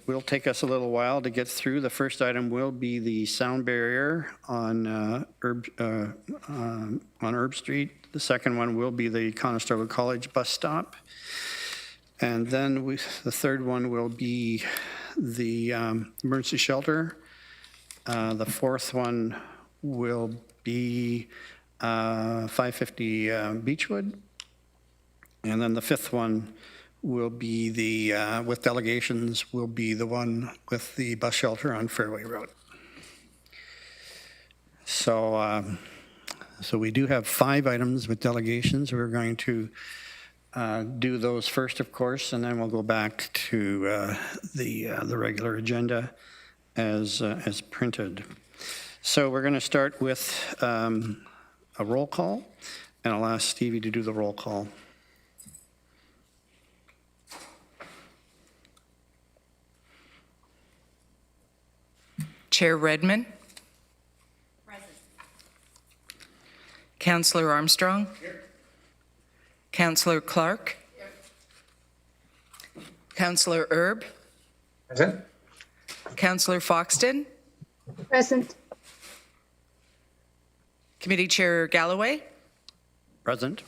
will take us a little while to get through. The first item will be the sound barrier on Erb Street. The second one will be the Conestoga College bus stop. And then the third one will be the emergency shelter. The fourth one will be 550 Beechwood. And then the fifth one will be the, with delegations, will be the one with the bus shelter on Fairway Road. So, so we do have 5 items with delegations. We're going to do those first, of course, and then we'll go back to the regular agenda as printed. So we're going to start with a roll call, and I'll ask Stevie to do the roll call. Chair Redmond. Present. Councillor Armstrong. Here. Councillor Clark. Here. Councillor Erb. Present. Councillor Foxton. Present. Committee Chair Galloway. Present.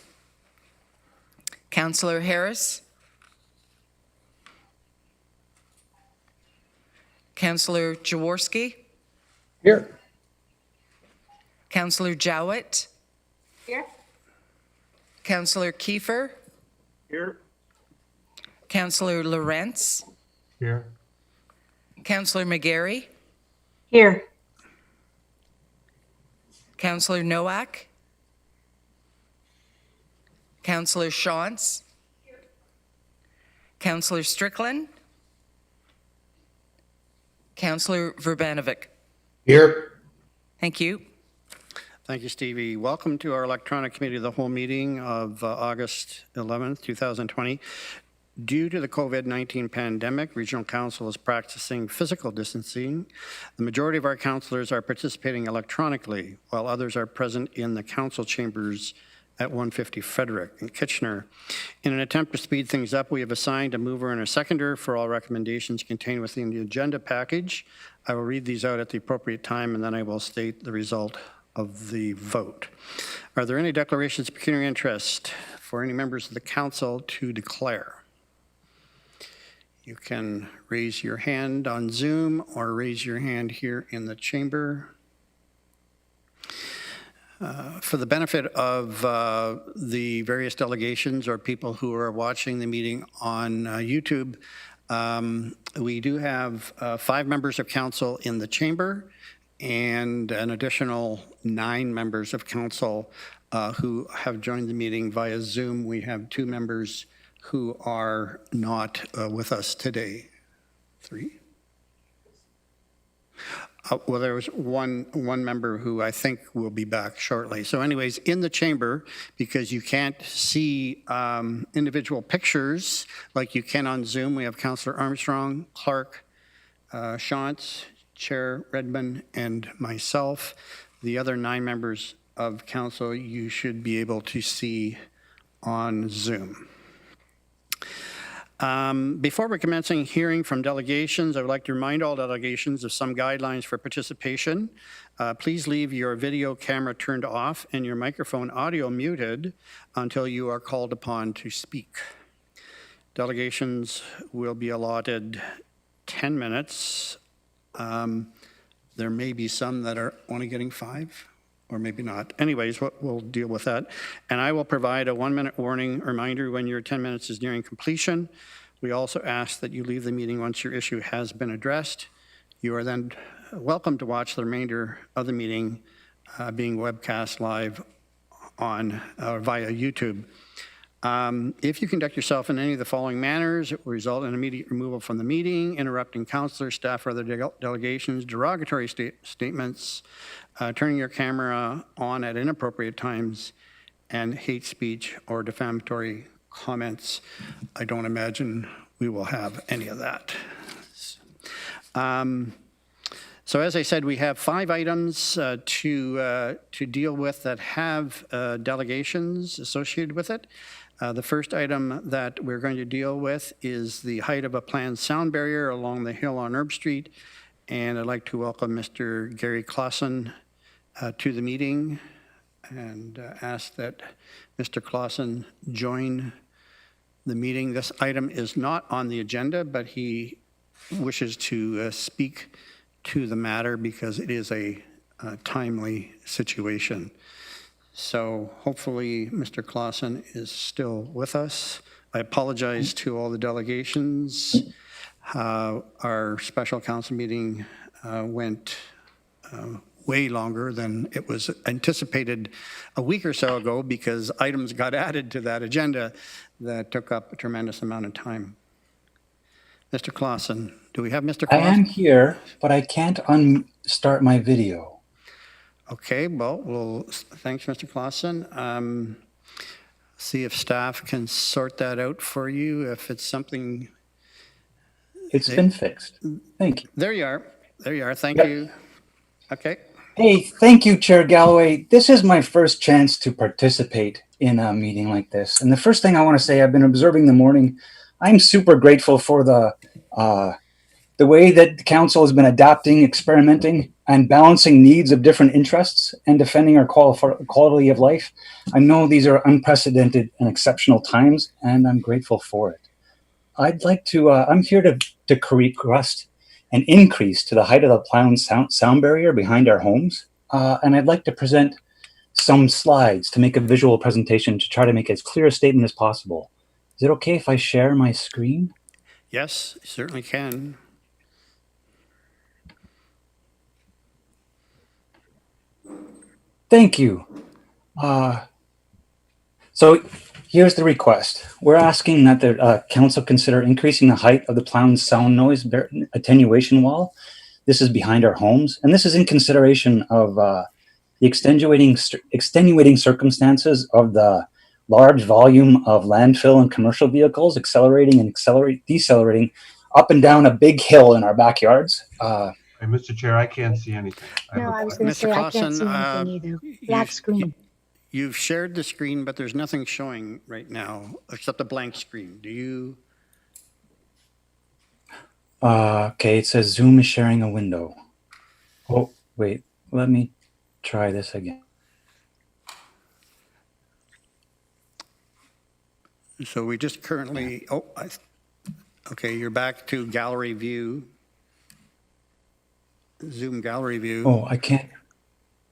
Councillor Harris. Councillor Jaworski. Here. Councillor Jowett. Here. Councillor Kiefer. Here. Councillor Lawrence. Here. Councillor Majaury. Here. Councillor Nowak. Councillor Shantz. Here. Councillor Strickland. Councillor Verbanovic. Here. Thank you. Thank you, Stevie. Welcome to our electronic committee of the whole meeting of August 11th, 2020. Due to the COVID-19 pandemic, Regional Council is practicing physical distancing. The majority of our councillors are participating electronically, while others are present in the council chambers at 150 Frederick in Kitchener. In an attempt to speed things up, we have assigned a mover and a seconder for all recommendations contained within the agenda package. I will read these out at the appropriate time, and then I will state the result of the vote. Are there any declarations of pecuniary interest for any members of the council to declare? You can raise your hand on Zoom or raise your hand here in the chamber. For the benefit of the various delegations or people who are watching the meeting on YouTube, we do have 5 members of council in the chamber and an additional 9 members of council who have joined the meeting via Zoom. We have 2 members who are not with us today. 3? Well, there was one member who I think will be back shortly. So anyways, in the chamber, because you can't see individual pictures like you can on Zoom, we have Councillor Armstrong, Clark, Shantz, Chair Redmond, and myself. The other 9 members of council you should be able to see on Zoom. Before we're commencing hearing from delegations, I would like to remind all delegations of some guidelines for participation. Please leave your video camera turned off and your microphone audio muted until you are called upon to speak. Delegations will be allotted 10 minutes. There may be some that are only getting 5. Or maybe not. Anyways, we'll deal with that. And I will provide a 1-minute warning reminder when your 10 minutes is nearing completion. We also ask that you leave the meeting once your issue has been addressed. You are then welcome to watch the remainder of the meeting being webcast live on via YouTube. If you conduct yourself in any of the following manners, it will result in immediate removal from the meeting, interrupting councillors, staff, or other delegations, derogatory statements, turning your camera on at inappropriate times, and hate speech or defamatory comments. I don't imagine we will have any of that. So as I said, we have 5 items to deal with that have delegations associated with it. The first item that we're going to deal with is the height of a planned sound barrier along the hill on Erb Street. And I'd like to welcome Mr. Gary Klassen to the meeting and ask that Mr. Klassen join the meeting. This item is not on the agenda, but he wishes to speak to the matter because it is a timely situation. So hopefully Mr. Klassen is still with us. I apologize to all the delegations. Our special council meeting went way longer than it was anticipated a week or so ago because items got added to that agenda that took up a tremendous amount of time. Mr. Klassen, do we have Mr. Klassen? I am here, but I can't start my video. Okay, well, thanks, Mr. Klassen. See if staff can sort that out for you, if it's something. It's been fixed. Thank you. There you are. There you are. Thank Yep. you. Okay. Hey, thank you, Chair Galloway. This is my first chance to participate in a meeting like this. And the first thing I want to say, I've been observing the morning. I'm super grateful for the way that the council has been adapting, experimenting, and balancing needs of different interests and defending our quality of life. I know these are unprecedented and exceptional times, and I'm grateful for it. I'd like to, I'm here to request an increase to the height of the planned sound barrier behind our homes. And I'd like to present some slides to make a visual presentation to try to make as clear a statement as possible. Is it okay if I share my screen? Yes, you certainly can. Thank you. So here's the request. We're asking that the council consider increasing the height of the planned sound noise attenuation wall. This is behind our homes, and this is in consideration of the extenuating circumstances of the large volume of landfill and commercial vehicles accelerating and decelerating up and down a big hill in our backyards. Hey, Mr. Chair, I can't see anything. No, I was going to Mr. say I can't see Klassen, anything either. Black screen. You've shared the screen, but there's nothing showing right now except a blank screen. Do you? Okay, it says Zoom is sharing a window. Oh, wait, let me try this again. So we just currently, okay, you're back to gallery view. Zoom gallery view. Oh, I can't.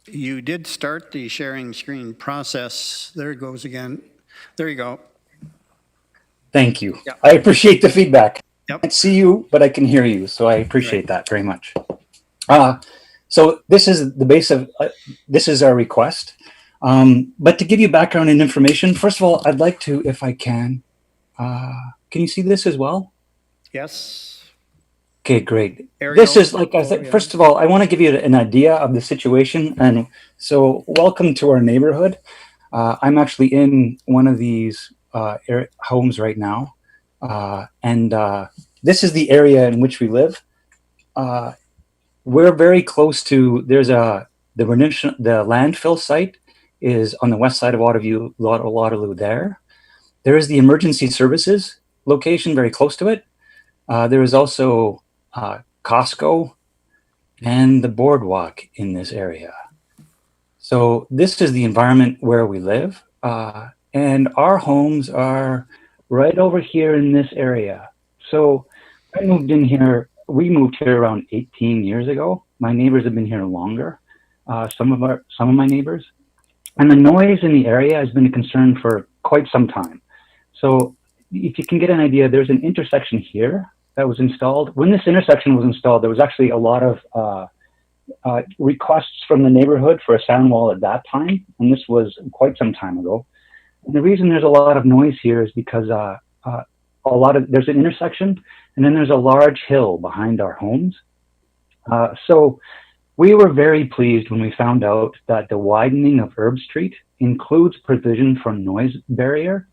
You did start the sharing screen process. There it goes again. There you go. Thank you. Yep. I appreciate the feedback. Yep. I can't see you, but I can hear you, so I appreciate that very much. So this is the base of, this is our request. But to give you background and information, first of all, I'd like to, if I can you see this as well? Yes. Okay, great. Ariel, This is, like I said, yeah. first of all, I want to give you an idea of the situation. And so welcome to our neighborhood. I'm actually in one of these homes right now. And this is the area in which we live. We're very close to, there's the landfill site is on the west side of Waterloo there. There is the emergency services location very close to it. There is also Costco and the boardwalk in this area. So this is the environment where we live. And our homes are right over here in this area. So I moved in here, we moved here around 18 years ago. My neighbors have been here longer, some of my neighbors. And the noise in the area has been a concern for quite some time. So if you can get an idea, there's an intersection here that was installed. When this intersection was installed, there was actually a lot of requests from the neighborhood for a sound wall at that time. And this was quite some time ago. And the reason there's a lot of noise here is because there's an intersection and then there's a large hill behind our homes. So we were very pleased when we found out that the widening of Erb Street includes provision for noise barrier,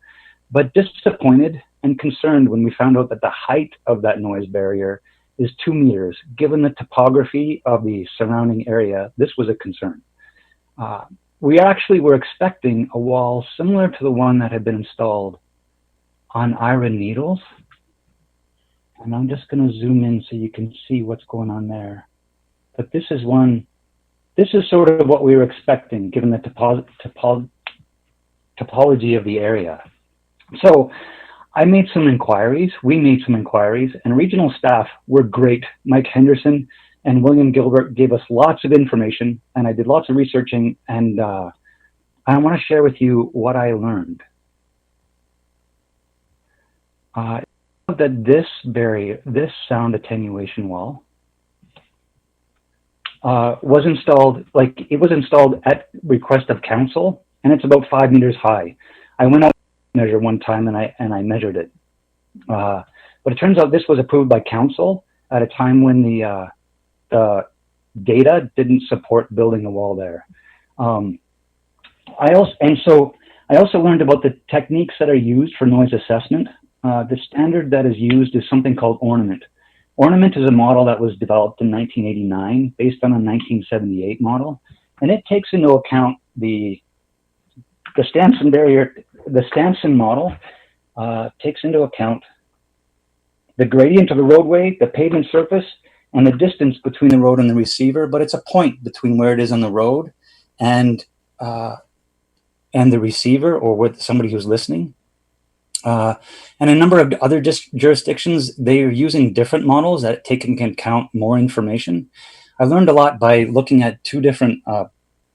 but disappointed and concerned when we found out that the height of that noise barrier is 2 meters. Given the topography of the surrounding area, this was a concern. We actually were expecting a wall similar to the one that had been installed on iron needles. And I'm just going to zoom in so you can see what's going on there. But this is sort of what we were expecting, given the topology of the area. So we made some inquiries, and regional staff were great. Mike Henderson and William Gilbert gave us lots of information, and I did lots of researching, and I want to share with you what I learned. That this sound attenuation wall was installed at request of council, and it's about 5 meters high. I went out to measure one time and I measured it. But it turns out this was approved by council at a time when the data didn't support building a wall there. I also learned about the techniques that are used for noise assessment. The standard that is used is something called ornament. Ornament is a model that was developed in 1989 based on a 1978 model, and it takes into account the Stanson barrier. The Stanson model takes into account the gradient of the roadway, the pavement surface, and the distance between the road and the receiver, but it's a point between where it is on the road and the receiver, or with somebody who's listening. And a number of other jurisdictions, they are using different models that take into account more information. I learned a lot by looking at two different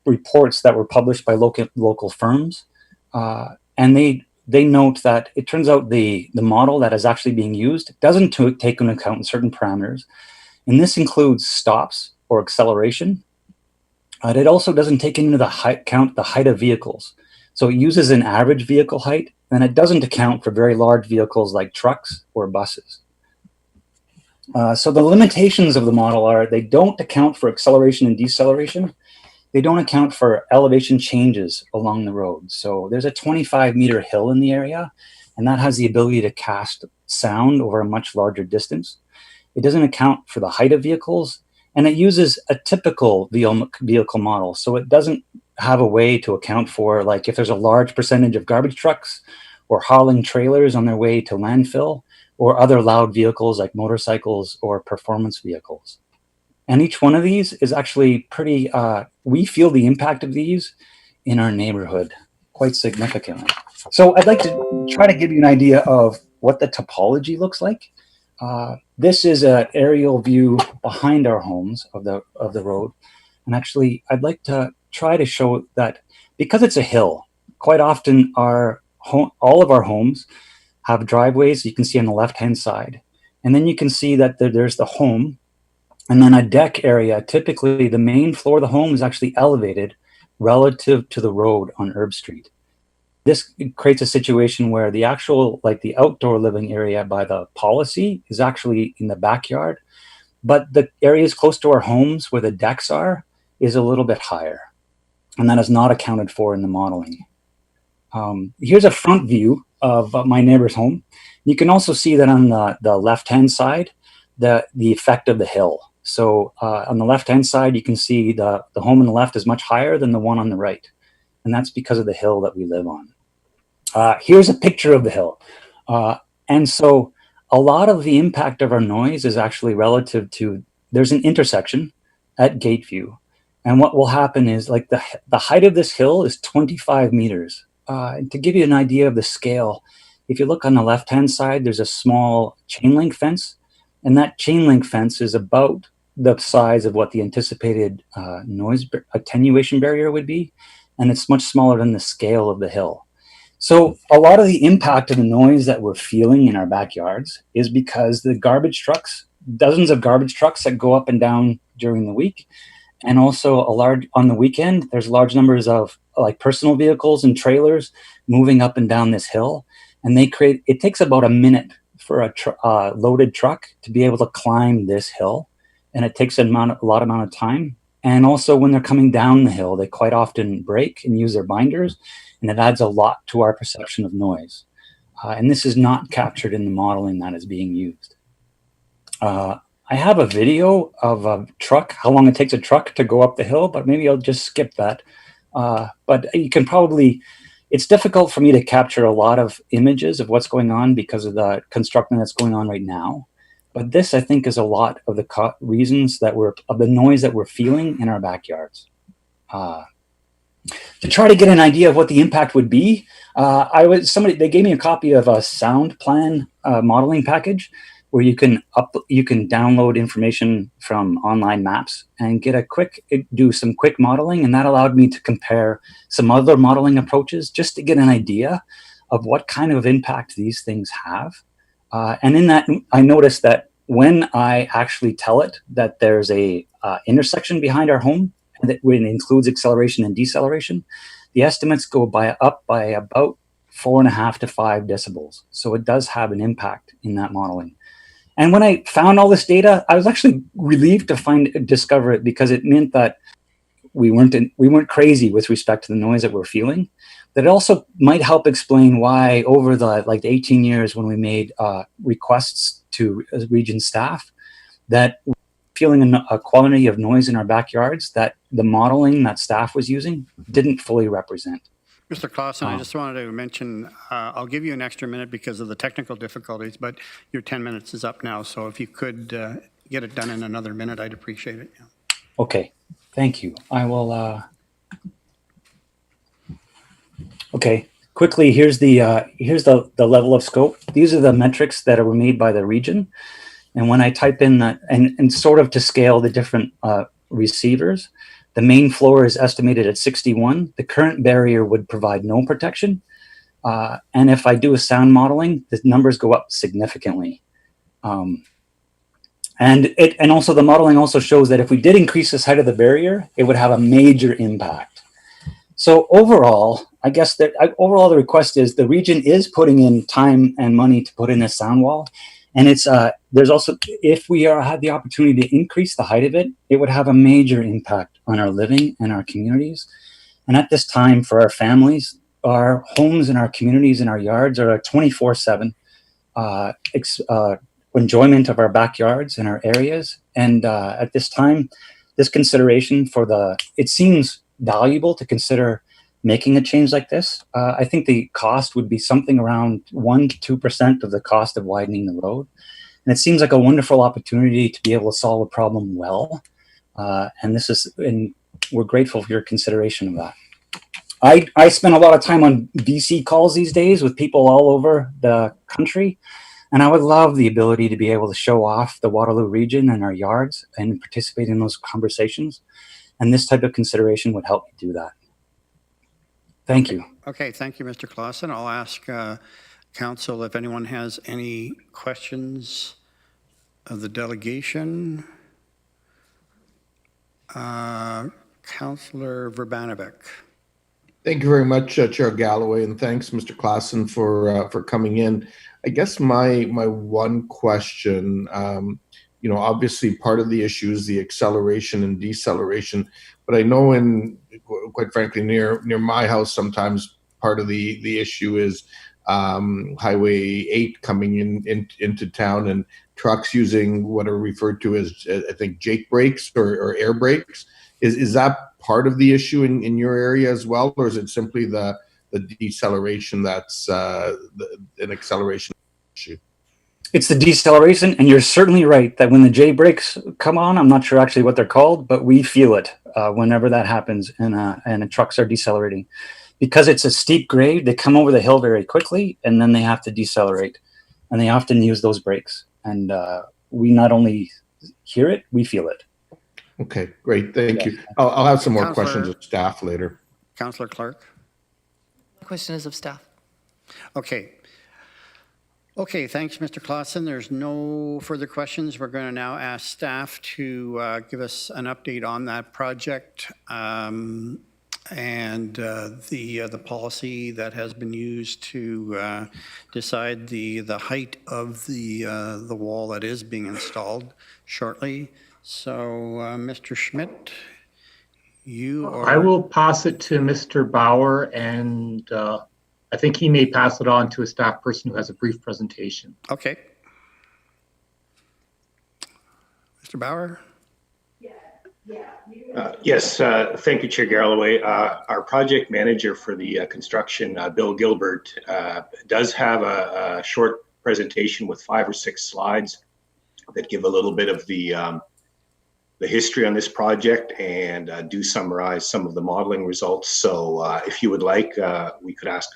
reports that were published by local firms. And they note that it turns out the model that is actually being used doesn't take into account certain parameters. And this includes stops or acceleration. It also doesn't take into account the height of vehicles. So it uses an average vehicle height, and it doesn't account for very large vehicles like trucks or buses. So the limitations of the model are they don't account for acceleration and deceleration. They don't account for elevation changes along the road. So there's a 25-meter hill in the area, and that has the ability to cast sound over a much larger distance. It doesn't account for the height of vehicles, and it uses a typical vehicle model. So it doesn't have a way to account for, like, if there's a large percentage of garbage trucks or hauling trailers on their way to landfill, or other loud vehicles like motorcycles or performance vehicles. And each one of these is actually pretty, we feel the impact of these in our neighborhood quite significantly. So I'd like to try to give you an idea of what the topology looks like. This is an aerial view behind our homes of the road. And actually, I'd like to try to show that because it's a hill, quite often all of our homes have driveways you can see on the left-hand side. And then you can see that there's the home, and then a deck area. Typically, the main floor of the home is actually elevated relative to the road on Erb Street. This creates a situation where the actual, like the outdoor living area by the policy is actually in the backyard, but the areas close to our homes where the decks are is a little bit higher. And that is not accounted for in the modeling. Here's a front view of my neighbor's home. You can also see that on the left-hand side, the effect of the hill. So on the left-hand side, you can see the home on the left is much higher than the one on the right. And that's because of the hill that we live on. Here's a picture of the hill. And so a lot of the impact of our noise is actually relative to, there's an intersection at Gateview. And what will happen is, like, the height of this hill is 25 meters. And to give you an idea of the scale, if you look on the left-hand side, there's a small chain link fence. And that chain link fence is about the size of what the anticipated noise attenuation barrier would be. And it's much smaller than the scale of the hill. So a lot of the impact of the noise that we're feeling in our backyards is because the garbage trucks, dozens of garbage trucks that go up and down during the week, and also on the weekend, there's large numbers of, like, personal vehicles and trailers moving up and down this hill. And it takes about a minute for a loaded truck to be able to climb this hill. And it takes a lot amount of time. And also when they're coming down the hill, they quite often brake and use their binders. And it adds a lot to our perception of noise. And this is not captured in the modeling that is being used. I have a video of a truck, how long it takes a truck to go up the hill, but maybe I'll just skip that. But you can probably it's difficult for me to capture a lot of images of what's going on because of the construction that's going on right now. But this, I think, is a lot of the reasons that of the noise that we're feeling in our backyards. To try to get an idea of what the impact would be, they gave me a copy of a sound plan modeling package where you can download information from online maps and do some quick modeling, and that allowed me to compare some other modeling approaches just to get an idea of what kind of impact these things have. And in that, I noticed that when I actually tell it that there's a intersection behind our home, and that when it includes acceleration and deceleration, the estimates go up by about 4.5 to 5 decibels. So it does have an impact in that modeling. And when I found all this data, I was actually relieved to discover it, because it meant that we weren't crazy with respect to the noise that we're feeling. That it also might help explain why over the 18 years when we made requests to region staff, that feeling a quality of noise in our backyards that the modeling that staff was using didn't fully represent. Mr. Klassen, I just wanted to mention, I'll give you an extra minute because of the technical difficulties, but your 10 minutes is up now. So if you could get it done in another minute, I'd appreciate it. Yeah. Okay, thank you. I will. Okay, quickly, here's the level of scope. These are the metrics that were made by the region. And when I type in that, and sort of to scale the different receivers, the main floor is estimated at 61. The current barrier would provide no protection. And if I do a sound modeling, the numbers go up significantly. And also the modeling also shows that if we did increase this height of the barrier, it would have a major impact. So overall, I guess that overall the request is the region is putting in time and money to put in a sound wall. And it's there's also, if we had the opportunity to increase the height of it, it would have a major impact on our living and our communities. And at this time, for our families, our homes and our communities and our yards are a 24/7 enjoyment of our backyards and our areas. And at this time, this consideration it seems valuable to consider making a change like this. I think the cost would be something around 1 to 2% of the cost of widening the road. And it seems like a wonderful opportunity to be able to solve a problem well. And we're grateful for your consideration of that. I spend a lot of time on VC calls these days with people all over the country. And I would love the ability to be able to show off the Waterloo region and our yards and participate in those conversations. And this type of consideration would help me do that. Thank you. Okay, thank you, Mr. Klassen. I'll ask council if anyone has any questions of the delegation. Councillor Verbanovic. Thank you very much, Chair Galloway, and thanks, Mr. Klassen, for coming in. I guess my one question, obviously part of the issue is the acceleration and deceleration, but I know quite frankly, near my house, sometimes part of the issue is Highway 8 coming into town and trucks using what are referred to as, I think, Jake brakes or air brakes. Is that part of the issue in your area as well, or is it simply the deceleration that's an acceleration issue? It's the deceleration, and you're certainly right that when the J brakes come on, I'm not sure actually what they're called, but we feel it whenever that happens and the trucks are decelerating. Because it's a steep grade, they come over the hill very quickly, and then they have to decelerate, and they often use those brakes. And we not only hear it, we feel it. Okay, great, thank you. I'll have some more questions of staff later. Councillor Clark. Question is of staff. Okay. Okay, thanks, Mr. Klassen. There's no further questions. We're going to now ask staff to give us an update on that project and the policy that has been used to decide the height of the wall that is being installed shortly. So, Mr. Schmidt, I will pass it to Mr. Bauer, and I think he may pass it on to a staff person who has a brief presentation. Okay. Mr. Bauer? Yes, thank you, Chair Galloway. Our project manager for the construction, Bill Gilbert, does have a short presentation with 5 or 6 slides that give a little bit of the history on this project and do summarize some of the modeling results. So if you would like, we could ask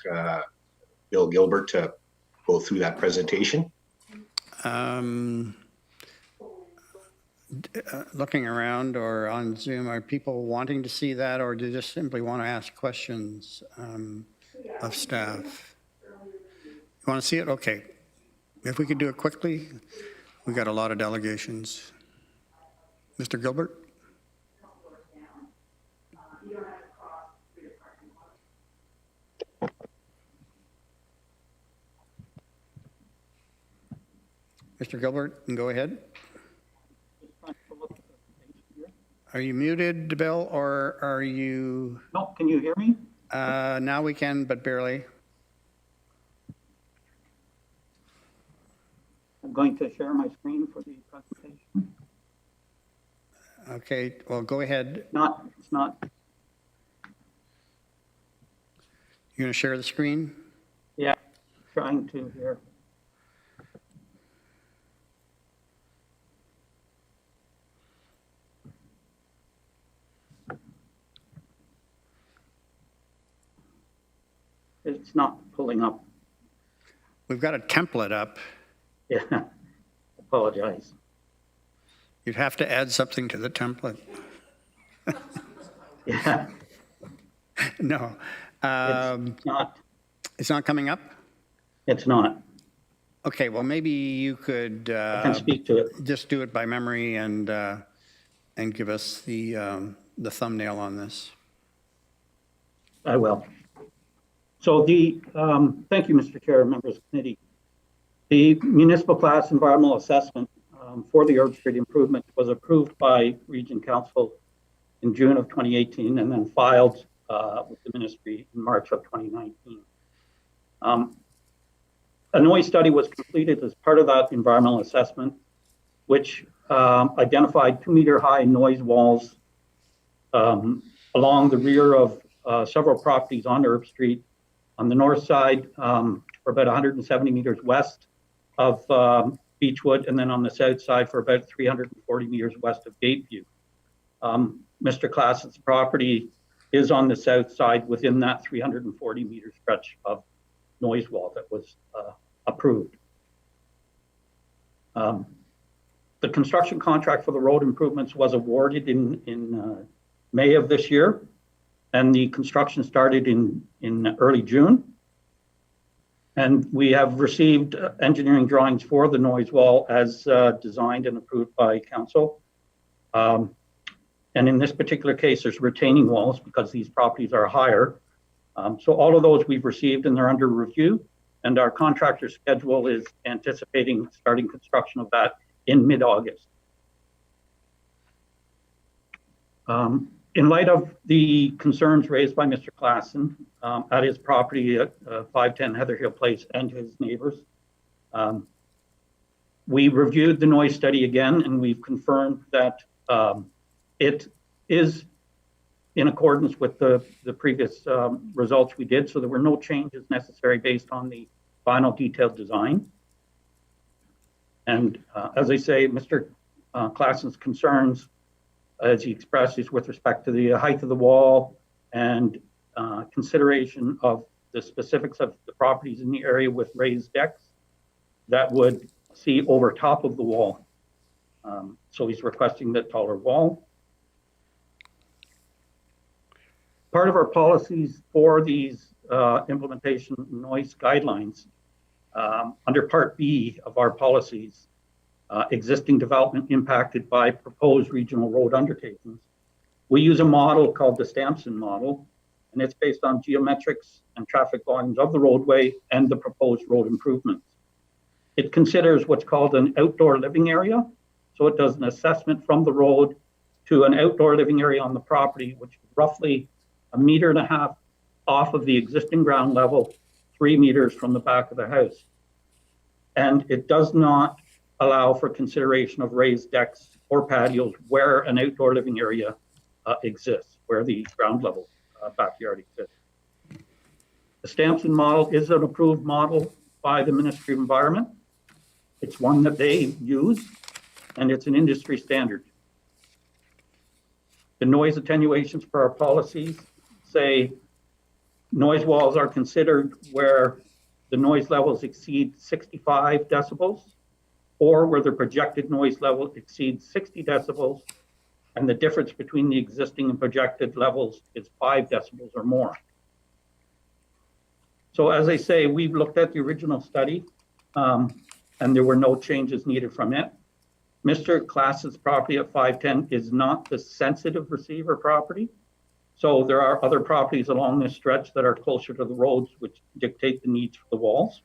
Bill Gilbert to go through that presentation. Looking around or on Zoom, are people wanting to see that, or do you just simply want to ask questions of staff? You want to see it? Okay. If we could do it quickly, we got a lot of delegations. Mr. Gilbert? Mr. Gilbert, go ahead. Are you muted, Bill, or are you? No, can you hear me? Now we can, but barely. I'm going to share my screen for the presentation. Okay, well, go ahead. It's not. You're going to share the screen? Yeah, trying to here. It's not pulling up. We've got a template up. Yeah, apologize. You'd have to add something to the template. Yeah. No. It's not. It's not coming up? It's not. Okay, well, maybe you could I can speak to it. just do it by memory and give us the thumbnail on this. I will. So thank you, Mr. Chair, members of the committee. The municipal class environmental assessment for the Erb Street improvement was approved by Region Council in June of 2018 and then filed with the ministry in March of 2019. A noise study was completed as part of that environmental assessment, which identified 2-meter high noise walls along the rear of several properties on Erb Street. On the north side, for about 170 meters west of Beechwood, and then on the south side for about 340 meters west of Gateview. Mr. Klassen's property is on the south side within that 340 meter stretch of noise wall that was approved. The construction contract for the road improvements was awarded in May of this year, and the construction started in early June. And we have received engineering drawings for the noise wall as designed and approved by council. And in this particular case, there's retaining walls because these properties are higher. So all of those we've received and they're under review. And our contractor schedule is anticipating starting construction of that in mid-August. In light of the concerns raised by Mr. Klassen at his property at 510 Heather Hill Place and his neighbors, we reviewed the noise study again, and we've confirmed that it is in accordance with the previous results we did. So there were no changes necessary based on the final detailed design. And as I say, Mr. Klassen's concerns, as he expressed, is with respect to the height of the wall and consideration of the specifics of the properties in the area with raised decks that would see over top of the wall. So he's requesting the taller wall. Part of our policies for these implementation noise guidelines, under Part B of our policies, existing development impacted by proposed regional road undertakings, we use a model called the Stamson model, and it's based on geometrics and traffic volumes of the roadway and the proposed road improvements. It considers what's called an outdoor living area. So it does an assessment from the road to an outdoor living area on the property, which is roughly 1.5 meters off of the existing ground level, 3 meters from the back of the house. And it does not allow for consideration of raised decks or patios where an outdoor living area exists, where the ground level backyard exists. The Stampson model is an approved model by the Ministry of Environment. It's one that they use, and it's an industry standard. The noise attenuations for our policies say noise walls are considered where the noise levels exceed 65 decibels or where the projected noise level exceeds 60 decibels and the difference between the existing and projected levels is 5 decibels or more. So as I say, we've looked at the original study and there were no changes needed from it. Mr. Klassen's property at 510 is not the sensitive receiver property. So there are other properties along this stretch that are closer to the roads which dictate the needs for the walls.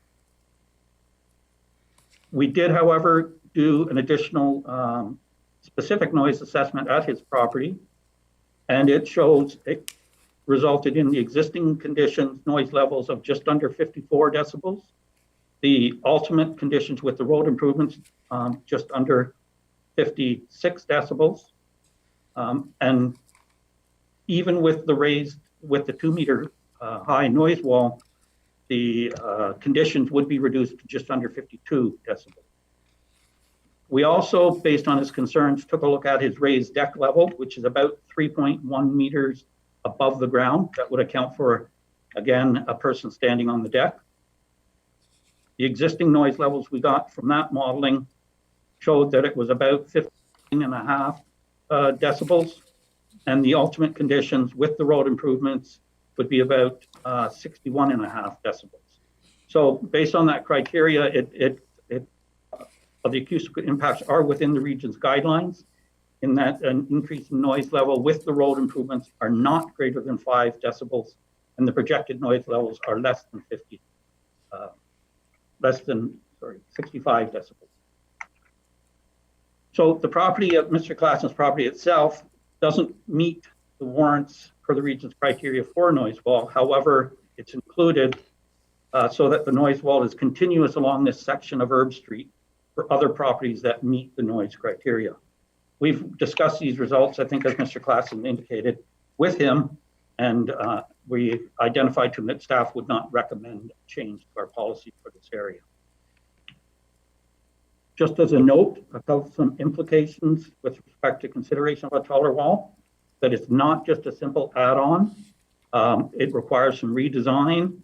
We did, however, do an additional specific noise assessment at his property, and it shows it resulted in the existing conditions noise levels of just under 54 decibels. The ultimate conditions with the road improvements just under 56 decibels. And even with the with the 2 meter high noise wall, the conditions would be reduced to just under 52 decibels. We also, based on his concerns, took a look at his raised deck level, which is about 3.1 meters above the ground. That would account for, again, a person standing on the deck. The existing noise levels we got from that modeling showed that it was about 15.5 decibels, and the ultimate conditions with the road improvements would be about 61.5 decibels. So based on that criteria, the acoustic impacts are within the region's guidelines in that an increase in noise level with the road improvements are not greater than 5 decibels, and the projected noise levels are less than 65 decibels. So the property of Mr. Klassen's property itself doesn't meet the warrants for the region's criteria for a noise wall. However, it's included so that the noise wall is continuous along this section of Erb Street for other properties that meet the noise criteria. We've discussed these results, I think, as Mr. Klassen indicated, with him, and we identified to him that staff would not recommend change to our policy for this area. Just as a note about some implications with respect to consideration of a taller wall, that it's not just a simple add-on. It requires some redesign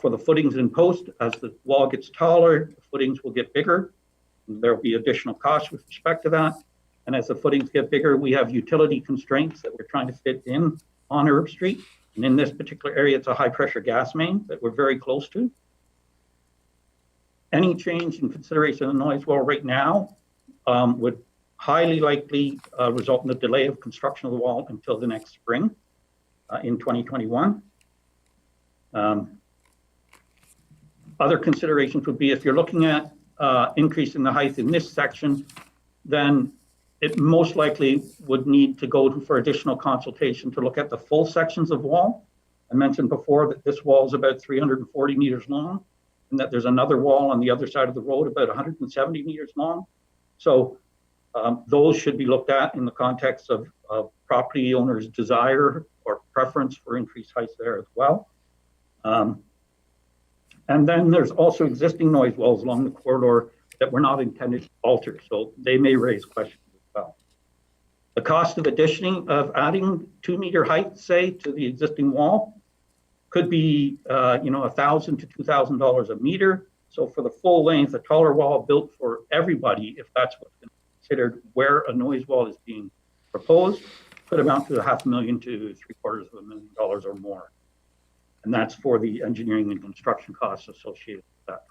for the footings and post. As the wall gets taller, the footings will get bigger. There will be additional costs with respect to that. And as the footings get bigger, we have utility constraints that we're trying to fit in on Erb Street. And in this particular area, it's a high pressure gas main that we're very close to. Any change in consideration of the noise wall right now would highly likely result in the delay of construction of the wall until the next spring in 2021. Other considerations would be if you're looking at increasing the height in this section, then it most likely would need to go for additional consultation to look at the full sections of wall. I mentioned before that this wall is about 340 meters long, and that there's another wall on the other side of the road about 170 meters long. So those should be looked at in the context of property owners' desire or preference for increased height there as well. And then there's also existing noise walls along the corridor that were not intended to alter, so they may raise questions as well. The cost of adding 2 meter height, say, to the existing wall could be $1,000 to $2,000 a meter. So for the full length, a taller wall built for everybody, if that's what's considered where a noise wall is being proposed, could amount to $500,000 to $750,000 or more. And that's for the engineering and construction costs associated with that.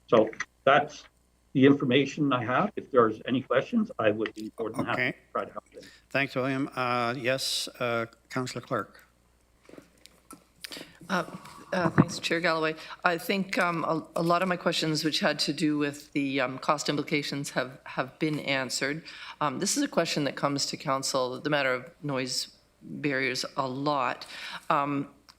So that's the information I have. If there's any questions, I would be more than happy to try to help them. Thanks, William. Yes, Councillor Clark. Thanks, Chair Galloway. I think a lot of my questions which had to do with the cost implications have been answered. This is a question that comes to council, the matter of noise barriers, a lot.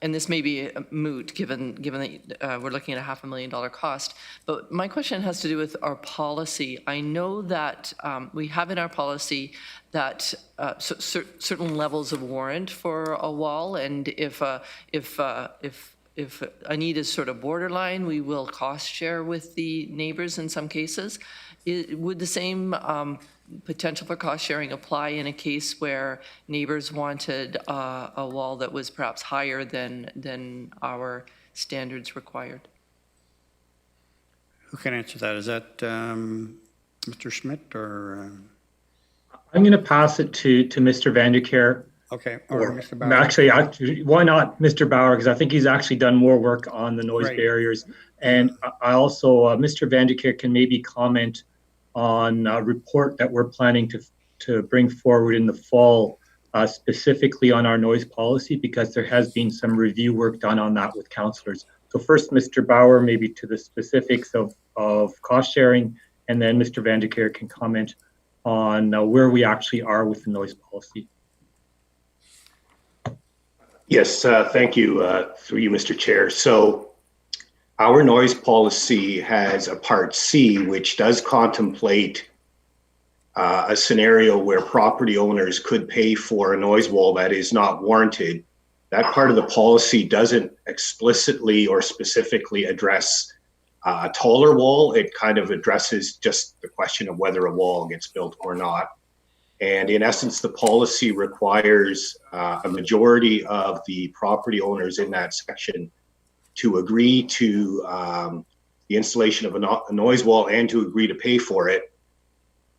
and this may be a moot given that we're looking at a $500,000 cost, but my question has to do with our policy. I know that we have in our policy that certain levels of warrant for a wall, and if a need is sort of borderline, we will cost share with the neighbors in some cases. Would the same potential for cost sharing apply in a case where neighbors wanted a wall that was perhaps higher than our standards required? Who can answer that? Is that Mr. Schmidt or? I'm going to pass it to Mr. Vanderkeer. Okay, or Mr. Bauer. Actually, why not Mr. Bauer? Because I think he's actually done more work on the noise barriers. And I also, Mr. Vanderkeer can maybe comment on a report that we're planning to bring forward in the fall, specifically on our noise policy, because there has been some review work done on that with councillors. So first, Mr. Bauer, maybe to the specifics of cost sharing, and then Mr. Vanderkeer can comment on where we actually are with the noise policy. Yes, thank you, through you, Mr. Chair. So our noise policy has a Part C, which does contemplate a scenario where property owners could pay for a noise wall that is not warranted. That part of the policy doesn't explicitly or specifically address a taller wall. It kind of addresses just the question of whether a wall gets built or not. And in essence, the policy requires a majority of the property owners in that section to agree to the installation of a noise wall and to agree to pay for it.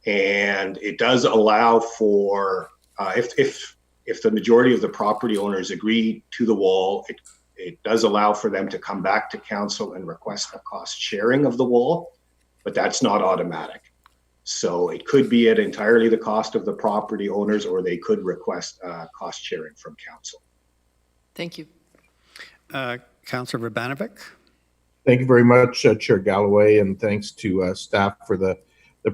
And it does allow for, if the majority of the property owners agree to the wall, it does allow for them to come back to council and request a cost sharing of the wall, but that's not automatic. So it could be at entirely the cost of the property owners, or they could request cost sharing from council. Thank you. Councillor Verbanovic. Thank you very much, Chair Galloway, and thanks to staff for the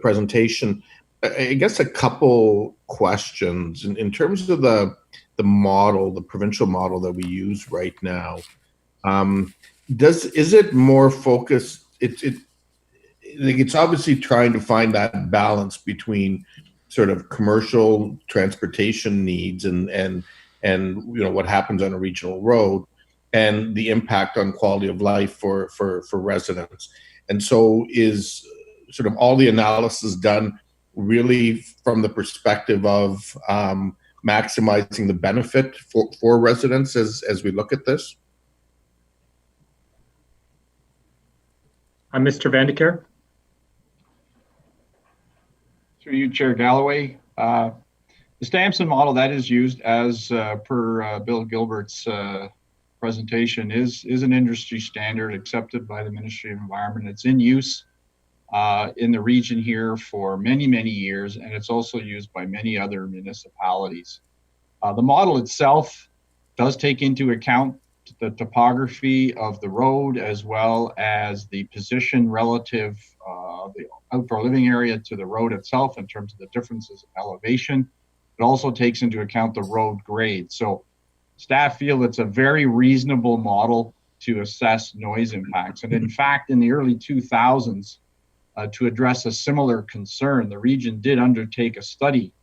presentation. I guess a couple questions in terms of the model, the provincial model that we use right now. Is it more focused? It's obviously trying to find that balance between sort of commercial transportation needs and what happens on a regional road and the impact on quality of life for residents. And so is sort of all the analysis done really from the perspective of maximizing the benefit for residents as we look at this? Mr. Vanderkeer. Through you, Chair Galloway. The Stamson model that is used as per Bill Gilbert's presentation is an industry standard accepted by the Ministry of Environment. It's in use in the region here for many, many years, and it's also used by many other municipalities. The model itself does take into account the topography of the road as well as the position relative the outdoor living area to the road itself in terms of the differences in elevation. It also takes into account the road grade. So staff feel it's a very reasonable model to assess noise impacts. And in fact, in the early 2000s, to address a similar concern, the region did undertake a study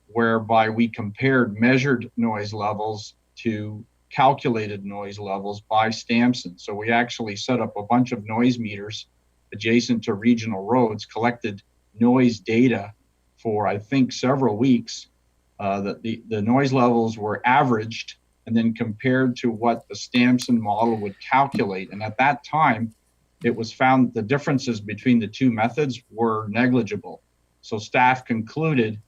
whereby we compared measured noise levels to calculated noise levels by Stamson. So we actually set up a bunch of noise meters adjacent to regional roads, collected noise data for, I think, several weeks. That the noise levels were averaged and then compared to what the Stamson model would calculate. And at that time, it was found the differences between the two methods were negligible. So staff concluded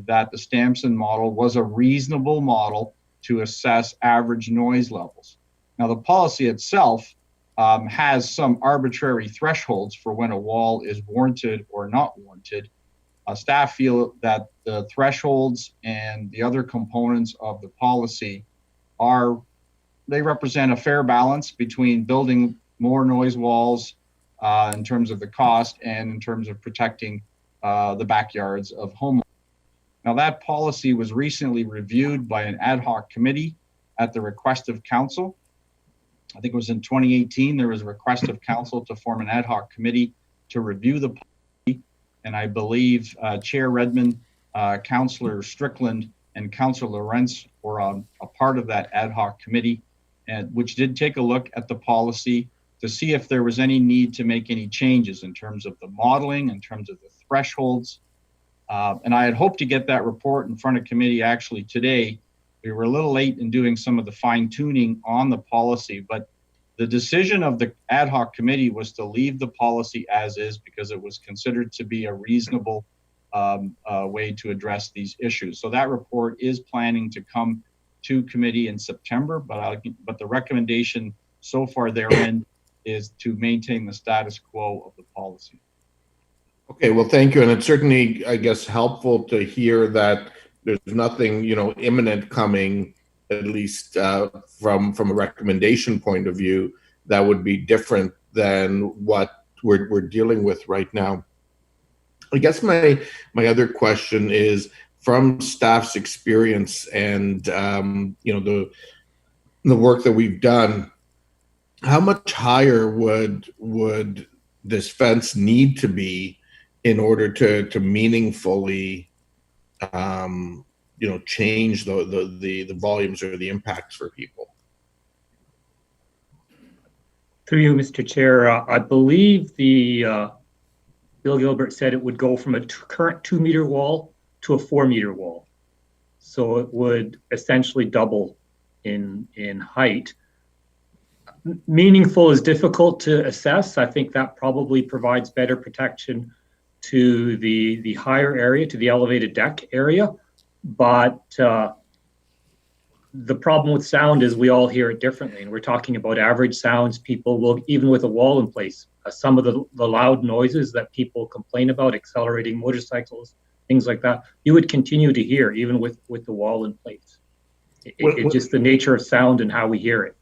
that the Stamson model was a reasonable model to assess average noise levels. Now, the policy itself has some arbitrary thresholds for when a wall is warranted or not warranted. Staff feel that the thresholds and the other components of the policy they represent a fair balance between building more noise walls in terms of the cost and in terms of protecting the backyards of homeowners. Now, that policy was recently reviewed by an ad hoc committee at the request of council, I think it was in 2018, there was a request of council to form an ad hoc committee to review the policy. And I believe Chair Redmond, Councillor Strickland, and Councillor Lawrence were a part of that ad hoc committee, and which did take a look at the policy to see if there was any need to make any changes in terms of the modeling, in terms of the thresholds. And I had hoped to get that report in front of committee actually today. We were a little late in doing some of the fine tuning on the policy, but the decision of the ad hoc committee was to leave the policy as is because it was considered to be a reasonable way to address these issues. So that report is planning to come to committee in September, but the recommendation so far therein is to maintain the status quo of the policy. Okay, well, thank you. And it's certainly, I guess, helpful to hear that there's nothing, imminent coming, at least from a recommendation point of view, that would be different than what we're dealing with right now. I guess my other question is, from staff's experience and the work that we've done, how much higher would this fence need to be in order to meaningfully change the volumes or the impacts for people? Through you, Mr. Chair, I believe the Bill Gilbert said it would go from a current 2-meter wall to a 4-meter wall. So it would essentially double in height. Meaningful is difficult to assess. I think that probably provides better protection to the higher area, to the elevated deck area. But the problem with sound is we all hear it differently. And we're talking about average sounds. People will, even with a wall in place, some of the loud noises that people complain about, accelerating motorcycles, things like that, you would continue to hear even with the wall in place. It's just the nature of sound and how we hear it.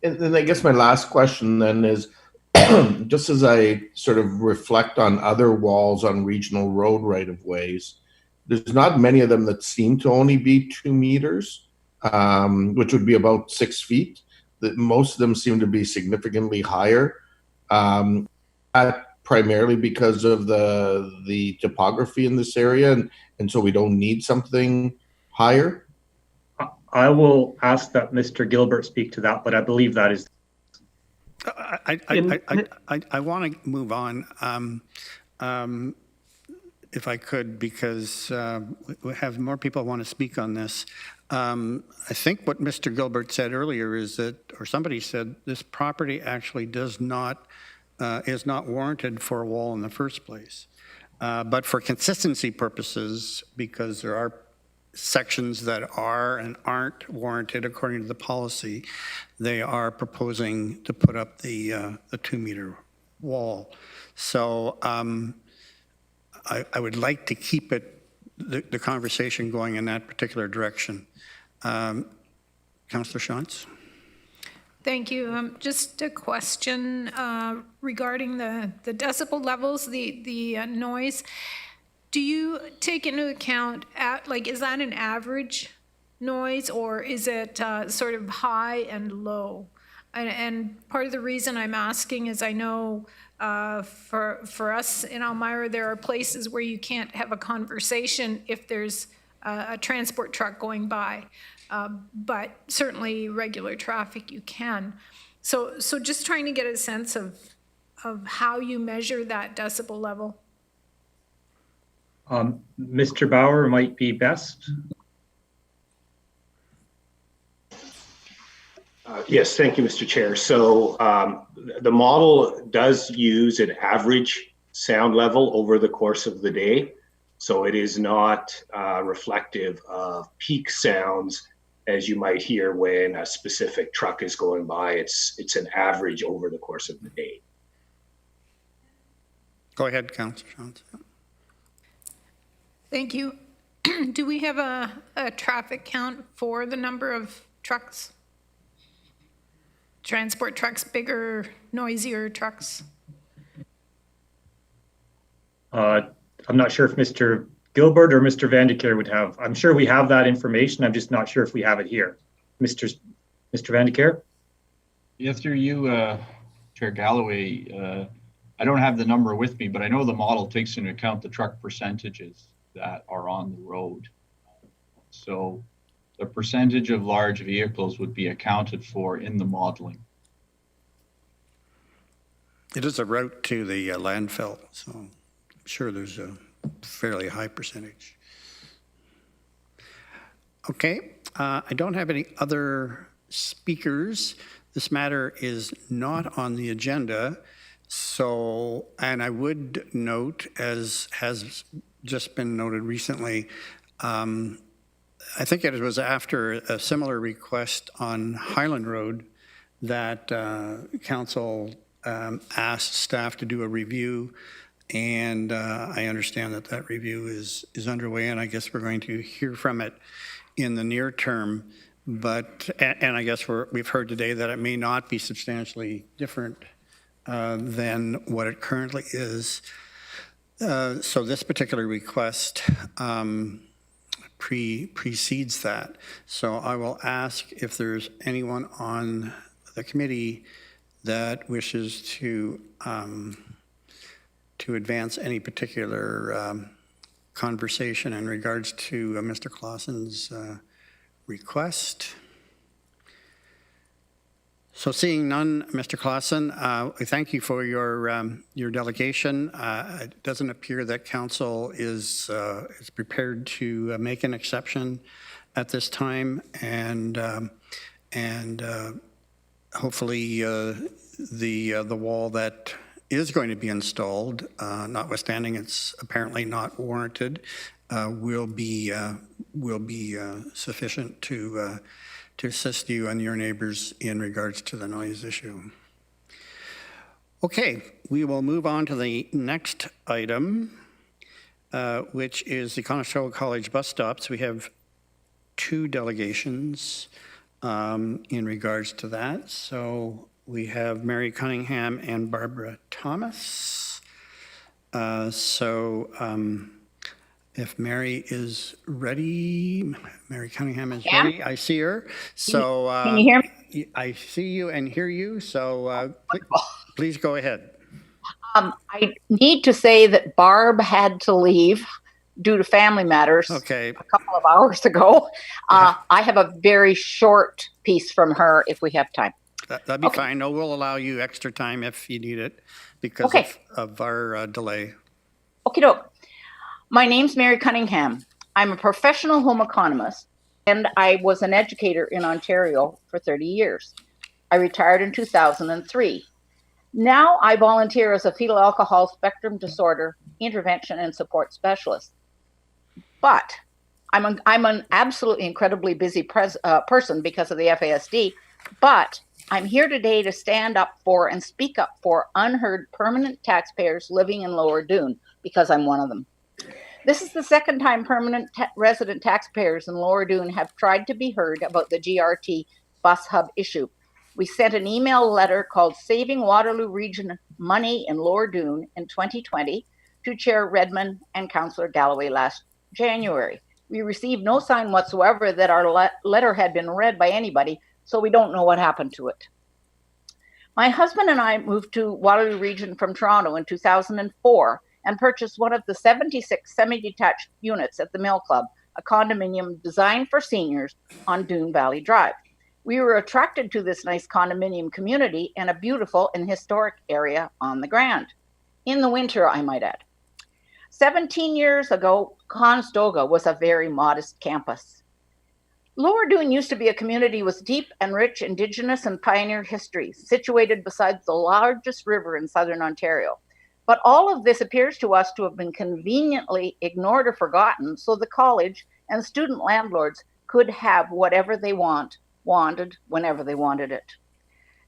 And then I guess my last question then is, just as I sort of reflect on other walls on regional road right-of-ways, there's not many of them that seem to only be 2 meters, which would be about 6 feet. Most of them seem to be significantly higher, primarily because of the topography in this area, and so we don't need something higher. I will ask that Mr. Gilbert speak to that, but I believe that is. I want to move on, if I could, because we have more people want to speak on this. I think what Mr. Gilbert said earlier is that, or somebody said, this property actually is not warranted for a wall in the first place. But for consistency purposes, because there are sections that are and aren't warranted according to the policy, they are proposing to put up the 2-meter wall. So I would like to keep the conversation going in that particular direction. Councillor Shantz? Thank you. Just a question regarding the decibel levels, the noise. Do you take into account, is that an average noise, or is it sort of high and low? And part of the reason I'm asking is I know for us in Elmira, there are places where you can't have a conversation if there's a transport truck going by. But certainly regular traffic you can. So just trying to get a sense of how you measure that decibel level. Mr. Bauer might be best. Yes, thank you, Mr. Chair. So the model does use an average sound level over the course of the day. So it is not reflective of peak sounds as you might hear when a specific truck is going by. It's an average over the course of the day. Go ahead, Councillor Shantz. Thank you. Do we have a traffic count for the number of trucks? Transport trucks, bigger, noisier trucks? I'm not sure if Mr. Gilbert or Mr. Vandekere would have. I'm sure we have that information. I'm just not sure if we have it here. Mr. Vandekere? Yeah, through you, Chair Galloway, I don't have the number with me, but I know the model takes into account the truck percentages that are on the road. So the percentage of large vehicles would be accounted for in the modeling. It is a route to the landfill, so I'm sure there's a fairly high percentage. Okay, I don't have any other speakers. This matter is not on the agenda. So, and I would note, as has just been noted recently, I think it was after a similar request on Highland Road that council asked staff to do a review, and I understand that that review is underway, and I guess we're going to hear from it in the near term. But, and I guess we've heard today that it may not be substantially different than what it currently is. So this particular request precedes that. So I will ask if there's anyone on the committee that wishes to advance any particular conversation in regards to Mr. Klassen's request. So seeing none, Mr. Klassen, I thank you for your delegation. It doesn't appear that council is prepared to make an exception at this time, and hopefully the wall that is going to be installed, notwithstanding it's apparently not warranted, will be sufficient to assist you and your neighbors in regards to the noise issue. Okay, we will move on to the next item, which is the Conestoga College bus stops. We have 2 delegations in regards to that. So we have Mary Cunningham and Barbara Thomas. If Mary is ready, Mary Cunningham is ready. I see her. So Can you hear me? I see you and hear you. So please go ahead. I need to say that Barb had to leave due to family matters a couple of hours ago. I have a very short piece from her if we have time. That'd be fine. No, we'll allow you extra time if you need it because of our delay. Okie doke. My name's Mary Cunningham. I'm a professional home economist, and I was an educator in Ontario for 30 years. I retired in 2003. Now I volunteer as a fetal alcohol spectrum disorder intervention and support specialist. But I'm an absolutely incredibly busy person because of the FASD, but I'm here today to stand up for and speak up for unheard permanent taxpayers living in Lower Doon, because I'm one of them. This is the second time permanent resident taxpayers in Lower Doon have tried to be heard about the GRT bus hub issue. We sent an email letter called Saving Waterloo Region Money in Lower Doon in 2020 to Chair Redmond and Councillor Galloway last January. We received no sign whatsoever that our letter had been read by anybody, so we don't know what happened to it. My husband and I moved to Waterloo Region from Toronto in 2004 and purchased one of the 76 semi-detached units at the Mill Club, a condominium designed for seniors on Doon Valley Drive. We were attracted to this nice condominium community in a beautiful and historic area on the Grand. In the winter, I might add. 17 years ago, Conestoga was a very modest campus. Lower Doon used to be a community with deep and rich Indigenous and pioneer history, situated beside the largest river in southern Ontario. But all of this appears to us to have been conveniently ignored or forgotten, so the college and student landlords could have whatever they wanted, whenever they wanted it.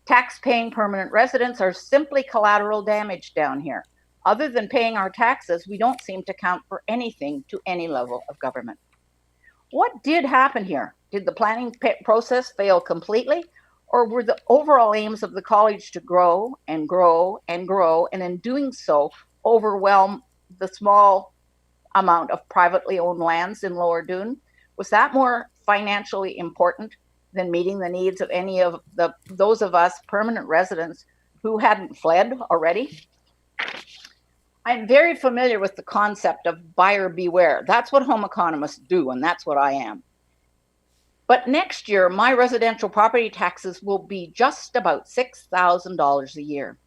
Tax-paying permanent residents are simply collateral damage down here. Other than paying our taxes, we don't seem to count for anything to any level of government. What did happen here? Did the planning process fail completely? Or were the overall aims of the college to grow and grow and grow, and in doing so, overwhelm the small amount of privately owned lands in Lower Doon? Was that more financially important than meeting the needs of any of those of us permanent residents who hadn't fled already? I'm very familiar with the concept of buyer beware. That's what home economists do, and that's what I am. But next year, my residential property taxes will be just about $6,000 a year.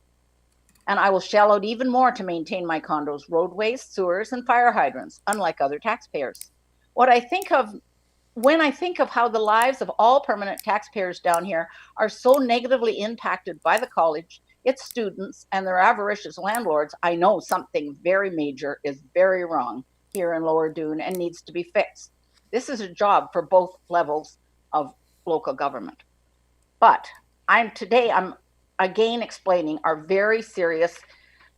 And I will shell out even more to maintain my condo's roadways, sewers, and fire hydrants, unlike other taxpayers. When I think of how the lives of all permanent taxpayers down here are so negatively impacted by the college, its students, and their avaricious landlords, I know something very major is very wrong here in Lower Doon and needs to be fixed. This is a job for both levels of local government. But I'm again explaining our very serious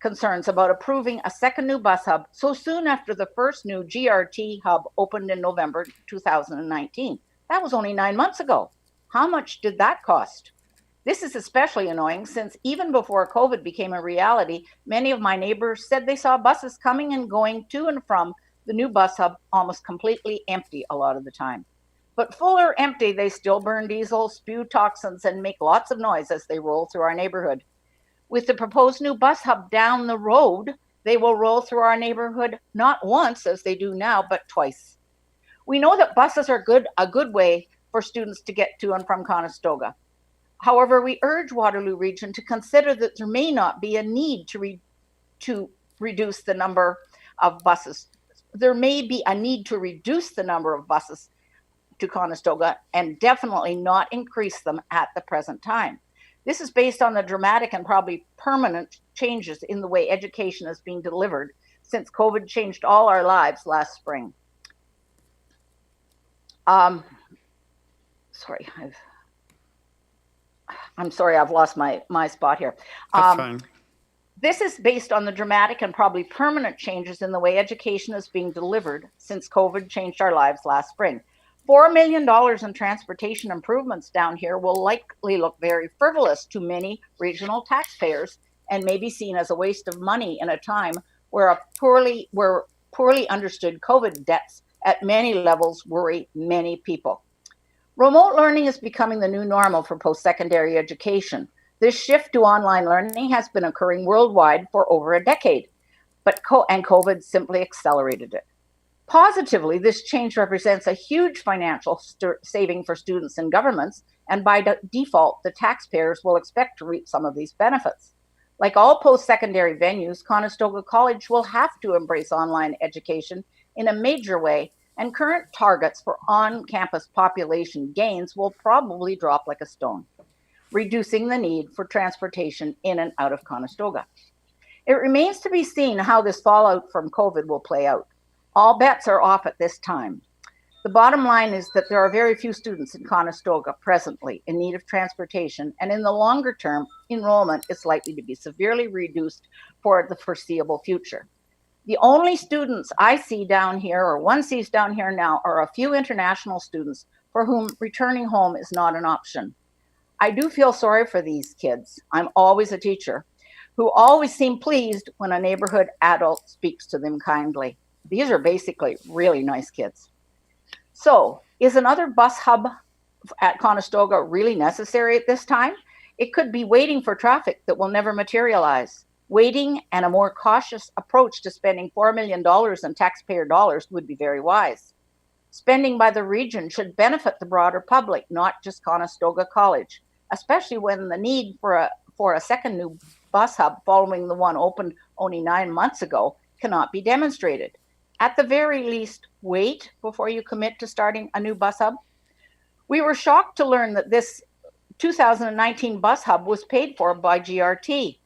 concerns about approving a second new bus hub so soon after the first new GRT hub opened in November 2019. That was only 9 months ago. How much did that cost? This is especially annoying since even before COVID became a reality, many of my neighbors said they saw buses coming and going to and from the new bus hub almost completely empty a lot of the time. But full or empty, they still burn diesel, spew toxins, and make lots of noise as they roll through our neighborhood. With the proposed new bus hub down the road, they will roll through our neighborhood not once, as they do now, but twice. We know that buses are a good way for students to get to and from Conestoga. However, we urge Waterloo Region to consider that there may not be a need to reduce the number of buses. There may be a need to reduce the number of buses to Conestoga and definitely not increase them at the present time. This is based on the dramatic and probably permanent changes in the way education is being delivered since COVID changed all our lives last spring. I'm sorry, I've lost my spot here. That's fine. This is based on the dramatic and probably permanent changes in the way education is being delivered since COVID changed our lives last spring. $4 million in transportation improvements down here will likely look very frivolous to many regional taxpayers and may be seen as a waste of money in a time where poorly understood COVID debts at many levels worry many people. Remote learning is becoming the new normal for post-secondary education. This shift to online learning has been occurring worldwide for over a decade, and COVID simply accelerated it. Positively, this change represents a huge financial saving for students and governments, and by default, the taxpayers will expect to reap some of these benefits. Like all post-secondary venues, Conestoga College will have to embrace online education in a major way, and current targets for on-campus population gains will probably drop like a stone, reducing the need for transportation in and out of Conestoga. It remains to be seen how this fallout from COVID will play out. All bets are off at this time. The bottom line is that there are very few students in Conestoga presently in need of transportation, and in the longer term, enrollment is likely to be severely reduced for the foreseeable future. The only students I see down here, or one sees down here now, are a few international students for whom returning home is not an option. I do feel sorry for these kids. I'm always a teacher who always seem pleased when a neighborhood adult speaks to them kindly. These are basically really nice kids. So, is another bus hub at Conestoga really necessary at this time? It could be waiting for traffic that will never materialize. Waiting and a more cautious approach to spending $4 million in taxpayer dollars would be very wise. Spending by the region should benefit the broader public, not just Conestoga College, especially when the need for a second new bus hub following the one opened only 9 months ago cannot be demonstrated. At the very least, wait before you commit to starting a new bus hub. We were shocked to learn that this 2019 bus hub was paid for by GRT.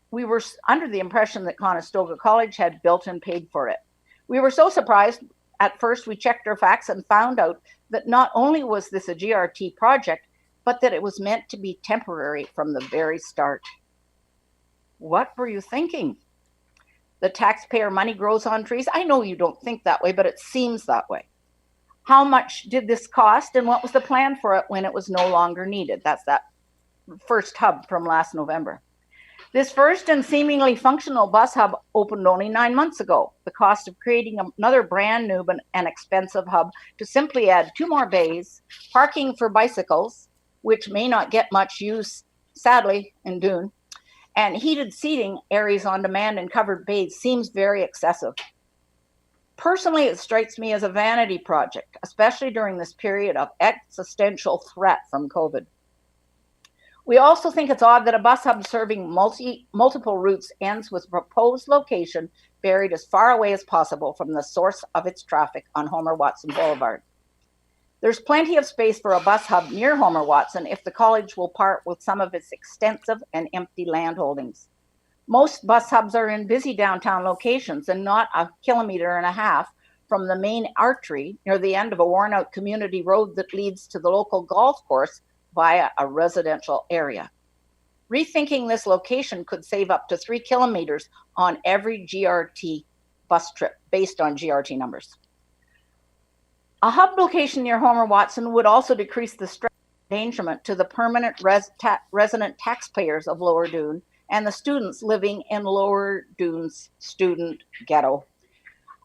We were under the impression that Conestoga College had built and paid for it. We were so surprised. At first, we checked our facts and found out that not only was this a GRT project, but that it was meant to be temporary from the very start. What were you thinking? The taxpayer money grows on trees? I know you don't think that way, but it seems that way. How much did this cost, and what was the plan for it when it was no longer needed? That's that first hub from last November. This first and seemingly functional bus hub opened only 9 months ago. The cost of creating another brand new and expensive hub to simply add 2 more bays, parking for bicycles, which may not get much use, sadly, in Doon, and heated seating areas on demand and covered bays seems very excessive. Personally, it strikes me as a vanity project, especially during this period of existential threat from COVID. We also think it's odd that a bus hub serving multiple routes ends with a proposed location buried as far away as possible from the source of its traffic on Homer Watson Boulevard. There's plenty of space for a bus hub near Homer Watson if the college will part with some of its extensive and empty land holdings. Most bus hubs are in busy downtown locations and not 1.5 kilometers from the main artery near the end of a worn-out community road that leads to the local golf course via a residential area. Rethinking this location could save up to 3 kilometers on every GRT bus trip based on GRT numbers. A hub location near Homer Watson would also decrease the stress and endangerment to the permanent resident taxpayers of Lower Doon and the students living in Lower Doon's student ghetto.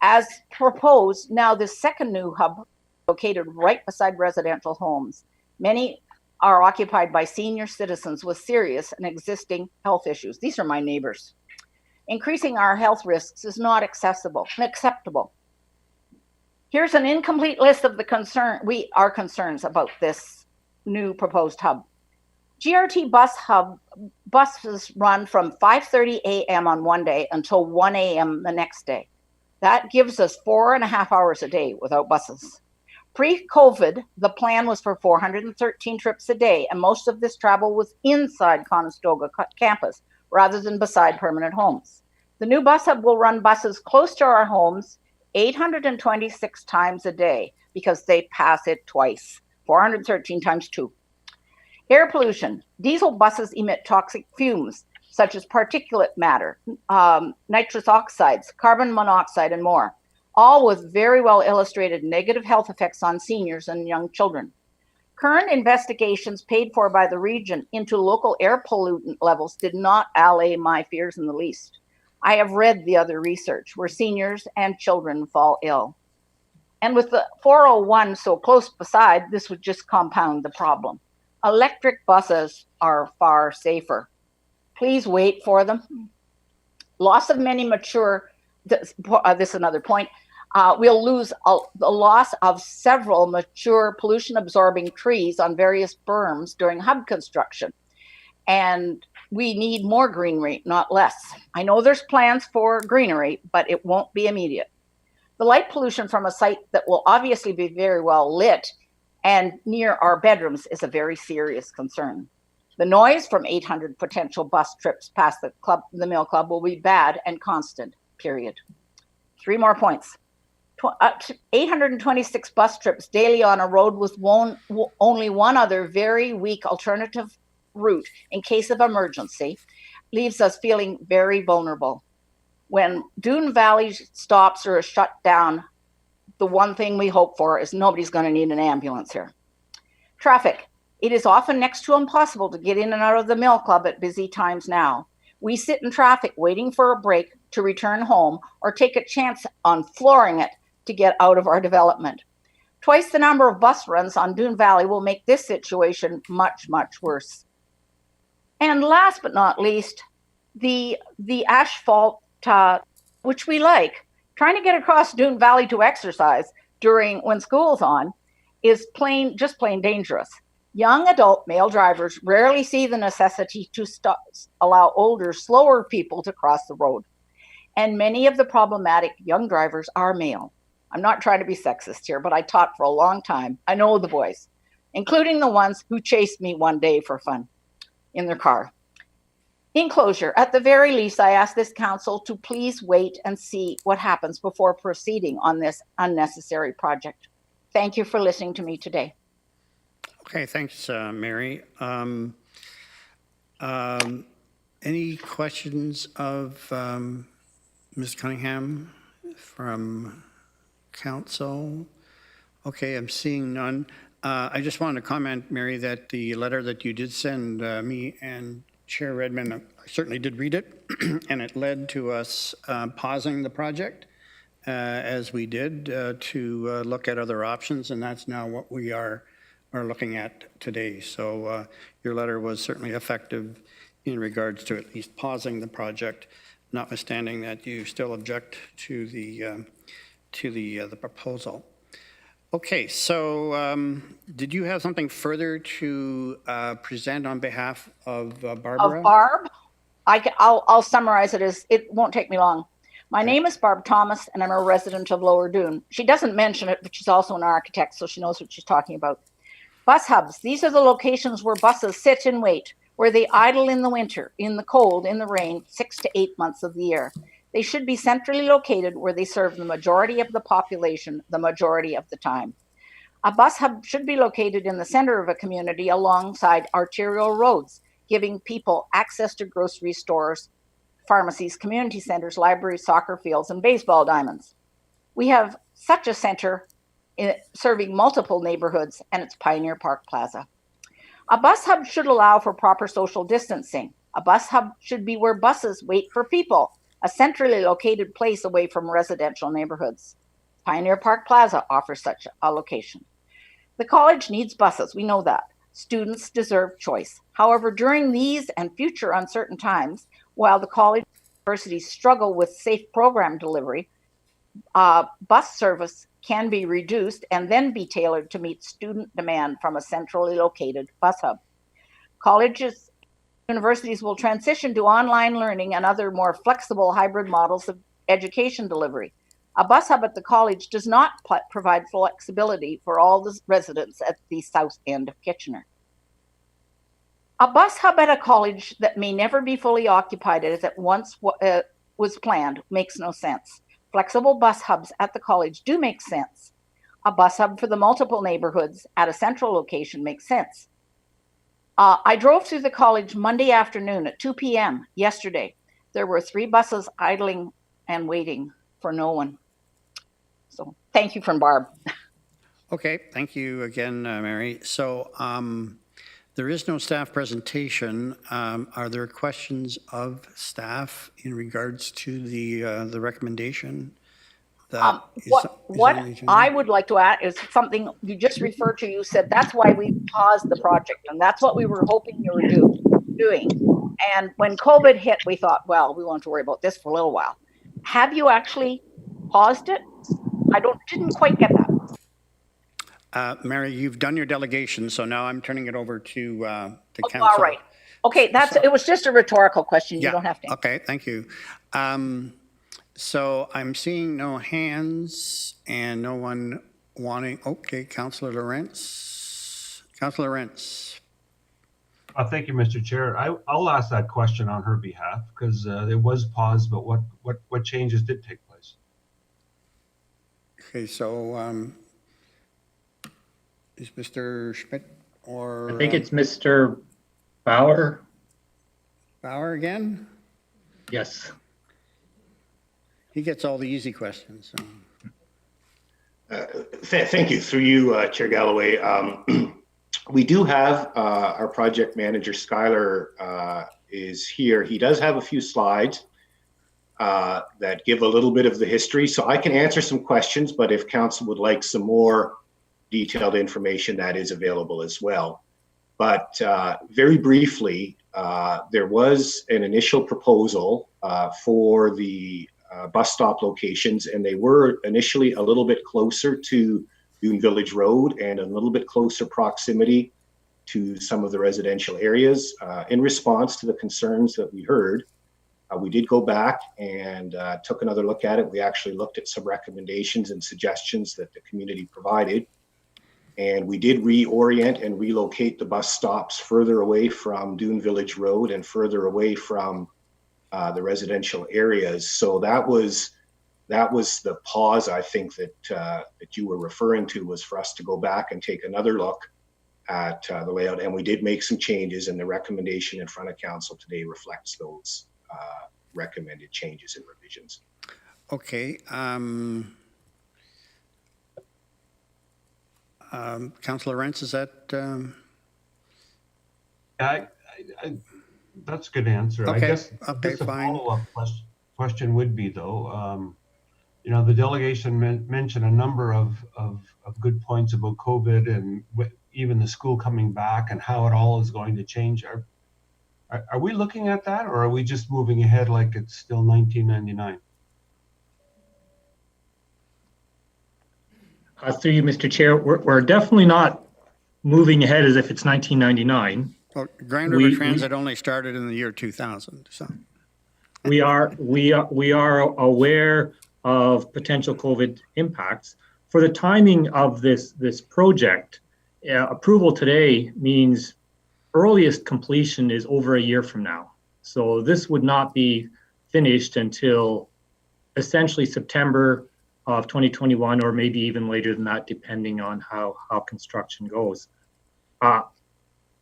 As proposed, now this second new hub located right beside residential homes. Many are occupied by senior citizens with serious and existing health issues. These are my neighbors. Increasing our health risks is not acceptable. Here's an incomplete list of our concerns about this new proposed hub. GRT buses run from 5:30 a.m. on one day until 1 a.m. the next day. That gives us 4.5 hours a day without buses. Pre-COVID, the plan was for 413 trips a day, and most of this travel was inside Conestoga campus rather than beside permanent homes. The new bus hub will run buses close to our homes 826 times a day because they pass it twice, 413 times 2. Air pollution. Diesel buses emit toxic fumes such as particulate matter, nitrous oxides, carbon monoxide, and more, all with very well illustrated negative health effects on seniors and young children. Current investigations paid for by the region into local air pollutant levels did not allay my fears in the least. I have read the other research where seniors and children fall ill. And with the 401 so close beside, this would just compound the problem. Electric buses are far safer. Please wait for them. Loss of many mature, this is another point, we'll lose the loss of several mature pollution-absorbing trees on various berms during hub construction. And we need more greenery, not less. I know there's plans for greenery, but it won't be immediate. The light pollution from a site that will obviously be very well lit and near our bedrooms is a very serious concern. The noise from 800 potential bus trips past the Mill Club will be bad and constant, period. 3 more points. 826 bus trips daily on a road with only one other very weak alternative route in case of emergency leaves us feeling very vulnerable. When Doon Valley stops or is shut down, the one thing we hope for is nobody's going to need an ambulance here. Traffic. It is often next to impossible to get in and out of the Mill Club at busy times now. We sit in traffic waiting for a break to return home or take a chance on flooring it to get out of our development. Twice the number of bus runs on Doon Valley will make this situation much, much worse. And last but not least, the asphalt, which we like. Trying to get across Doon Valley to exercise when school's on is just plain dangerous. Young adult male drivers rarely see the necessity to allow older, slower people to cross the road. And many of the problematic young drivers are male. I'm not trying to be sexist here, but I taught for a long time. I know the boys, including the ones who chased me one day for fun in their car. In closure, at the very least, I ask this council to please wait and see what happens before proceeding on this unnecessary project. Thank you for listening to me today. Okay, thanks, Mary. Any questions of Ms. Cunningham from council? Okay, I'm seeing none. I just wanted to comment, Mary, that the letter that you did send me and Chair Redmond, I certainly did read it, and it led to us pausing the project as we did to look at other options, and that's now what we are looking at today. So your letter was certainly effective in regards to at least pausing the project, notwithstanding that you still object to the proposal. Okay, so did you have something further to present on behalf of Barbara? Of Barb, I'll summarize it as, it won't take me long. My name is Barb Thomas, and I'm a resident of Lower Doon. She doesn't mention it, but she's also an architect, so she knows what she's talking about. Bus hubs. These are the locations where buses sit and wait, where they idle in the winter, in the cold, in the rain, 6 to 8 months of the year. They should be centrally located where they serve the majority of the population the majority of the time. A bus hub should be located in the center of a community alongside arterial roads, giving people access to grocery stores, pharmacies, community centers, libraries, soccer fields, and baseball diamonds. We have such a center serving multiple neighborhoods, and it's Pioneer Park Plaza. A bus hub should allow for proper social distancing. A bus hub should be where buses wait for people, a centrally located place away from residential neighborhoods. Pioneer Park Plaza offers such a location. The college needs buses, we know that. Students deserve choice. However, during these and future uncertain times, while the college and universities struggle with safe program delivery, bus service can be reduced and then be tailored to meet student demand from a centrally located bus hub. Colleges, universities will transition to online learning and other more flexible hybrid models of education delivery. A bus hub at the college does not provide flexibility for all the residents at the south end of Kitchener. A bus hub at a college that may never be fully occupied as it once was planned makes no sense. Flexible bus hubs at the college do make sense. A bus hub for the multiple neighborhoods at a central location makes sense. I drove through the college Monday afternoon at 2 p.m. yesterday. There were 3 buses idling and waiting for no one. So thank you from Barb. Okay, thank you again, Mary. So there is no staff presentation. Are there questions of staff in regards to the recommendation? What I would like to add is something you just referred to. You said that's why we paused the project, and that's what we were hoping you were doing. And when COVID hit, we thought, well, we won't have to worry about this for a little while. Have you actually paused it? I didn't quite get that. Mary, you've done your delegation, so now I'm turning it over to council. All right. Okay, it was just a rhetorical question. You don't have to. Okay, thank you. So I'm seeing no hands and no one wanting. Okay, Councillor Lawrence. Councillor Lawrence. Thank you, Mr. Chair. I'll ask that question on her behalf because it was paused, but what changes did take place? Okay, so is Mr. Schmidt or? I think it's Mr. Bauer. Bauer again? Yes. He gets all the easy questions. So. Thank you. Through you, Chair Galloway. We do have our project manager, Skylar, is here. He does have a few slides that give a little bit of the history. So I can answer some questions, but if council would like some more detailed information, that is available as well. But very briefly, there was an initial proposal for the bus stop locations, and they were initially a little bit closer to Doon Village Road and a little bit closer proximity to some of the residential areas. In response to the concerns that we heard, we did go back and took another look at it. We actually looked at some recommendations and suggestions that the community provided. And we did reorient and relocate the bus stops further away from Doon Village Road and further away from the residential areas. So that was the pause, I think, that you were referring to, was for us to go back and take another look at the layout. And we did make some changes, and the recommendation in front of council today reflects those recommended changes and revisions. Okay. Councillor Rentz, is that? That's a good answer. I Okay, guess okay, just a fine. follow-up question would be though, the delegation mentioned a number of good points about COVID and even the school coming back and how it all is going to change. Are we looking at that, or are we just moving ahead like it's still 1999? Through you, Mr. Chair, we're definitely not moving ahead as if it's 1999. Well, Grand River Transit only started in the year 2000, so. We are aware of potential COVID impacts. For the timing of this project, approval today means earliest completion is over a year from now. So this would not be finished until essentially September of 2021, or maybe even later than that, depending on how construction goes.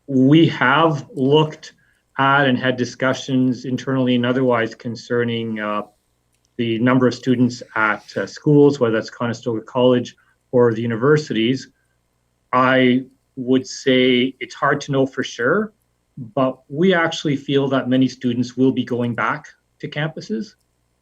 We have looked at and had discussions internally and otherwise concerning the number of students at schools, whether that's Conestoga College or the universities. I would say it's hard to know for sure, but we actually feel that many students will be going back to campuses,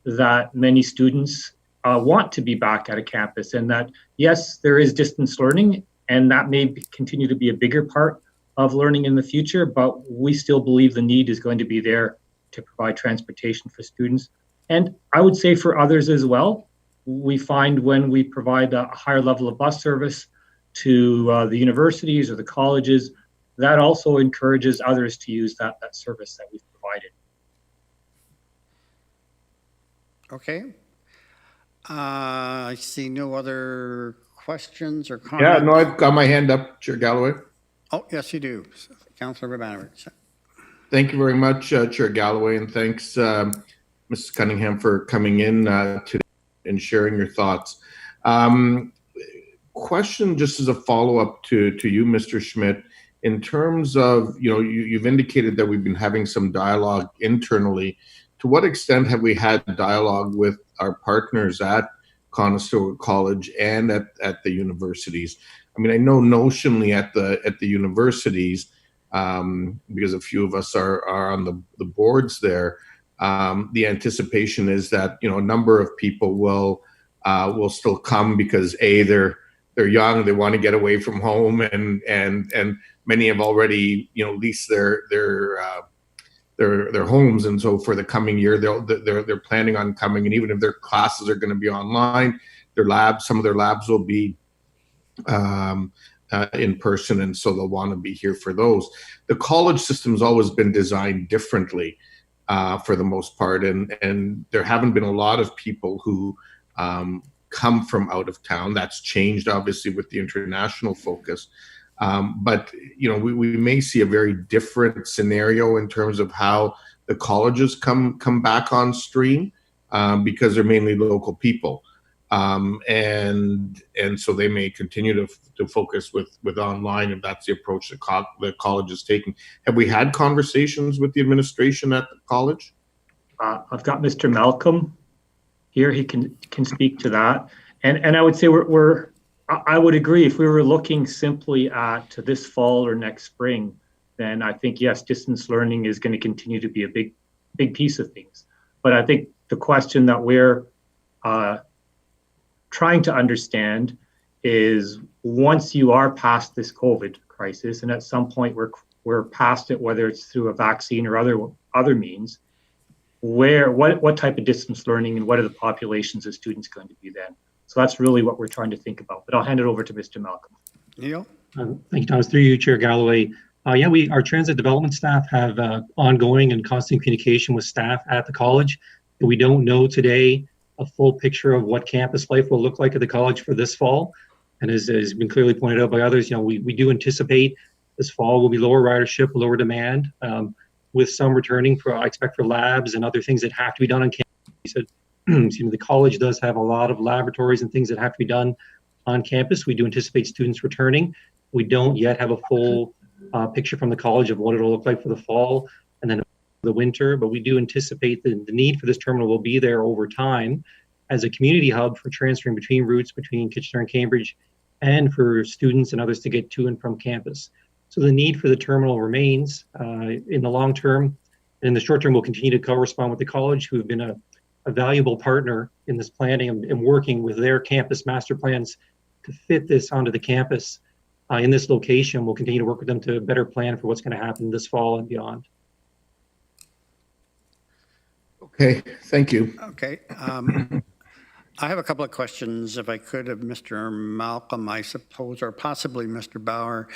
that many students want to be back at a campus, and that, yes, there is distance learning, and that may continue to be a bigger part of learning in the future, but we still believe the need is going to be there to provide transportation for students. And I would say for others as well, we find when we provide a higher level of bus service to the universities or the colleges, that also encourages others to use that service that we've provided. Okay. I see no other questions or comments. Yeah, no, I've got my hand up, Chair Galloway. Oh, yes, you do. Councillor Urbanovic. Thank you very much, Chair Galloway, and thanks, Mrs. Cunningham, for coming in today and sharing your thoughts. Question just as a follow-up to you, Mr. Schmidt, in terms of, you've indicated that we've been having some dialogue internally. To what extent have we had dialogue with our partners at Conestoga College and at the universities? I mean, I know notionally at the universities, because a few of us are on the boards there, the anticipation is that a number of people will still come because they're young, they want to get away from home, and many have already leased their homes, and so for the coming year they're planning on coming, and even if their classes are going to be online, some of their labs will be in person, and so they'll want to be here for those. The college system's always been designed differently for the most part, and there haven't been a lot of people who come from out of town. That's changed obviously with the international focus. But we may see a very different scenario in terms of how the colleges come back on stream, because they're mainly local people, and so they may continue to focus with online, if that's the approach that the college is taking. Have we had conversations with the administration at the college? I've got Mr. Malcolm here. He can speak to that, and I would say I would agree, if we were looking simply at this fall or next spring, then I think, yes, distance learning is going to continue to be a big piece of things. But I think the question that we're trying to understand is, once you are past this COVID crisis, and at some point we're past it, whether it's through a vaccine or other means, what type of distance learning and what are the populations of students going to be then? So that's really what we're trying to think about. But I'll hand it over to Mr. Malcolm. Neil? Thank you, Thomas. Through you, Chair Galloway. Our transit development staff have ongoing and constant communication with staff at the college. We don't know today a full picture of what campus life will look like at the college for this fall. And as has been clearly pointed out by others, we do anticipate this fall will be lower ridership, lower demand, with some returning I expect for labs and other things that have to be done on campus. The college does have a lot of laboratories and things that have to be done on campus. We do anticipate students returning. We don't yet have a full picture from the college of what it'll look like for the fall and then the winter, but we do anticipate that the need for this terminal will be there over time as a community hub for transferring between routes between Kitchener and Cambridge, and for students and others to get to and from campus. So the need for the terminal remains. In the long term, In the short term, we'll continue to correspond with the college, who have been a valuable partner in this planning and working with their campus master plans to fit this onto the campus in this location. We'll continue to work with them to better plan for what's going to happen this fall and beyond. Okay, thank you. Okay. I have a couple of questions, if I could, of Mr. Malcolm, I suppose, or possibly Mr. Bauer.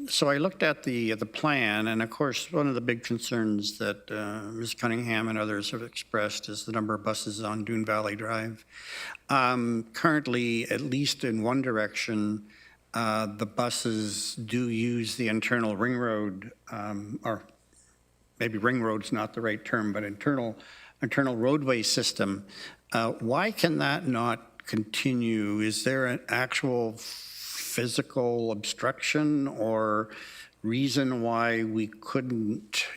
So I looked at the plan, and of course, one of the big concerns that Ms. Cunningham and others have expressed is the number of buses on Dune Valley Drive. Currently, at least in one direction, the buses do use the internal ring road, or maybe ring road's not the right term, but internal roadway system. Why can that not continue? Is there an actual physical obstruction or reason why we couldn't,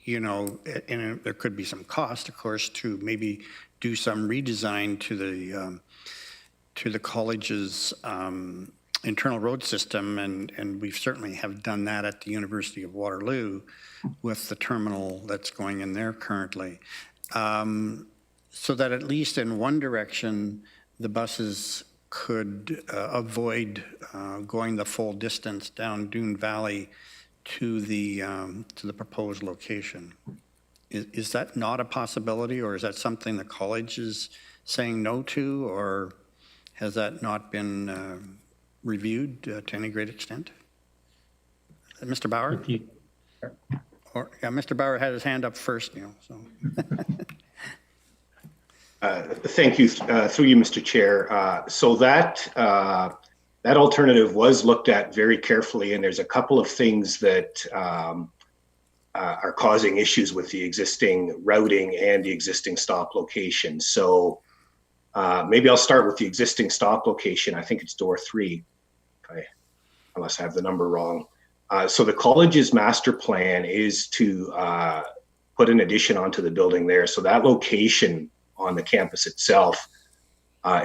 and there could be some cost, of course, to maybe do some redesign to the college's internal road system, and we certainly have done that at the University of Waterloo with the terminal that's going in there currently. So that at least in one direction, the buses could avoid going the full distance down Dune Valley to the proposed location. Is that not a possibility, or is that something the college is saying no to, or has that not been reviewed to any great extent? Mr. Bauer? Mr. Bauer had his hand up first, so. Thank you, through you, Mr. Chair. So that alternative was looked at very carefully, and there's a couple of things that are causing issues with the existing routing and the existing stop location. So maybe I'll start with the existing stop location. I think it's door 3, unless I have the number wrong. So the college's master plan is to put an addition onto the building there. So that location on the campus itself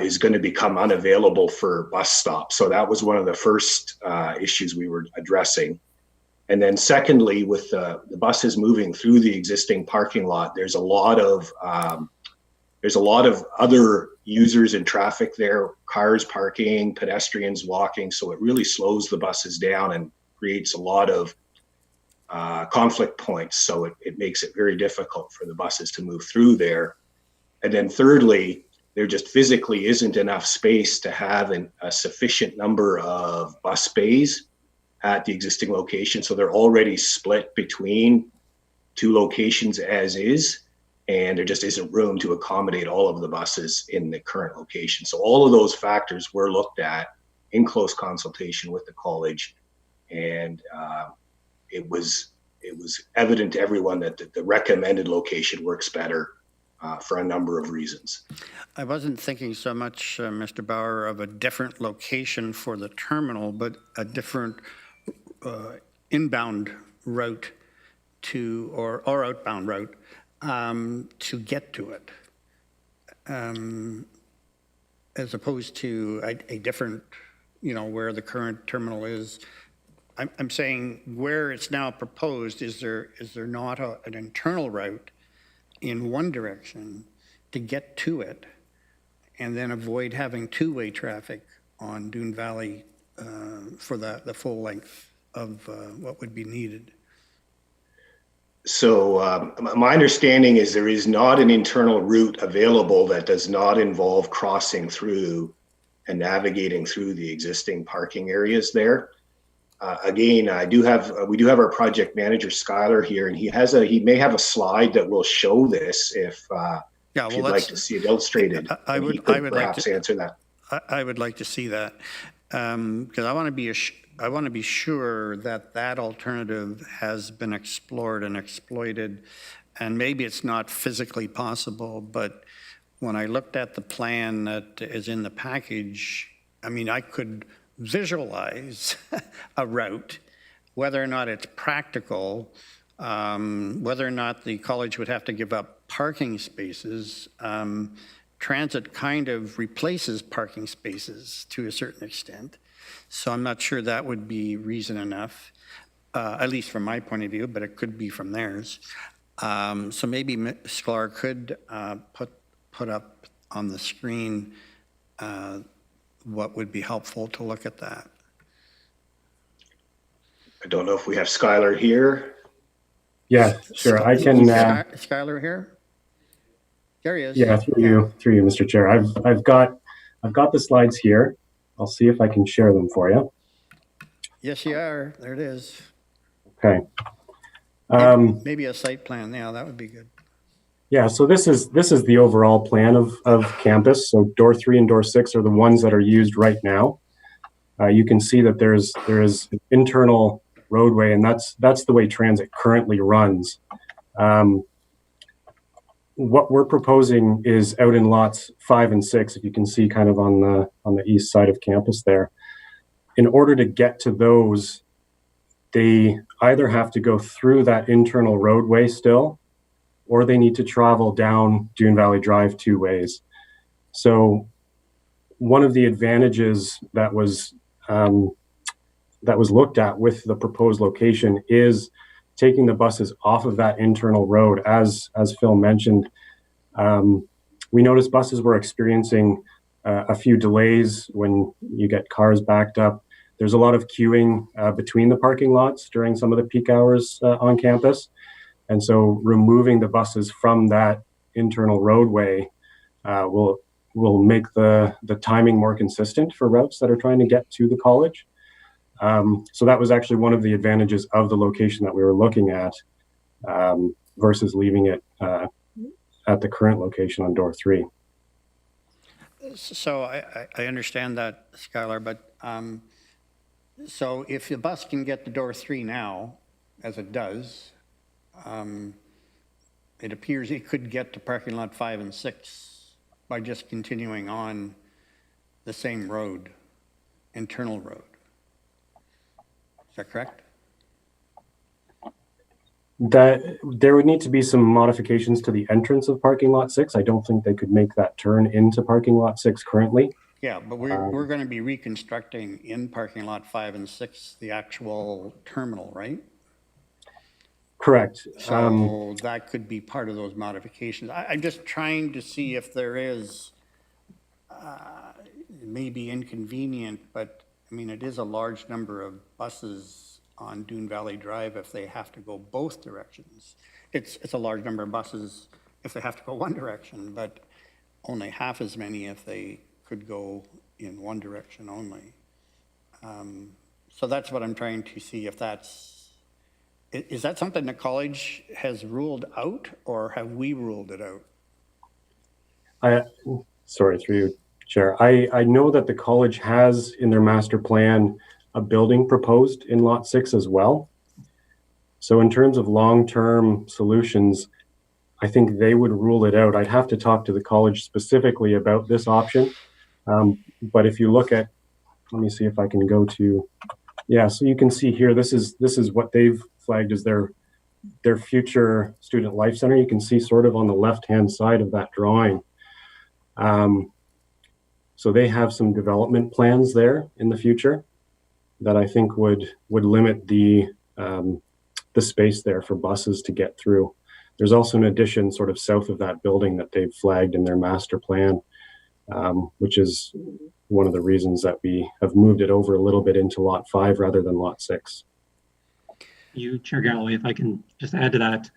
is going to become unavailable for bus stops. So that was one of the first issues we were addressing. And then secondly, with the buses moving through the existing parking lot, there's a lot of other users and traffic there, cars parking, pedestrians walking. So it really slows the buses down and creates a lot of conflict points. So it makes it very difficult for the buses to move through there. And then thirdly, there just physically isn't enough space to have a sufficient number of bus bays at the existing location. So they're already split between 2 locations as is, and there just isn't room to accommodate all of the buses in the current location. So all of those factors were looked at in close consultation with the college, and it was evident to everyone that the recommended location works better for a number of reasons. I wasn't thinking so much, Mr. Bauer, of a different location for the terminal, but a different inbound route or outbound route to get to it, as opposed to a different, where the current terminal is. I'm saying where it's now proposed, is there not an internal route in one direction to get to it, and then avoid having 2-way traffic on Dune Valley for the full length of what would be needed? So my understanding is there is not an internal route available that does not involve crossing through and navigating through the existing parking areas there. Again, we do have our project manager Skylar here, and he may have a slide that will show this if you'd like to see it illustrated. I would perhaps like to answer that. I would like to see that, because I want to be sure that alternative has been explored and exploited, and maybe it's not physically possible, but when I looked at the plan that is in the package, I could visualize a route, whether or not it's practical, whether or not the college would have to give up parking spaces. Transit kind of replaces parking spaces to a certain extent, so I'm not sure that would be reason enough. at least from my point of view, but it could be from theirs. So maybe Ms. Sklar could put up on the screen what would be helpful to look at that. I don't know if we have Skylar here. Yeah, sure. I can. Skylar here? There he is. Yeah, through you, Mr. Chair. I've got the slides here. I'll see if I can share them for you. Yes, you are. There it is. Okay. Maybe a site plan. Yeah, that would be good. Yeah, so this is the overall plan of campus. So door 3 and door 6 are the ones that are used right now. You can see that there is an internal roadway, and that's the way transit currently runs. What we're proposing is out in lots 5 and 6, if you can see kind of on the east side of campus there. In order to get to those, they either have to go through that internal roadway still, or they need to travel down Dune Valley Drive 2 ways. So one of the advantages that was looked at with the proposed location is taking the buses off of that internal road. As Phil mentioned, we noticed buses were experiencing a few delays when you get cars backed up. There's a lot of queuing between the parking lots during some of the peak hours on campus. And so removing the buses from that internal roadway will make the timing more consistent for routes that are trying to get to the college. So that was actually one of the advantages of the location that we were looking at versus leaving it at the current location on door 3. So I understand that, Skylar, but so if the bus can get to door 3 now, as it does, it appears it could get to parking lot 5 and 6 by just continuing on the same road, internal road. Is that correct? That there would need to be some modifications to the entrance of parking lot 6. I don't think they could make that turn into parking lot 6 currently. Yeah, but we're going to be reconstructing in parking lot 5 and 6 the actual terminal, right? Correct. So that could be part of those modifications. I'm just trying to see if there is, it may be inconvenient, but I mean, it is a large number of buses on Dune Valley Drive if they have to go both directions. It's a large number of buses if they have to go one direction, but only half as many if they could go in one direction only. So that's what I'm trying to see if is that something the college has ruled out, or have we ruled it out? Sorry, through you, Chair. I know that the college has in their master plan a building proposed in lot 6 as well. So in terms of long-term solutions, I think they would rule it out. I'd have to talk to the college specifically about this option. But if you look at, let me see if I can go to, yeah, so you can see here, this is what they've flagged as their future student life center. You can see sort of on the left-hand side of that drawing. So they have some development plans there in the future that I think would limit the space there for buses to get through. There's also an addition sort of south of that building that they've flagged in their master plan, which is one of the reasons that we have moved it over a little bit into lot 5 rather than lot 6. You, Chair Galloway, if I can just add to that,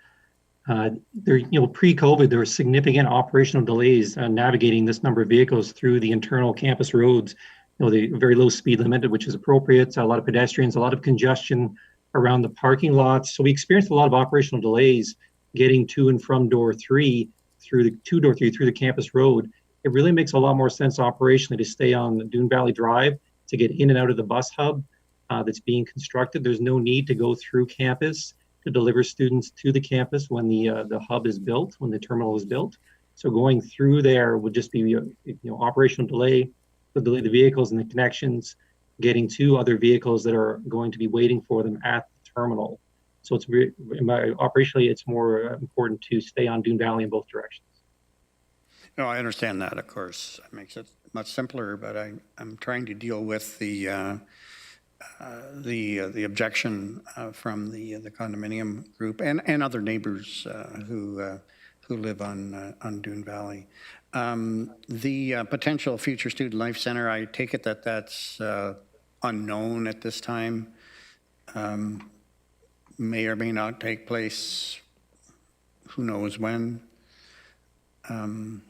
pre-COVID, there were significant operational delays navigating this number of vehicles through the internal campus roads. The very low speed limit, which is appropriate, a lot of pedestrians, a lot of congestion around the parking lots. So we experienced a lot of operational delays getting to and from door 3 through the campus road. It really makes a lot more sense operationally to stay on the Dune Valley Drive to get in and out of the bus hub that's being constructed. There's no need to go through campus to deliver students to the campus when the hub is built, when the terminal is built. So going through there would just be operational delay, would delay the vehicles and the connections, getting to other vehicles that are going to be waiting for them at the terminal. So it's operationally, it's more important to stay on Dune Valley in both directions. No, I understand that, of course. It makes it much simpler, but I'm trying to deal with the the objection from the condominium group and other neighbors who live on Dune Valley. The potential future student life center, I take it that that's unknown at this time. May or may not take place, who knows when. And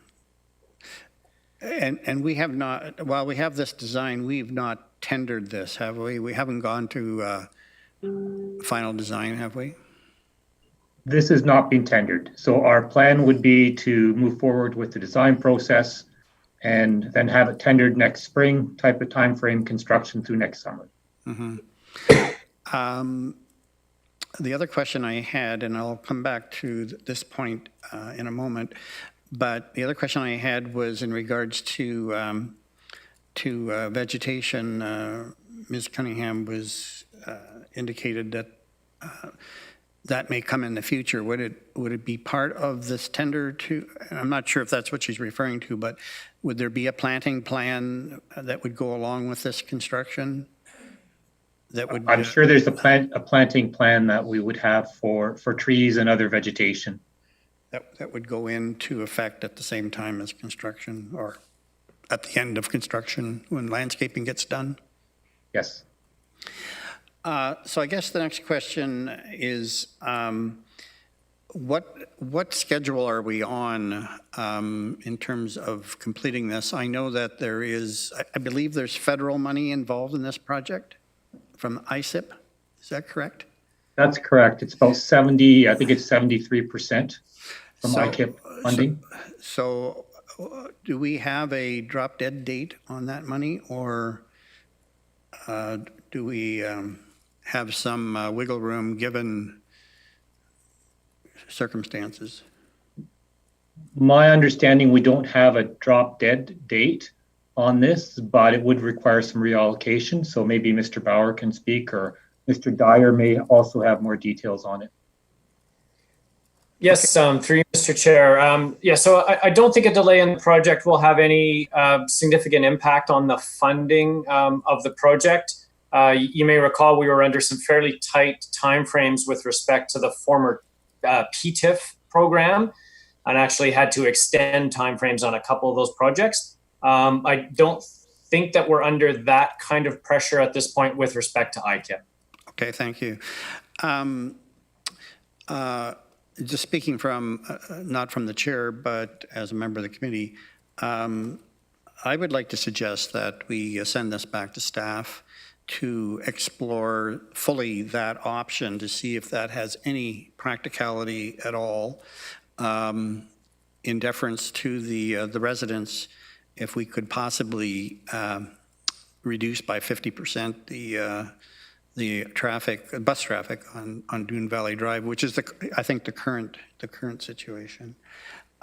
we have not, while we have this design, we've not tendered this, have we? We haven't gone to final design, have we? This has not been tendered. So our plan would be to move forward with the design process and then have it tendered next spring type of time frame, construction through next summer. Mm-hmm. The other question I had, and I'll come back to this point in a moment, but the other question I had was in regards to vegetation. Ms. Cunningham was indicated that that may come in the future. Would it be part of this tender to, I'm not sure if that's what she's referring to, but would there be a planting plan that would go along with this construction? That would. I'm sure there's a planting plan that we would have for trees and other vegetation. That would go into effect at the same time as construction, or at the end of construction when landscaping gets done? Yes. So I guess the next question is, what schedule are we on in terms of completing this? I know that there is, I believe there's federal money involved in this project from ISIP. Is that correct? That's correct. It's about 70, I think it's 73% from IKIP funding. So do we have a drop dead date on that money, or do we have some wiggle room given circumstances? My understanding, we don't have a drop dead date on this, but it would require some reallocation. So maybe Mr. Bauer can speak, or Mr. Dyer may also have more details on it. Yes, through you, Mr. Chair. Yeah, so I don't think a delay in the project will have any significant impact on the funding of the project. You may recall we were under some fairly tight timeframes with respect to the former PTIF program, and actually had to extend timeframes on a couple of those projects. I don't think that we're under that kind of pressure at this point with respect to IKIP. Okay, thank you. Just speaking from, not from the chair, but as a member of the committee, I would like to suggest that we send this back to staff to explore fully that option to see if that has any practicality at all. In deference to the residents, if we could possibly reduce by 50% the traffic, bus traffic on Dune Valley Drive, which is I think the current situation.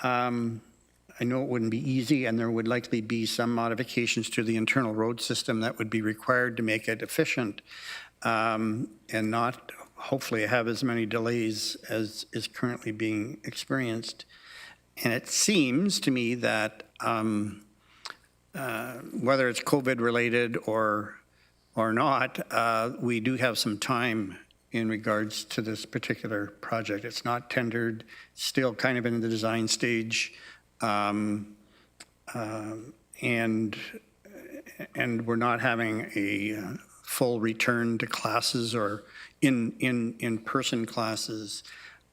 I know it wouldn't be easy, and there would likely be some modifications to the internal road system that would be required to make it efficient, and not hopefully have as many delays as is currently being experienced. And it seems to me that whether it's COVID related or not, we do have some time in regards to this particular project. It's not tendered, still kind of in the design stage, and we're not having a full return to classes or in-person classes.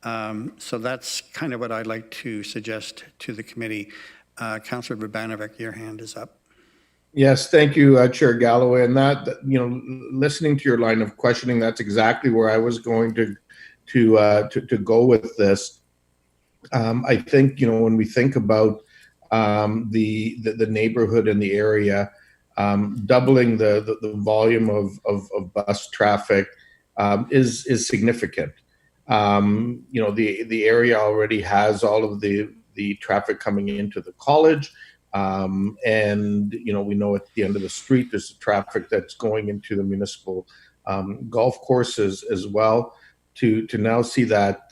So that's kind of what I'd like to suggest to the committee. Councillor Vrbanovic, your hand is up. Yes, thank you, Chair Galloway. And that, listening to your line of questioning, that's exactly where I was going to go with this. I think, when we think about the neighborhood and the area, doubling the volume of bus traffic is significant. The area already has all of the traffic coming into the college. And we know at the end of the street, there's traffic that's going into the municipal golf courses as well. To now see that,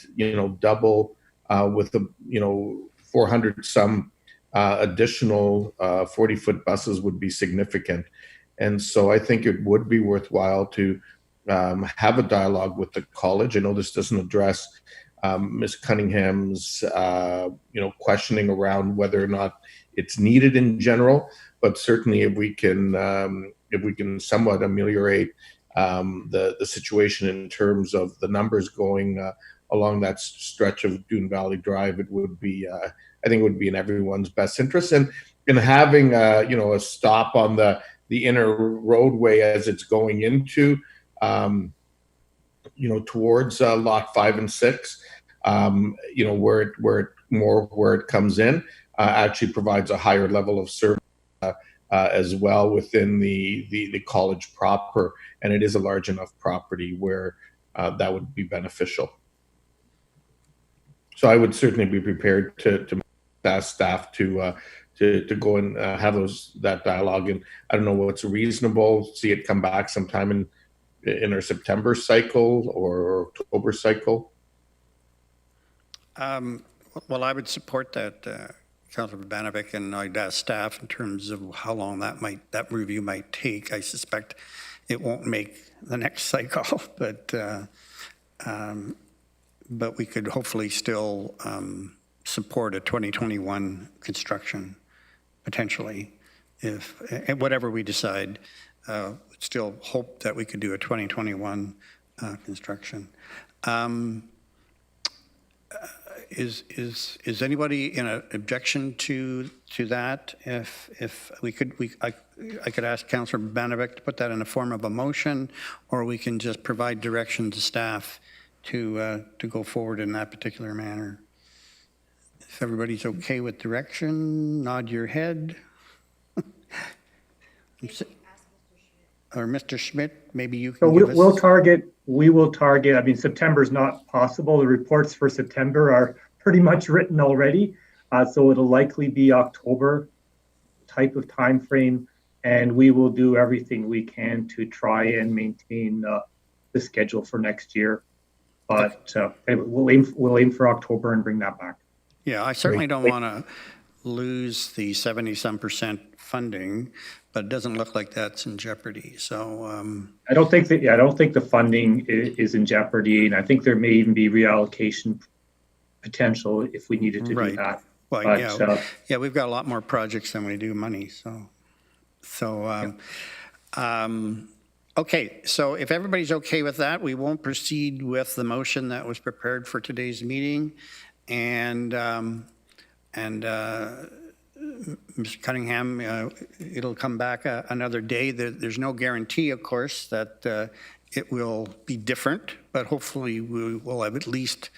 double with the, 400 some additional 40-foot buses would be significant. And so I think it would be worthwhile to have a dialogue with the college. I know this doesn't address Ms. Cunningham's, questioning around whether or not it's needed in general, but certainly if we can somewhat ameliorate the situation in terms of the numbers going along that stretch of Dune Valley Drive, it would be, I think it would be in everyone's best interest. And in having, a stop on the inner roadway as it's going into, towards lot 5 and 6, where it comes in, actually provides a higher level of service as well within the college proper, and it is a large enough property where that would be beneficial. So I would certainly be prepared to ask staff to go and have that dialogue. And I don't know what's reasonable. See it come back sometime in our September cycle or October cycle. Well, I would support that, Councillor Banovic, and I'd ask staff in terms of how long that review might take. I suspect it won't make the next cycle, but we could hopefully still support a 2021 construction, potentially, if whatever we decide. Still hope that we could do a 2021 construction. Is anybody in an objection to that? If I could ask Councillor Banovic to put that in the form of a motion, or we can just provide direction to staff to go forward in that particular manner. If everybody's okay with direction, nod your head. Or Mr. Schmidt, maybe you can give us... We will target, I mean, September's not possible. The reports for September are pretty much written already. So it'll likely be October type of time frame. And we will do everything we can to try and maintain the schedule for next year. But we'll aim for October and bring that back. Yeah, I certainly don't want to lose the 70-some% funding, but it doesn't look like that's in jeopardy. So I don't think the funding is in jeopardy, and I think there may even be reallocation potential if we needed to do that. Well, but, yeah, we've got a lot more projects than we do money. Okay, so if everybody's okay with that, we won't proceed with the motion that was prepared for today's meeting, and Mr. Cunningham, it'll come back another day. There's no guarantee, of course, that it will be different, but hopefully we will have at least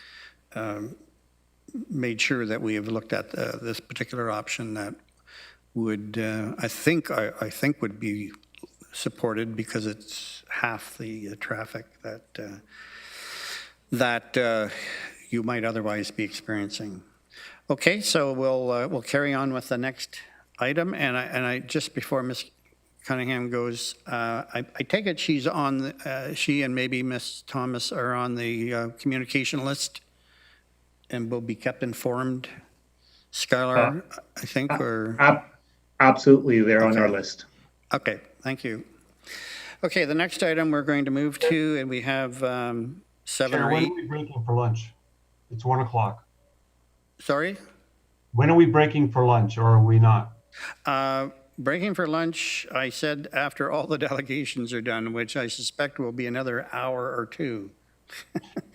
made sure that we have looked at this particular option that would, I think would be supported because it's half the traffic that you might otherwise be experiencing. Okay, so we'll carry on with the next item, and I just before Ms. Cunningham goes, I take it she's on she and maybe Ms. Thomas are on the communication list, and will be kept informed. Skylar, I think, or absolutely, they're on our list. Okay, thank you. Okay, the next item we're going to move to, and we have 7 Chair, or 8. when are we breaking for lunch? It's 1 o'clock. Sorry? When are we breaking for lunch, or are we not? Breaking for lunch, I said after all the delegations are done, which I suspect will be another hour or 2.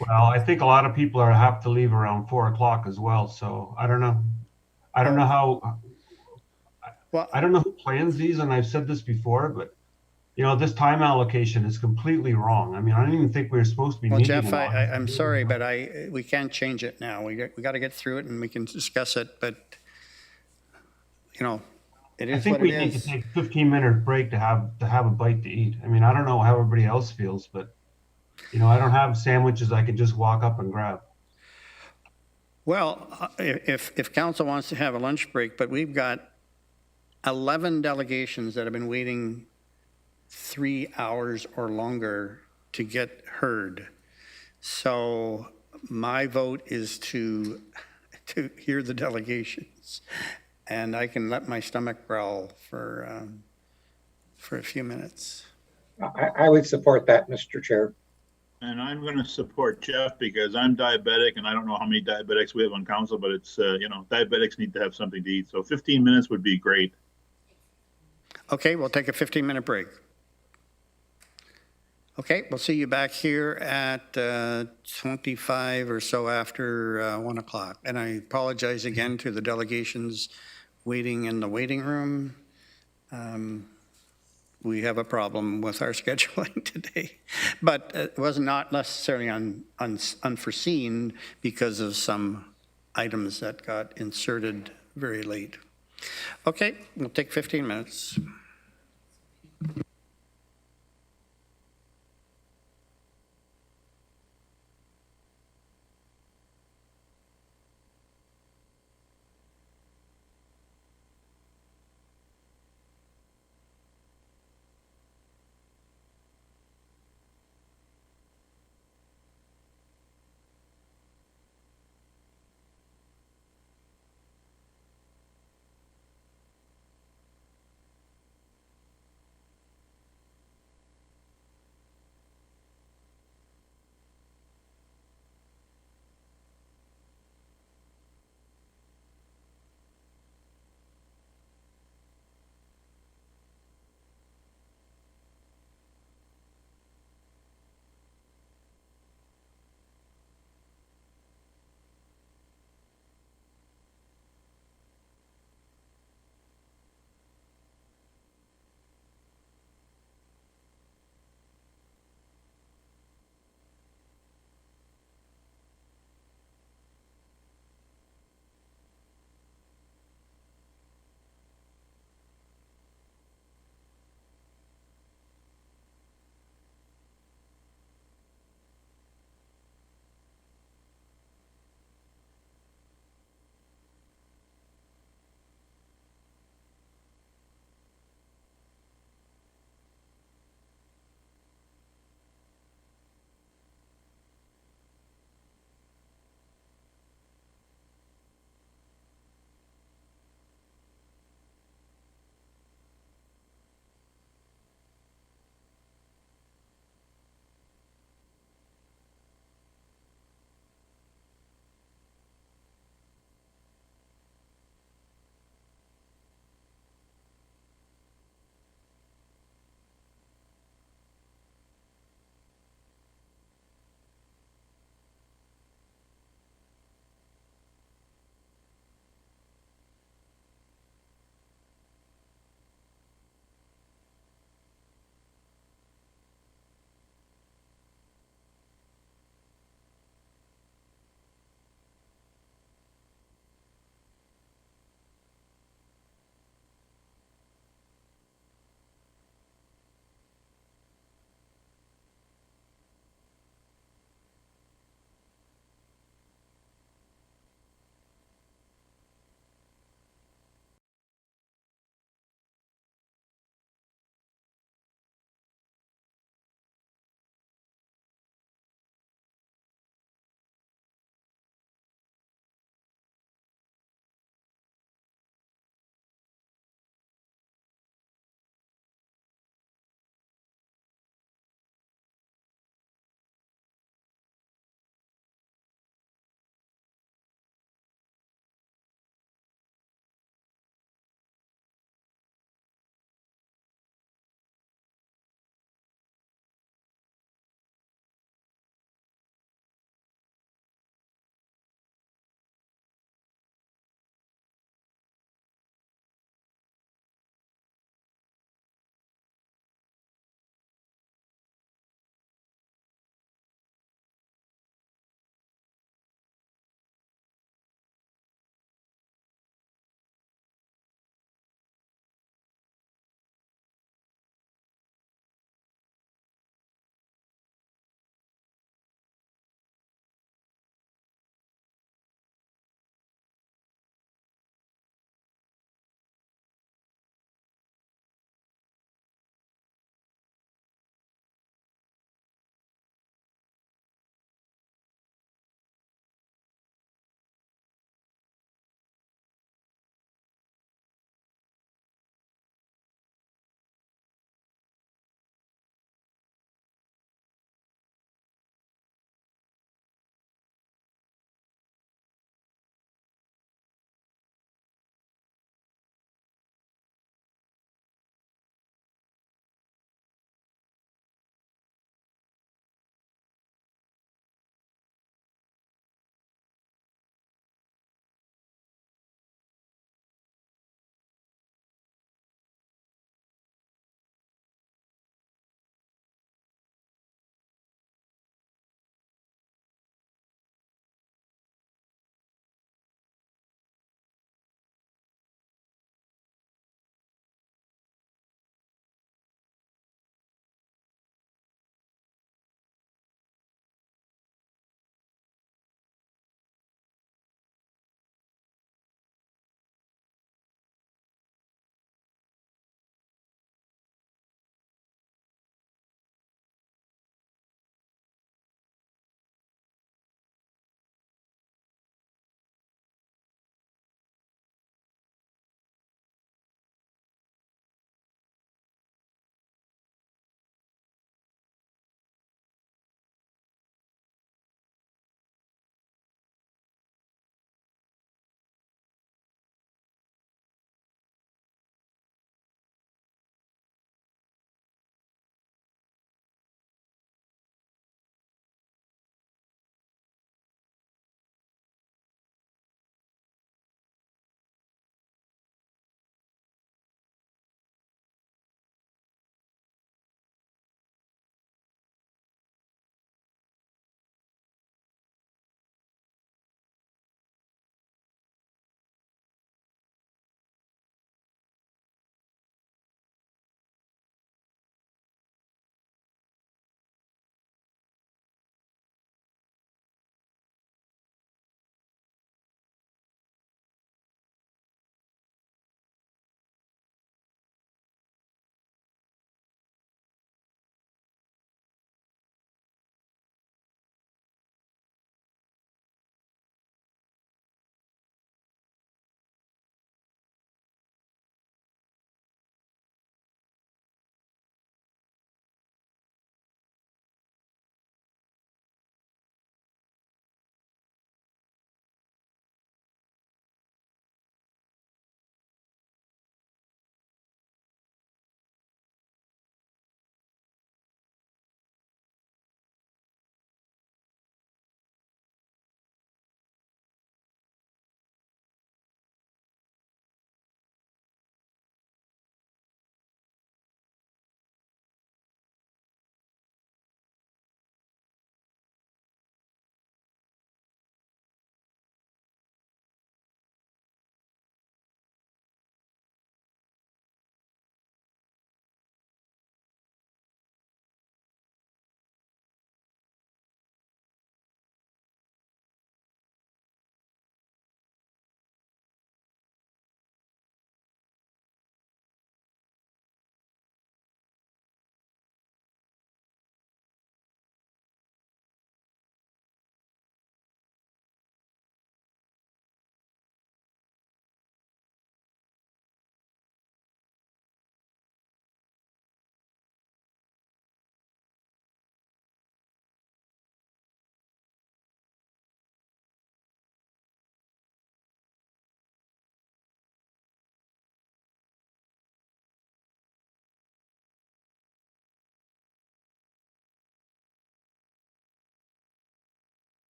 Well, I think a lot of people have to leave around 4 o'clock as well, so I don't know. I don't know how, I don't know who plans these, and I've said this before, but this time allocation is completely wrong. I mean, I don't even think we were supposed to be meeting. Well, Jeff, I'm sorry, but we can't change it now. We got to get through it, and we can discuss it, but it is what it is. I think we need to take a 15-minute break to have a bite to eat. I mean, I don't know how everybody else feels, but I don't have sandwiches I can just walk up and grab. Well, if council wants to have a lunch break, but we've got 11 delegations that have been waiting 3 hours or longer to get heard. So my vote is to hear the delegations, and I can let my stomach growl for for a few minutes. I would support that, Mr. Chair. And I'm going to support Jeff because I'm diabetic, and I don't know how many diabetics we have on council, but it's, diabetics need to have something to eat. So 15 minutes would be great. Okay, we'll take a 15-minute break. Okay, we'll see you back here at 25 or so after 1 o'clock. And I apologize again to the delegations waiting in the waiting room. We have a problem with our scheduling today, but it was not necessarily unforeseen because of some items that got inserted very late. Okay, we'll take 15 minutes.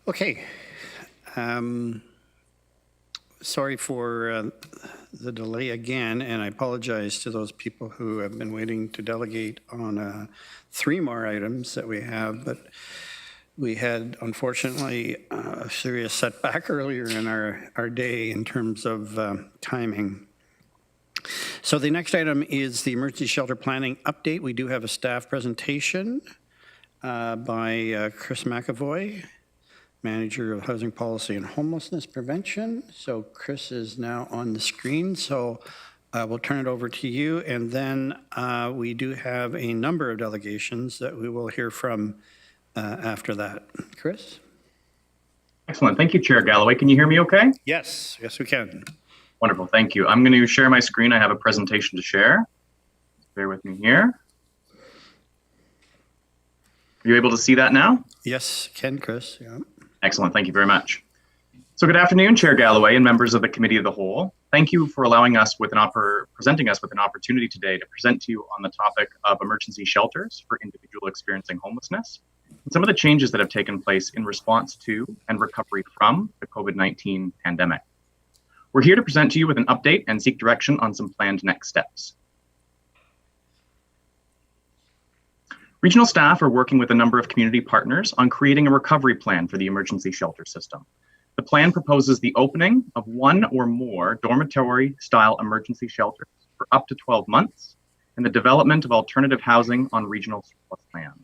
Okay. Sorry for the delay again, and I apologize to those people who have been waiting to delegate on 3 more items that we have, but we had, unfortunately, a serious setback earlier in our day in terms of timing. So the next item is the emergency shelter planning update. We do have a staff presentation by Chris McAvoy, Manager of Housing Policy and Homelessness Prevention. So Chris is now on the screen, so we'll turn it over to you. And then we do have a number of delegations that we will hear from after that. Chris? Excellent. Thank you, Chair Galloway. Can you hear me okay? Yes, yes we can. Wonderful. Thank you. I'm going to share my screen. I have a presentation to share. Bear with me here. Are you able to see that now? Yes, can, Chris. Yeah. Excellent. Thank you very much. So good afternoon, Chair Galloway and members of the Committee of the Whole. Thank you for allowing us with presenting us with an opportunity today to present to you on the topic of emergency shelters for individuals experiencing homelessness and some of the changes that have taken place in response to and recovery from the COVID-19 pandemic. We're here to present to you with an update and seek direction on some planned next steps. Regional staff are working with a number of community partners on creating a recovery plan for the emergency shelter system. The plan proposes the opening of 1 or more dormitory-style emergency shelters for up to 12 months and the development of alternative housing on regional surplus land.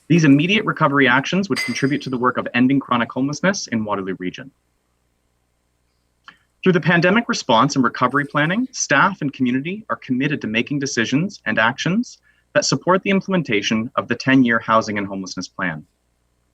These immediate recovery actions would contribute to the work of ending chronic homelessness in Waterloo region. Through the pandemic response and recovery planning, staff and community are committed to making decisions and actions that support the implementation of the 10-year housing and homelessness plan.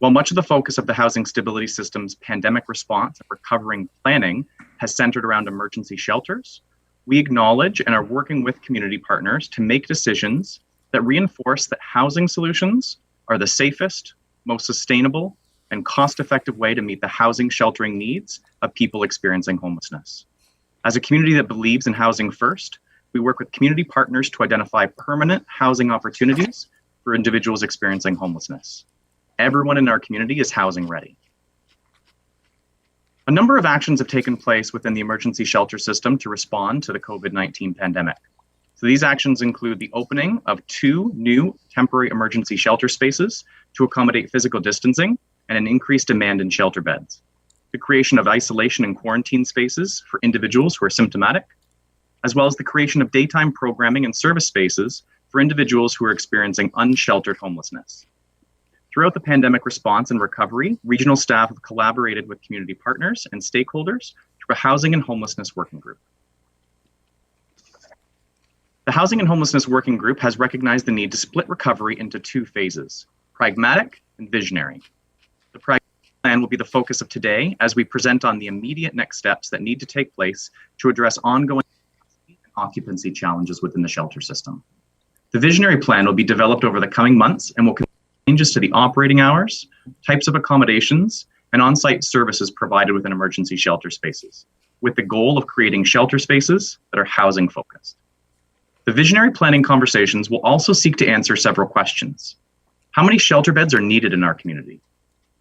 While much of the focus of the Housing Stability System's pandemic response and recovering planning has centered around emergency shelters, we acknowledge and are working with community partners to make decisions that reinforce that housing solutions are the safest, most sustainable, and cost-effective way to meet the housing sheltering needs of people experiencing homelessness. As a community that believes in housing first, we work with community partners to identify permanent housing opportunities for individuals experiencing homelessness. Everyone in our community is housing ready. A number of actions have taken place within the emergency shelter system to respond to the COVID-19 pandemic. So these actions include the opening of 2 new temporary emergency shelter spaces to accommodate physical distancing and an increased demand in shelter beds, the creation of isolation and quarantine spaces for individuals who are symptomatic, as well as the creation of daytime programming and service spaces for individuals who are experiencing unsheltered homelessness. Throughout the pandemic response and recovery, regional staff have collaborated with community partners and stakeholders through a housing and homelessness working group. The Housing and Homelessness Working Group has recognized the need to split recovery into 2 phases, pragmatic and visionary. The pragmatic plan will be the focus of today as we present on the immediate next steps that need to take place to address ongoing occupancy challenges within the shelter system. The visionary plan will be developed over the coming months and will contain changes to the operating hours, types of accommodations, and on-site services provided within emergency shelter spaces, with the goal of creating shelter spaces that are housing focused. The visionary planning conversations will also seek to answer several questions. How many shelter beds are needed in our community?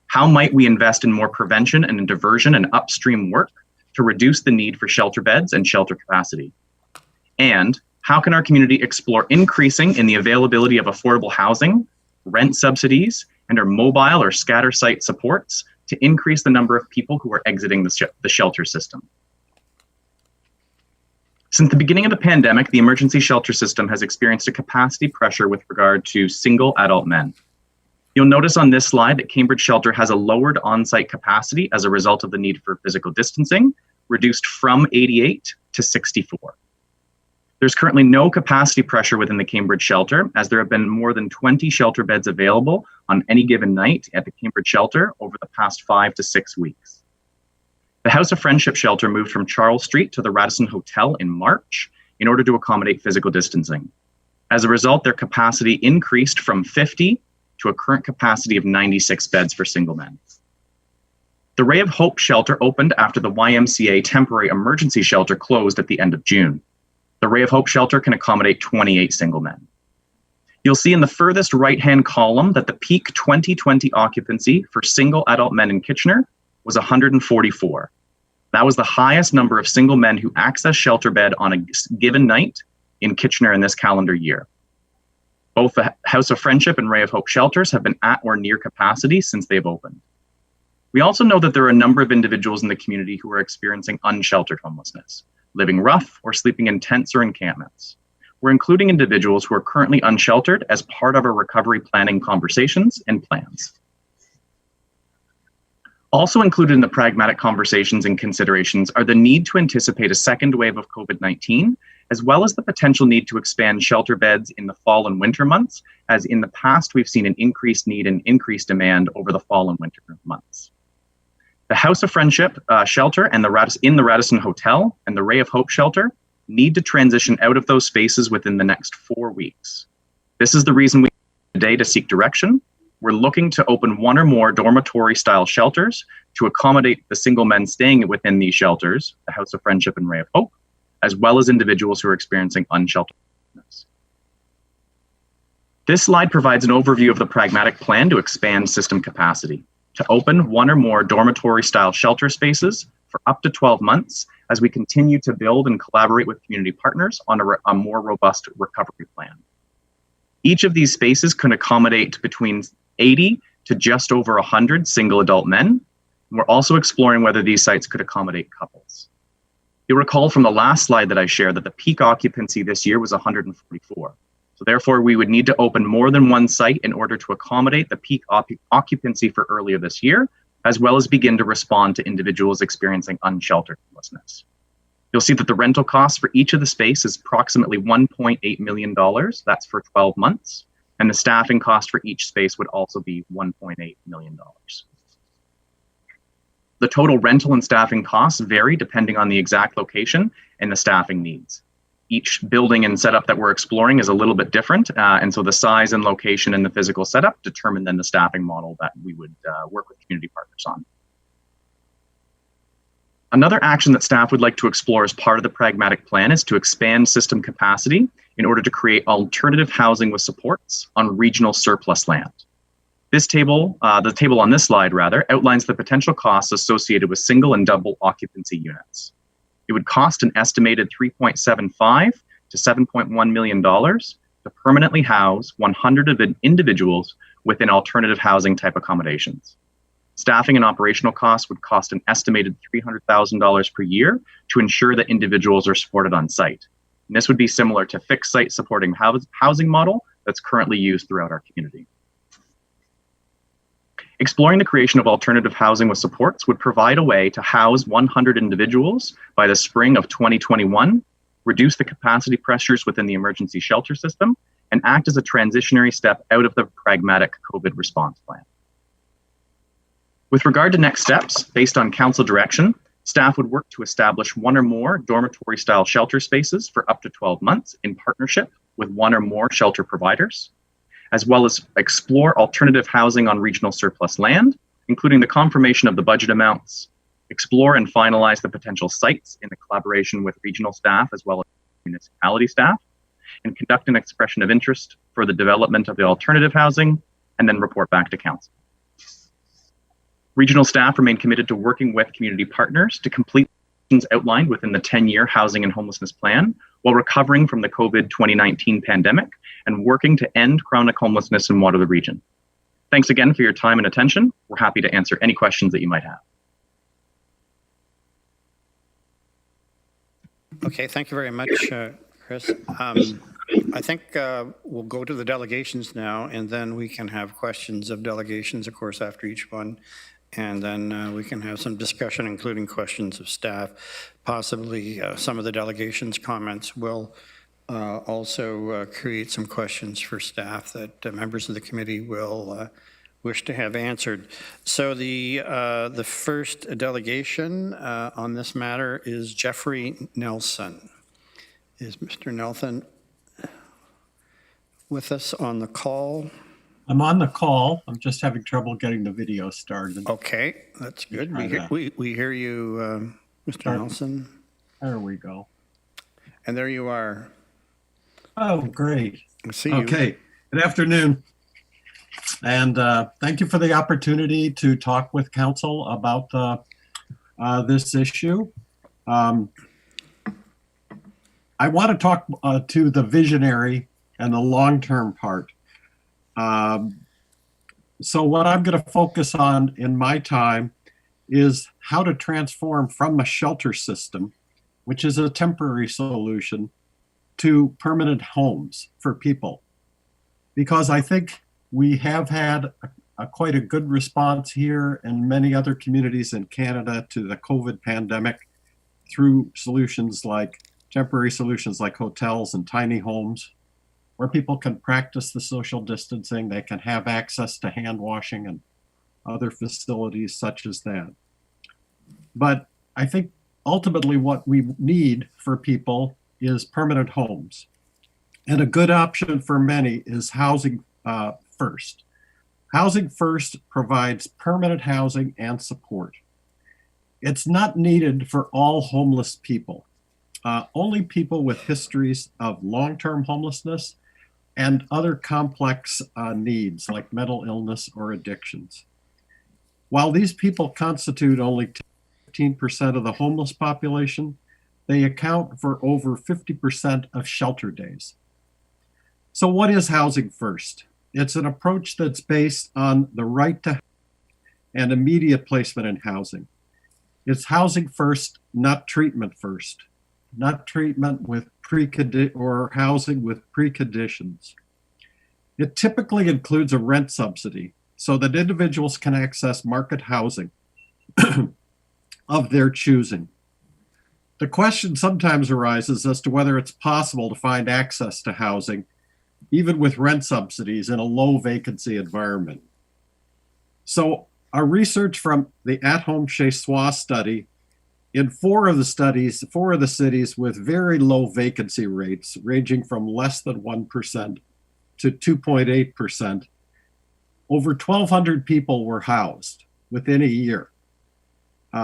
How might we invest in more prevention and in diversion and upstream work to reduce the need for shelter beds and shelter capacity? And how can our community explore increasing in the availability of affordable housing, rent subsidies, and our mobile or scatter site supports to increase the number of people who are exiting the shelter system? Since the beginning of the pandemic, the emergency shelter system has experienced a capacity pressure with regard to single adult men. You'll notice on this slide that Cambridge Shelter has a lowered on-site capacity as a result of the need for physical distancing, reduced from 88 to 64. There's currently no capacity pressure within the Cambridge Shelter, as there have been more than 20 shelter beds available on any given night at the Cambridge Shelter over the past 5 to 6 weeks. The House of Friendship Shelter moved from Charles Street to the Radisson Hotel in March in order to accommodate physical distancing. As a result, their capacity increased from 50 to a current capacity of 96 beds for single men. The Ray of Hope Shelter opened after the YMCA temporary emergency shelter closed at the end of June. The Ray of Hope Shelter can accommodate 28 single men. You'll see in the furthest right-hand column that the peak 2020 occupancy for single adult men in Kitchener was 144. That was the highest number of single men who accessed shelter bed on a given night in Kitchener in this calendar year. Both the House of Friendship and Ray of Hope shelters have been at or near capacity since they've opened. We also know that there are a number of individuals in the community who are experiencing unsheltered homelessness, living rough or sleeping in tents or encampments. We're including individuals who are currently unsheltered as part of our recovery planning conversations and plans. Also included in the pragmatic conversations and considerations are the need to anticipate a second wave of COVID-19, as well as the potential need to expand shelter beds in the fall and winter months, as in the past we've seen an increased need and increased demand over the fall and winter months. The House of Friendship shelter and in the Radisson Hotel and the Ray of Hope shelter need to transition out of those spaces within the next 4 weeks. This is the reason we are today to seek direction. We're looking to open one or more dormitory-style shelters to accommodate the single men staying within these shelters, the House of Friendship and Ray of Hope, as well as individuals who are experiencing unshelteredness. This slide provides an overview of the pragmatic plan to expand system capacity, to open one or more dormitory-style shelter spaces for up to 12 months as we continue to build and collaborate with community partners on a more robust recovery plan. Each of these spaces could accommodate between 80 to just over 100 single adult men. And we're also exploring whether these sites could accommodate couples. You'll recall from the last slide that I shared that the peak occupancy this year was 144. So therefore, we would need to open more than one site in order to accommodate the peak occupancy for earlier this year, as well as begin to respond to individuals experiencing unsheltered homelessness. You'll see that the rental cost for each of the space is approximately $1.8 million. That's for 12 months. And the staffing cost for each space would also be $1.8 million. The total rental and staffing costs vary depending on the exact location and the staffing needs. Each building and setup that we're exploring is a little bit different. And so the size and location and the physical setup determine then the staffing model that we would work with community partners on. Another action that staff would like to explore as part of the pragmatic plan is to expand system capacity in order to create alternative housing with supports on regional surplus land. This table, the table on this slide rather, outlines the potential costs associated with single and double occupancy units. It would cost an estimated $3.75 to $7.1 million to permanently house 100 individuals within alternative housing type accommodations. Staffing and operational costs would cost an estimated $300,000 per year to ensure that individuals are supported on site. And this would be similar to fixed site supporting housing model that's currently used throughout our community. Exploring the creation of alternative housing with supports would provide a way to house 100 individuals by the spring of 2021, reduce the capacity pressures within the emergency shelter system, and act as a transitionary step out of the pragmatic COVID response plan. With regard to next steps, based on council direction, staff would work to establish one or more dormitory-style shelter spaces for up to 12 months in partnership with one or more shelter providers, as well as explore alternative housing on regional surplus land, including the confirmation of the budget amounts, explore and finalize the potential sites in the collaboration with regional staff as well as municipality staff, and conduct an expression of interest for the development of the alternative housing, and then report back to council. Regional staff remain committed to working with community partners to complete actions outlined within the 10-year housing and homelessness plan while recovering from the COVID-2019 pandemic and working to end chronic homelessness in Waterloo region. Thanks again for your time and attention. We're happy to answer any questions that you might have. Okay, thank you very much, Chris. I think we'll go to the delegations now, and then we can have questions of delegations, of course, after each one. And then we can have some discussion, including questions of staff. Possibly some of the delegations' comments will also create some questions for staff that members of the committee will wish to have answered. So the first delegation on this matter is Geoffrey Nelson. Is Mr. Nelson with us on the call? I'm on the call. I'm just having trouble getting the video started. Okay, that's good. We hear you, Mr. Nelson. There we go. And there you are. Oh, great. I see you. Okay. Good afternoon. And thank you for the opportunity to talk with council about this issue. I want to talk to the visionary and the long-term part. So what I'm going to focus on in my time is how to transform from a shelter system, which is a temporary solution, to permanent homes for people. Because I think we have had quite a good response here and many other communities in Canada to the COVID pandemic through solutions like temporary solutions like hotels and tiny homes, where people can practice the social distancing, they can have access to hand washing and other facilities such as that. But I think ultimately what we need for people is permanent homes. And a good option for many is housing first. Housing first provides permanent housing and support. It's not needed for all homeless people. Only people with histories of long-term homelessness and other complex needs like mental illness or addictions. While these people constitute only 15% of the homeless population, they account for over 50% of shelter days. So what is housing first? It's an approach that's based on the right to and immediate placement in housing. It's housing first, not treatment first. Not treatment with or housing with preconditions. It typically includes a rent subsidy so that individuals can access market housing of their choosing. The question sometimes arises as to whether it's possible to find access to housing, even with rent subsidies in a low vacancy environment. So our research from the at-home chez soi study, in four of the cities with very low vacancy rates, ranging from less than 1% to 2.8%, over 1,200 people were housed within a year.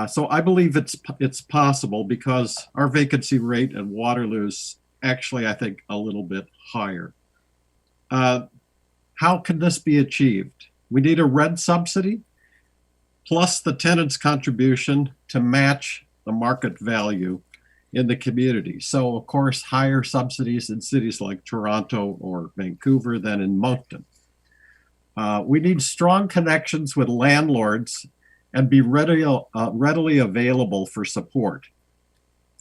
So I believe it's possible because our vacancy rate in Waterloo is actually, I think, a little bit higher. How can this be achieved? We need a rent subsidy plus the tenant's contribution to match the market value in the community. So of course, higher subsidies in cities like Toronto or Vancouver than in Moncton. We need strong connections with landlords and be readily available for support.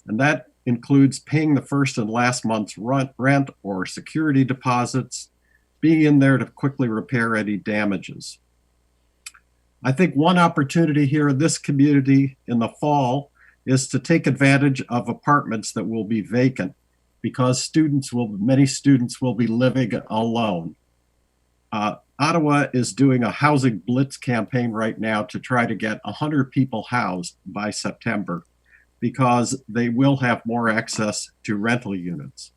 And that includes paying the first and last month's rent or security deposits, being in there to quickly repair any damages. I think one opportunity here in this community in the fall is to take advantage of apartments that will be vacant because many students will be living alone. Ottawa is doing a housing blitz campaign right now to try to get 100 people housed by September because they will have more access to rental units.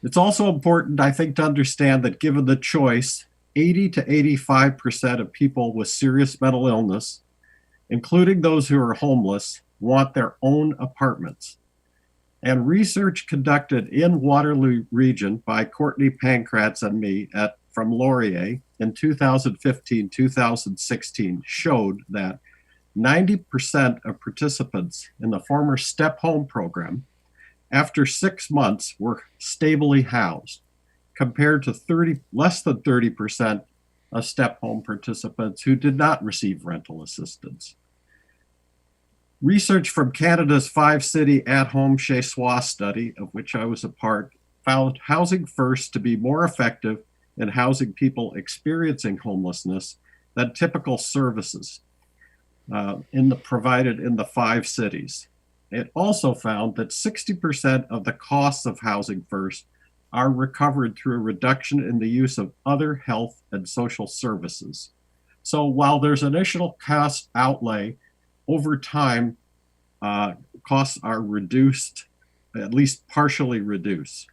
It's also important, I think, to understand that given the choice, 80 to 85% of people with serious mental illness, including those who are homeless, want their own apartments. And research conducted in Waterloo region by Courtney Pankratz and me from Laurier in 2015-2016 showed that 90% of participants in the former Step Home program after 6 months were stably housed, compared to less than 30% of Step Home participants who did not receive rental assistance. Research from Canada's 5-city at-home chez soi study, of which I was a part, found housing first to be more effective in housing people experiencing homelessness than typical services provided in the 5 cities. It also found that 60% of the costs of housing first are recovered through a reduction in the use of other health and social services. So while there's initial cost outlay, over time, costs are reduced, at least partially reduced.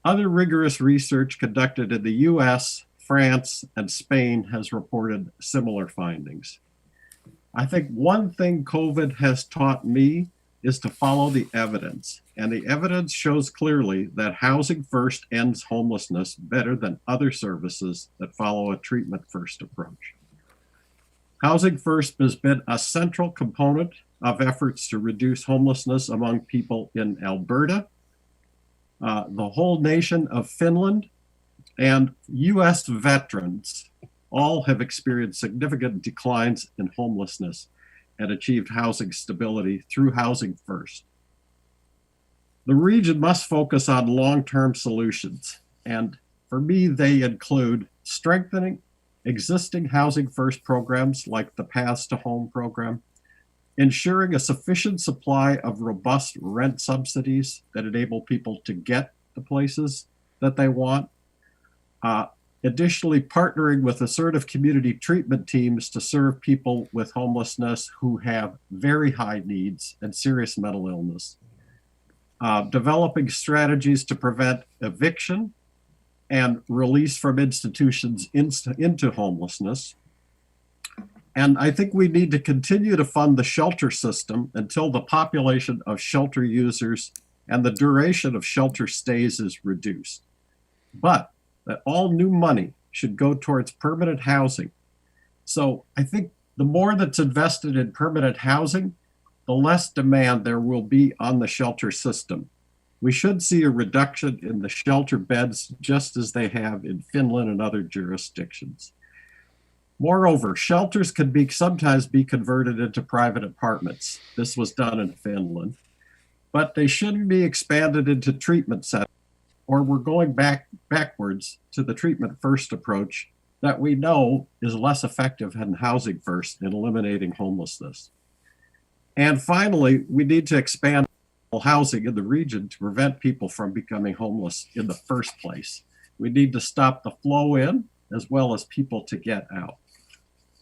Other rigorous research conducted in the US, France, and Spain has reported similar findings. I think one thing COVID has taught me is to follow the evidence. And the evidence shows clearly that housing first ends homelessness better than other services that follow a treatment first approach. Housing first has been a central component of efforts to reduce homelessness among people in Alberta, the whole nation of Finland, and US veterans all have experienced significant declines in homelessness and achieved housing stability through housing first. The region must focus on long-term solutions, and for me, they include strengthening existing housing first programs like the Paths to Home program, ensuring a sufficient supply of robust rent subsidies that enable people to get the places that they want, additionally partnering with assertive community treatment teams to serve people with homelessness who have very high needs and serious mental illness, developing strategies to prevent eviction and release from institutions into homelessness. And I think we need to continue to fund the shelter system until the population of shelter users and the duration of shelter stays is reduced. But that all new money should go towards permanent housing. So I think the more that's invested in permanent housing, the less demand there will be on the shelter system. We should see a reduction in the shelter beds just as they have in Finland and other jurisdictions. Moreover, shelters can sometimes be converted into private apartments. This was done in Finland, but they shouldn't be expanded into treatment centers, or we're going backwards to the treatment first approach that we know is less effective than housing first in eliminating homelessness. And finally, we need to expand housing in the region to prevent people from becoming homeless in the first place. We need to stop the flow in as well as people to get out.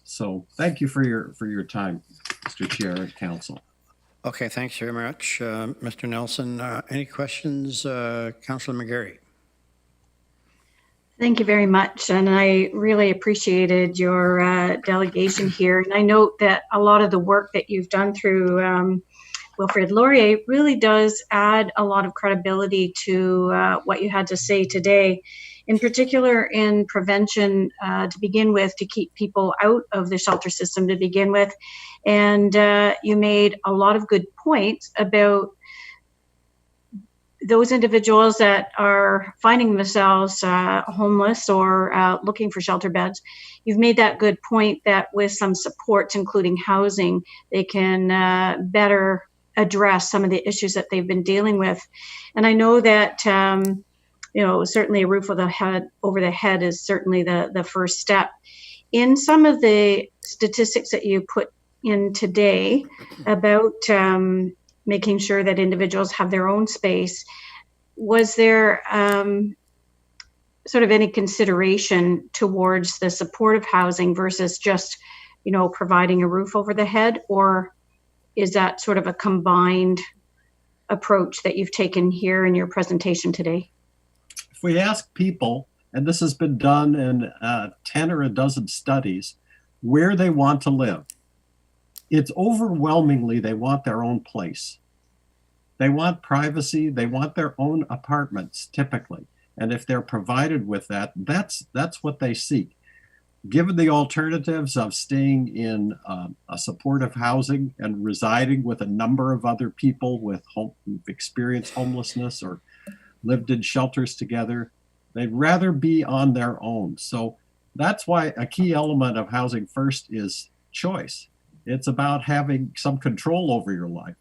So thank you for your time, Mr. Chair and Council. Okay, thanks very much, Mr. Nelson. Any questions, Councillor Majaury? Thank you very much, and I really appreciated your delegation here. And I note that a lot of the work that you've done through Wilfrid Laurier really does add a lot of credibility to what you had to say today, in particular in prevention to begin with, to keep people out of the shelter system to begin with. And you made a lot of good points about those individuals that are finding themselves homeless or looking for shelter beds. You've made that good point that with some supports, including housing, they can better address some of the issues that they've been dealing with. And I know that certainly a roof over the head is certainly the first step. In some of the statistics that you put in today about making sure that individuals have their own space, was there sort of any consideration towards the supportive housing versus just, providing a roof over the head? Or is that sort of a combined approach that you've taken here in your presentation today? If we ask people, and this has been done in 10 or a dozen studies, where they want to live, it's overwhelmingly they want their own place. They want privacy. They want their own apartments, typically. And if they're provided with that, that's what they seek. Given the alternatives of staying in a supportive housing and residing with a number of other people who've experienced homelessness or lived in shelters together, they'd rather be on their own. So that's why a key element of housing first is choice. It's about having some control over your life.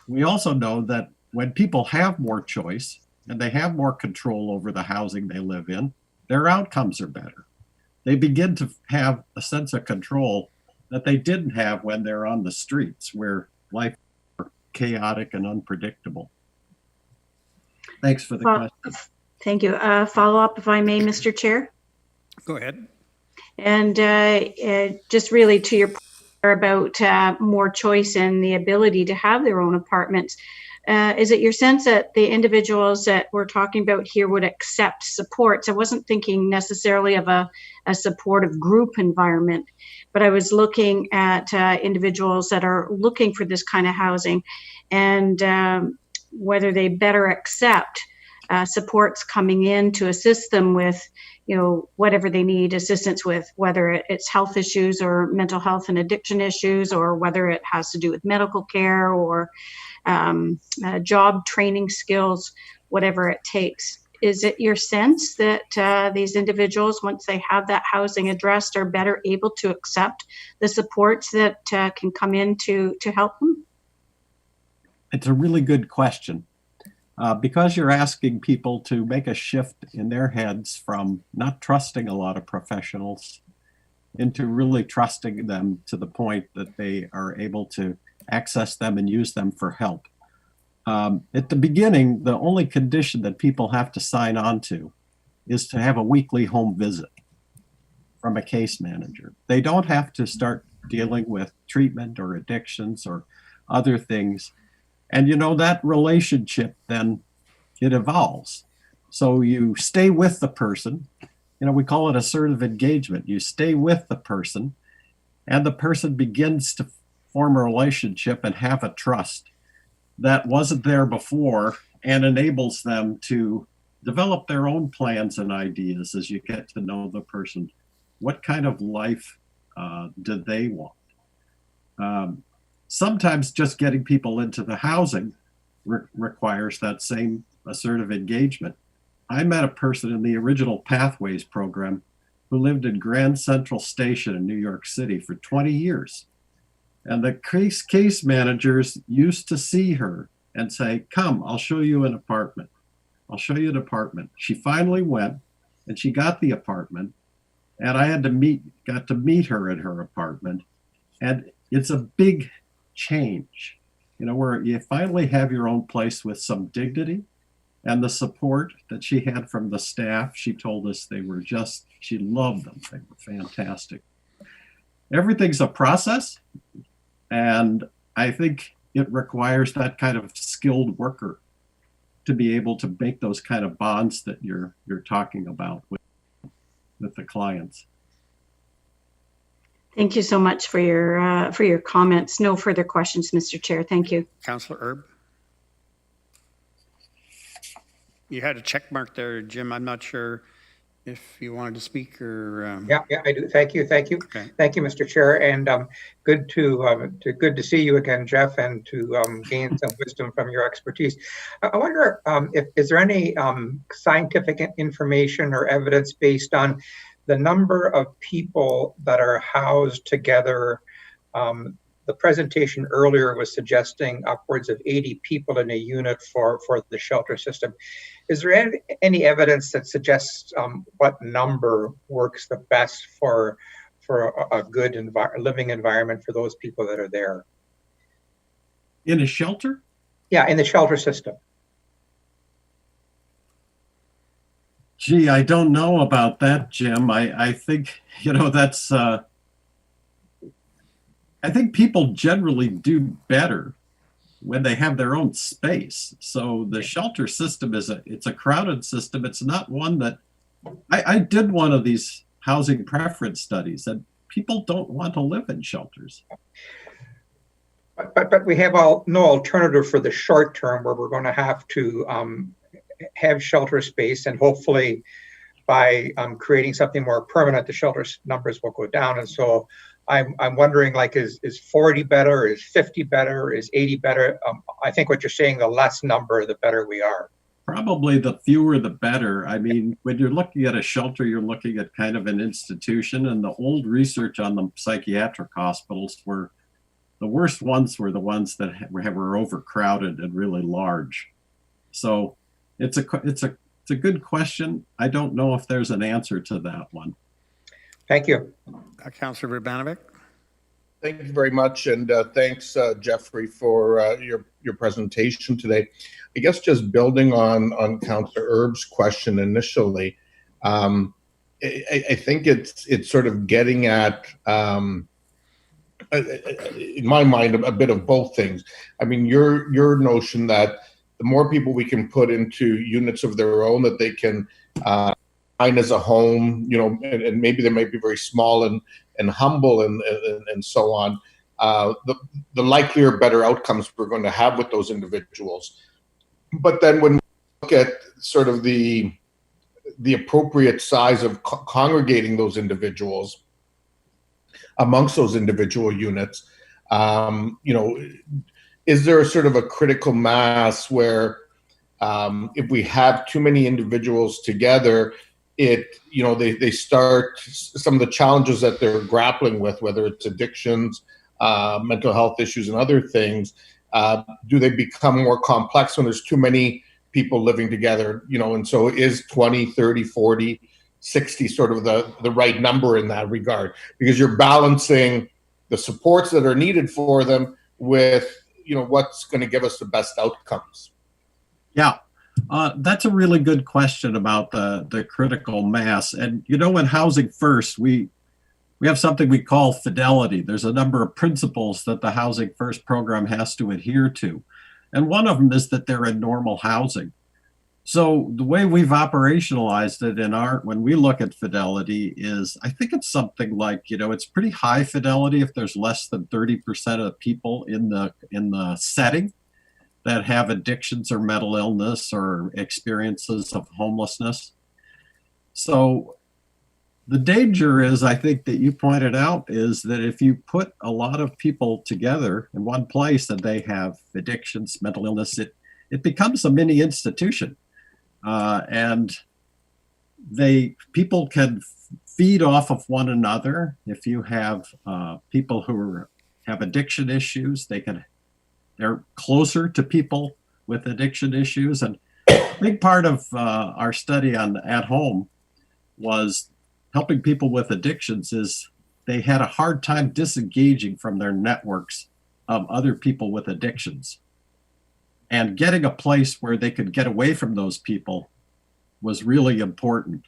We also know that when people have more choice and they have more control over the housing they live in, their outcomes are better. They begin to have a sense of control that they didn't have when they're on the streets, where life is chaotic and unpredictable. Thanks for the question. Thank you. Follow up, if I may, Mr. Chair. Go ahead. And just really to your point, about more choice and the ability to have their own apartments. Is it your sense that the individuals that we're talking about here would accept supports? I wasn't thinking necessarily of a supportive group environment, but I was looking at individuals that are looking for this kind of housing and whether they better accept supports coming in to assist them with, whatever they need assistance with, whether it's health issues or mental health and addiction issues, or whether it has to do with medical care or job training skills, whatever it takes. Is it your sense that these individuals, once they have that housing addressed, are better able to accept the supports that can come in to help them? It's a really good question. Because you're asking people to make a shift in their heads from not trusting a lot of professionals into really trusting them to the point that they are able to access them and use them for help. At the beginning, the only condition that people have to sign on to is to have a weekly home visit from a case manager. They don't have to start dealing with treatment or addictions or other things. And that relationship, then it evolves. So you stay with the person, we call it assertive engagement. You stay with the person and the person begins to form a relationship and have a trust that wasn't there before, and enables them to develop their own plans and ideas as you get to know the person. What kind of life do they want? Sometimes just getting people into the housing requires that same assertive engagement. I met a person in the original Pathways program who lived in Grand Central Station in New York City for 20 years. And the case managers used to see her and say, "Come, I'll show you an apartment. I'll show you an apartment." She finally went and she got the apartment, and I got to meet her at her apartment. And it's a big change, where you finally have your own place with some dignity, and the support that she had from the staff. She told us she loved them. They were fantastic. Everything's a process, and I think it requires that kind of skilled worker to be able to make those kind of bonds that you're talking about with the clients. Thank you so much for your comments. No further questions, Mr. Chair. Thank you. Councillor Erb? You had a check mark there, Jim. I'm not sure if you wanted to speak or. Yeah, I do. Thank you. Okay. Thank you, Mr. Chair. And good to see you again, Jeff, and to gain some wisdom from your expertise. I wonder is there any scientific information or evidence based on the number of people that are housed together? The presentation earlier was suggesting upwards of 80 people in a unit for the shelter system. Is there any evidence that suggests what number works the best for a good living environment for those people that are there? In a shelter? Yeah, in the shelter system. Gee, I don't know about that, Jim. I think, that's, I think people generally do better when they have their own space. So the shelter system it's a crowded system. It's not one that, I did one of these housing preference studies, and people don't want to live in shelters. But we have no alternative for the short term, where we're going to have to have shelter space, and hopefully by creating something more permanent, the shelter numbers will go down. And so I'm wondering, is 40 better? Is 50 better? Is 80 better? I think what you're saying, the less number, the better we are. Probably the fewer, the better. I mean, when you're looking at a shelter, you're looking at kind of an institution, and the old research on the psychiatric hospitals were the worst ones were the ones that were overcrowded and really large. So it's a good question. I don't know if there's an answer to that one. Thank you. Councillor Verbanovic? Thank you very much, and thanks, Geoffrey, for your presentation today. I guess just building on Councillor Erb's question initially, I think it's sort of getting at in my mind, a bit of both things. I mean, your notion that the more people we can put into units of their own that they can find as a home, you know, and maybe they might be very small and humble and so on, the likelier better outcomes we're going to have with those individuals. But then when we look at sort of the appropriate size of congregating those individuals amongst those individual units, you know, is there a sort of a critical mass where if we have too many individuals together, you know, they start some of the challenges that they're grappling with, whether it's addictions, mental health issues and other things, do they become more complex when there's too many people living together, you know? And so is 20, 30, 40, 60 sort of the right number in that regard? Because you're balancing the supports that are needed for them with, you know, what's going to give us the best outcomes. Yeah, that's a really good question about the critical mass. And, you know, in Housing First, we have something we call fidelity. There's a number of principles that the Housing First program has to adhere to. And one of them is that they're in normal housing. So the way we've operationalized it when we look at fidelity is, I think it's something like, you know, it's pretty high fidelity if there's less than 30% of people in the setting that have addictions or mental illness or experiences of homelessness. So the danger is, I think that you pointed out, is that if you put a lot of people together in one place and they have addictions, mental illness, it becomes a mini institution. And people can feed off of one another. If you have people who have addiction issues, they're closer to people with addiction issues. And a big part of our study on At Home was helping people with addictions is they had a hard time disengaging from their networks of other people with addictions. And getting a place where they could get away from those people was really important,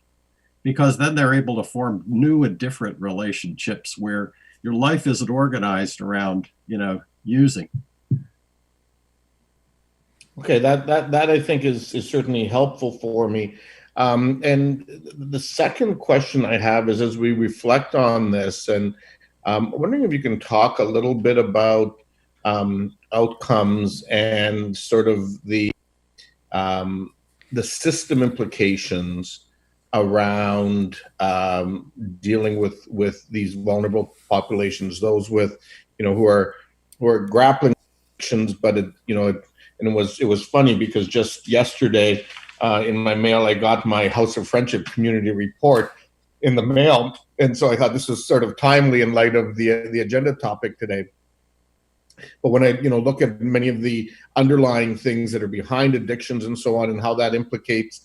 because then they're able to form new and different relationships where your life isn't organized around, you know, using. Okay, that I think is certainly helpful for me. And the second question I have is, as we reflect on this, and I'm wondering if you can talk a little bit about outcomes and sort of the system implications around dealing with these vulnerable populations, those with, you know, who are grappling with addictions, but it was funny because just yesterday in my mail I got my House of Friendship community report in the mail, and so I thought this was sort of timely in light of the agenda topic today. But when I look at many of the underlying things that are behind addictions and so on, and how that implicates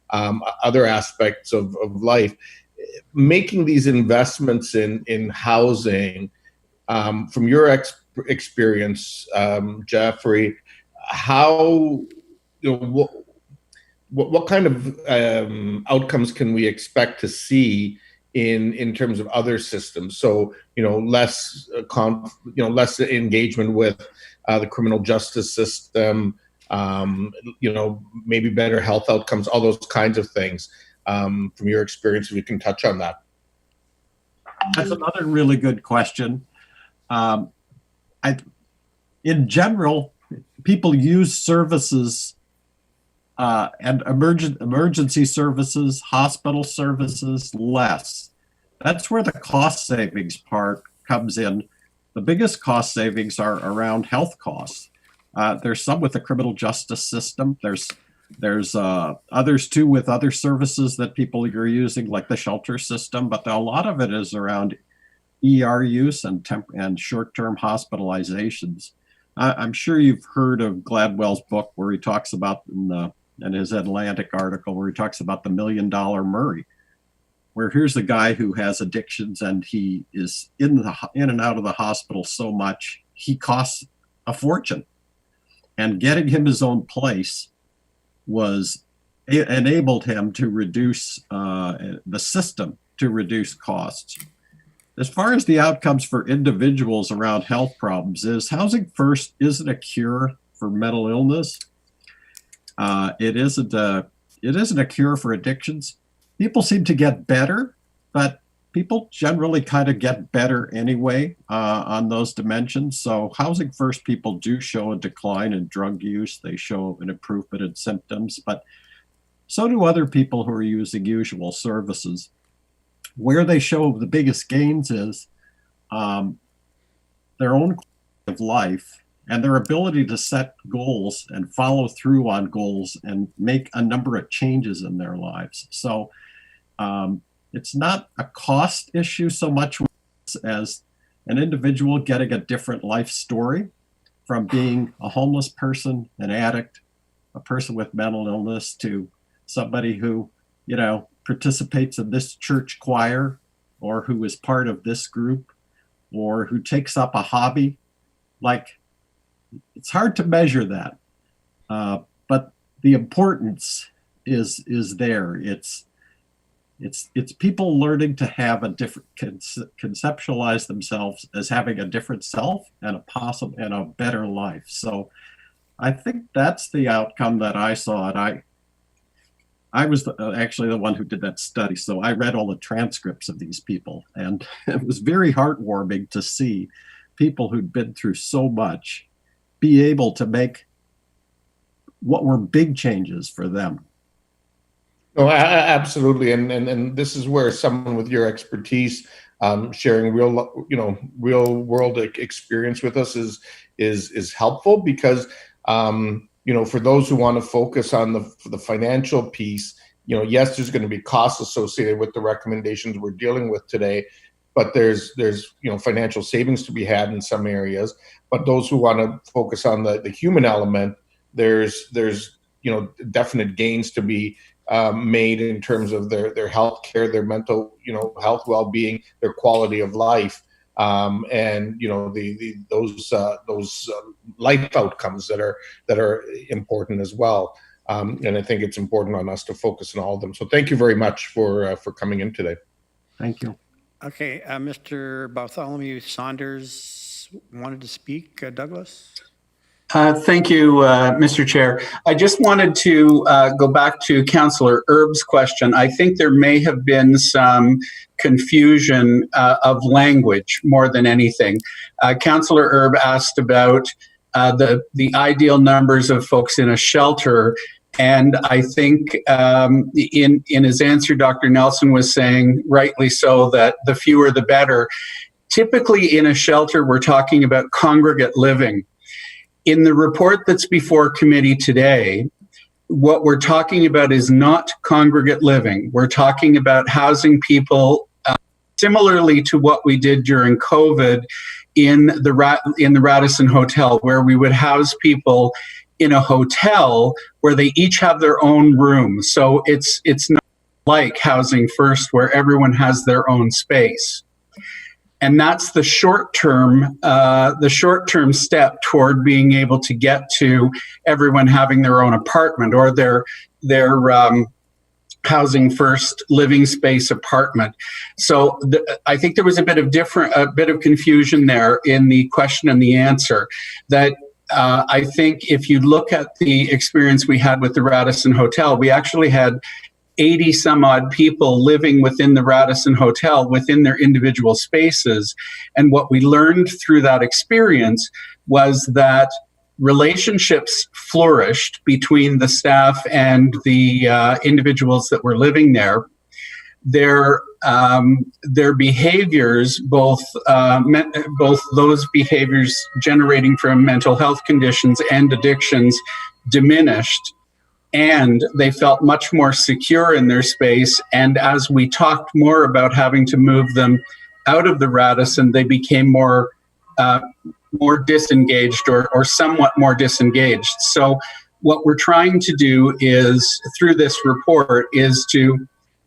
other aspects of life, making these investments in housing, from your experience, Geoffrey, how, what kind of outcomes can we expect to see in terms of other systems? So, less less engagement with the criminal justice system, maybe better health outcomes, all those kinds of things. From your experience, if you can touch on that. That's another really good question. In general, people use services and emergency services, hospital services less. That's where the cost savings part comes in. The biggest cost savings are around health costs. There's some with the criminal justice system. There's others too with other services that people are using, like the shelter system, but a lot of it is around ER use and short-term hospitalizations. I'm sure you've heard of Gladwell's book where he talks about in his Atlantic article where he talks about the $1 Million Murray, where here's a guy who has addictions and he is in and out of the hospital so much, he costs a fortune. And getting him his own place enabled him to reduce the system to reduce costs. as far as the outcomes for individuals around health problems, is Housing First isn't a cure for mental illness. It isn't a cure for addictions. People seem to get better, but people generally kind of get better anyway on those dimensions. So Housing First people do show a decline in drug use. They show an improvement in symptoms, but so do other people who are using usual services. Where they show the biggest gains is their own quality of life and their ability to set goals and follow through on goals and make a number of changes in their lives. So it's not a cost issue so much as an individual getting a different life story from being a homeless person, an addict, a person with mental illness, to somebody who, participates in this church choir, or who is part of this group, or who takes up a hobby. Like, it's hard to measure that, but the importance is there. It's people learning to have a different, conceptualize themselves as having a different self and a better life. So I think that's the outcome that I saw, and I was actually the one who did that study, so I read all the transcripts of these people, and it was very heartwarming to see people who'd been through so much be able to make what were big changes for them. No, absolutely, and this is where someone with your expertise, sharing real world experience with us is helpful, because for those who want to focus on the financial piece, yes, there's going to be costs associated with the recommendations we're dealing with today, but there's financial savings to be had in some areas. But those who want to focus on the human element, there's definite gains to be made in terms of their health care, their mental health well-being, their quality of life. And those life outcomes that are important as well. And I think it's important on us to focus on all of them. So thank you very much for coming in today. Thank you. Okay, Mr. Bartholomew Saunders wanted to speak. Douglas? Thank you, Mr. Chair. I just wanted to go back to Councillor Erb's question. I think there may have been some confusion of language more than anything. Councillor Erb asked about the ideal numbers of folks in a shelter, and I think in his answer, Dr. Nelson was saying, rightly so, that the fewer the better. Typically in a shelter, we're talking about congregate living. In the report that's before committee today, what we're talking about is not congregate living. We're talking about housing people similarly to what we did during COVID in the Radisson Hotel, where we would house people in a hotel where they each have their own room. So it's not like Housing First, where everyone has their own space. And that's the short-term step toward being able to get to everyone having their own apartment or their Housing First living space apartment. So I think there was a bit of confusion there in the question and the answer. That I think if you look at the experience we had with the Radisson Hotel, we actually had 80 some odd people living within the Radisson Hotel within their individual spaces. And what we learned through that experience was that relationships flourished between the staff and the individuals that were living there. Their behaviors, both those behaviors generating from mental health conditions and addictions, diminished. And they felt much more secure in their space. And as we talked more about having to move them out of the Radisson, they became more disengaged or somewhat more disengaged. So what we're trying to do is, through this report, is to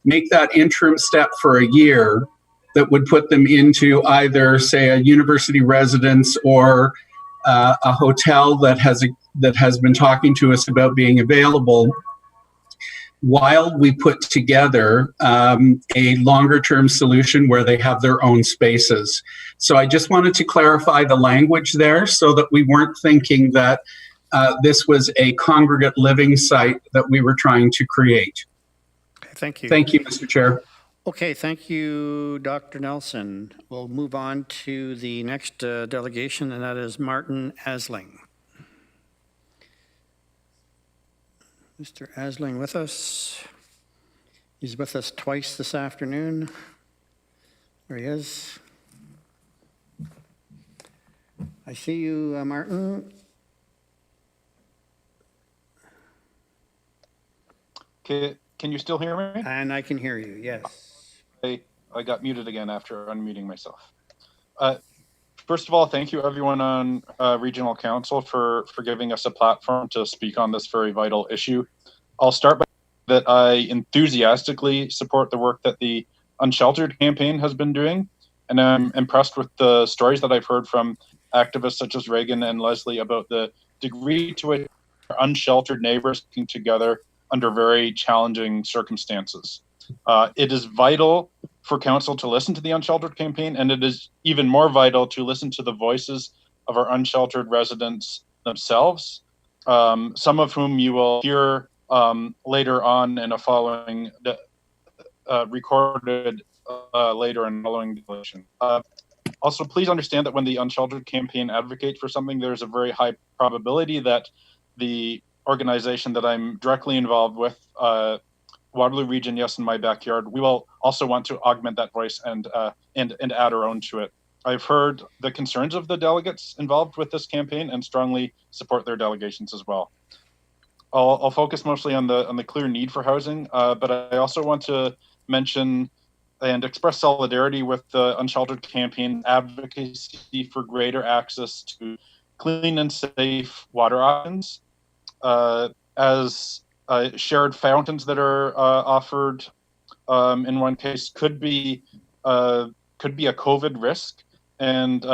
make that interim step for a year that would put them into either, say, a university residence or a hotel that has been talking to us about being available, while we put together a longer term solution where they have their own spaces. So I just wanted to clarify the language there so that we weren't thinking that this was a congregate living site that we were trying to create. Thank you. Thank you, Mr. Chair. Okay, thank you, Dr. Nelson. We'll move on to the next delegation, and that is Martin Asling. Mr. Asling with us. He's with us twice this afternoon. There he is. I see you, Martin. Okay, can you still hear me? And I can hear you, yes. I got muted again after unmuting myself. First of all, thank you everyone on Regional Council for giving us a platform to speak on this very vital issue. I'll start by saying that I enthusiastically support the work that the Unsheltered campaign has been doing, and I'm impressed with the stories that I've heard from activists such as Reagan and Lesley about the degree to which unsheltered neighbors came together under very challenging circumstances. It is vital for council to listen to the Unsheltered campaign, and it is even more vital to listen to the voices of our unsheltered residents themselves, some of whom you will hear later on in a following recorded later in following delegation. Also, please understand that when the Unsheltered campaign advocates for something, there's a very high probability that the organization that I'm directly involved with, Waterloo Region, Yes in My Backyard, we will also want to augment that voice and add our own to it. I've heard the concerns of the delegates involved with this campaign and strongly support their delegations as well. I'll focus mostly on the clear need for housing, but I also want to mention and express solidarity with the Unsheltered campaign advocacy for greater access to clean and safe water options, as shared fountains that are offered in one case could be a COVID risk, and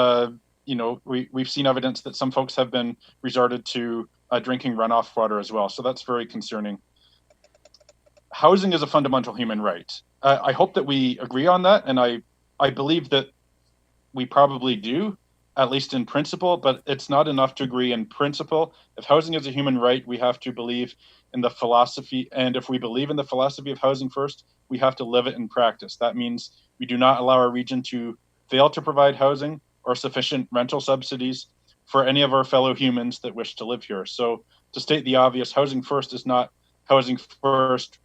we've seen evidence that some folks have been resorted to drinking runoff water as well. So that's very concerning. Housing is a fundamental human right. I hope that we agree on that, and I believe that we probably do, at least in principle, but it's not enough to agree in principle. If housing is a human right, we have to believe in the philosophy, and if we believe in the philosophy of housing first, we have to live it in practice. That means we do not allow our region to fail to provide housing or sufficient rental subsidies for any of our fellow humans that wish to live here. So to state the obvious, housing first is not housing first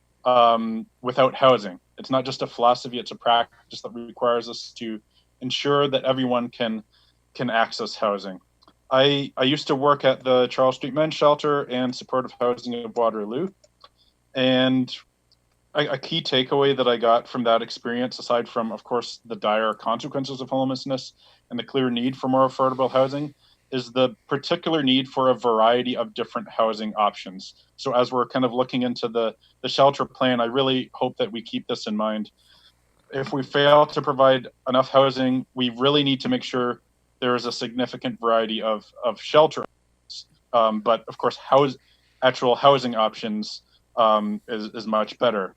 without housing. It's not just a philosophy, it's a practice that requires us to ensure that everyone can access housing. I used to work at the Charles Street Men's Shelter and supportive housing of Waterloo. And a key takeaway that I got from that experience, aside from, of course, the dire consequences of homelessness and the clear need for more affordable housing, is the particular need for a variety of different housing options. So as we're kind of looking into the shelter plan, I really hope that we keep this in mind. If we fail to provide enough housing, we really need to make sure there is a significant variety of shelter, but of course, actual housing options is much better.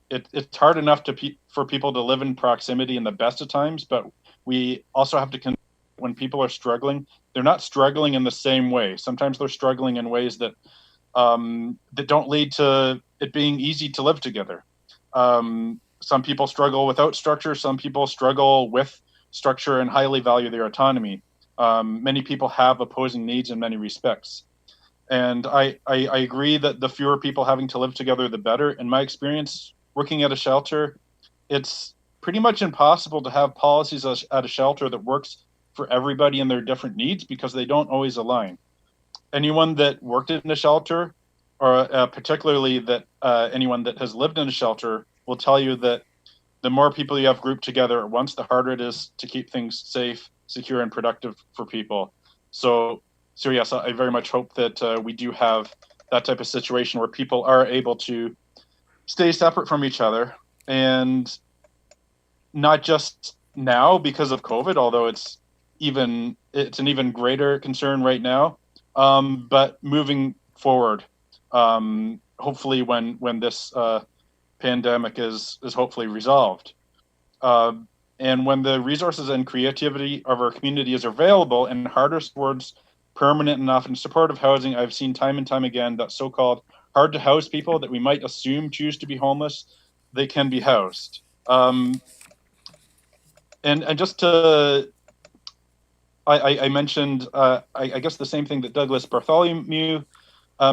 It's hard enough for people to live in proximity in the best of times, but we also have to consider when people are struggling, they're not struggling in the same way. Sometimes they're struggling in ways that that don't lead to it being easy to live together. Some people struggle without structure. Some people struggle with structure and highly value their autonomy. Many people have opposing needs in many respects. And I agree that the fewer people having to live together, the better. In my experience, working at a shelter, it's pretty much impossible to have policies at a shelter that works for everybody and their different needs because they don't always align. Anyone that worked in a shelter, or particularly that anyone that has lived in a shelter, will tell you that the more people you have grouped together at once, the harder it is to keep things safe, secure, and productive for people. So yes, I very much hope that we do have that type of situation where people are able to stay separate from each other, and not just now because of COVID, although it's an even greater concern right now, but moving forward hopefully when this pandemic is hopefully resolved. And when the resources and creativity of our community is available and harder towards permanent and often supportive housing, I've seen time and time again that so-called hard to house people that we might assume choose to be homeless, they can be housed. And just to, I mentioned, I guess the same thing that Douglas Bartholomew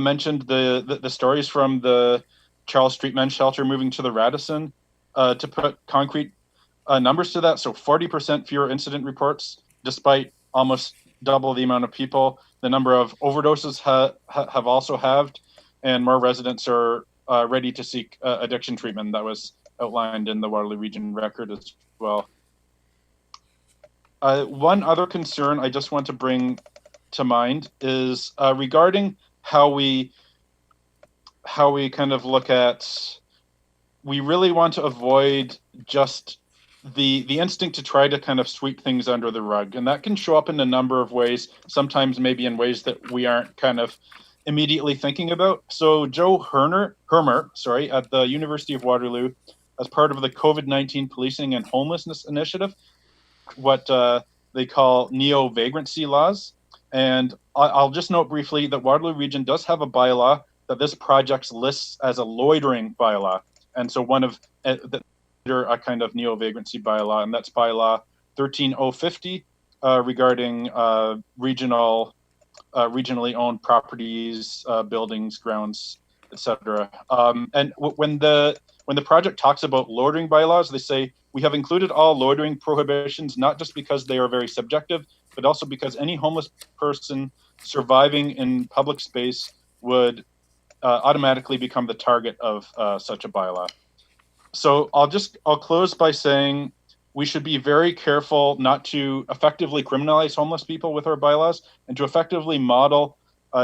mentioned, the stories from the Charles Street Men's Shelter moving to the Radisson, to put concrete numbers to that. So 40% fewer incident reports, despite almost double the amount of people. The number of overdoses have also halved, and more residents are ready to seek addiction treatment. That was outlined in the Waterloo Region record as well. One other concern I just want to bring to mind is regarding how we kind of look at, we really want to avoid just the instinct to try to kind of sweep things under the rug. And that can show up in a number of ways, sometimes maybe in ways that we aren't kind of immediately thinking about. So Joe Hermer, at the University of Waterloo, as part of the COVID-19 Policing and Homelessness Initiative, what they call neo-vagrancy laws. And I'll just note briefly that Waterloo Region does have a bylaw that this project lists as a loitering bylaw. And so one of a kind of neo-vagrancy bylaw, and that's bylaw 13050 regarding regionally owned properties, buildings, grounds, etc. And when the project talks about loitering bylaws, they say we have included all loitering prohibitions, not just because they are very subjective, but also because any homeless person surviving in public space would automatically become the target of such a bylaw. So I'll close by saying we should be very careful not to effectively criminalize homeless people with our bylaws, and to effectively model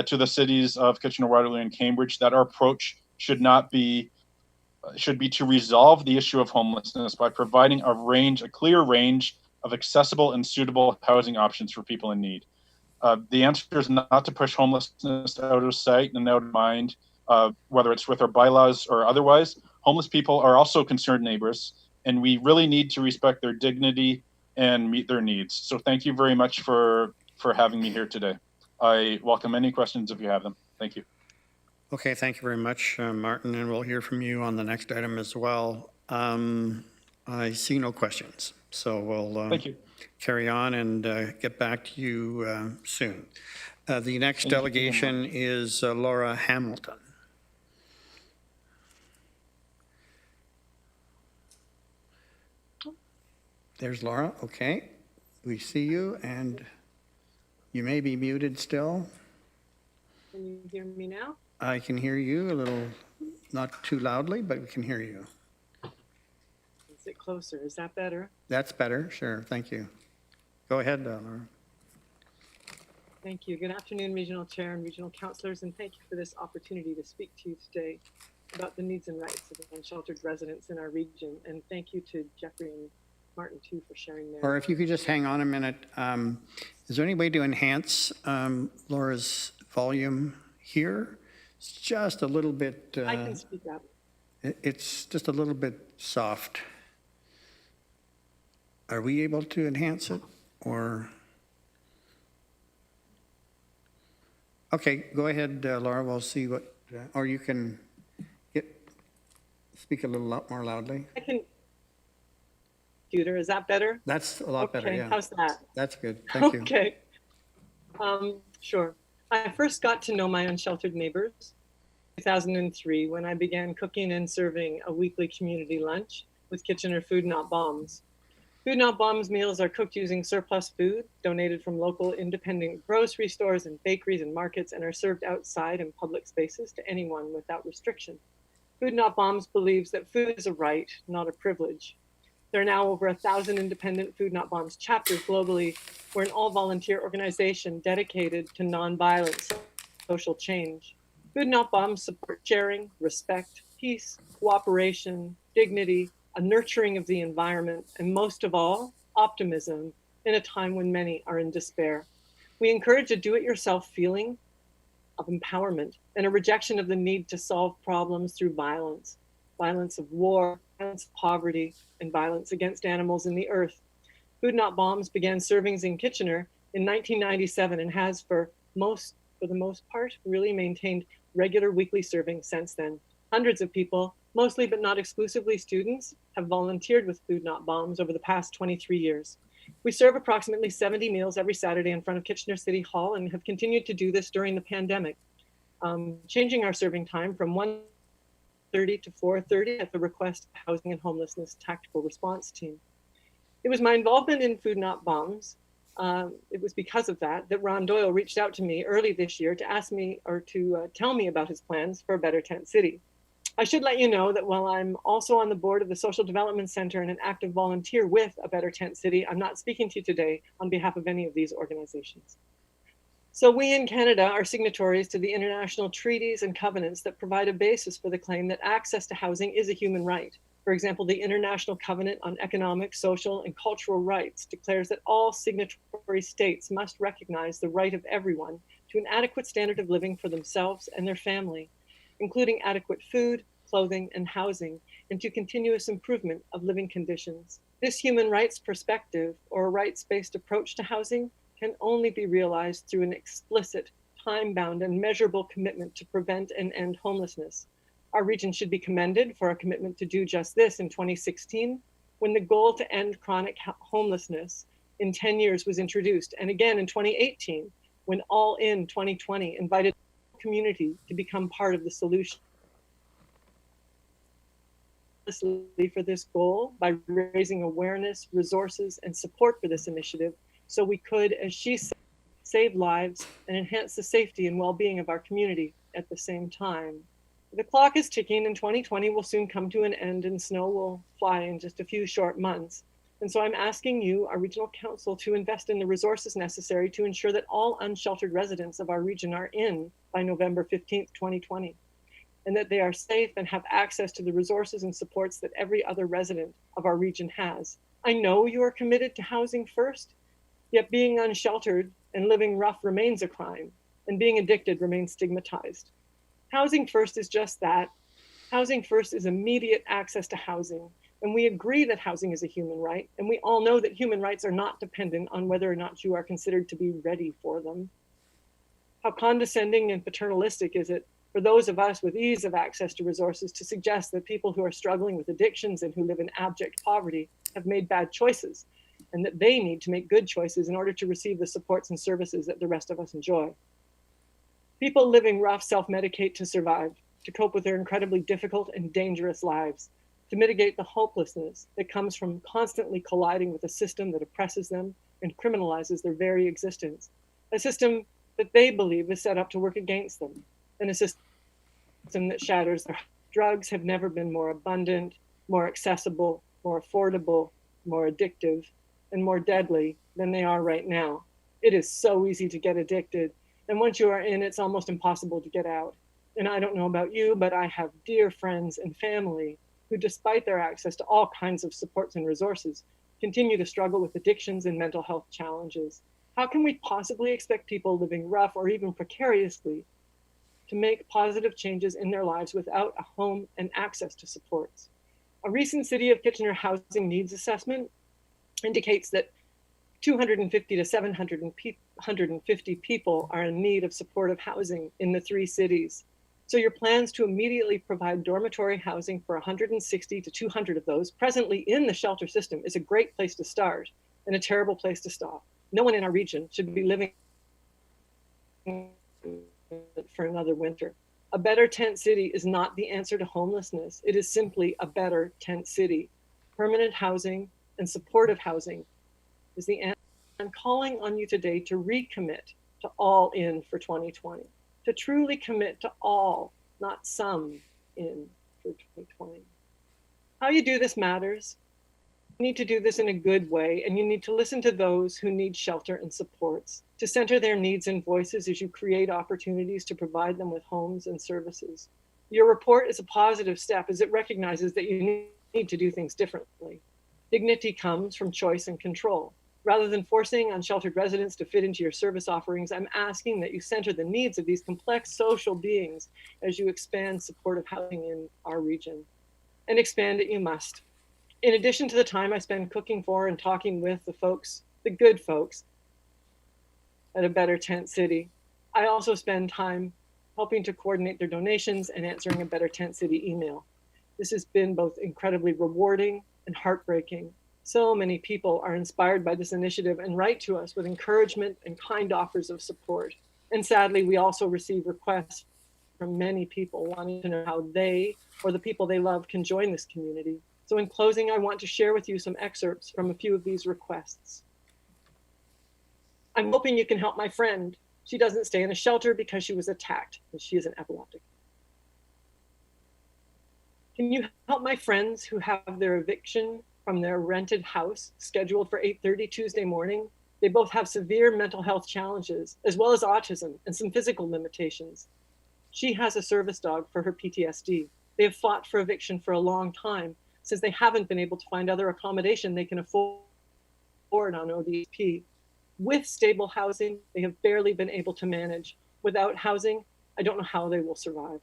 to the cities of Kitchener, Waterloo, and Cambridge that our approach should be to resolve the issue of homelessness by providing a clear range of accessible and suitable housing options for people in need. The answer is not to push homelessness out of sight and out of mind, whether it's with our bylaws or otherwise. Homeless people are also concerned neighbors, and we really need to respect their dignity and meet their needs. So thank you very much for having me here today. I welcome any questions if you have them. Thank you. Okay, thank you very much, Martin, and we'll hear from you on the next item as well. I see no questions, so we'll thank you. Carry on and get back to you soon. The next delegation is Laura Hamilton. There's Laura. Okay, we see you, and you may be muted still. Can you hear me now? I can hear you a little, not too loudly, but we can hear you. Is it closer? Is that better? That's better. Sure. Thank you. Go ahead, Laura. Thank you. Good afternoon, Regional Chair and Regional Councillors, and thank you for this opportunity to speak to you today about the needs and rights of unsheltered residents in our region. And thank you to Geoffrey and Martin, too, for sharing their... Or if you could just hang on a minute. Is there any way to enhance Laura's volume here? It's just a little bit... I can speak up. It's just a little bit soft. Are we able to enhance it, or? Okay, go ahead, Laura. We'll see what, or you can speak a little lot more loudly. I can. Computer, is that better? That's a lot better. Yeah. How's that? That's good. Thank you. Okay. Sure. I first got to know my unsheltered neighbors in 2003 when I began cooking and serving a weekly community lunch with Kitchener Food Not Bombs. Food Not Bombs meals are cooked using surplus food donated from local independent grocery stores and bakeries and markets, and are served outside in public spaces to anyone without restriction. Food Not Bombs believes that food is a right, not a privilege. There are now over 1,000 independent Food Not Bombs chapters globally. We're an all-volunteer organization dedicated to nonviolent social change. Food Not Bombs support sharing, respect, peace, cooperation, dignity, a nurturing of the environment, and most of all, optimism in a time when many are in despair. We encourage a do-it-yourself feeling of empowerment, and a rejection of the need to solve problems through violence, violence of war, violence of poverty, and violence against animals in the earth. Food Not Bombs began servings in Kitchener in 1997 and has for the most part, really maintained regular weekly servings since then. Hundreds of people, mostly but not exclusively students, have volunteered with Food Not Bombs over the past 23 years. We serve approximately 70 meals every Saturday in front of Kitchener City Hall and have continued to do this during the pandemic, changing our serving time from 1:30 to 4:30 at the request of the Housing and Homelessness Tactical Response Team. It was my involvement in Food Not Bombs, it was because of that Ron Doyle reached out to me early this year to ask me or to tell me about his plans for a better tent city. I should let you know that while I'm also on the board of the Social Development Center and an active volunteer with A Better Tent City, I'm not speaking to you today on behalf of any of these organizations. So we in Canada are signatories to the international treaties and covenants that provide a basis for the claim that access to housing is a human right. For example, the International Covenant on Economic, Social, and Cultural Rights declares that all signatory states must recognize the right of everyone to an adequate standard of living for themselves and their family, including adequate food, clothing, and housing, and to continuous improvement of living conditions. This human rights perspective, or a rights-based approach to housing, can only be realized through an explicit, time-bound, and measurable commitment to prevent and end homelessness. Our region should be commended for a commitment to do just this in 2016, when the goal to end chronic homelessness in 10 years was introduced, and again in 2018, when All In 2020 invited the community to become part of the solution. For this goal by raising awareness, resources, and support for this initiative, so we could, as she said, save lives and enhance the safety and well-being of our community at the same time. The clock is ticking and 2020 will soon come to an end and snow will fly in just a few short months. And so I'm asking you, our regional council, to invest in the resources necessary to ensure that all unsheltered residents of our region are in by November 15th, 2020, and that they are safe and have access to the resources and supports that every other resident of our region has. I know you are committed to housing first, yet being unsheltered and living rough remains a crime, and being addicted remains stigmatized. Housing First is just that. Housing First is immediate access to housing. And we agree that housing is a human right. And we all know that human rights are not dependent on whether or not you are considered to be ready for them. How condescending and paternalistic is it for those of us with ease of access to resources to suggest that people who are struggling with addictions and who live in abject poverty have made bad choices, and that they need to make good choices in order to receive the supports and services that the rest of us enjoy. People living rough self-medicate to survive, to cope with their incredibly difficult and dangerous lives, to mitigate the hopelessness that comes from constantly colliding with a system that oppresses them and criminalizes their very existence, a system that they believe is set up to work against them, and a system that shatters their drugs have never been more abundant, more accessible, more affordable, more addictive, and more deadly than they are right now. It is so easy to get addicted. And once you are in, it's almost impossible to get out. And I don't know about you, but I have dear friends and family who, despite their access to all kinds of supports and resources, continue to struggle with addictions and mental health challenges. How can we possibly expect people living rough or even precariously to make positive changes in their lives without a home and access to supports? A recent City of Kitchener housing needs assessment indicates that 250 to 750 people are in need of supportive housing in the 3 cities. So your plans to immediately provide dormitory housing for 160 to 200 of those presently in the shelter system is a great place to start and a terrible place to stop. No one in our region should be living for another winter. A better tent city is not the answer to homelessness. It is simply a better tent city. Permanent housing and supportive housing is the answer. I'm calling on you today to recommit to All In for 2020, to truly commit to all, not some, in for 2020. How you do this matters. You need to do this in a good way, and you need to listen to those who need shelter and supports, to center their needs and voices as you create opportunities to provide them with homes and services. Your report is a positive step as it recognizes that you need to do things differently. Dignity comes from choice and control. Rather than forcing unsheltered residents to fit into your service offerings, I'm asking that you center the needs of these complex social beings as you expand supportive housing in our region. And expand it you must. In addition to the time I spend cooking for and talking with the folks, the good folks at A Better Tent City, I also spend time helping to coordinate their donations and answering a Better Tent City email. This has been both incredibly rewarding and heartbreaking. So many people are inspired by this initiative and write to us with encouragement and kind offers of support. And sadly, we also receive requests from many people wanting to know how they or the people they love can join this community. So in closing, I want to share with you some excerpts from a few of these requests. I'm hoping you can help my friend. She doesn't stay in a shelter because she was attacked, and she is an epileptic. Can you help my friends who have their eviction from their rented house scheduled for 8:30 Tuesday morning? They both have severe mental health challenges, as well as autism and some physical limitations. She has a service dog for her PTSD. They have fought for eviction for a long time since they haven't been able to find other accommodation they can afford on ODP. With stable housing, they have barely been able to manage. Without housing, I don't know how they will survive.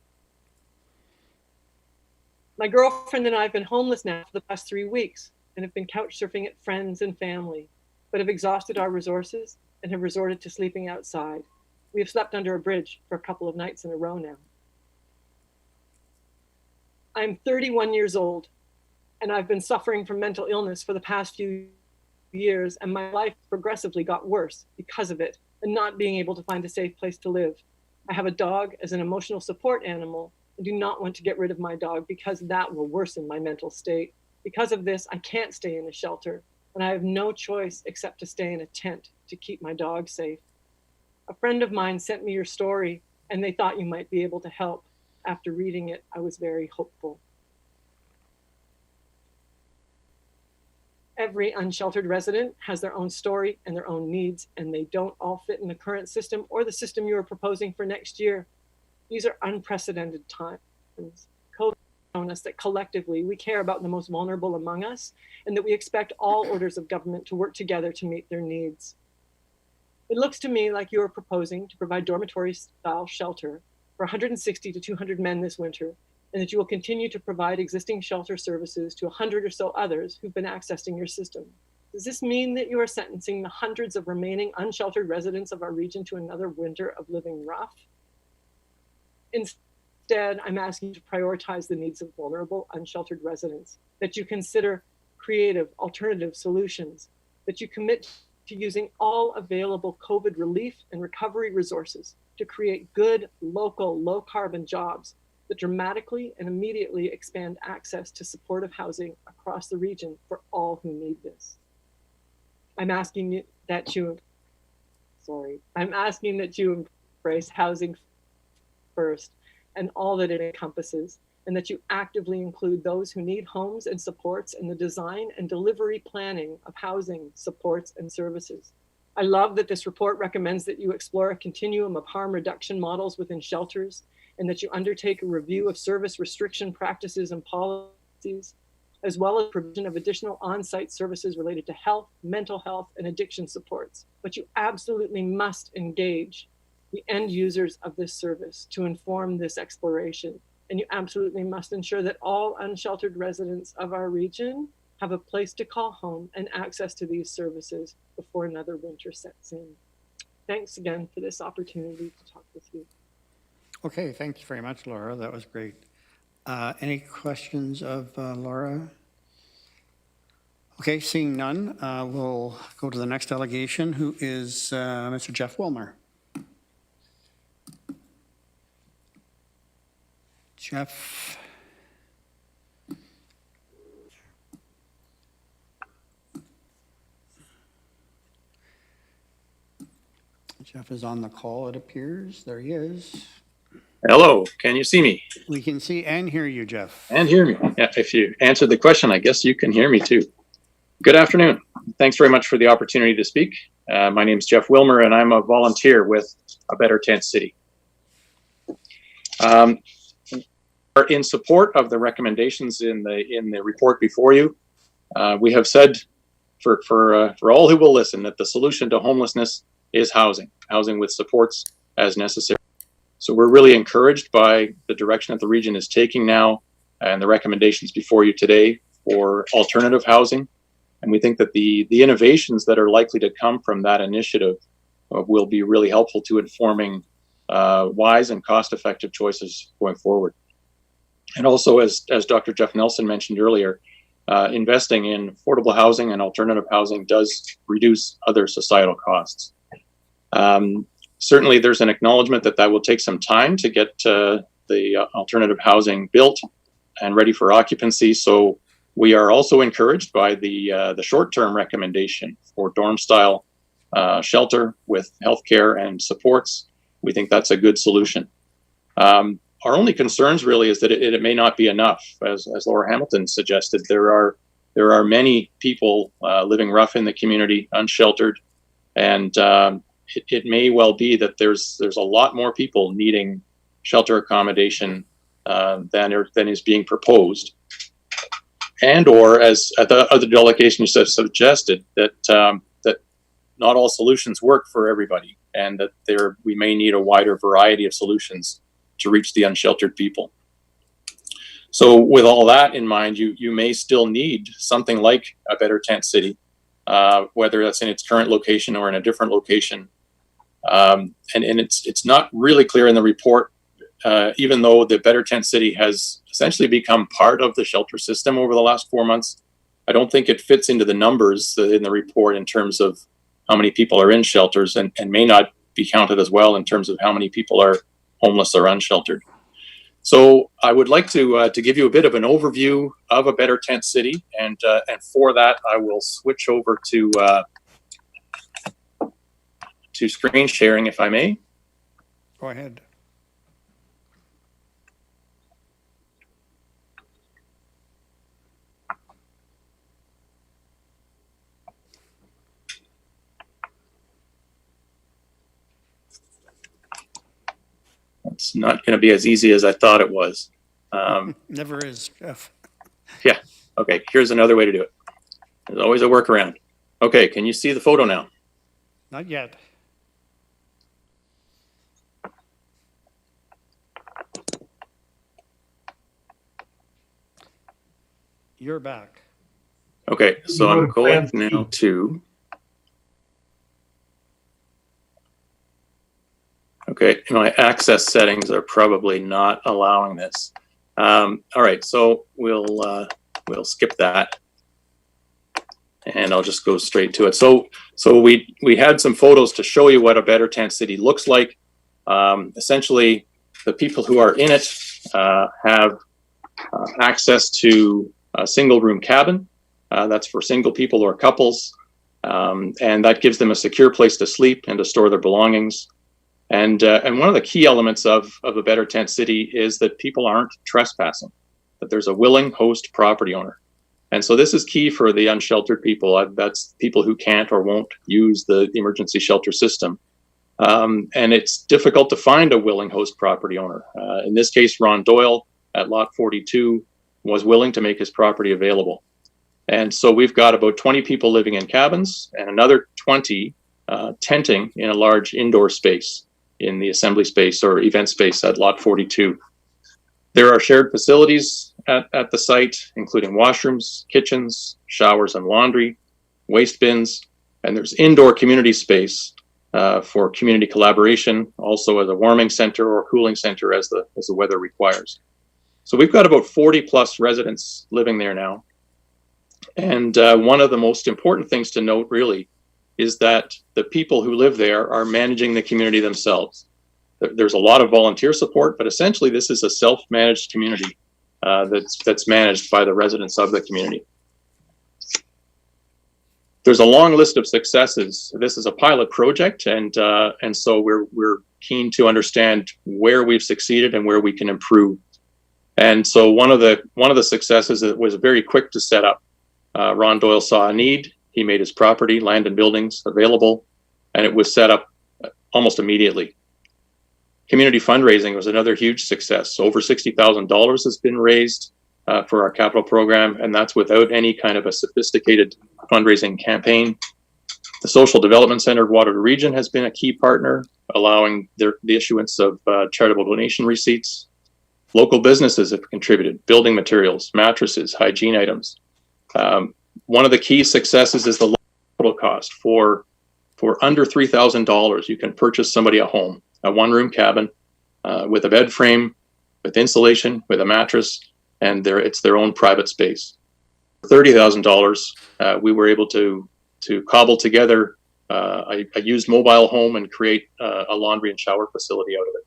My girlfriend and I have been homeless now for the past 3 weeks and have been couch surfing at friends and family, but have exhausted our resources and have resorted to sleeping outside. We have slept under a bridge for a couple of nights in a row now. I'm 31 years old and I've been suffering from mental illness for the past few years, and my life progressively got worse because of it and not being able to find a safe place to live. I have a dog as an emotional support animal. I do not want to get rid of my dog because that will worsen my mental state. Because of this, I can't stay in a shelter, and I have no choice except to stay in a tent to keep my dog safe. A friend of mine sent me your story, and they thought you might be able to help. After reading it, I was very hopeful. Every unsheltered resident has their own story and their own needs, and they don't all fit in the current system or the system you are proposing for next year. These are unprecedented times. COVID has shown us that collectively we care about the most vulnerable among us and that we expect all orders of government to work together to meet their needs. It looks to me like you are proposing to provide dormitory-style shelter for 160 to 200 men this winter, and that you will continue to provide existing shelter services to 100 or so others who've been accessing your system. Does this mean that you are sentencing the hundreds of remaining unsheltered residents of our region to another winter of living rough? Instead, I'm asking you to prioritize the needs of vulnerable, unsheltered residents, that you consider creative, alternative solutions, that you commit to using all available COVID relief and recovery resources to create good, local, low-carbon jobs that dramatically and immediately expand access to supportive housing across the region for all who need this. I'm asking you that you embrace housing first and all that it encompasses, and that you actively include those who need homes and supports in the design and delivery planning of housing, supports, and services. I love that this report recommends that you explore a continuum of harm reduction models within shelters, and that you undertake a review of service restriction practices and policies, as well as provision of additional on-site services related to health, mental health, and addiction supports. But you absolutely must engage the end users of this service to inform this exploration. And you absolutely must ensure that all unsheltered residents of our region have a place to call home and access to these services before another winter sets in. Thanks again for this opportunity to talk with you. Okay, thanks very much, Laura. That was great. Any questions of Laura? Okay, seeing none, we'll go to the next delegation, who is Mr. Jeff Willmer. Jeff. Jeff is on the call, it appears. There he is. Hello, can you see me? We can see and hear you, Jeff. And hear me. Yeah, if you answered the question, I guess you can hear me too. Good afternoon. Thanks very much for the opportunity to speak. My name is Jeff Willmer, and I'm a volunteer with A Better Tent City. Are in support of the recommendations in the report before you. We have said for all who will listen, that the solution to homelessness is housing with supports as necessary. So we're really encouraged by the direction that the region is taking now and the recommendations before you today for alternative housing. And we think that the innovations that are likely to come from that initiative will be really helpful to informing wise and cost-effective choices going forward. And also, as Dr. Geoff Nelson mentioned earlier, investing in affordable housing and alternative housing does reduce other societal costs. Certainly, there's an acknowledgement that will take some time to get the alternative housing built and ready for occupancy. So we are also encouraged by the short-term recommendation for dorm-style shelter with healthcare and supports. We think that's a good solution. Our only concerns really is that it may not be enough. As Laura Hamilton suggested, there are many people living rough in the community, unsheltered, and it may well be that there's a lot more people needing shelter accommodation than is being proposed. And or, as the other delegations have suggested, that not all solutions work for everybody, and that we may need a wider variety of solutions to reach the unsheltered people. So with all that in mind, you may still need something like a better tent city, whether that's in its current location or in a different location. And it's not really clear in the report, even though the Better Tent City has essentially become part of the shelter system over the last 4 months. I don't think it fits into the numbers in the report in terms of how many people are in shelters, and may not be counted as well in terms of how many people are homeless or unsheltered. So I would like to give you a bit of an overview of a Better Tent City, and for that I will switch over to screen sharing, if I may. Go ahead. It's not going to be as easy as I thought it was. Never is, Jeff. Yeah. Okay. Here's another way to do it. There's always a workaround. Okay. Can you see the photo now? Not yet. You're back. Okay. So I'm going now to. Okay, my access settings are probably not allowing this. All right, so we'll skip that, and I'll just go straight to it. So we had some photos to show you what a Better Tent City looks like. Essentially, the people who are in it have access to a single room cabin. That's for single people or couples, and that gives them a secure place to sleep and to store their belongings. And one of the key elements of a Better Tent City is that people aren't trespassing, that there's a willing host property owner. And so this is key for the unsheltered people. That's people who can't or won't use the emergency shelter system. And it's difficult to find a willing host property owner. In this case, Ron Doyle at Lot 42 was willing to make his property available. And so we've got about 20 people living in cabins and another 20 tenting in a large indoor space in the assembly space or event space at Lot 42. There are shared facilities at the site, including washrooms, kitchens, showers and laundry, waste bins, and there's indoor community space for community collaboration, also as a warming center or cooling center as the weather requires. So we've got about 40 plus residents living there now. And one of the most important things to note really is that the people who live there are managing the community themselves. There's a lot of volunteer support, but essentially this is a self-managed community that's managed by the residents of the community. There's a long list of successes. This is a pilot project, and so we're keen to understand where we've succeeded and where we can improve. And so one of the successes that was very quick to set up. Ron Doyle saw a need. He made his property, land and buildings available, and it was set up almost immediately. Community fundraising was another huge success. Over $60,000 has been raised. for our capital program, and that's without any kind of a sophisticated fundraising campaign. The Social Development Center of Waterloo Region has been a key partner, allowing the issuance of charitable donation receipts. Local businesses have contributed, building materials, mattresses, hygiene items. One of the key successes is the low capital cost. For under $3,000, you can purchase somebody a home, a one-room cabin with a bed frame, with insulation, with a mattress, and it's their own private space. For $30,000, we were able to cobble together a used mobile home and create a laundry and shower facility out of it.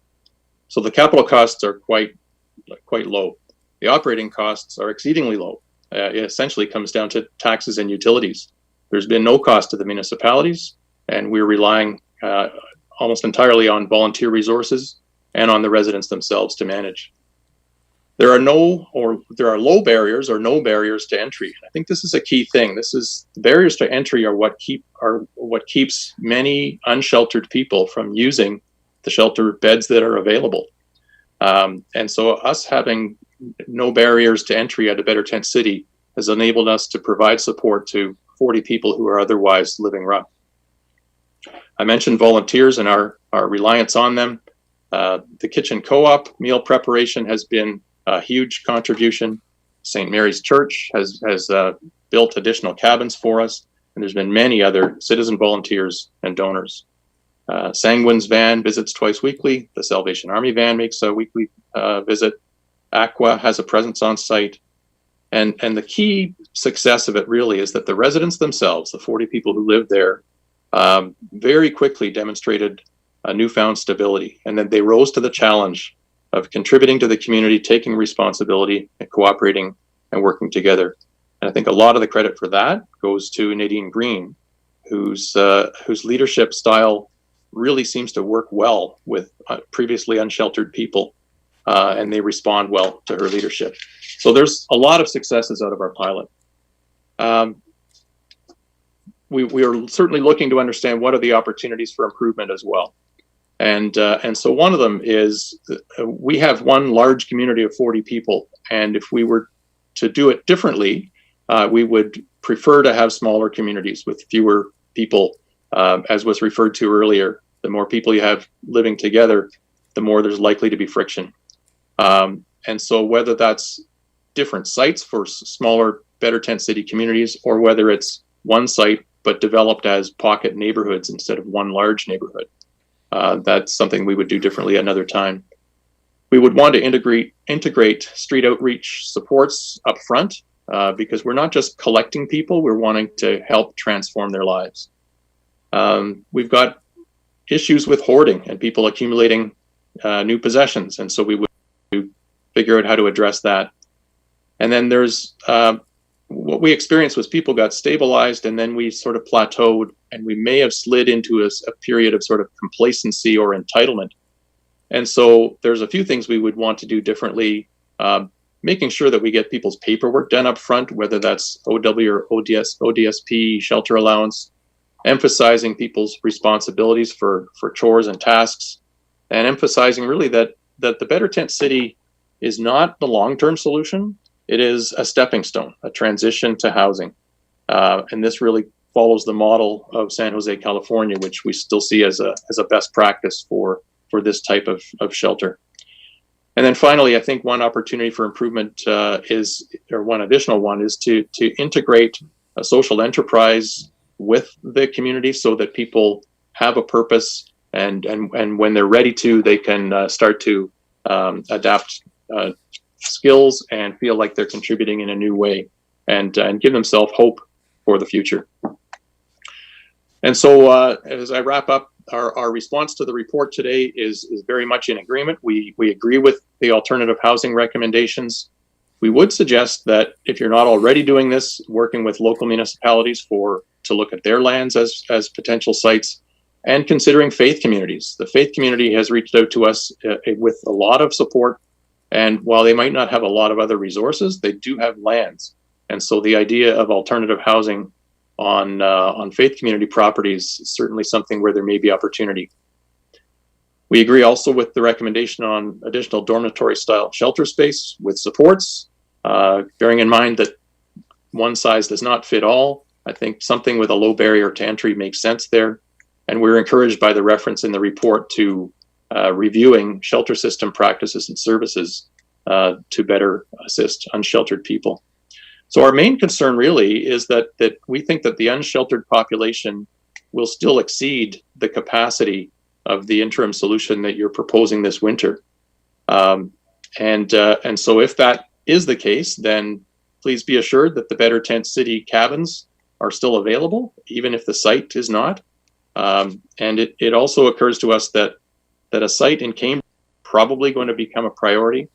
So the capital costs are quite low. The operating costs are exceedingly low. It essentially comes down to taxes and utilities. There's been no cost to the municipalities, and we're relying almost entirely on volunteer resources and on the residents themselves to manage. There are low barriers or no barriers to entry. I think this is a key thing. The barriers to entry are what keeps many unsheltered people from using the shelter beds that are available. And so us having no barriers to entry at a Better Tent City has enabled us to provide support to 40 people who are otherwise living rough. I mentioned volunteers and our reliance on them. The kitchen co-op meal preparation has been a huge contribution. St. Mary's Church has built additional cabins for us, and there's been many other citizen volunteers and donors. Sanguine's van visits twice weekly. The Salvation Army van makes a weekly visit. Aqua has a presence on site. And the key success of it really is that the residents themselves, the 40 people who live there, very quickly demonstrated a newfound stability. And then they rose to the challenge of contributing to the community, taking responsibility, and cooperating and working together. And I think a lot of the credit for that goes to Nadine Green, whose leadership style really seems to work well with previously unsheltered people, and they respond well to her leadership. So there's a lot of successes out of our pilot. We are certainly looking to understand what are the opportunities for improvement as well. And so one of them is we have one large community of 40 people, and if we were to do it differently, we would prefer to have smaller communities with fewer people, as was referred to earlier. The more people you have living together, the more there's likely to be friction. And so whether that's different sites for smaller, Better Tent City communities, or whether it's one site but developed as pocket neighborhoods instead of one large neighborhood, that's something we would do differently another time. We would want to integrate street outreach supports up front, because we're not just collecting people, we're wanting to help transform their lives. We've got issues with hoarding and people accumulating new possessions, and so we would figure out how to address that. And then there's what we experienced was people got stabilized, and then we sort of plateaued, and we may have slid into a period of sort of complacency or entitlement. And so there's a few things we would want to do differently, making sure that we get people's paperwork done up front, whether that's OW or ODSP, shelter allowance, emphasizing people's responsibilities for chores and tasks, and emphasizing really that the Better Tent City is not the long-term solution. It is a stepping stone, a transition to housing. And this really follows the model of San Jose, California, which we still see as a best practice for this type of shelter. And then finally, I think one opportunity for improvement one additional one is to integrate a social enterprise with the community so that people have a purpose, and when they're ready to, they can start to adapt skills and feel like they're contributing in a new way, and give themselves hope for the future. And so as I wrap up, our response to the report today is very much in agreement. We agree with the alternative housing recommendations. We would suggest that if you're not already doing this, working with local municipalities to look at their lands as potential sites, and considering faith communities. The faith community has reached out to us with a lot of support, and while they might not have a lot of other resources, they do have lands. And so the idea of alternative housing on faith community properties is certainly something where there may be opportunity. We agree also with the recommendation on additional dormitory style shelter space with supports, bearing in mind that one size does not fit all. I think something with a low barrier to entry makes sense there. And we're encouraged by the reference in the report to reviewing shelter system practices and services to better assist unsheltered people. So our main concern really is that we think that the unsheltered population will still exceed the capacity of the interim solution that you're proposing this winter. And so if that is the case, then please be assured that the Better Tent City cabins are still available, even if the site is not. And it also occurs to us that a site in Cambridge is probably going to become a priority.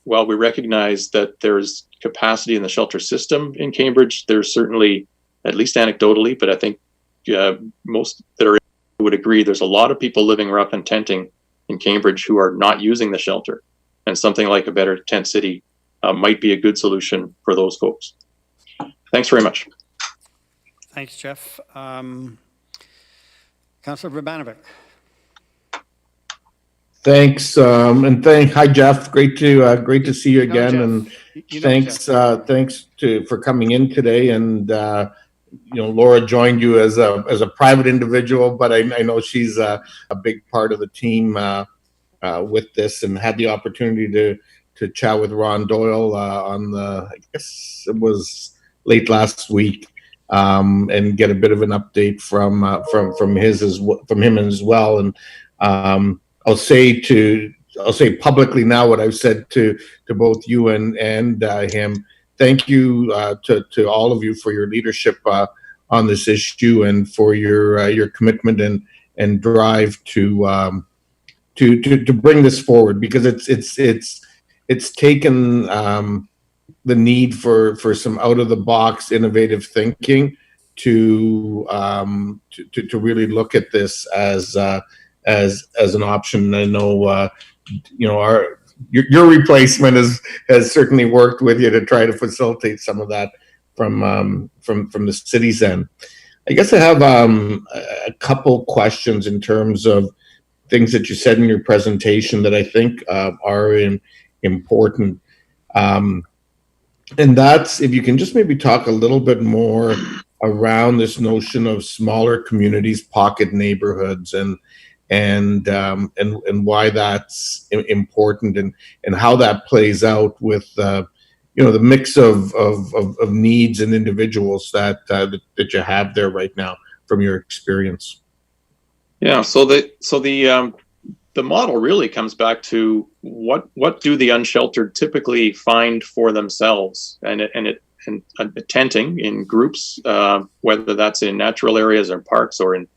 While we recognize that there's capacity in the shelter system in Cambridge, there's certainly, at least anecdotally, but I think most that are would agree, there's a lot of people living rough and tenting in Cambridge who are not using the shelter. And something like a Better Tent City might be a good solution for those folks. Thanks very much. Thanks, Jeff. Councillor Vrbanovic. Thanks, hi Jeff. Great to see you again, and thanks for coming in today. And Laura joined you as a private individual, but I know she's a big part of the team with this, and had the opportunity to chat with Ron Doyle on I guess it was late last week, and get a bit of an update from him as well. And I'll say publicly now what I've said to both you and him. Thank you to all of you for your leadership on this issue, and for your commitment and drive to bring this forward, because it's taken the need for some out of the box innovative thinking to really look at this as an option. I know your replacement has certainly worked with you to try to facilitate some of that from the city's end. I guess I have a couple questions in terms of things that you said in your presentation that I think are important. And that's, if you can just maybe talk a little bit more around this notion of smaller communities, pocket neighborhoods, and why that's important, and how that plays out with the mix of needs and individuals that you have there right now from your experience. Yeah, so the model really comes back to what do the unsheltered typically find for themselves, and tenting in groups, whether that's in natural areas or parks or in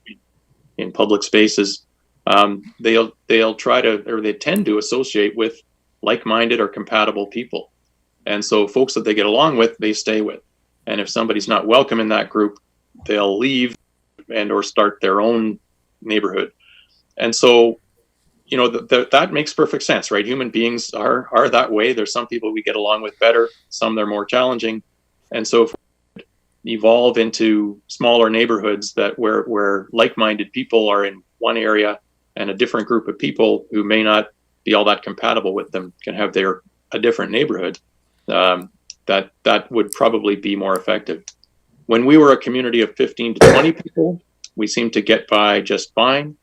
public spaces. They'll try to, or they tend to associate with like-minded or compatible people. And so folks that they get along with, they stay with. And if somebody's not welcome in that group, they'll leave and or start their own neighborhood. And so, that makes perfect sense, right? Human beings are that way. There's some people we get along with better, some they're more challenging. And so if we evolve into smaller neighborhoods where like-minded people are in one area, and a different group of people who may not be all that compatible with them can have a different neighborhood, that would probably be more effective. When we were a community of 15 to 20 people, we seemed to get by just fine.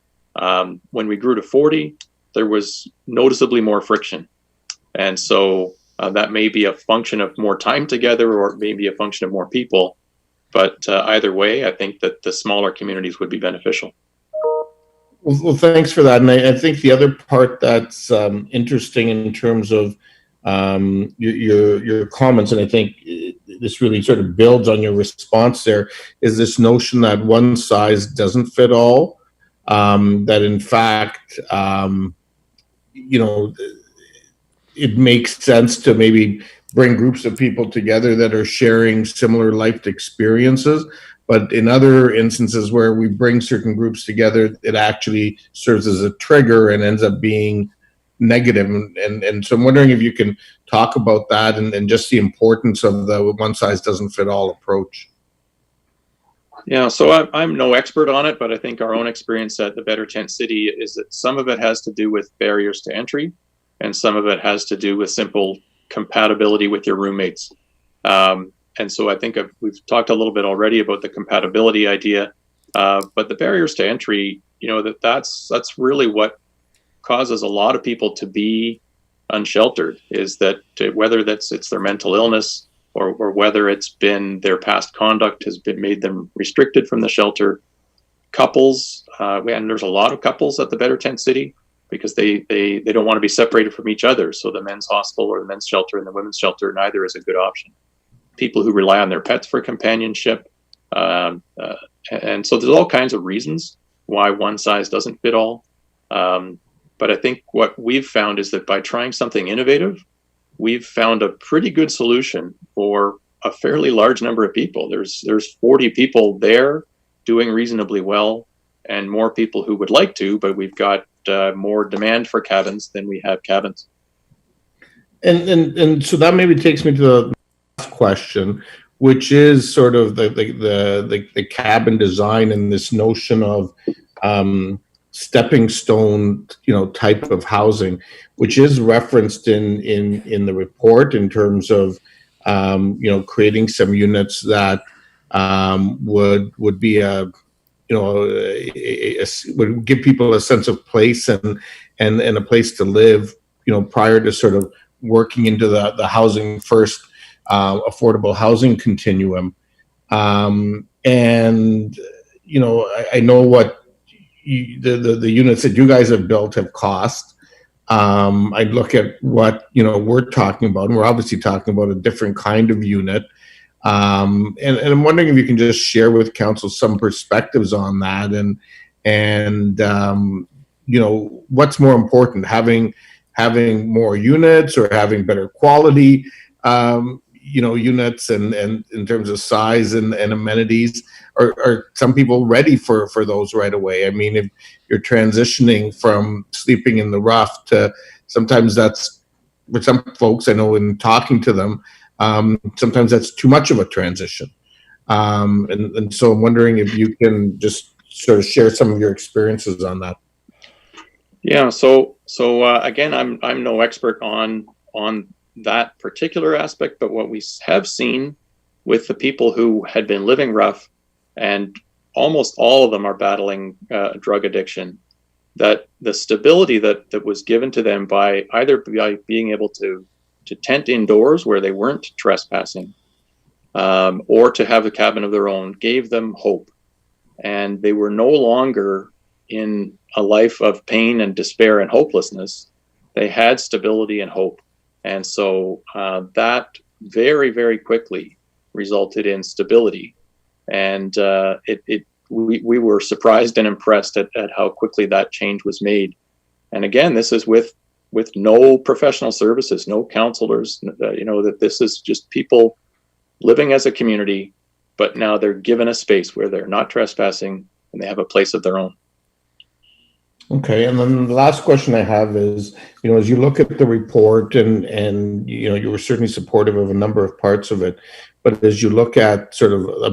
When we grew to 40, there was noticeably more friction. And so that may be a function of more time together, or maybe a function of more people. But either way, I think that the smaller communities would be beneficial. Well, thanks for that. And I think the other part that's interesting in terms of your comments, and I think this really sort of builds on your response there, is this notion that one size doesn't fit all. That in fact, it makes sense to maybe bring groups of people together that are sharing similar life experiences. But in other instances where we bring certain groups together, it actually serves as a trigger and ends up being negative. And so I'm wondering if you can talk about that and just the importance of the one size doesn't fit all approach. Yeah, so I'm no expert on it, but I think our own experience at the Better Tent City is that some of it has to do with barriers to entry, and some of it has to do with simple compatibility with your roommates. And so I think we've talked a little bit already about the compatibility idea, but the barriers to entry, that's really what causes a lot of people to be unsheltered, is that whether it's their mental illness or whether it's been their past conduct has made them restricted from the shelter. Couples, and there's a lot of couples at the Better Tent City because they don't want to be separated from each other. So the men's hostel or the men's shelter and the women's shelter, neither is a good option. People who rely on their pets for companionship. And so there's all kinds of reasons why one size doesn't fit all. But I think what we've found is that by trying something innovative, we've found a pretty good solution for a fairly large number of people. There's 40 people there doing reasonably well, and more people who would like to, but we've got more demand for cabins than we have cabins. And so that maybe takes me to the last question, which is sort of the cabin design and this notion of stepping stone, type of housing, which is referenced in the report in terms of creating some units that would be would give people a sense of place and a place to live, prior to sort of working into the housing first, affordable housing continuum. And I know what the units that you guys have built have cost. I look at what we're talking about, and we're obviously talking about a different kind of unit. And I'm wondering if you can just share with council some perspectives on that, and what's more important, having more units or having better quality units, and in terms of size and amenities. Are some people ready for those right away? I mean, if you're transitioning from sleeping in the rough to, sometimes that's, for some folks, I know in talking to them, sometimes that's too much of a transition. And so I'm wondering if you can just sort of share some of your experiences on that. Yeah, so again, I'm no expert on that particular aspect, but what we have seen with the people who had been living rough, and almost all of them are battling drug addiction, that the stability that was given to them by being able to tent indoors where they weren't trespassing, or to have a cabin of their own, gave them hope. And they were no longer in a life of pain and despair and hopelessness. They had stability and hope. And so that very, very quickly resulted in stability. And we were surprised and impressed at how quickly that change was made. And again, this is with no professional services, no counselors, that this is just people living as a community, but now they're given a space where they're not trespassing and they have a place of their own. Okay, and then the last question I have is, as you look at the report, and you were certainly supportive of a number of parts of it, but as you look at sort of a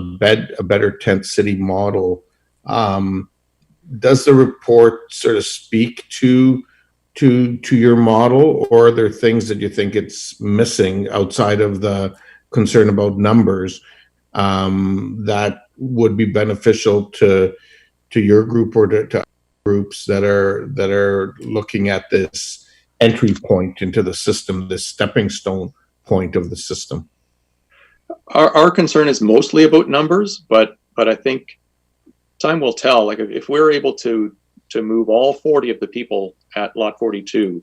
Better Tent City model, does the report sort of speak to your model, or are there things that you think it's missing outside of the concern about numbers that would be beneficial to your group or to groups that are looking at this entry point into the system, this stepping stone point of the system? Our concern is mostly about numbers, but I think time will tell. Like if we're able to move all 40 of the people at Lot 42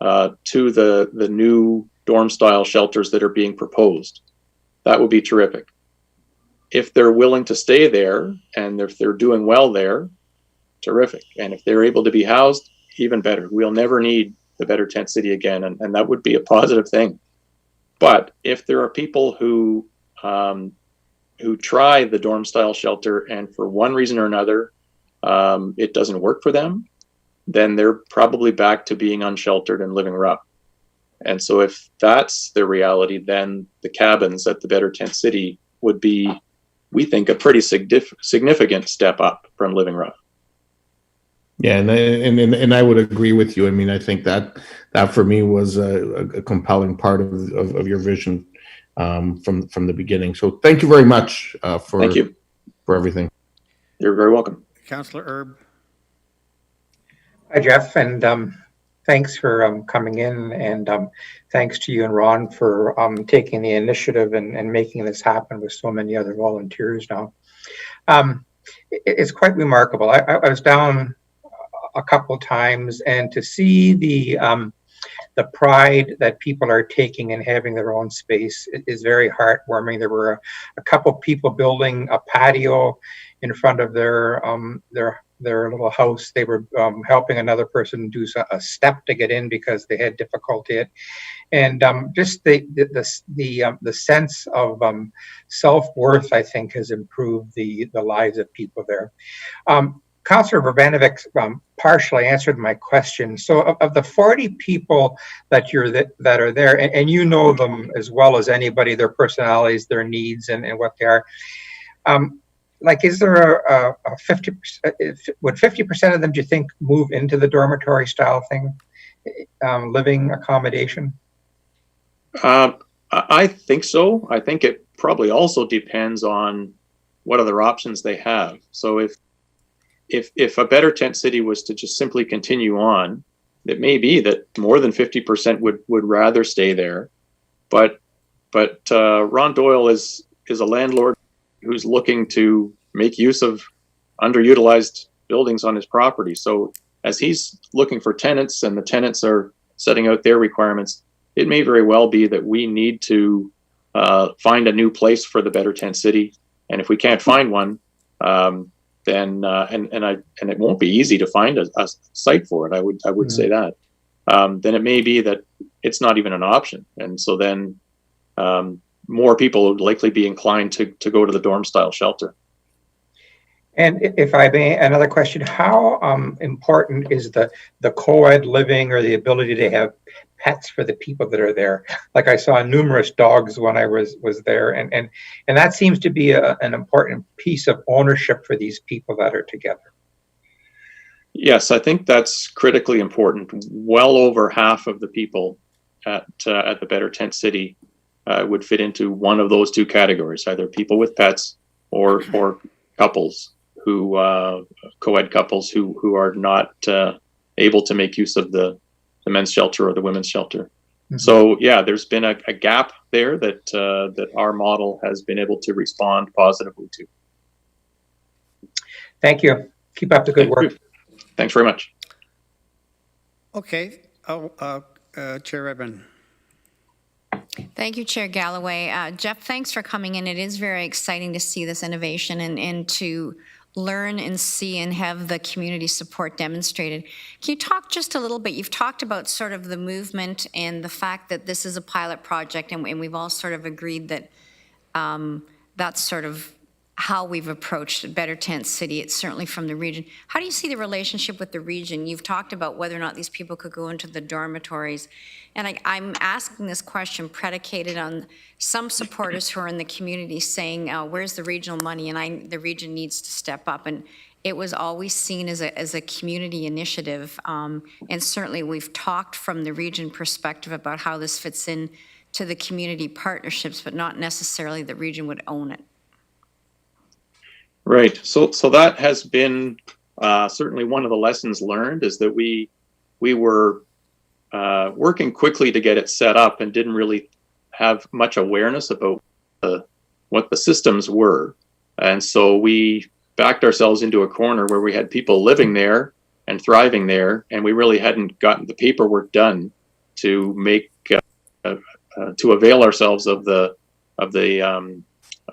to the new dorm style shelters that are being proposed, that would be terrific. If they're willing to stay there and if they're doing well there, terrific. And if they're able to be housed, even better. We'll never need the Better Tent City again, and that would be a positive thing. But if there are people who try the dorm style shelter and for one reason or another it doesn't work for them, then they're probably back to being unsheltered and living rough. And so if that's the reality, then the cabins at the Better Tent City would be, we think, a pretty significant step up from living rough. Yeah, and I would agree with you. I mean, I think that for me was a compelling part of your vision from the beginning. So thank you very much Thank you for everything. You're very welcome. Councillor Erb. Hi, Jeff, and thanks for coming in, and thanks to you and Ron for taking the initiative and making this happen with so many other volunteers now. It's quite remarkable. I was down a couple of times, and to see the pride that people are taking in having their own space is very heartwarming. There were a couple of people building a patio in front of their little house. They were helping another person do a step to get in because they had difficulty. And just the sense of self-worth, I think, has improved the lives of people there. Councillor Verbanovic partially answered my question. So of the 40 people that are there, and you know them as well as anybody, their personalities, their needs, and what they are, like, is there a 50%, would 50% of them, do you think, move into the dormitory style thing, living accommodation? I think so. I think it probably also depends on what other options they have. So if a better tent city was to just simply continue on, it may be that more than 50% would rather stay there. But Ron Doyle is a landlord who's looking to make use of underutilized buildings on his property. So as he's looking for tenants and the tenants are setting out their requirements, it may very well be that we need to find a new place for the better tent city. And if we can't find one, then and it won't be easy to find a site for it. I would say that. Then it may be that it's not even an option, and so then more people would likely be inclined to go to the dorm style shelter. And if I may, another question: how important is the co-ed living, or the ability to have pets for the people that are there? Like, I saw numerous dogs when I was there, and that seems to be an important piece of ownership for these people that are together. Yes, I think that's critically important. Well over half of the people at the Better Tent City would fit into one of those two categories: either people with pets or couples who co-ed couples who are not able to make use of the men's shelter or the women's shelter. Mm-hmm. So yeah, there's been a gap there that our model has been able to respond positively to. Thank you. Keep up the good work. Thanks very much. Okay. Chair Redmond. Thank you, Chair Galloway. Jeff, thanks for coming in. It is very exciting to see this innovation and to learn and see and have the community support demonstrated. Can you talk just a little bit? You've talked about sort of the movement and the fact that this is a pilot project, and we've all sort of agreed that that's sort of how we've approached Better Tent City. It's certainly from the region. How do you see the relationship with the region? You've talked about whether or not these people could go into the dormitories. And I'm asking this question predicated on some supporters who are in the community saying, where's the regional money? And the region needs to step up. And it was always seen as a community initiative. And certainly we've talked from the region perspective about how this fits in to the community partnerships, but not necessarily the region would own it. Right. So that has been certainly one of the lessons learned, is that we were working quickly to get it set up and didn't really have much awareness about what the systems were. And so we backed ourselves into a corner where we had people living there and thriving there, and we really hadn't gotten the paperwork done to make to avail ourselves of the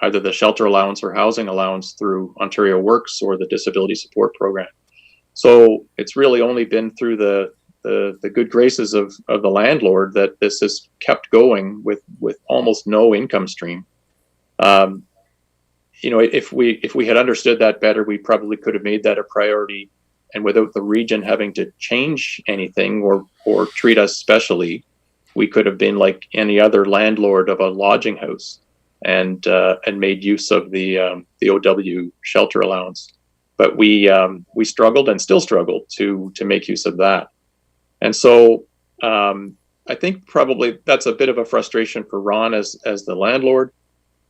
either the shelter allowance or housing allowance through Ontario Works or the disability support program. So it's really only been through the good graces of the landlord that this has kept going with almost no income stream. If we had understood that better, we probably could have made that a priority, and without the region having to change anything or treat us specially, we could have been like any other landlord of a lodging house and made use of the OW shelter allowance. but we struggled and still struggle to make use of that. And so I think probably that's a bit of a frustration for Ron as the landlord,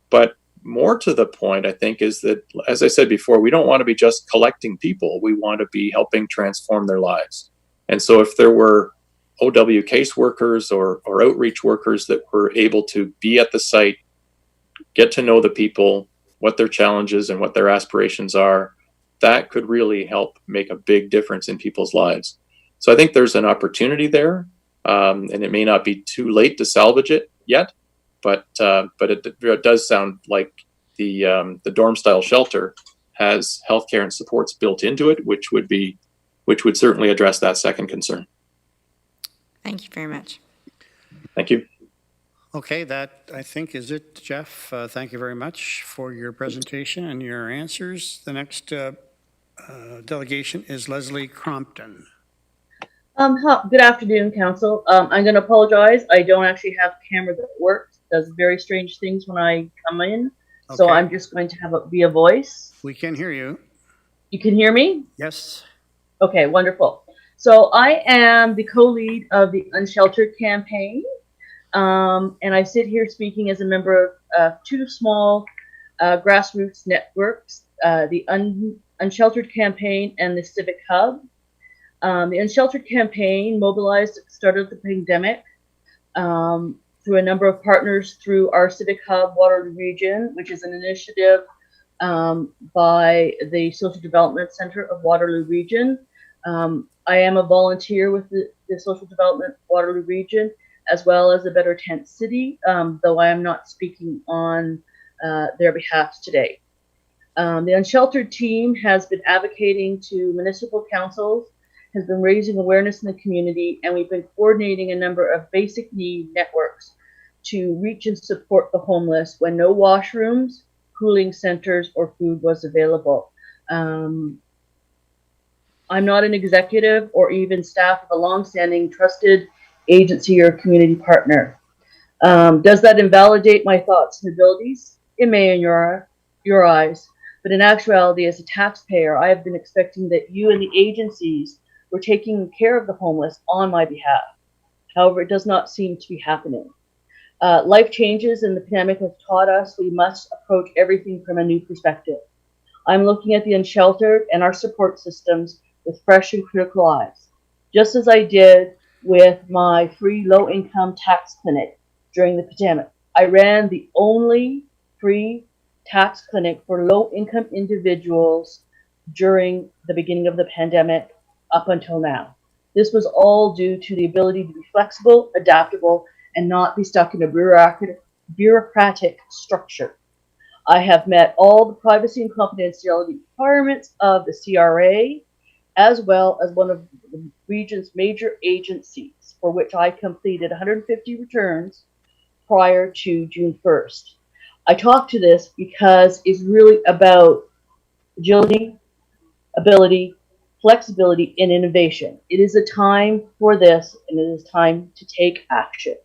but more to the point, I think, is that, as I said before, we don't want to be just collecting people. We want to be helping transform their lives. And so if there were OW caseworkers or outreach workers that were able to be at the site, get to know the people, what their challenges and what their aspirations are, that could really help make a big difference in people's lives. So I think there's an opportunity there, and it may not be too late to salvage it yet, but it does sound like the dorm style shelter has healthcare and supports built into it, which would certainly address that second concern. Thank you very much. Thank you. Okay, that I think is it, Jeff. Thank you very much for your presentation and your answers. The next delegation is Lesley Crompton. Good afternoon, Council. I'm going to apologize. I don't actually have a camera that works. It does very strange things when I come in. Okay. So I'm just going to have it be a voice. We can hear you. You can hear me? Yes. Okay, wonderful. So I am the co-lead of the Unsheltered campaign. And I sit here speaking as a member of two small grassroots networks, the Unsheltered campaign and the Civic Hub. The Unsheltered campaign mobilized at the start of the pandemic through a number of partners through our Civic Hub Waterloo region, which is an initiative by the Social Development Center of Waterloo region. I am a volunteer with the Social Development Waterloo region, as well as the Better Tent City, though I am not speaking on their behalf today. The Unsheltered team has been advocating to municipal councils, has been raising awareness in the community, and we've been coordinating a number of basic need networks to reach and support the homeless when no washrooms, cooling centers, or food was available. I'm not an executive or even staff of a longstanding trusted agency or community partner. Does that invalidate my thoughts and abilities? It may in your eyes, but in actuality, as a taxpayer, I have been expecting that you and the agencies were taking care of the homeless on my behalf. However, it does not seem to be happening. Life changes and the pandemic has taught us we must approach everything from a new perspective. I'm looking at the unsheltered and our support systems with fresh and critical eyes, just as I did with my free low-income tax clinic during the pandemic. I ran the only free tax clinic for low-income individuals during the beginning of the pandemic up until now. This was all due to the ability to be flexible, adaptable, and not be stuck in a bureaucratic structure. I have met all the privacy and confidentiality requirements of the CRA, as well as one of the region's major agencies, for which I completed 150 returns prior to June 1st. I talk to this because it's really about agility, ability, flexibility, and innovation. It is a time for this, and it is time to take action.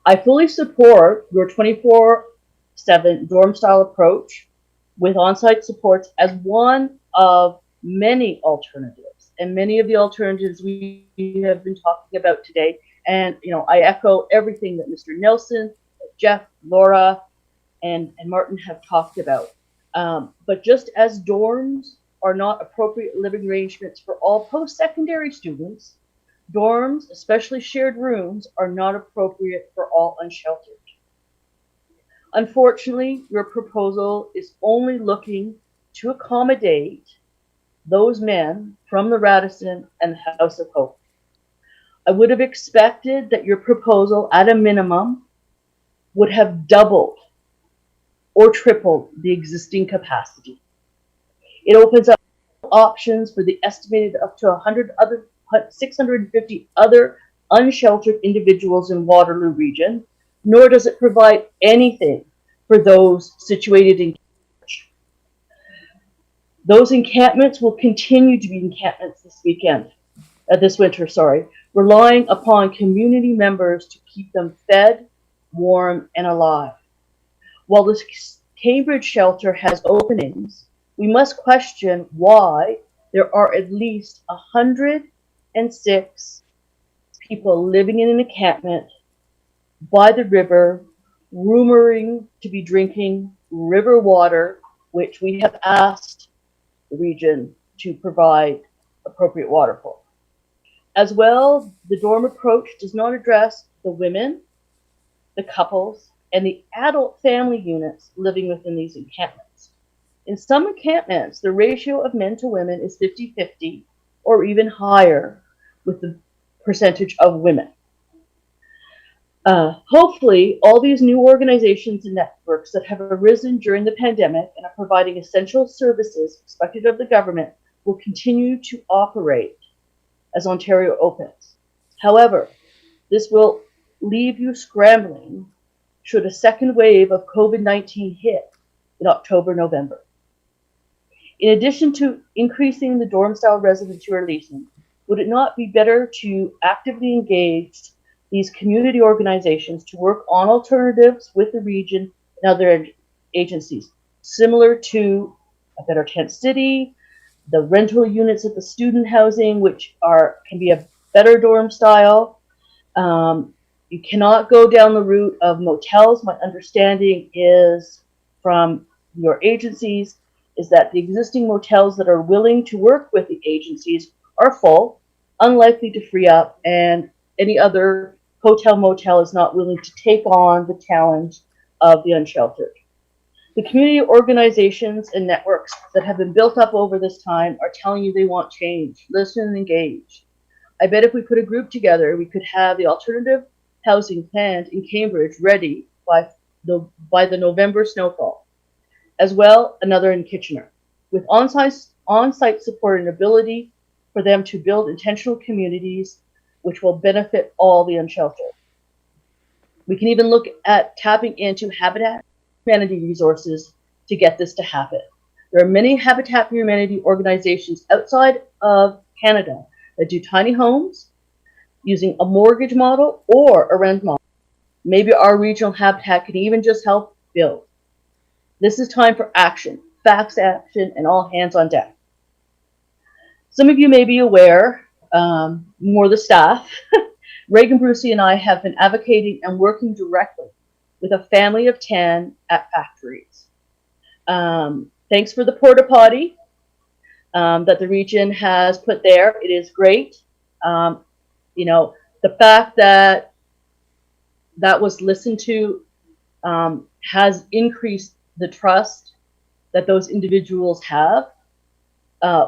I fully support your 24/7 dorm-style approach with on-site supports as one of many alternatives, and many of the alternatives we have been talking about today. And I echo everything that Mr. Nelson, Jeff, Laura, and Martin have talked about. But just as dorms are not appropriate living arrangements for all post-secondary students, dorms, especially shared rooms, are not appropriate for all unsheltered. Unfortunately, your proposal is only looking to accommodate those men from the Radisson and the House of Hope. I would have expected that your proposal, at a minimum, would have doubled or tripled the existing capacity. It opens up options for the estimated up to 650 other unsheltered individuals in Waterloo region, nor does it provide anything for those situated in those encampments will continue to be encampments this winter, relying upon community members to keep them fed, warm, and alive. While the Cambridge shelter has openings, we must question why there are at least 106 people living in an encampment by the river, rumoring to be drinking river water, which we have asked the region to provide appropriate water for. As well, the dorm approach does not address the women, the couples, and the adult family units living within these encampments. In some encampments, the ratio of men to women is 50-50 or even higher with the percentage of women. Hopefully, all these new organizations and networks that have arisen during the pandemic and are providing essential services expected of the government will continue to operate as Ontario opens. However, this will leave you scrambling should a second wave of COVID-19 hit in October, November. In addition to increasing the dorm-style residence you are leasing, would it not be better to actively engage these community organizations to work on alternatives with the region and other agencies, similar to a Better Tent City, the rental units at the student housing, which can be a better dorm style. You cannot go down the route of motels. My understanding is from your agencies is that the existing motels that are willing to work with the agencies are full, unlikely to free up, and any other hotel motel is not willing to take on the challenge of the unsheltered. The community organizations and networks that have been built up over this time are telling you they want change. Listen and engage. I bet if we put a group together, we could have the alternative housing planned in Cambridge ready by the November snowfall. As well, another in Kitchener, with on-site support and ability for them to build intentional communities which will benefit all the unsheltered. We can even look at tapping into Habitat for Humanity resources to get this to happen. There are many Habitat for Humanity organizations outside of Canada that do tiny homes using a mortgage model or a rent model. Maybe our regional habitat can even just help build. This is time for action, fast action, and all hands on deck. Some of you may be aware, more the staff, Reagan Brucey and I have been advocating and working directly with a family of 10 at factories. Thanks for the porta potty that the region has put there. It is great. You know, the fact that that was listened to has increased the trust that those individuals have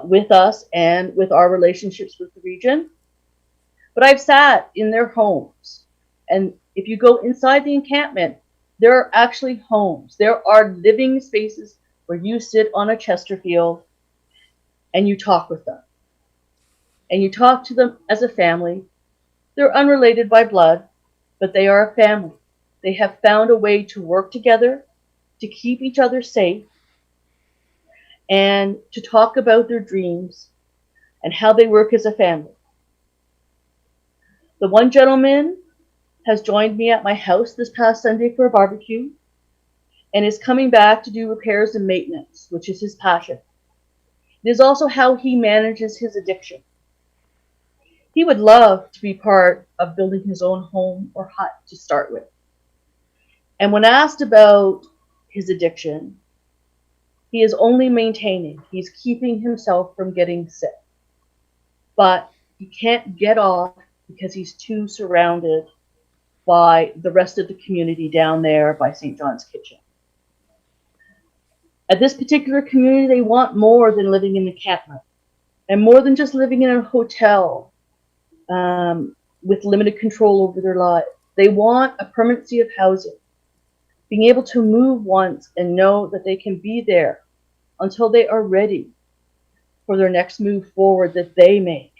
with us and with our relationships with the region. But I've sat in their homes, and if you go inside the encampment, there are actually homes. There are living spaces where you sit on a Chesterfield and you talk with them. And you talk to them as a family. They're unrelated by blood, but they are a family. They have found a way to work together, to keep each other safe, and to talk about their dreams and how they work as a family. The one gentleman has joined me at my house this past Sunday for a barbecue and is coming back to do repairs and maintenance, which is his passion. It is also how he manages his addiction. He would love to be part of building his own home or hut to start with. And when asked about his addiction, he is only maintaining. He's keeping himself from getting sick. But he can't get off because he's too surrounded by the rest of the community down there by St. John's Kitchen. At this particular community, they want more than living in an encampment and more than just living in a hotel with limited control over their lives. They want a permanency of housing, being able to move once and know that they can be there until they are ready for their next move forward that they make.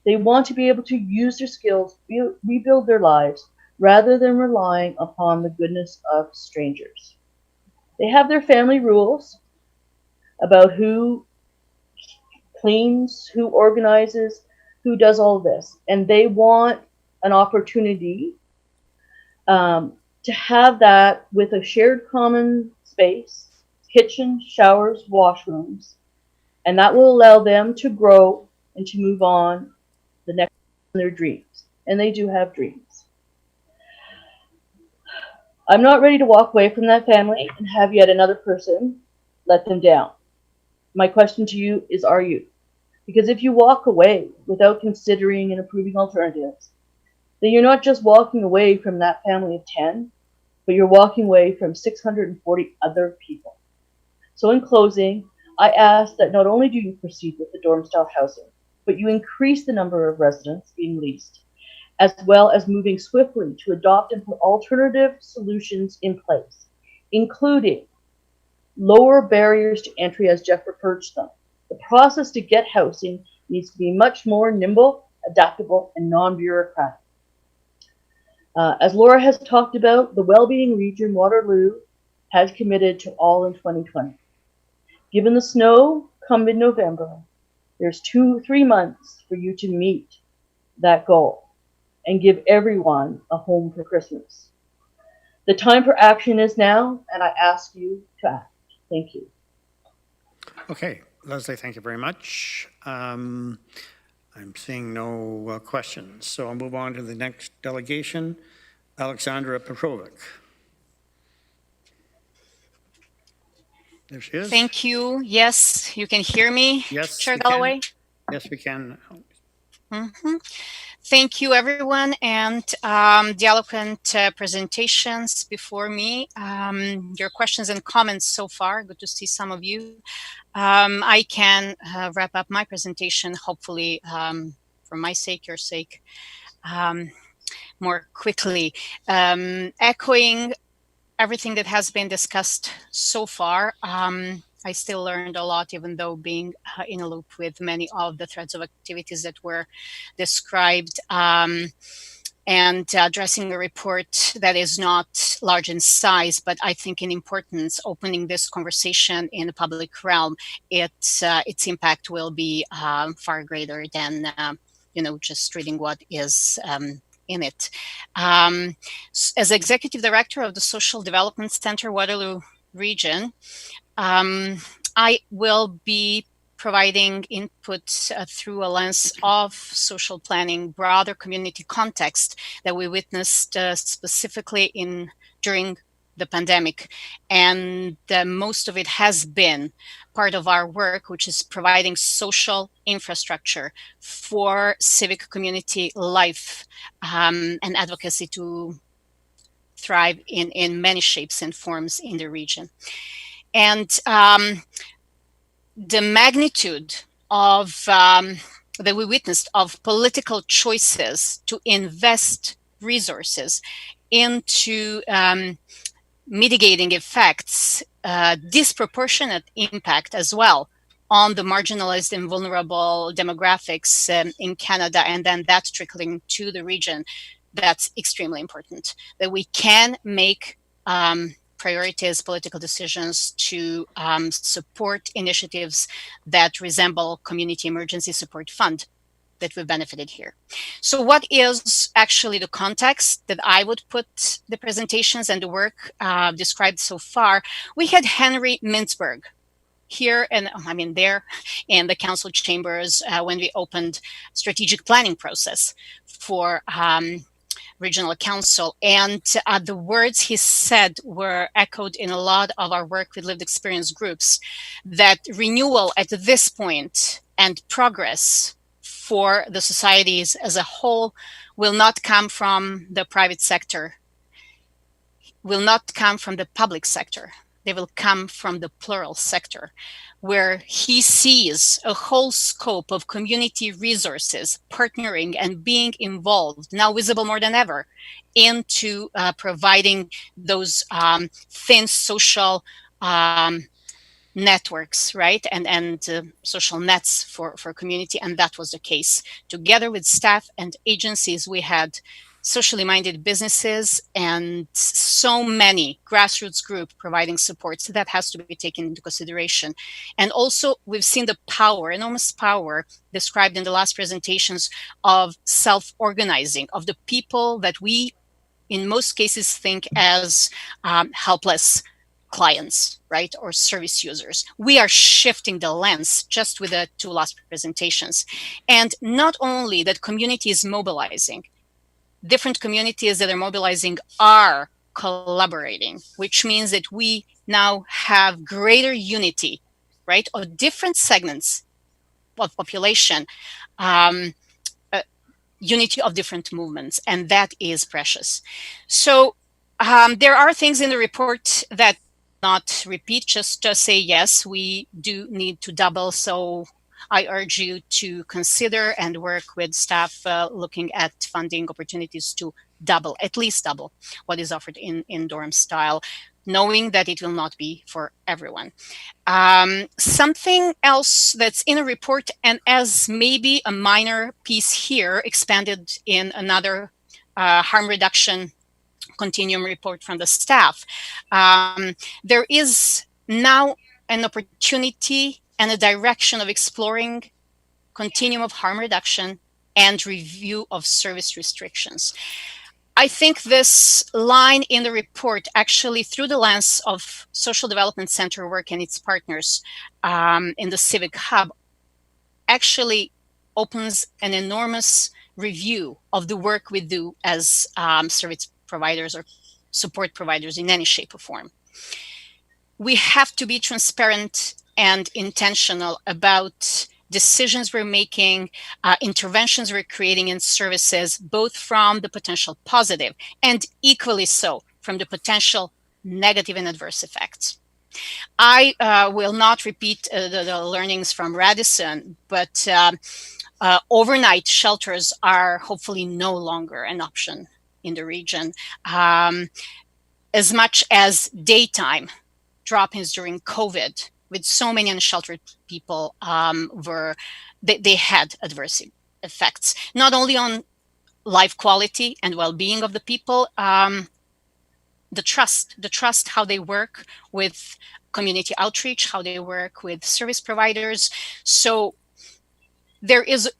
They want to be able to use their skills, rebuild their lives, rather than relying upon the goodness of strangers. They have their family rules about who cleans, who organizes, who does all this. And they want an opportunity to have that with a shared common space kitchen, showers, washrooms, and that will allow them to grow and to move on the next in their dreams. And they do have dreams. I'm not ready to walk away from that family and have yet another person let them down. My question to you is, are you? Because if you walk away without considering and approving alternatives, then you're not just walking away from that family of 10, but you're walking away from 640 other people. So in closing, I ask that not only do you proceed with the dorm-style housing, but you increase the number of residents being leased, as well as moving swiftly to adopt and put alternative solutions in place, including lower barriers to entry as Jeff referred to them. The process to get housing needs to be much more nimble, adaptable, and non-bureaucratic. As Laura has talked about, the Wellbeing Region Waterloo has committed to all in 2020. Given the snow come mid-November, there's 2-3 months for you to meet that goal and give everyone a home for Christmas. The time for action is now, and I ask you to act. Thank you. Okay, Lesley, thank you very much. I'm seeing no questions, so I'll move on to the next delegation, Aleksandra Petrovic. There she is. Thank you. Yes, you can hear me, Yes, Chair we can. Galloway? Yes, we can. Thank you, everyone, and the eloquent presentations before me. Your questions and comments so far, good to see some of you. I can wrap up my presentation, hopefully, for my sake, your sake, more quickly. Echoing everything that has been discussed so far, I still learned a lot, even though being in a loop with many of the threads of activities that were described, and addressing a report that is not large in size, but I think in importance, opening this conversation in the public realm, its impact will be far greater than just reading what is in it. As Executive Director of the Social Development Center, Waterloo Region, I will be providing input through a lens of social planning, broader community context that we witnessed specifically during the pandemic. And most of it has been part of our work, which is providing social infrastructure for civic community life and advocacy to thrive in many shapes and forms in the region. And the magnitude of that we witnessed of political choices to invest resources into mitigating effects, disproportionate impact as well on the marginalized and vulnerable demographics in Canada, and then that trickling to the region. That's extremely important, that we can make priorities, political decisions to support initiatives that resemble Community Emergency Support Fund that we've benefited here. So what is actually the context that I would put the presentations and the work described so far? We had Henry Mintzberg here, and there in the council chambers when we opened strategic planning process for regional council, and the words he said were echoed in a lot of our work with lived experience groups, that renewal at this point and progress for the societies as a whole will not come from the private sector, will not come from the public sector. They will come from the plural sector, where he sees a whole scope of community resources partnering and being involved, now visible more than ever, into providing those thin social networks, right? And social nets for community. And that was the case. Together with staff and agencies, we had socially minded businesses and so many grassroots groups providing support. So that has to be taken into consideration. And also we've seen the power, enormous power described in the last presentations of self-organizing, of the people that we in most cases think as helpless, clients, right, or service users. We are shifting the lens just with the two last presentations. And not only that community is mobilizing, different communities that are mobilizing are collaborating, which means that we now have greater unity, right, of different segments of population, unity of different movements, and that is precious. So there are things in the report that not repeat, just to say, yes, we do need to double. So I urge you to consider and work with staff looking at funding opportunities to double, at least double what is offered in dorm style, knowing that it will not be for everyone. Something else that's in a report, and as maybe a minor piece here, expanded in another harm reduction continuum report from the staff, there is now an opportunity and a direction of exploring continuum of harm reduction and review of service restrictions. I think this line in the report, actually through the lens of Social Development Center work and its partners in the Civic Hub, actually opens an enormous review of the work we do as service providers or support providers in any shape or form. We have to be transparent and intentional about decisions we're making, interventions we're creating in services, both from the potential positive and equally so from the potential negative and adverse effects. I will not repeat the learnings from Radisson, but overnight shelters are hopefully no longer an option in the region, as much as daytime drop-ins during COVID with so many unsheltered people they had adverse effects, not only on life quality and well-being of the people, the trust, how they work with community outreach, how they work with service providers. So there is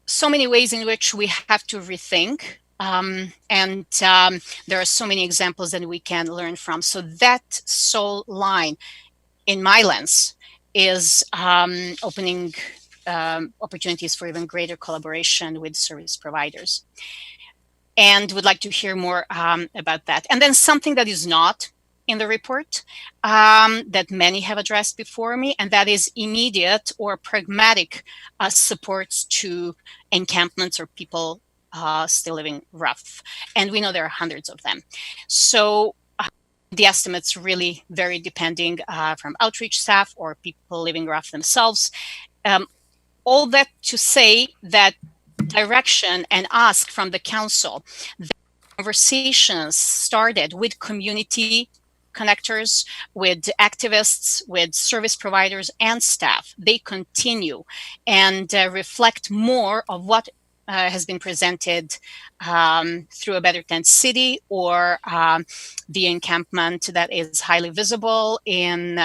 so many ways in which we have to rethink. And there are so many examples that we can learn from. So that sole line, in my lens, is opening opportunities for even greater collaboration with service providers. And would like to hear more about that. And then something that is not in the report that many have addressed before me, and that is immediate or pragmatic supports to encampments or people still living rough. And we know there are hundreds of them. So the estimates really vary depending from outreach staff or people living rough themselves. All that to say that direction and ask from the council, the conversations started with community connectors, with activists, with service providers and staff. They continue and reflect more of what has been presented through a Better Tent City or the encampment that is highly visible in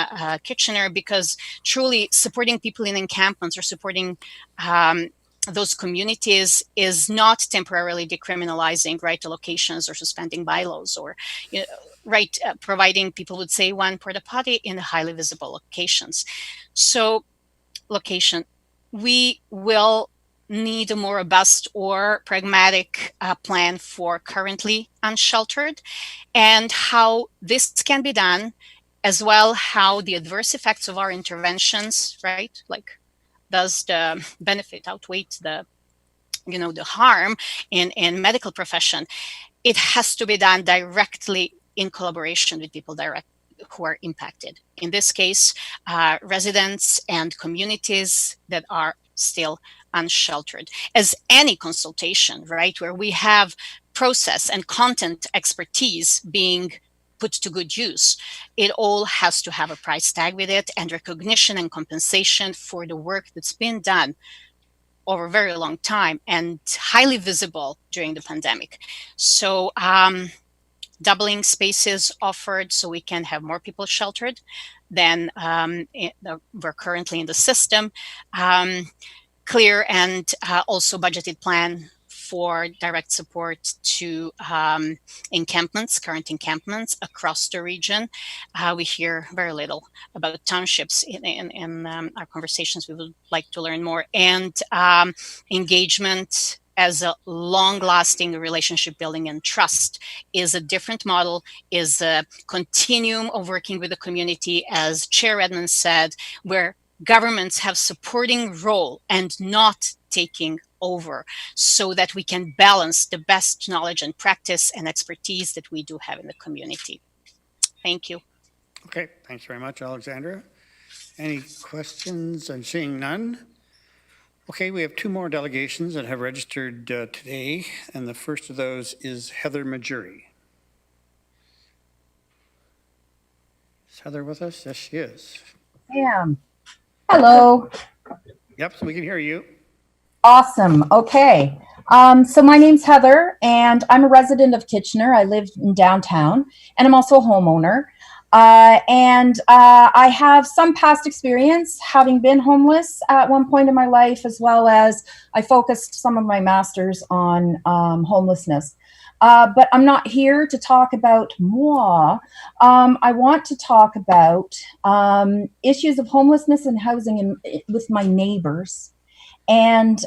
Kitchener, because truly supporting people in encampments or supporting those communities is not temporarily decriminalizing right locations or suspending bylaws or providing, people would say, one porta potty in highly visible locations. So location, we will need a more robust or pragmatic plan for currently unsheltered, and how this can be done, as well how the adverse effects of our interventions, right, like does the benefit outweigh the harm in medical profession. It has to be done directly in collaboration with people who are impacted. In this case, residents and communities that are still unsheltered. As any consultation, right, where we have process and content expertise being put to good use, it all has to have a price tag with it and recognition and compensation for the work that's been done over a very long time and highly visible during the pandemic. So doubling spaces offered so we can have more people sheltered than we're currently in the system. Clear and also budgeted plan for direct support to encampments, current encampments across the region. We hear very little about townships in our conversations. We would like to learn more. And engagement as a long-lasting relationship building and trust is a different model, is a continuum of working with the community, as Chair Edmonds said, where governments have supporting role and not taking over, so that we can balance the best knowledge and practice and expertise that we do have in the community. Thank you. Okay, thanks very much, Aleksandra. Any questions? I'm seeing none. Okay, we have two more delegations that have registered today, and the first of those is Heather Majaury. Is Heather with us? Yes, she is. I am. Hello. Yep, so we can hear you. Awesome. Okay. So my name's Heather, and I'm a resident of Kitchener. I live in downtown, and I'm also a homeowner. I have some past experience having been homeless at one point in my life, as well as I focused some of my masters on homelessness. But I'm not here to talk about moi. I want to talk about issues of homelessness and housing with my neighbors. And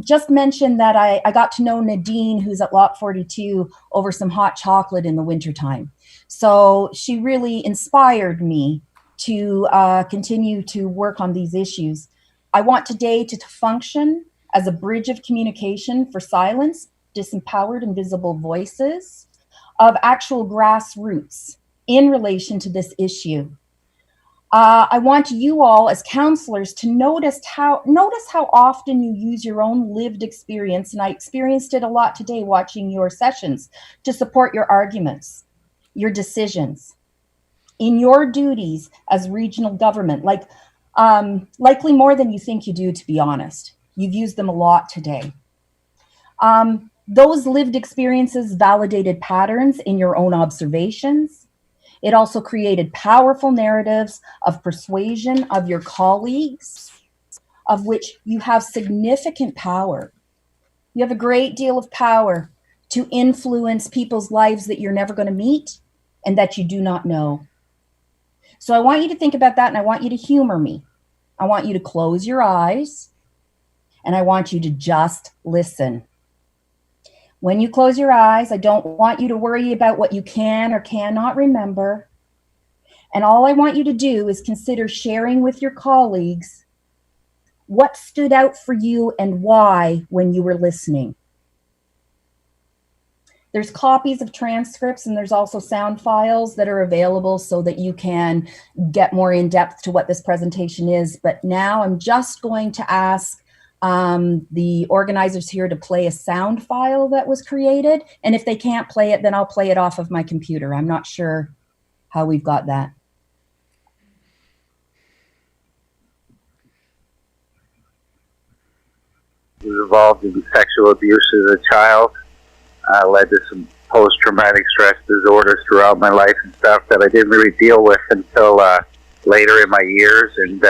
just mention that I got to know Nadine, who's at Lot 42, over some hot chocolate in the wintertime. So she really inspired me to continue to work on these issues. I want today to function as a bridge of communication for silenced, disempowered, invisible voices of actual grassroots in relation to this issue. I want you all as counselors to notice how often you use your own lived experience, and I experienced it a lot today watching your sessions, to support your arguments, your decisions, in your duties as regional government, likely more than you think you do, to be honest. You've used them a lot today. Those lived experiences validated patterns in your own observations. It also created powerful narratives of persuasion of your colleagues, of which you have significant power. You have a great deal of power to influence people's lives that you're never going to meet and that you do not know. So I want you to think about that, and I want you to humor me. I want you to close your eyes, and I want you to just listen. When you close your eyes, I don't want you to worry about what you can or cannot remember. And all I want you to do is consider sharing with your colleagues what stood out for you and why when you were listening. There's copies of transcripts, and there's also sound files that are available so that you can get more in depth to what this presentation is. But now I'm just going to ask the organizers here to play a sound file that was created. And if they can't play it, then I'll play it off of my computer. I'm not sure how we've got that. I was involved in sexual abuse as a child. Led to some post-traumatic stress disorders throughout my life and stuff that I didn't really deal with until later in my years, and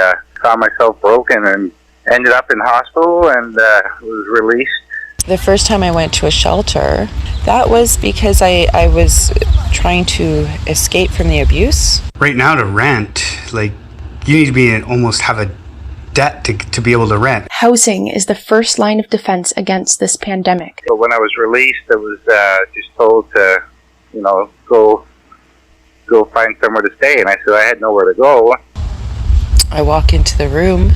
found myself broken and ended up in hospital and was released. The first time I went to a shelter, that was because I was trying to escape from the abuse. Right now to rent, like, you need to be almost have a debt to be able to rent. Housing is the first line of defense against this pandemic. So when I was released, I was just told to, go find somewhere to stay, and I said I had nowhere to go. I walk into the room,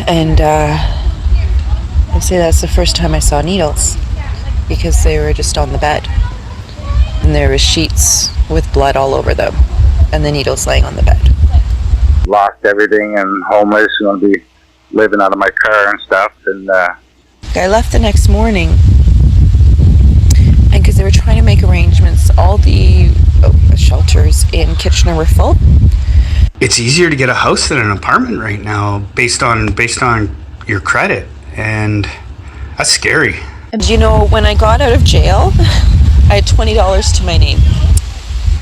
and I'd say that's the first time I saw needles, because they were just on the bed, and there was sheets with blood all over them, and the needles laying on the bed. Lost everything and homeless, and going to be living out of my car and stuff. And I left the next morning, and because they were trying to make arrangements, all the shelters in Kitchener were full. It's easier to get a house than an apartment right now, based on your credit, and that's scary. And when I got out of jail, I had $20 to my name.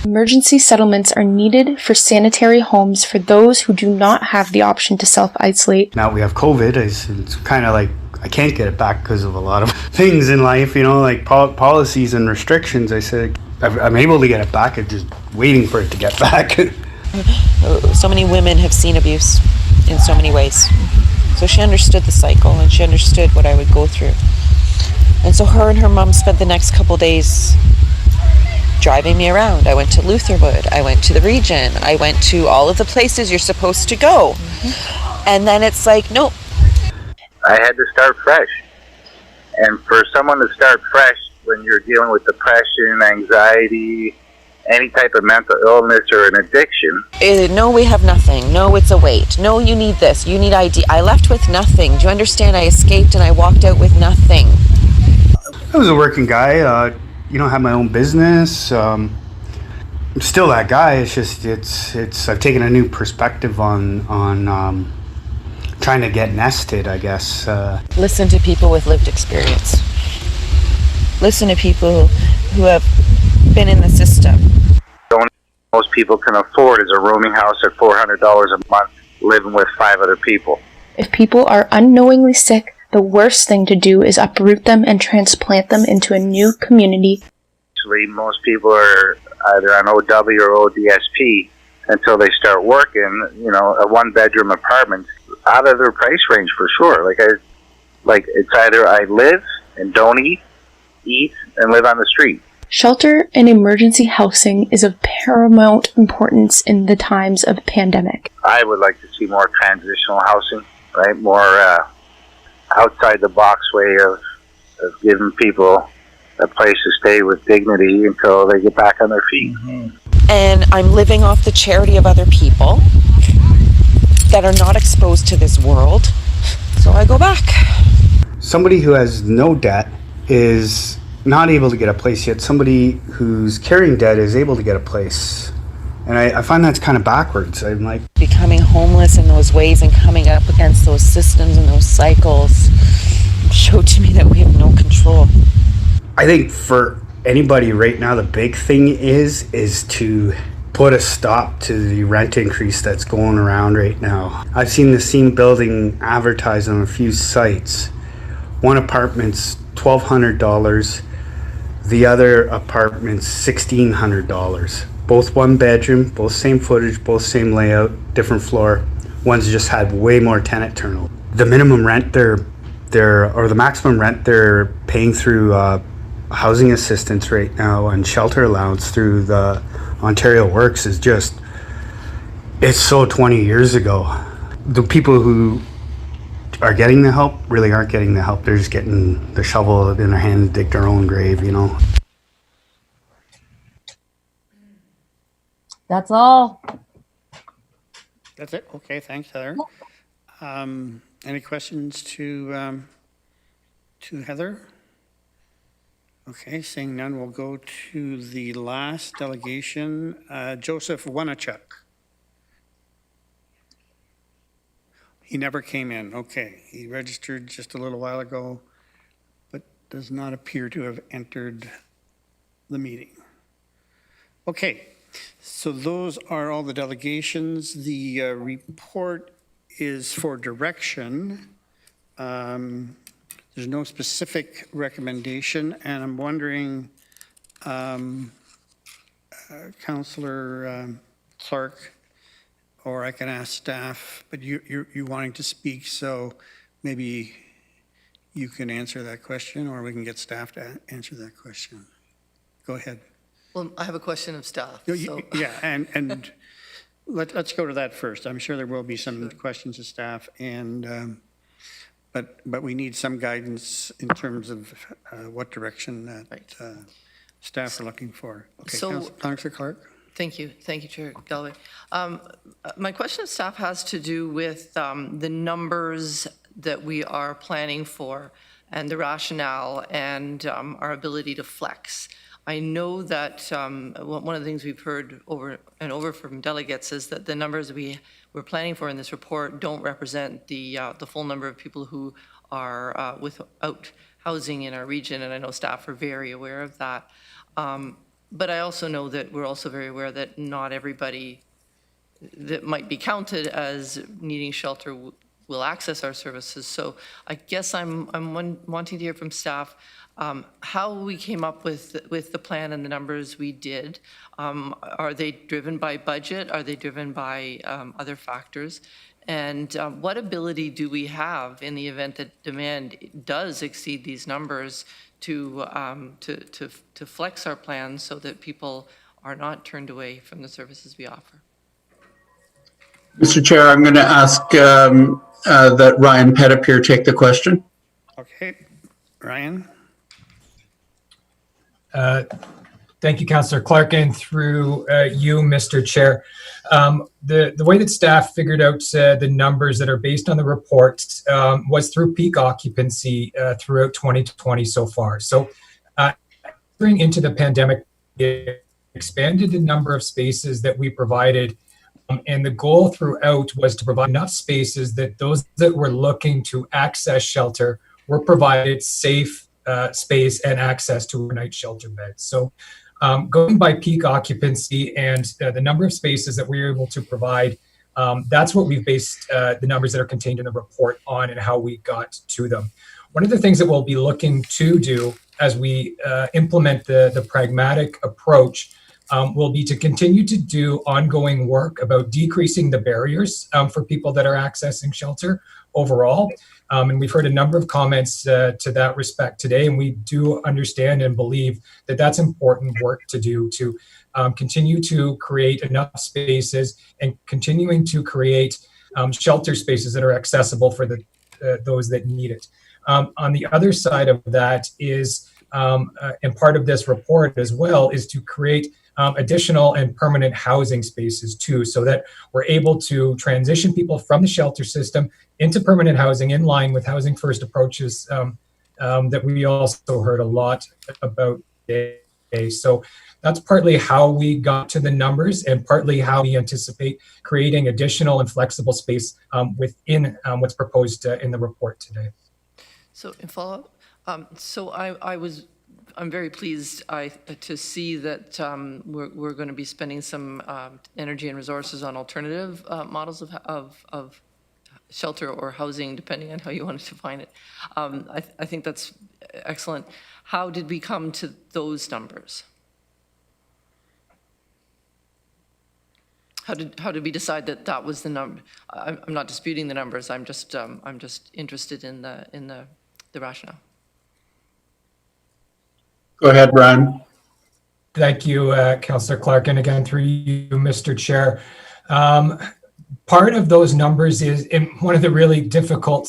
Emergency settlements are needed for sanitary homes for those who do not have the option to self-isolate. Now we have COVID, it's kind of like I can't get it back because of a lot of things in life, you know, like policies and restrictions. I said, I'm able to get it back. I'm just waiting for it to get back. So many women have seen abuse in so many ways. So she understood the cycle and she understood what I would go through. And so her and her mom spent the next couple days driving me around. I went to Lutherwood. I went to the region. I went to all of the places you're supposed to go. And then it's like, nope. I had to start fresh. And for someone to start fresh when you're dealing with depression, anxiety, any type of mental illness or an addiction. No, we have nothing. No, it's a wait. No, you need this. You need ID. I left with nothing. Do you understand? I escaped and I walked out with nothing. I was a working guy, you know, had my own business. I'm still that guy. It's just, I've taken a new perspective on trying to get nested, I guess. Listen to people with lived experience. Listen to people who have been in the system. Most people can afford is a rooming house at $400 a month, living with 5 other people. If people are unknowingly sick, the worst thing to do is uproot them and transplant them into a new community. Actually, most people are either on OW or ODSP until they start working. You know, a 1-bedroom apartment out of their price range for sure. It's either I live and don't eat and live on the street. Shelter and emergency housing is of paramount importance in the times of pandemic. I would like to see more transitional housing, right? More outside the box way of giving people a place to stay with dignity until they get back on their feet. And I'm living off the charity of other people that are not exposed to this world. So I go back. Somebody who has no debt is not able to get a place yet. Somebody who's carrying debt is able to get a place. And I find that's kind of backwards. I'm like, becoming homeless in those ways and coming up against those systems and those cycles showed to me that we have no control. I think for anybody right now, the big thing is to put a stop to the rent increase that's going around right now. I've seen the same building advertised on a few sites. One apartment's $1,200. The other apartment's $1,600. Both 1-bedroom, both same footage, both same layout, different floor. One's just had way more tenant turnover. The minimum rent or the maximum rent they're paying through housing assistance right now and shelter allowance through the Ontario Works is just, it's so 20 years ago. The people who are getting the help really aren't getting the help. They're just getting the shovel in their hand to dig their own grave, you know. That's all. That's it? Okay, thanks, Heather. Any questions to Heather? Okay, seeing none, we'll go to the last delegation, Joseph Wanachuk. He never came in. Okay, he registered just a little while ago, but does not appear to have entered the meeting. Okay, so those are all the delegations. The report is for direction. There's no specific recommendation, and I'm wondering, Councillor Clark, or I can ask staff, but you're wanting to speak, so maybe you can answer that question, or we can get staff to answer that question. Go ahead. Well, I have a question of staff. So. Yeah, and let's go to that first. I'm sure there will be some questions of staff, and but we need some guidance in terms of what direction that staff are looking for. Okay, so, Councillor Clark. Thank you, Chair Galloway. My question of staff has to do with the numbers that we are planning for and the rationale and our ability to flex. I know that one of the things we've heard over and over from delegates is that the numbers we're planning for in this report don't represent the full number of people who are without housing in our region, and I know staff are very aware of that. But I also know that we're also very aware that not everybody that might be counted as needing shelter will access our services. So I guess I'm wanting to hear from staff how we came up with the plan and the numbers we did. Are they driven by budget? Are they driven by other factors? And what ability do we have in the event that demand does exceed these numbers to flex our plans so that people are not turned away from the services we offer? Mr. Chair, I'm going to ask that Ryan Pettipier take the question. Okay, Ryan. Thank you, Councillor Clark, and through you, Mr. Chair. The way that staff figured out the numbers that are based on the report was through peak occupancy throughout 2020 so far. So during into the pandemic, it expanded the number of spaces that we provided, and the goal throughout was to provide enough spaces that those that were looking to access shelter were provided safe space and access to overnight shelter beds. So going by peak occupancy and the number of spaces that we were able to provide, that's what we've based the numbers that are contained in the report on and how we got to them. One of the things that we'll be looking to do as we implement the pragmatic approach will be to continue to do ongoing work about decreasing the barriers for people that are accessing shelter overall. And we've heard a number of comments to that respect today, and we do understand and believe that that's important work to do to continue to create enough spaces and continuing to create shelter spaces that are accessible for those that need it. On the other side of that is, and part of this report as well, is to create additional and permanent housing spaces too, so that we're able to transition people from the shelter system into permanent housing in line with housing first approaches that we also heard a lot about today. So that's partly how we got to the numbers and partly how we anticipate creating additional and flexible space within what's proposed in the report today. So in follow-up, I'm very pleased to see that we're going to be spending some energy and resources on alternative models of shelter or housing, depending on how you want to define it. I think that's excellent. How did we come to those numbers? How did we decide that that was the number? I'm not disputing the numbers. I'm just interested in the rationale. Go ahead, Brian. Thank you, Councillor Clark, and again through you, Mr. Chair. Part of those numbers is one of the really difficult,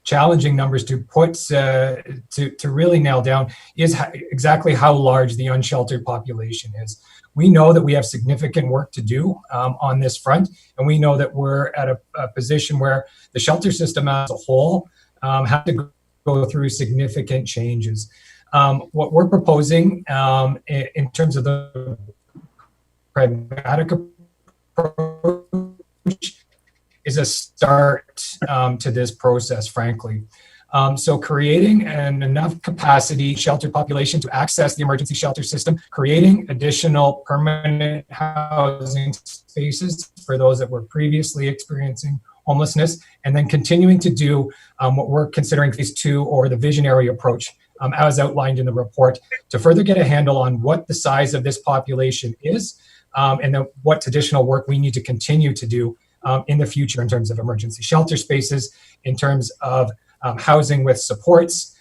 challenging numbers to put to really nail down is exactly how large the unsheltered population is. We know that we have significant work to do on this front, and we know that we're at a position where the shelter system as a whole has to go through significant changes. What we're proposing in terms of the pragmatic approach is a start to this process, frankly. So creating enough capacity shelter population to access the emergency shelter system, creating additional permanent housing spaces for those that were previously experiencing homelessness, and then continuing to do what we're considering phase 2 or the visionary approach as outlined in the report to further get a handle on what the size of this population is and then what additional work we need to continue to do in the future in terms of emergency shelter spaces, in terms of housing with supports,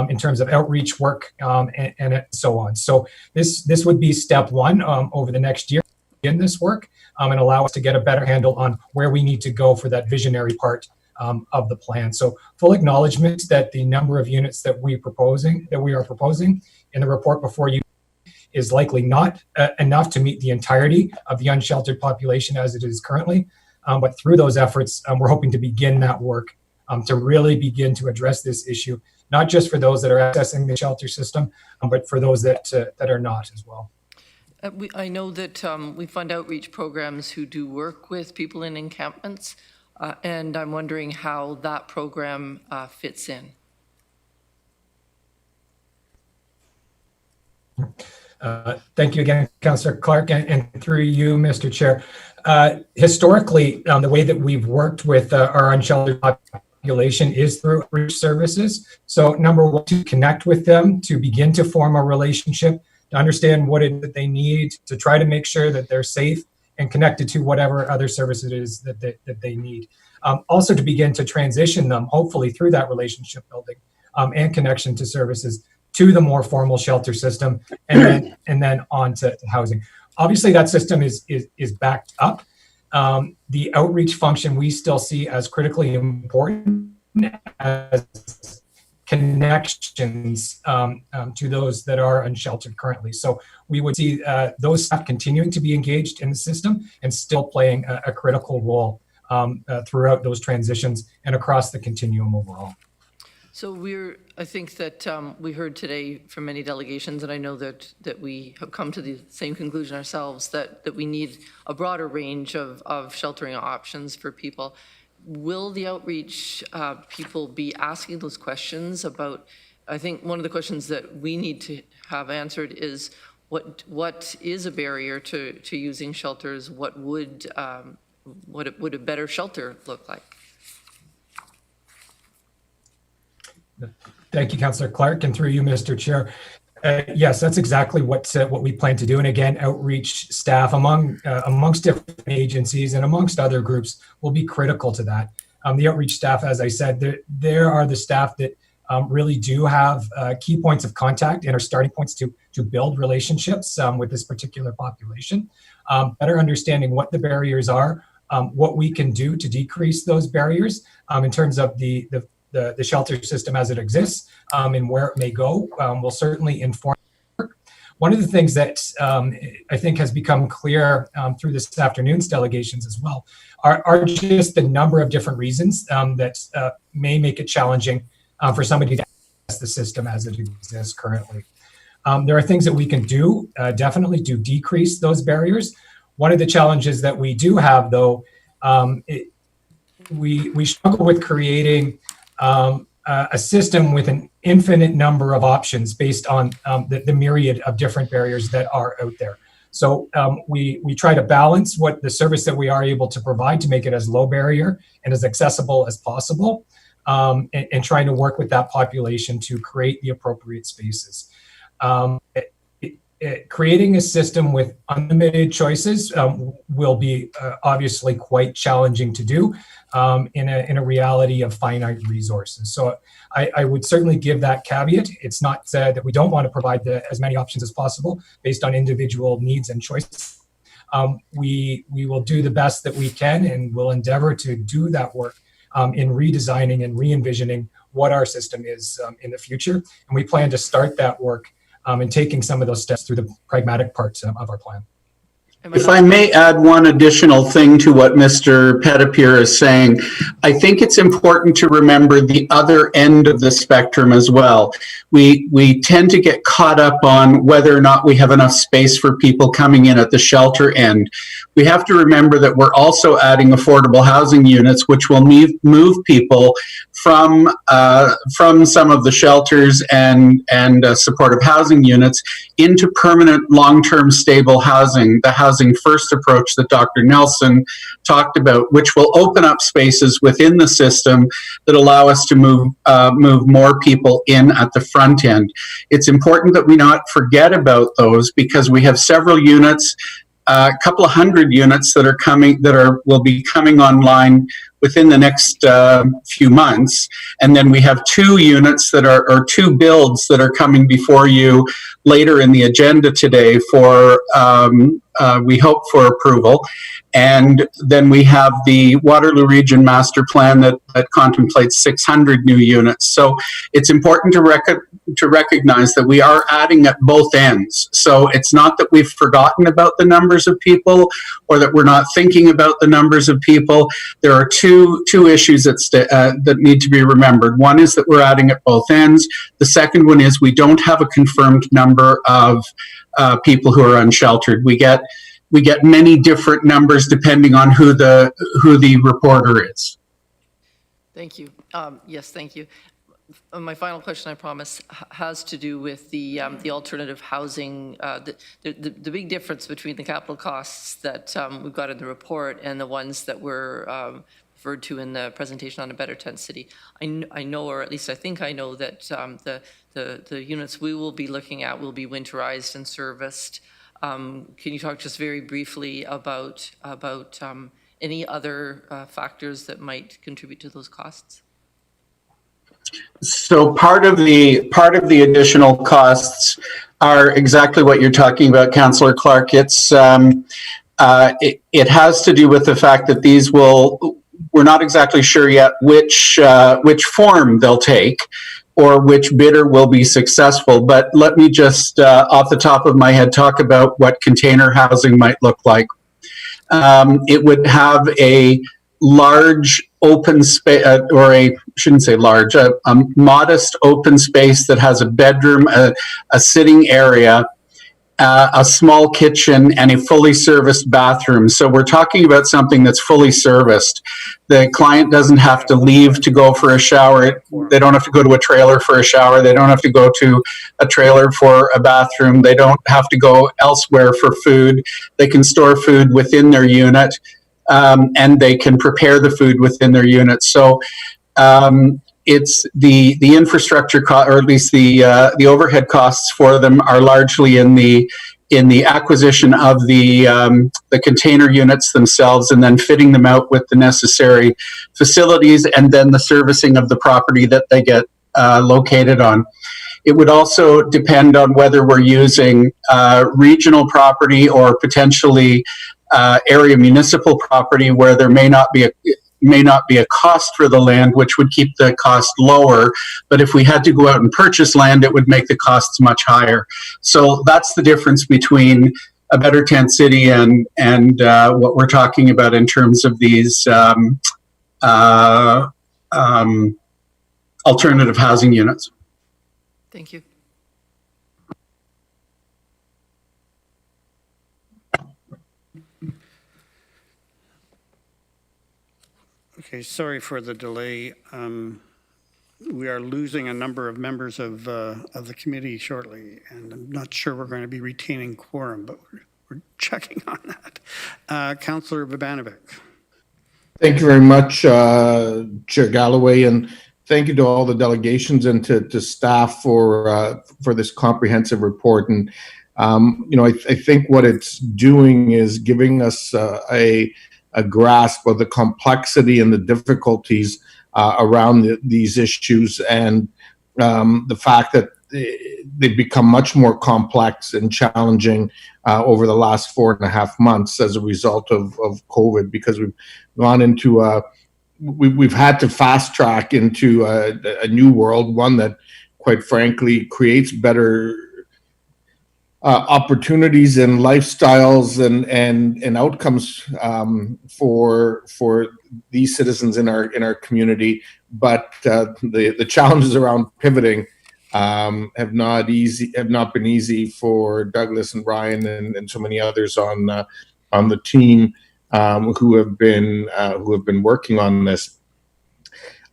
in terms of outreach work, and so on. So this would be step 1 over the next year in this work and allow us to get a better handle on where we need to go for that visionary part of the plan. So full acknowledgement that the number of units that we are proposing in the report before you is likely not enough to meet the entirety of the unsheltered population as it is currently. But through those efforts, we're hoping to begin that work to really begin to address this issue, not just for those that are accessing the shelter system, but for those that are not as well. I know that we fund outreach programs who do work with people in encampments, and I'm wondering how that program fits in. Thank you again, Councillor Clark, and through you, Mr. Chair. Historically, the way that we've worked with our unsheltered population is through outreach services. So number one, to connect with them, to begin to form a relationship, to understand what it is that they need, to try to make sure that they're safe and connected to whatever other service it is that they need. Also to begin to transition them, hopefully through that relationship building and connection to services to the more formal shelter system, and then on to housing. Obviously, that system is backed up. The outreach function we still see as critically important as connections to those that are unsheltered currently. So we would see those staff continuing to be engaged in the system and still playing a critical role throughout those transitions and across the continuum overall. So I think that we heard today from many delegations, and I know that we have come to the same conclusion ourselves, that we need a broader range of sheltering options for people. Will the outreach people be asking those questions about, I think one of the questions that we need to have answered is what is a barrier to using shelters? What would a better shelter look like? Thank you, Councillor Clark, and through you, Mr. Chair. Yes, that's exactly what we plan to do. And again, outreach staff amongst different agencies and amongst other groups will be critical to that. The outreach staff, as I said, there are the staff that really do have key points of contact and are starting points to build relationships with this particular population. Better understanding what the barriers are, what we can do to decrease those barriers in terms of the shelter system as it exists and where it may go will certainly inform. One of the things that I think has become clear through this afternoon's delegations as well are just the number of different reasons that may make it challenging for somebody to access the system as it exists currently. There are things that we can do definitely to decrease those barriers. One of the challenges that we do have, though, we struggle with creating a system with an infinite number of options based on the myriad of different barriers that are out there. So we try to balance what the service that we are able to provide to make it as low barrier and as accessible as possible, and trying to work with that population to create the appropriate spaces. Creating a system with unlimited choices will be obviously quite challenging to do in a reality of finite resources. So I would certainly give that caveat. It's not that we don't want to provide as many options as possible based on individual needs and choices. We will do the best that we can, and we'll endeavor to do that work in redesigning and re-envisioning what our system is in the future. And we plan to start that work and taking some of those steps through the pragmatic parts of our plan. If I may add one additional thing to what Mr. Petitpier is saying, I think it's important to remember the other end of the spectrum as well. We tend to get caught up on whether or not we have enough space for people coming in at the shelter end. We have to remember that we're also adding affordable housing units, which will move people from some of the shelters and supportive housing units into permanent, long-term, stable housing, the housing first approach that Dr. Nelson talked about, which will open up spaces within the system that allow us to move more people in at the front end. It's important that we not forget about those, because we have several units, a couple of hundred units that will be coming online within the next few months. And then we have 2 units or 2 builds that are coming before you later in the agenda today for, we hope, for approval. And then we have the Waterloo Region Master Plan that contemplates 600 new units. So it's important to recognize that we are adding at both ends. So it's not that we've forgotten about the numbers of people or that we're not thinking about the numbers of people. There are two issues that need to be remembered. One is that we're adding at both ends. The second one is we don't have a confirmed number of people who are unsheltered. We get many different numbers depending on who the reporter is. Thank you. Yes, thank you. My final question, I promise, has to do with the alternative housing. The big difference between the capital costs that we've got in the report and the ones that were referred to in the presentation on a Better Tent City. I know, or at least I think I know, that the units we will be looking at will be winterized and serviced. Can you talk just very briefly about any other factors that might contribute to those costs? So part of the additional costs are exactly what you're talking about, Councillor Clark. It's it has to do with the fact that these we're not exactly sure yet which form they'll take or which bidder will be successful. But let me just off the top of my head talk about what container housing might look like. It would have a large open space, or shouldn't say large, a modest open space that has a bedroom, a sitting area, a small kitchen, and a fully serviced bathroom. So we're talking about something that's fully serviced. The client doesn't have to leave to go for a shower. They don't have to go to a trailer for a shower. They don't have to go to a trailer for a bathroom. They don't have to go elsewhere for food. They can store food within their unit. And they can prepare the food within their unit. So it's the infrastructure cost, or at least the overhead costs for them, are largely in the acquisition of the container units themselves, and then fitting them out with the necessary facilities, and then the servicing of the property that they get located on. It would also depend on whether we're using regional property or potentially area municipal property, where there may not be a cost for the land, which would keep the cost lower. But if we had to go out and purchase land, it would make the costs much higher. So that's the difference between a Better Tent City and what we're talking about in terms of these alternative housing units. Thank you. Okay, sorry for the delay. We are losing a number of members of the committee shortly, and I'm not sure we're going to be retaining quorum, but we're checking on that. Councillor Babanovic. Thank you very much, Chair Galloway, and thank you to all the delegations and to staff for this comprehensive report. And I think what it's doing is giving us a grasp of the complexity and the difficulties around these issues, and the fact that they've become much more complex and challenging over the last 4.5 months as a result of COVID, because we've gone into we've had to fast track into a new world, one that quite frankly creates better opportunities and lifestyles and outcomes for these citizens in our community, but the challenges around pivoting have not been easy for Douglas and Ryan and so many others on the team who have been working on this.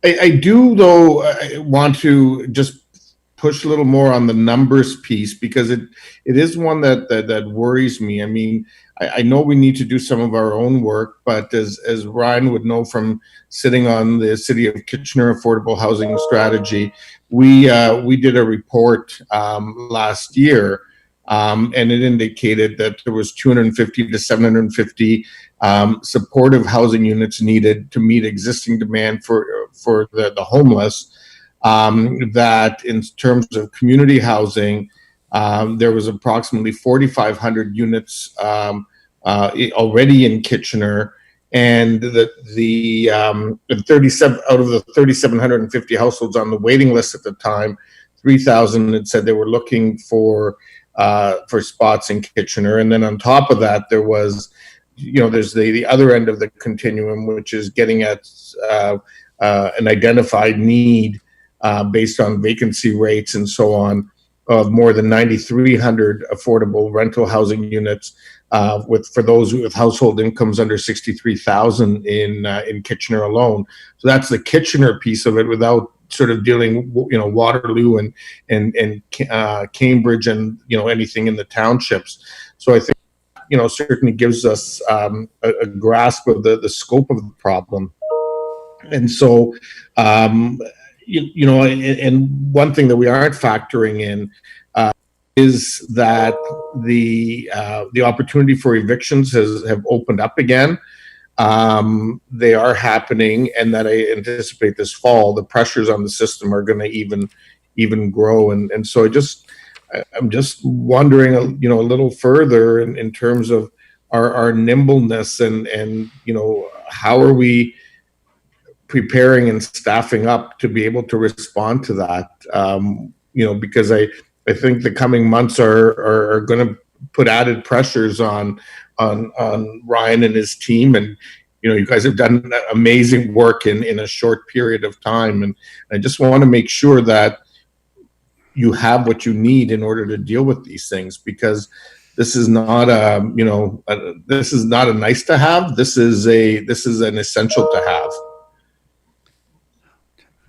I do though want to just push a little more on the numbers piece, because it is one that worries me. I mean, I know we need to do some of our own work, but as Ryan would know from sitting on the City of Kitchener Affordable Housing Strategy, we did a report last year, and it indicated that there was 250 to 750 supportive housing units needed to meet existing demand for the homeless. That in terms of community housing, there was approximately 4,500 units already in Kitchener, and the 37 out of the 3,750 households on the waiting list at the time, 3,000 had said they were looking for spots in Kitchener, and then on top of that, there was, there's the other end of the continuum, which is getting at an identified need. Based on vacancy rates and so on, of more than 9,300 affordable rental housing units for those with household incomes under 63,000 in Kitchener alone. So that's the Kitchener piece of it, without sort of dealing, Waterloo and Cambridge and, anything in the townships. So I think, certainly gives us a grasp of the scope of the problem. And so, and one thing that we aren't factoring in is that the opportunity for evictions have opened up again. They are happening, and that I anticipate this fall, the pressures on the system are going to even grow. And so I'm just wondering, a little further in terms of our nimbleness and how are we preparing and staffing up to be able to respond to that? Because I think the coming months are going to put added pressures on Ryan and his team, and you guys have done amazing work in a short period of time, and I just want to make sure that you have what you need in order to deal with these things, because this is not this is not a nice to have. This is an essential to have.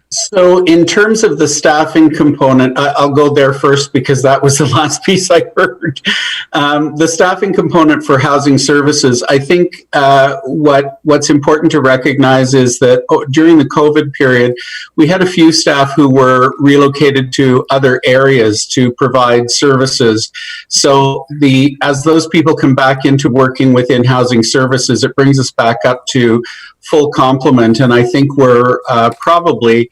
So in terms of the staffing component, I'll go there first because that was the last piece I heard. The staffing component for housing services, I think what's important to recognize is that during the COVID period, we had a few staff who were relocated to other areas to provide services. So as those people come back into working within housing services, it brings us back up to full complement, and I think we're probably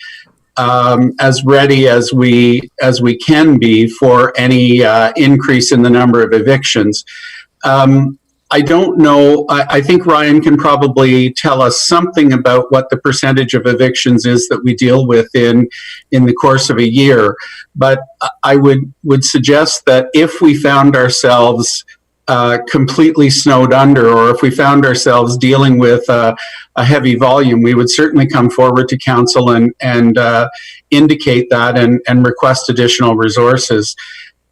as ready as we can be for any increase in the number of evictions. I don't know. I think Ryan can probably tell us something about what the percentage of evictions is that we deal with in the course of a year. But I would suggest that if we found ourselves completely snowed under, or if we found ourselves dealing with a heavy volume, we would certainly come forward to council and indicate that and request additional resources.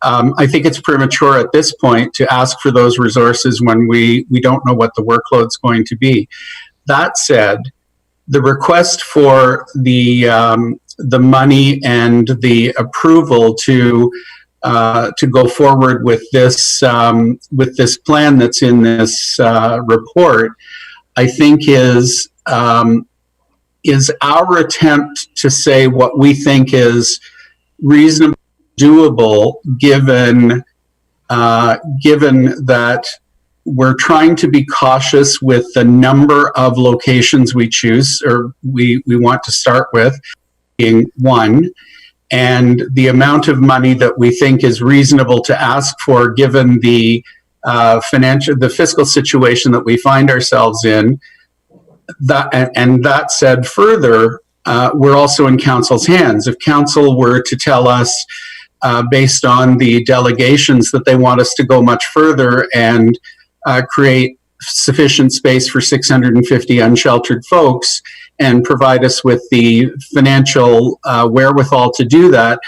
I think it's premature at this point to ask for those resources when we don't know what the workload's going to be. That said, the request for the money and the approval to go forward with this plan that's in this report, I think is our attempt to say what we think is reasonably doable, given that we're trying to be cautious with the number of locations we choose, or we want to start with, being one, and the amount of money that we think is reasonable to ask for, given the fiscal situation that we find ourselves in. That said, further, we're also in council's hands. If council were to tell us, based on the delegations, that they want us to go much further and create sufficient space for 650 unsheltered folks and provide us with the financial wherewithal to do that,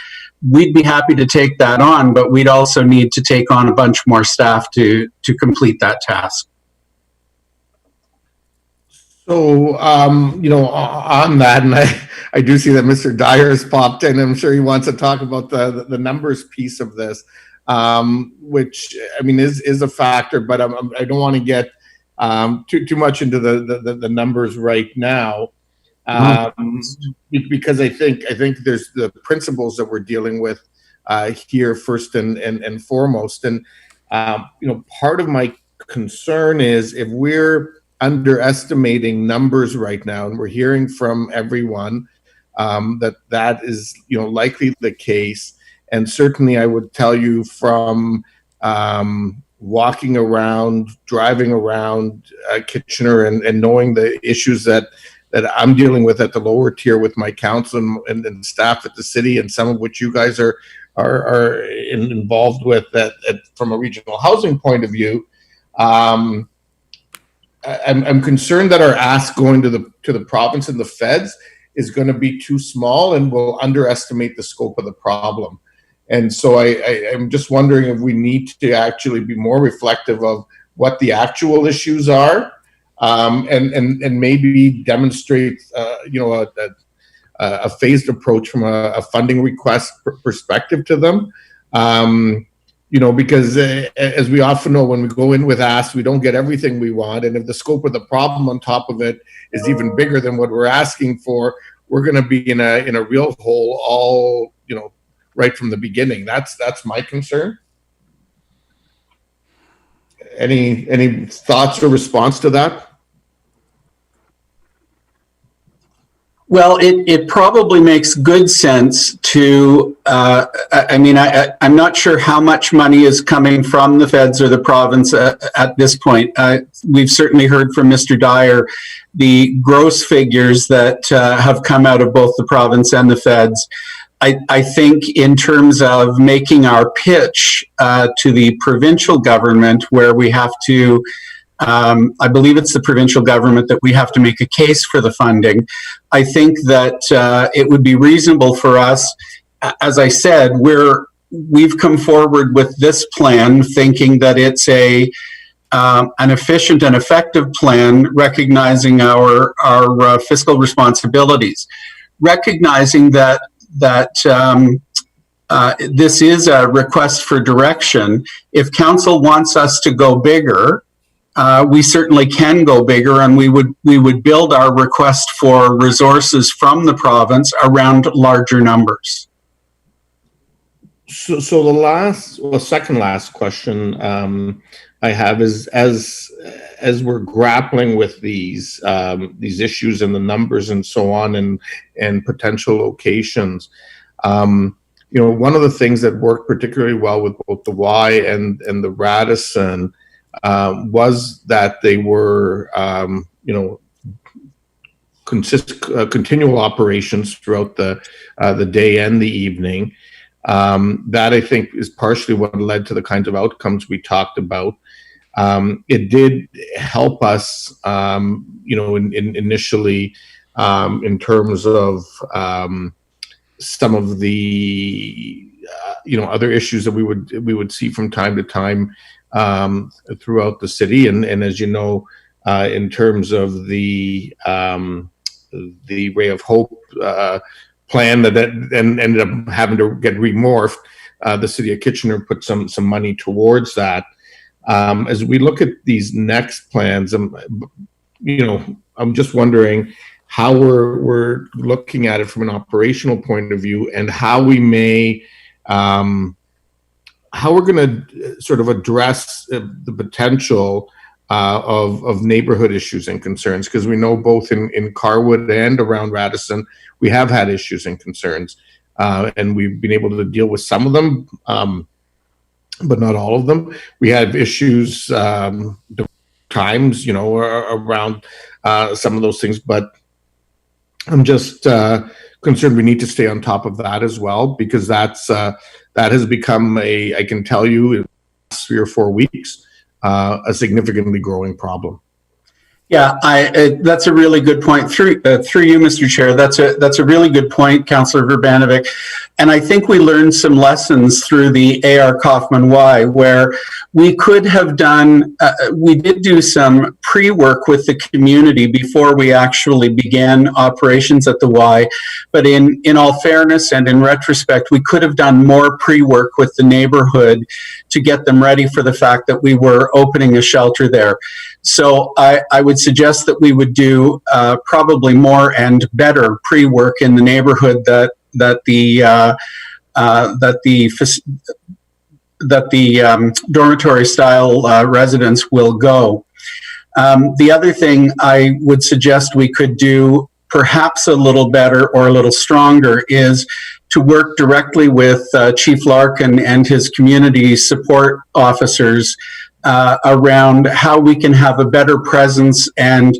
we'd be happy to take that on, but we'd also need to take on a bunch more staff to complete that task. So, on that, and I do see that Mr. Dyer has popped in. I'm sure he wants to talk about the numbers piece of this, which, I mean, is a factor, but I don't want to get too much into the numbers right now, because I think there's the principles that we're dealing with here first and foremost. And, part of my concern is if we're underestimating numbers right now, and we're hearing from everyone that is likely the case, and certainly I would tell you from walking around, driving around Kitchener, and knowing the issues that I'm dealing with at the lower tier with my council and staff at the city, and some of which you guys are involved with from a regional housing point of view. I'm concerned that our ask going to the province and the feds is going to be too small and will underestimate the scope of the problem. And so I'm just wondering if we need to actually be more reflective of what the actual issues are, and maybe demonstrate a phased approach from a funding request perspective to them. Because as we often know, when we go in with asks, we don't get everything we want. And if the scope of the problem on top of it is even bigger than what we're asking for, we're going to be in a real hole all, right from the beginning. That's my concern. Any thoughts or response to that? Well, it probably makes good sense to, I'm not sure how much money is coming from the feds or the province at this point. We've certainly heard from Mr. Dyer the gross figures that have come out of both the province and the feds. I think in terms of making our pitch to the provincial government, where we have to, I believe it's the provincial government that we have to make a case for the funding. I think that it would be reasonable for us, as I said, we've come forward with this plan thinking that it's an efficient and effective plan, recognizing our fiscal responsibilities, recognizing that this is a request for direction. If council wants us to go bigger, we certainly can go bigger, and we would build our request for resources from the province around larger numbers. So the second last question I have is, as we're grappling with these issues and the numbers and so on, and potential locations, one of the things that worked particularly well with both the Y and the Radisson was that they were, continual operations throughout the day and the evening. That, I think, is partially what led to the kinds of outcomes we talked about. It did help us, initially, in terms of some of the, other issues that we would see from time to time throughout the city, and as you know, in terms of the Ray of Hope plan that ended up having to get remorphed, the city of Kitchener put some money towards that. As we look at these next plans, I'm just wondering how we're looking at it from an operational point of view, and how we may. How we're going to sort of address the potential of neighborhood issues and concerns, because we know both in Carwood and around Radisson, we have had issues and concerns, and we've been able to deal with some of them, but not all of them. We have issues times, around some of those things, but I'm just concerned we need to stay on top of that as well, because that has become I can tell you, in the last 3 or 4 weeks, a significantly growing problem. Yeah, that's a really good point. Through you, Mr. Chair, that's a really good point, Councillor Verbanovic. And I think we learned some lessons through the A.R. Kaufman Y, where we could have done, we did do some pre-work with the community before we actually began operations at the Y. But in all fairness and in retrospect, we could have done more pre-work with the neighborhood to get them ready for the fact that we were opening a shelter there. So I would suggest that we would do probably more and better pre-work in the neighborhood that the dormitory style residents will go. The other thing I would suggest we could do perhaps a little better or a little stronger is to work directly with Chief Larkin and his community support officers around how we can have a better presence and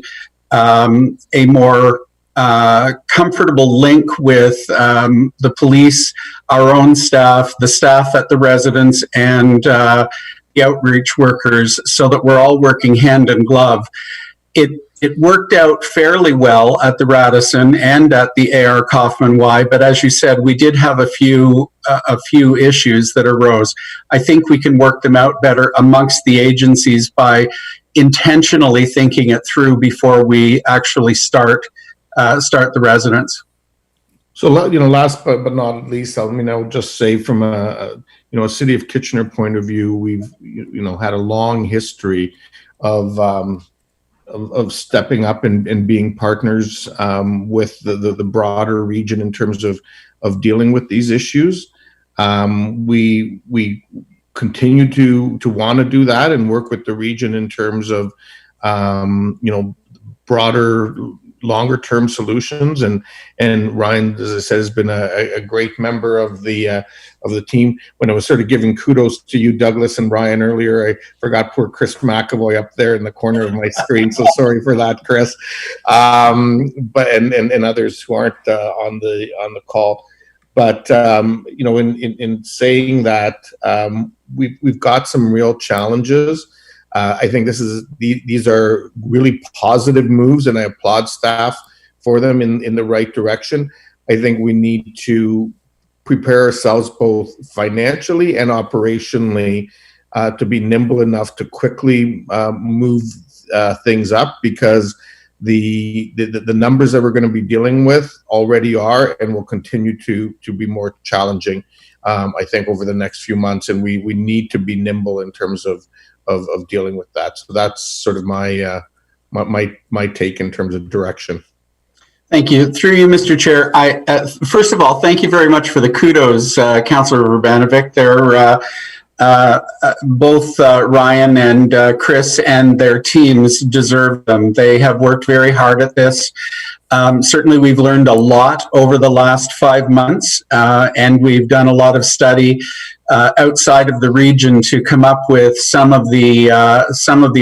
a more comfortable link with the police, our own staff, the staff at the residence, and the outreach workers, so that we're all working hand in glove. It worked out fairly well at the Radisson and at the A.R. Kaufman Y, but as you said, we did have a few issues that arose. I think we can work them out better amongst the agencies by intentionally thinking it through before we actually start the residence. So, last but not least, I'll just say from a city of Kitchener point of view, we've had a long history of stepping up and being partners with the broader region in terms of dealing with these issues. We continue to want to do that and work with the region in terms of broader, longer term solutions. And Ryan, as I said, has been a great member of the team. When I was sort of giving kudos to you, Douglas and Ryan, earlier, I forgot poor Chris McAvoy up there in the corner of my screen. So sorry for that, Chris. But and others who aren't on the call. But in saying that, we've got some real challenges. I think these are really positive moves, and I applaud staff for them in the right direction. I think we need to prepare ourselves both financially and operationally to be nimble enough to quickly move things up, because the numbers that we're going to be dealing with already are and will continue to be more challenging, I think, over the next few months, and we need to be nimble in terms of dealing with that. So that's sort of my take in terms of direction. Thank you. Through you, Mr. Chair, first of all, thank you very much for the kudos, Councillor Urbanovic. They're both Ryan and Chris and their teams deserve them. They have worked very hard at this. Certainly, we've learned a lot over the last 5 months, and we've done a lot of study outside of the region to come up with some of the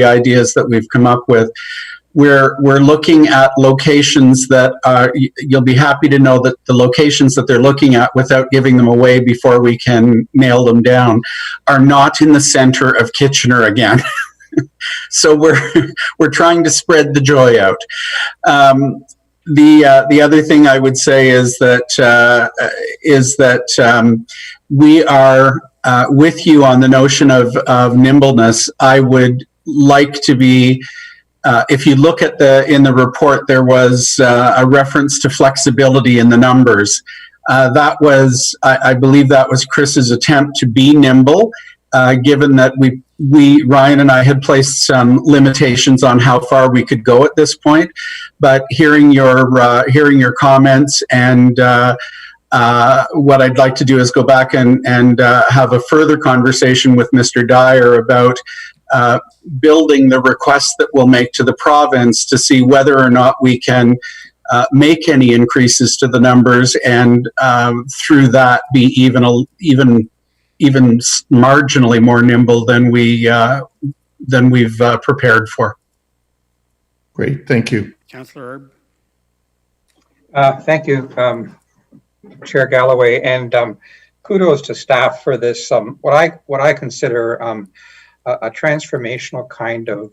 ideas that we've come up with. We're looking at locations that you'll be happy to know that the locations that they're looking at, without giving them away before we can nail them down, are not in the center of Kitchener again. So we're trying to spread the joy out. The other thing I would say is that we are with you on the notion of nimbleness. I would like to be. If you look at in the report, there was a reference to flexibility in the numbers. That was, I believe, that was Chris's attempt to be nimble, given that Ryan and I had placed some limitations on how far we could go at this point. But hearing your comments, and what I'd like to do is go back and have a further conversation with Mr. Dyer about building the request that we'll make to the province to see whether or not we can make any increases to the numbers, and through that be even marginally more nimble than we've prepared for. Great, thank you, Councillor Erb. Thank you, Chair Galloway, and kudos to staff for this. What I consider a transformational kind of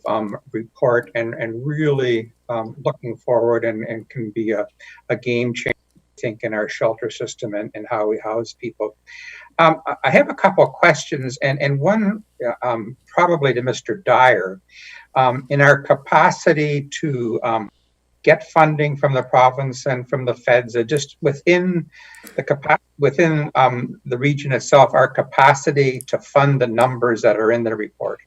report, and really looking forward, and can be a game changer, I think, in our shelter system and how we house people. I have a couple of questions, and one probably to Mr. Dyer. In our capacity to get funding from the province and from the feds, just within the region itself, our capacity to fund the numbers that are in the report.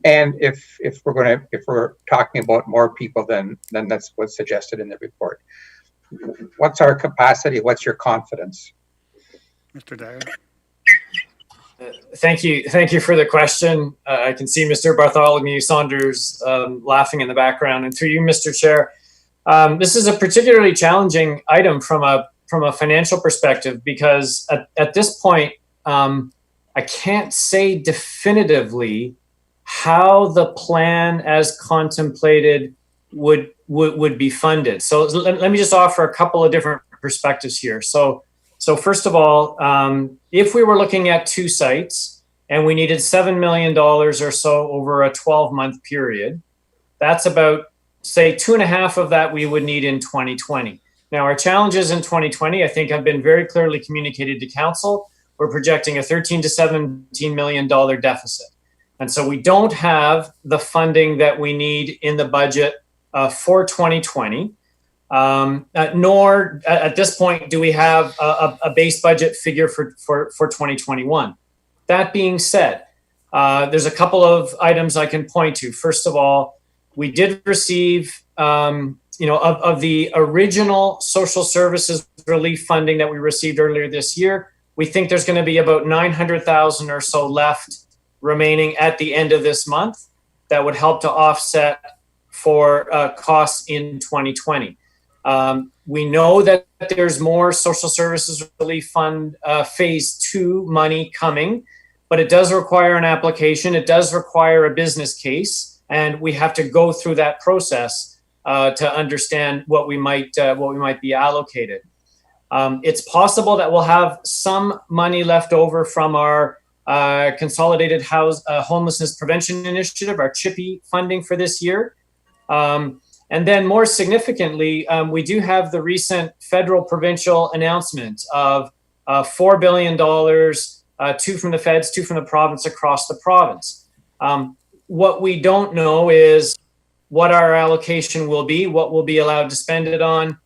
And if we're talking about more people than that's what's suggested in the report, what's our capacity? What's your confidence? Mr. Dyer. Thank you for the question. I can see Mr. Bartholomew Saunders laughing in the background. And through you, Mr. Chair, this is a particularly challenging item from a financial perspective, because at this point, I can't say definitively how the plan as contemplated would be funded. So let me just offer a couple of different perspectives here. So first of all, if we were looking at 2 sites and we needed $7 million or so over a 12-month period, that's about, say, 2.5 of that we would need in 2020. Now, our challenges in 2020, I think, have been very clearly communicated to council. We're projecting a $13 to $17 million deficit. And so we don't have the funding that we need in the budget for 2020. nor at this point do we have a base budget figure for 2021. That being said, there's a couple of items I can point to. First of all, we did receive, of the original social services relief funding that we received earlier this year, we think there's going to be about 900,000 or so left remaining at the end of this month that would help to offset for costs in 2020. We know that there's more social services relief fund phase 2 money coming, but it does require an application. It does require a business case, and we have to go through that process to understand what we might be allocated. It's possible that we'll have some money left over from our Consolidated Homelessness Prevention Initiative, our CHIPPY funding for this year. And then more significantly, we do have the recent federal provincial announcement of $4 billion, 2 from the feds, 2 from the province across the province. What we don't know is what our allocation will be, what we'll be allowed to spend it on,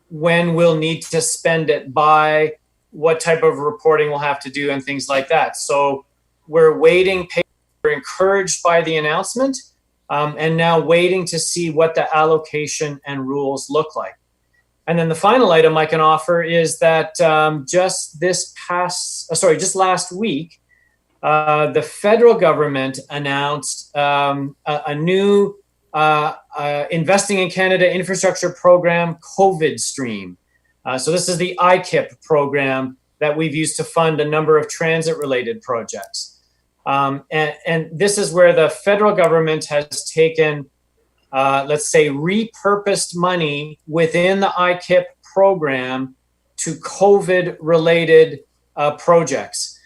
when we'll need to spend it by, what type of reporting we'll have to do, and things like that. So we're waiting, we're encouraged by the announcement, and now waiting to see what the allocation and rules look like. And then the final item I can offer is that just last week, the federal government announced a new Investing in Canada Infrastructure Program COVID stream. So this is the IKIP program that we've used to fund a number of transit-related projects. And this is where the federal government has taken, let's say, repurposed money within the IKIP program to COVID-related projects.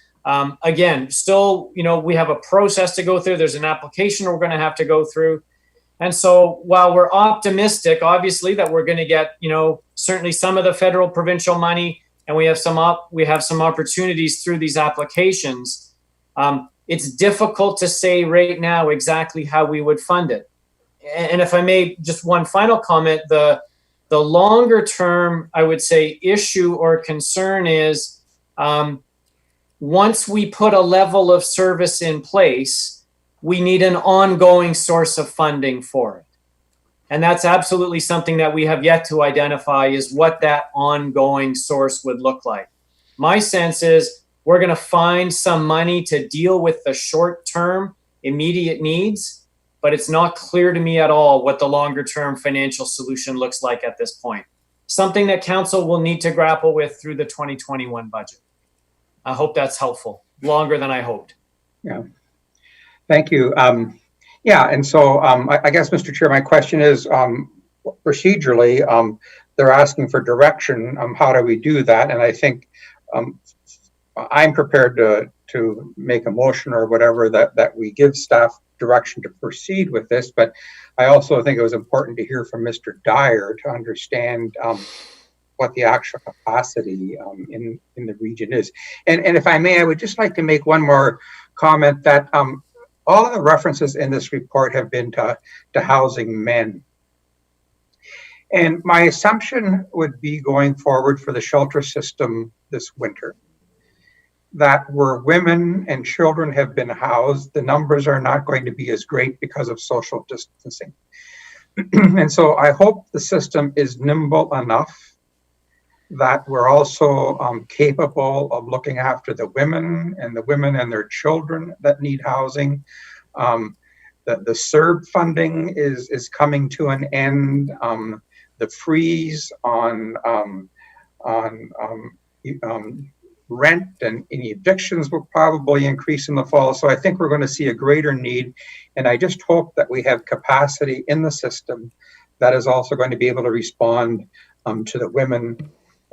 Again, still, we have a process to go through. There's an application we're going to have to go through. And so while we're optimistic, obviously, that we're going to get, certainly some of the federal provincial money, and we have some opportunities through these applications, it's difficult to say right now exactly how we would fund it. And if I may, just one final comment, the longer term, I would say, issue or concern is once we put a level of service in place, we need an ongoing source of funding for it. And that's absolutely something that we have yet to identify, is what that ongoing source would look like. My sense is we're going to find some money to deal with the short-term immediate needs, but it's not clear to me at all what the longer-term financial solution looks like at this point. Something that council will need to grapple with through the 2021 budget. I hope that's helpful. Longer than I hoped. Yeah. Thank you. And so I guess, Mr. Chair, my question is, procedurally, they're asking for direction. How do we do that? And I think I'm prepared to make a motion or whatever that we give staff direction to proceed with this. But I also think it was important to hear from Mr. Dyer to understand what the actual capacity in the region is. And if I may, I would just like to make one more comment that all of the references in this report have been to housing men. And my assumption would be, going forward for the shelter system this winter, that where women and children have been housed, the numbers are not going to be as great because of social distancing. And so I hope the system is nimble enough that we're also capable of looking after the women and their children that need housing. The CERB funding is coming to an end. The freeze on rent and any evictions will probably increase in the fall. So I think we're going to see a greater need. And I just hope that we have capacity in the system that is also going to be able to respond to the women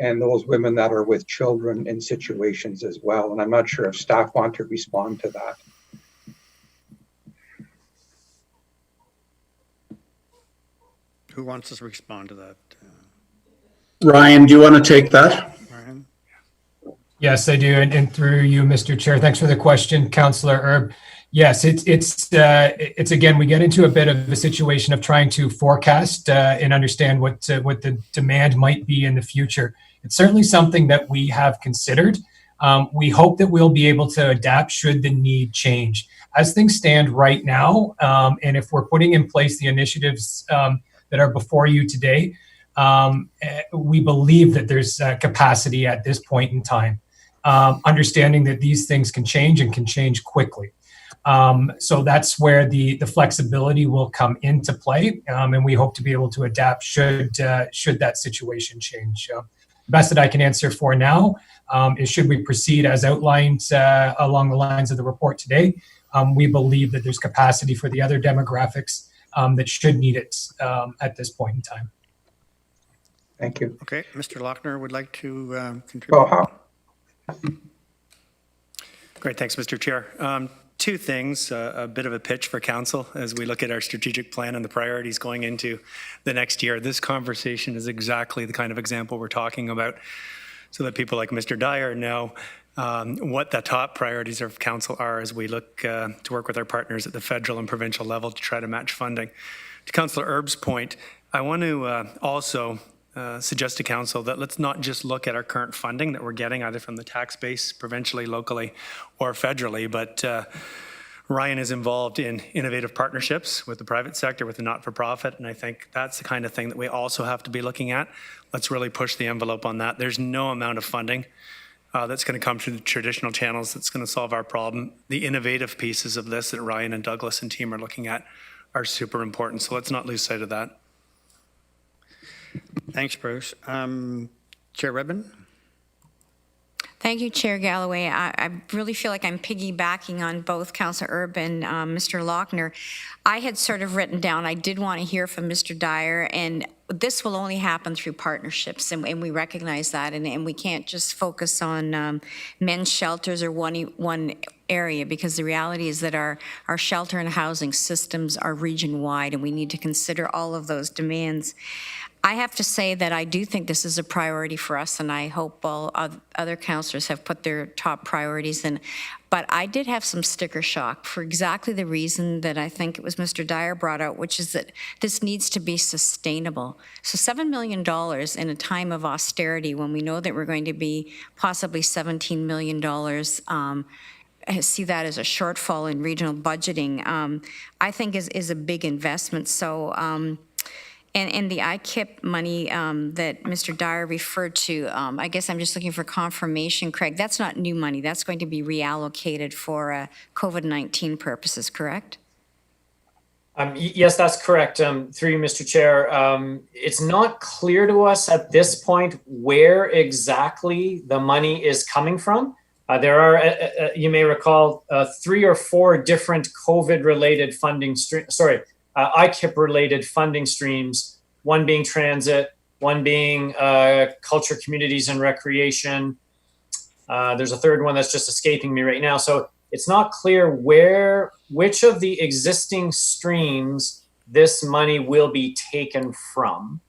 and those women that are with children in situations as well. And I'm not sure if staff want to respond to that. Who wants to respond to that? Ryan, do you want to take that? Ryan? Yes, I do. And through you, Mr. Chair, thanks for the question, Councillor Erb. Yes, it's again, we get into a bit of a situation of trying to forecast and understand what the demand might be in the future. It's certainly something that we have considered. We hope that we'll be able to adapt should the need change. As things stand right now, and if we're putting in place the initiatives that are before you today, we believe that there's capacity at this point in time, understanding that these things can change and can change quickly. So that's where the flexibility will come into play, and we hope to be able to adapt should that situation change. The best that I can answer for now is should we proceed as outlined along the lines of the report today. We believe that there's capacity for the other demographics that should need it at this point in time. Thank you. Okay, Mr. Lochner would like to contribute. Well, Great, thanks, Mr. Chair. Two things, a bit of a pitch for council as we look at our strategic plan and the priorities going into the next year. This conversation is exactly the kind of example we're talking about so that people like Mr. Dyer know what the top priorities of council are as we look to work with our partners at the federal and provincial level to try to match funding. To Councillor Erb's point, I want to also suggest to council that let's not just look at our current funding that we're getting either from the tax base, provincially, locally, or federally, but Ryan is involved in innovative partnerships with the private sector, with the not-for-profit, and I think that's the kind of thing that we also have to be looking at. Let's really push the envelope on that. There's no amount of funding that's going to come through the traditional channels that's going to solve our problem. The innovative pieces of this that Ryan and Douglas and team are looking at are super important, so let's not lose sight of that. Thanks, Bruce. Chair Redmond? Thank you, Chair Galloway. I really feel like I'm piggybacking on both Councillor Erb and Mr. Lochner. I had sort of written down, I did want to hear from Mr. Dyer, and this will only happen through partnerships, and we recognize that, and we can't just focus on men's shelters or one area, because the reality is that our shelter and housing systems are region-wide, and we need to consider all of those demands. I have to say that I do think this is a priority for us, and I hope all other councillors have put their top priorities in. But I did have some sticker shock for exactly the reason that I think it was Mr. Dyer brought out, which is that this needs to be sustainable. So $7 million in a time of austerity, when we know that we're going to be possibly $17 million, I see that as a shortfall in regional budgeting, I think is a big investment. So. And the IKIP money that Mr. Dyer referred to, I guess I'm just looking for confirmation, Craig. That's not new money. That's going to be reallocated for COVID-19 purposes, correct? Yes, that's correct. Through you, Mr. Chair. It's not clear to us at this point where exactly the money is coming from. There are, you may recall, 3 or 4 different COVID-related funding streams, IKIP-related funding streams, one being transit, one being culture, communities, and recreation. There's a third one that's just escaping me right now. So it's not clear which of the existing streams this money will be taken from.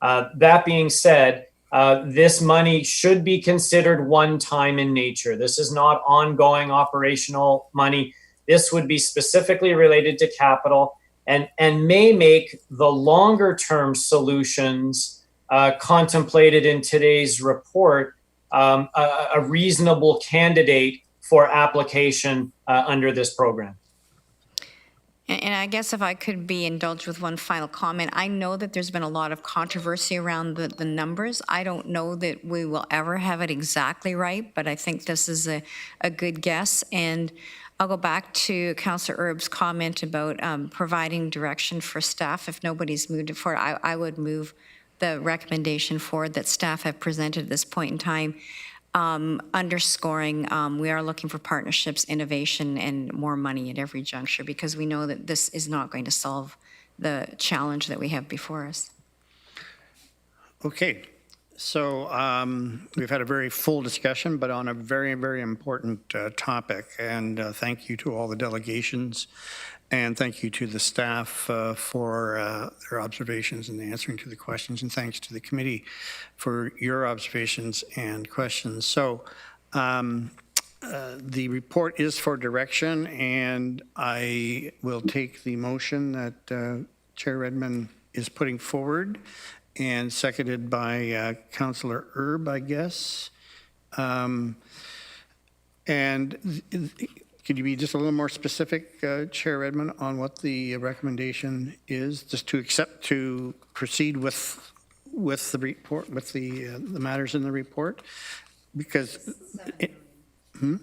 That being said, this money should be considered one-time in nature. This is not ongoing operational money. This would be specifically related to capital, and may make the longer term solutions contemplated in today's report a reasonable candidate for application under this program. And I guess if I could be indulged with one final comment, I know that there's been a lot of controversy around the numbers. I don't know that we will ever have it exactly right, but I think this is a good guess. And I'll go back to Councillor Erb's comment about providing direction for staff. If nobody's moved it forward, I would move the recommendation forward that staff have presented at this point in time, underscoring we are looking for partnerships, innovation, and more money at every juncture, because we know that this is not going to solve the challenge that we have before us. Okay. So we've had a very full discussion, but on a very, very important topic. And thank you to all the delegations, and thank you to the staff for their observations and answering to the questions. And thanks to the committee for your observations and questions. So the report is for direction, and I will take the motion that Chair Redmond is putting forward and seconded by Councillor Erb, I guess. And could you be just a little more specific, Chair Redmond, on what the recommendation is, just to proceed with the report, with the matters in the report? Because, $7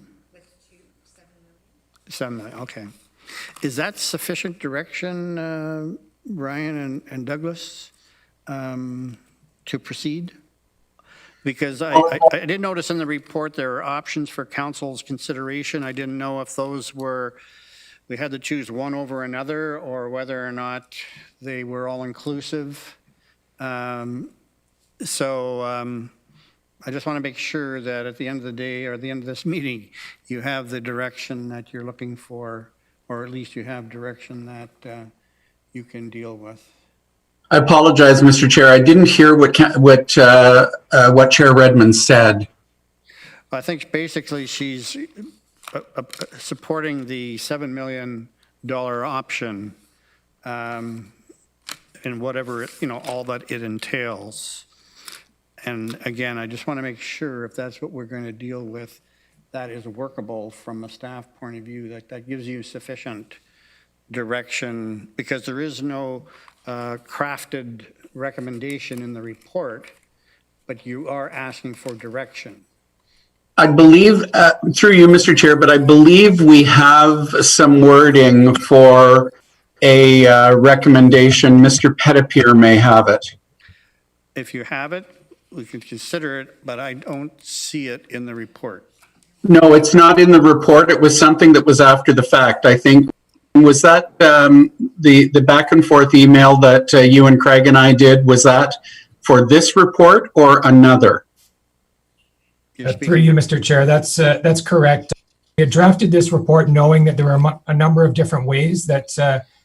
million, okay. Is that sufficient direction, Ryan and Douglas, to proceed? Because I did notice in the report there are options for council's consideration. I didn't know if those were, we had to choose one over another, or whether or not they were all inclusive. I just want to make sure that at the end of the day, or at the end of this meeting, you have the direction that you're looking for, or at least you have direction that you can deal with. I apologize, Mr. Chair. I didn't hear what Chair Redmond said. I think basically she's supporting the $7 million option, and whatever, all that it entails. And again, I just want to make sure if that's what we're going to deal with, that is workable from a staff point of view, that gives you sufficient direction, because there is no crafted recommendation in the report, but you are asking for direction. I believe, through you, Mr. Chair, but I believe we have some wording for a recommendation. Mr. Petitpier may have it. If you have it, we could consider it, but I don't see it in the report. No, it's not in the report. It was something that was after the fact, I think. Was that the back and forth email that you and Craig and I did, was that for this report or another? Through you, Mr. Chair, that's correct. We had drafted this report knowing that there were a number of different ways that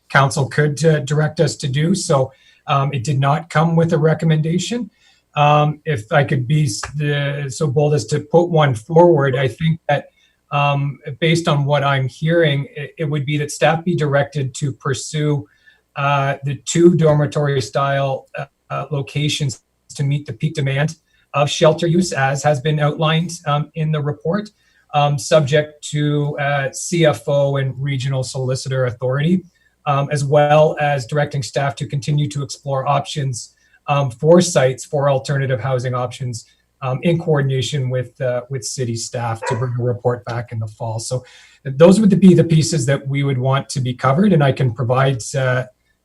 council could direct us to do. So it did not come with a recommendation. If I could be so bold as to put one forward, I think that based on what I'm hearing, it would be that staff be directed to pursue the 2 dormitory style locations to meet the peak demand of shelter use, as has been outlined in the report, subject to CFO and regional solicitor authority, as well as directing staff to continue to explore options for sites for alternative housing options in coordination with city staff to bring a report back in the fall. So those would be the pieces that we would want to be covered, and I can provide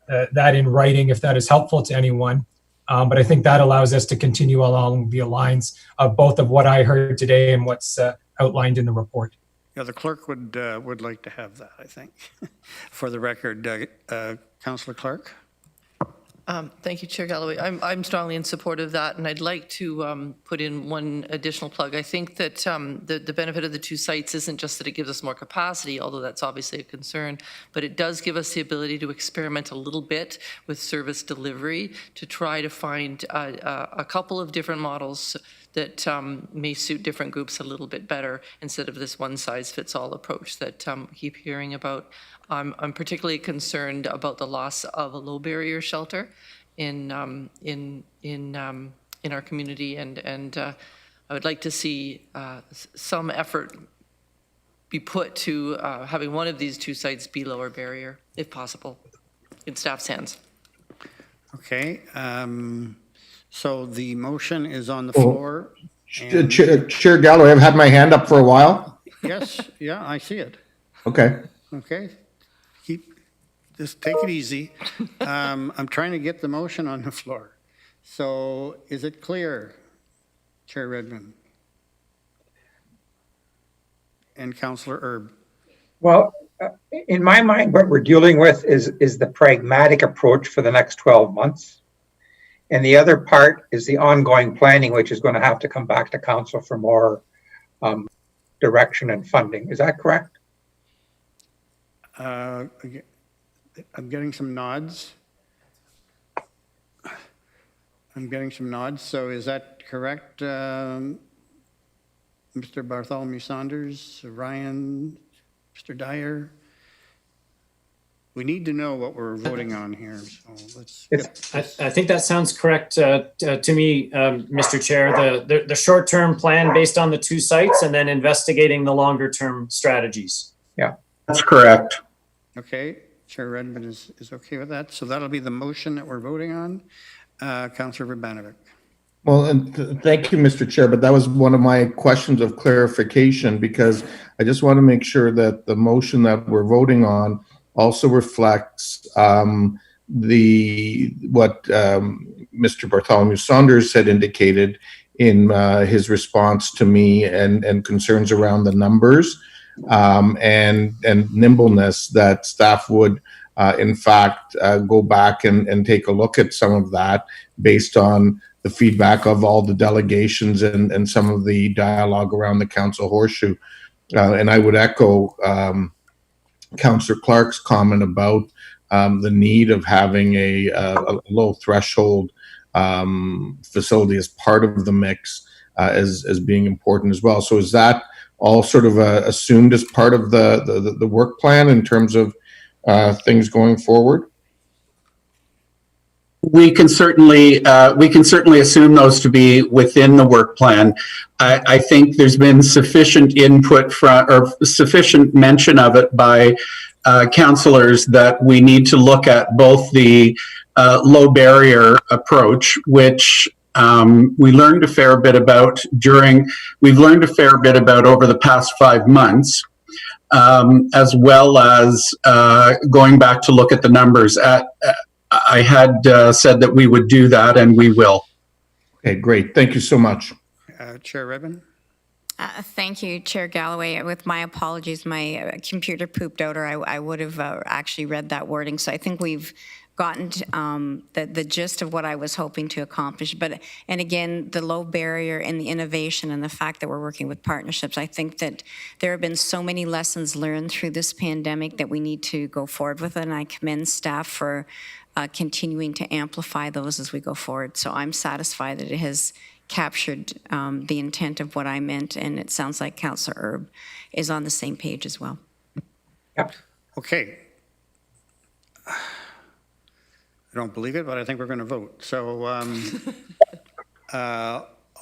that in writing if that is helpful to anyone. But I think that allows us to continue along the lines of both of what I heard today and what's outlined in the report. Yeah, the clerk would like to have that, I think. For the record, Councillor Clark. Thank you, Chair Galloway. I'm strongly in support of that, and I'd like to put in one additional plug. I think that the benefit of the 2 sites isn't just that it gives us more capacity, although that's obviously a concern, but it does give us the ability to experiment a little bit with service delivery to try to find a couple of different models that may suit different groups a little bit better instead of this one-size-fits-all approach that we keep hearing about. I'm particularly concerned about the loss of a low-barrier shelter in our community, and I would like to see some effort be put to having one of these 2 sites be lower barrier, if possible, in staff's hands. Okay. So the motion is on the floor. Chair Galloway, I've had my hand up for a while. Yes, yeah, I see it. Okay. Okay. Just take it easy. I'm trying to get the motion on the floor. So is it clear, Chair Redmond and Councillor Erb? Well, in my mind, what we're dealing with is the pragmatic approach for the next 12 months. And the other part is the ongoing planning, which is going to have to come back to council for more direction and funding. Is that correct? I'm getting some nods. So is that correct, Mr. Bartholomew Saunders, Ryan, Mr. Dyer. We need to know what we're voting on here, so let's get I think that sounds correct to me, Mr. Chair. The short-term plan based on the 2 sites and then investigating the longer-term strategies. Yeah, that's correct. Okay, Chair Redmond is okay with that. So that'll be the motion that we're voting on. Councillor Urbanovic. Well, and thank you, Mr. Chair, but that was one of my questions of clarification, because I just want to make sure that the motion that we're voting on also reflects what Mr. Bartholomew Saunders had indicated in his response to me and concerns around the numbers and nimbleness, that staff would in fact go back and take a look at some of that based on the feedback of all the delegations and some of the dialogue around the council horseshoe. And I would echo Councillor Clark's comment about the need of having a low threshold facility as part of the mix as being important as well. So is that all sort of assumed as part of the work plan in terms of things going forward? We can certainly assume those to be within the work plan. I think there's been sufficient input or sufficient mention of it by councillors that we need to look at both the low barrier approach, which we learned a fair bit about over the past 5 months, as well as going back to look at the numbers. I had said that we would do that, and we will. Okay, great. Thank you so much. Chair Redmond. Thank you, Chair Galloway. With my apologies, my computer pooped out, or I would have actually read that wording. So I think we've gotten the gist of what I was hoping to accomplish. And again, the low barrier and the innovation and the fact that we're working with partnerships, I think that there have been so many lessons learned through this pandemic that we need to go forward with it. And I commend staff for continuing to amplify those as we go forward. So I'm satisfied that it has captured the intent of what I meant, and it sounds like Councillor Erb is on the same page as well. Yep. Okay. I don't believe it, but I think we're going to vote. So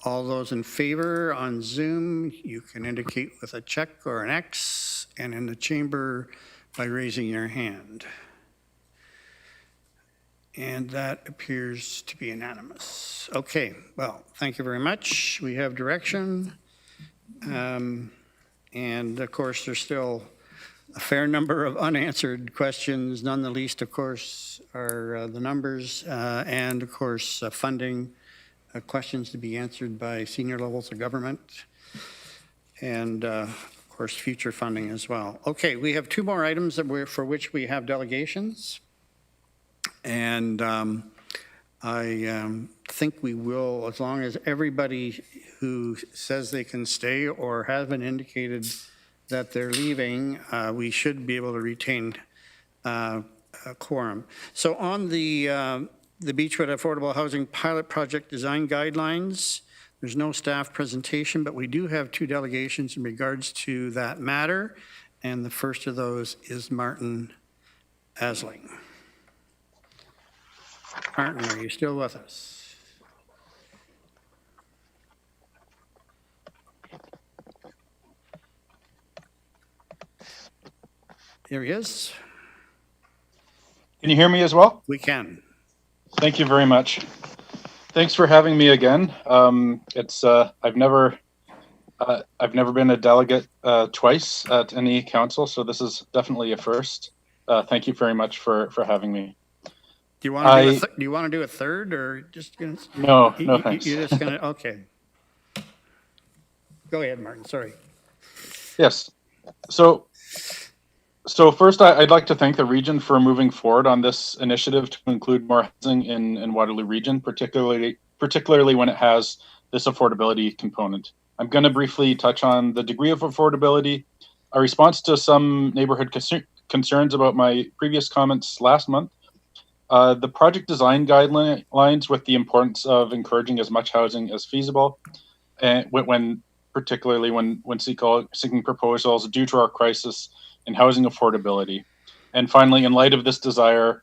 all those in favor on Zoom, you can indicate with a check or an X, and in the chamber by raising your hand. And that appears to be unanimous. Okay, well, thank you very much. We have direction. And of course, there's still a fair number of unanswered questions. None the least, of course, are the numbers and, of course, funding questions to be answered by senior levels of government. And, of course, future funding as well. Okay, we have 2 more items that for which we have delegations. And I think we will, as long as everybody who says they can stay or haven't indicated that they're leaving, we should be able to retain a quorum. So on the Beechwood Affordable Housing Pilot Project Design Guidelines, there's no staff presentation, but we do have 2 delegations in regards to that matter. And the first of those is Martin Asling. Martin, are you still with us? There he is. Can you hear me as well? We can. Thank you very much. Thanks for having me again. I've never been a delegate twice at any council, so this is definitely a first. Thank you very much for having me. Do you want to do a third, or just gonna? No, thanks. You're just gonna. Okay. Go ahead, Martin. Sorry. Yes. So first, I'd like to thank the region for moving forward on this initiative to include more housing in Waterloo region, particularly when it has this affordability component. I'm going to briefly touch on the degree of affordability, a response to some neighborhood concerns about my previous comments last month, the project design guidelines with the importance of encouraging as much housing as feasible, and when particularly when seeking proposals due to our crisis in housing affordability. And finally, in light of this desire,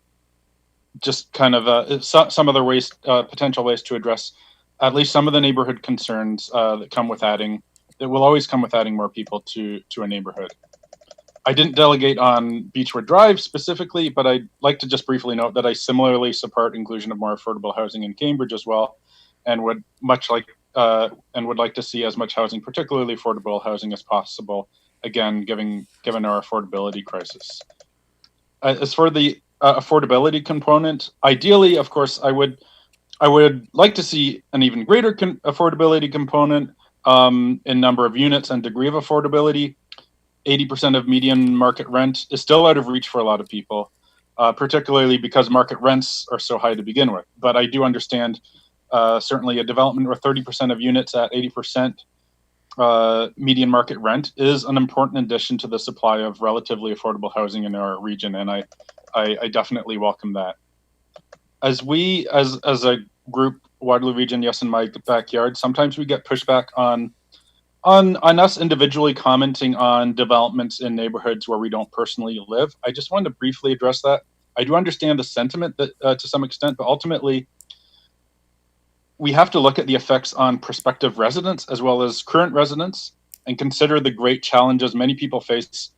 just kind of some other ways, potential ways to address at least some of the neighborhood concerns that will always come with adding more people to a neighborhood. I didn't delegate on Beechwood Drive specifically, but I'd like to just briefly note that I similarly support inclusion of more affordable housing in Cambridge as well, and would like to see as much housing, particularly affordable housing, as possible. Again, given our affordability crisis. As for the affordability component, ideally, of course, I would like to see an even greater affordability component in number of units and degree of affordability. 80% of median market rent is still out of reach for a lot of people, particularly because market rents are so high to begin with. But I do understand certainly a development where 30% of units at 80% median market rent is an important addition to the supply of relatively affordable housing in our region, and I definitely welcome that. As a group, Waterloo Region, Yes in My Backyard, sometimes we get pushback on us individually commenting on developments in neighborhoods where we don't personally live. I just wanted to briefly address that. I do understand the sentiment that to some extent, but ultimately we have to look at the effects on prospective residents as well as current residents and consider the great challenges many people face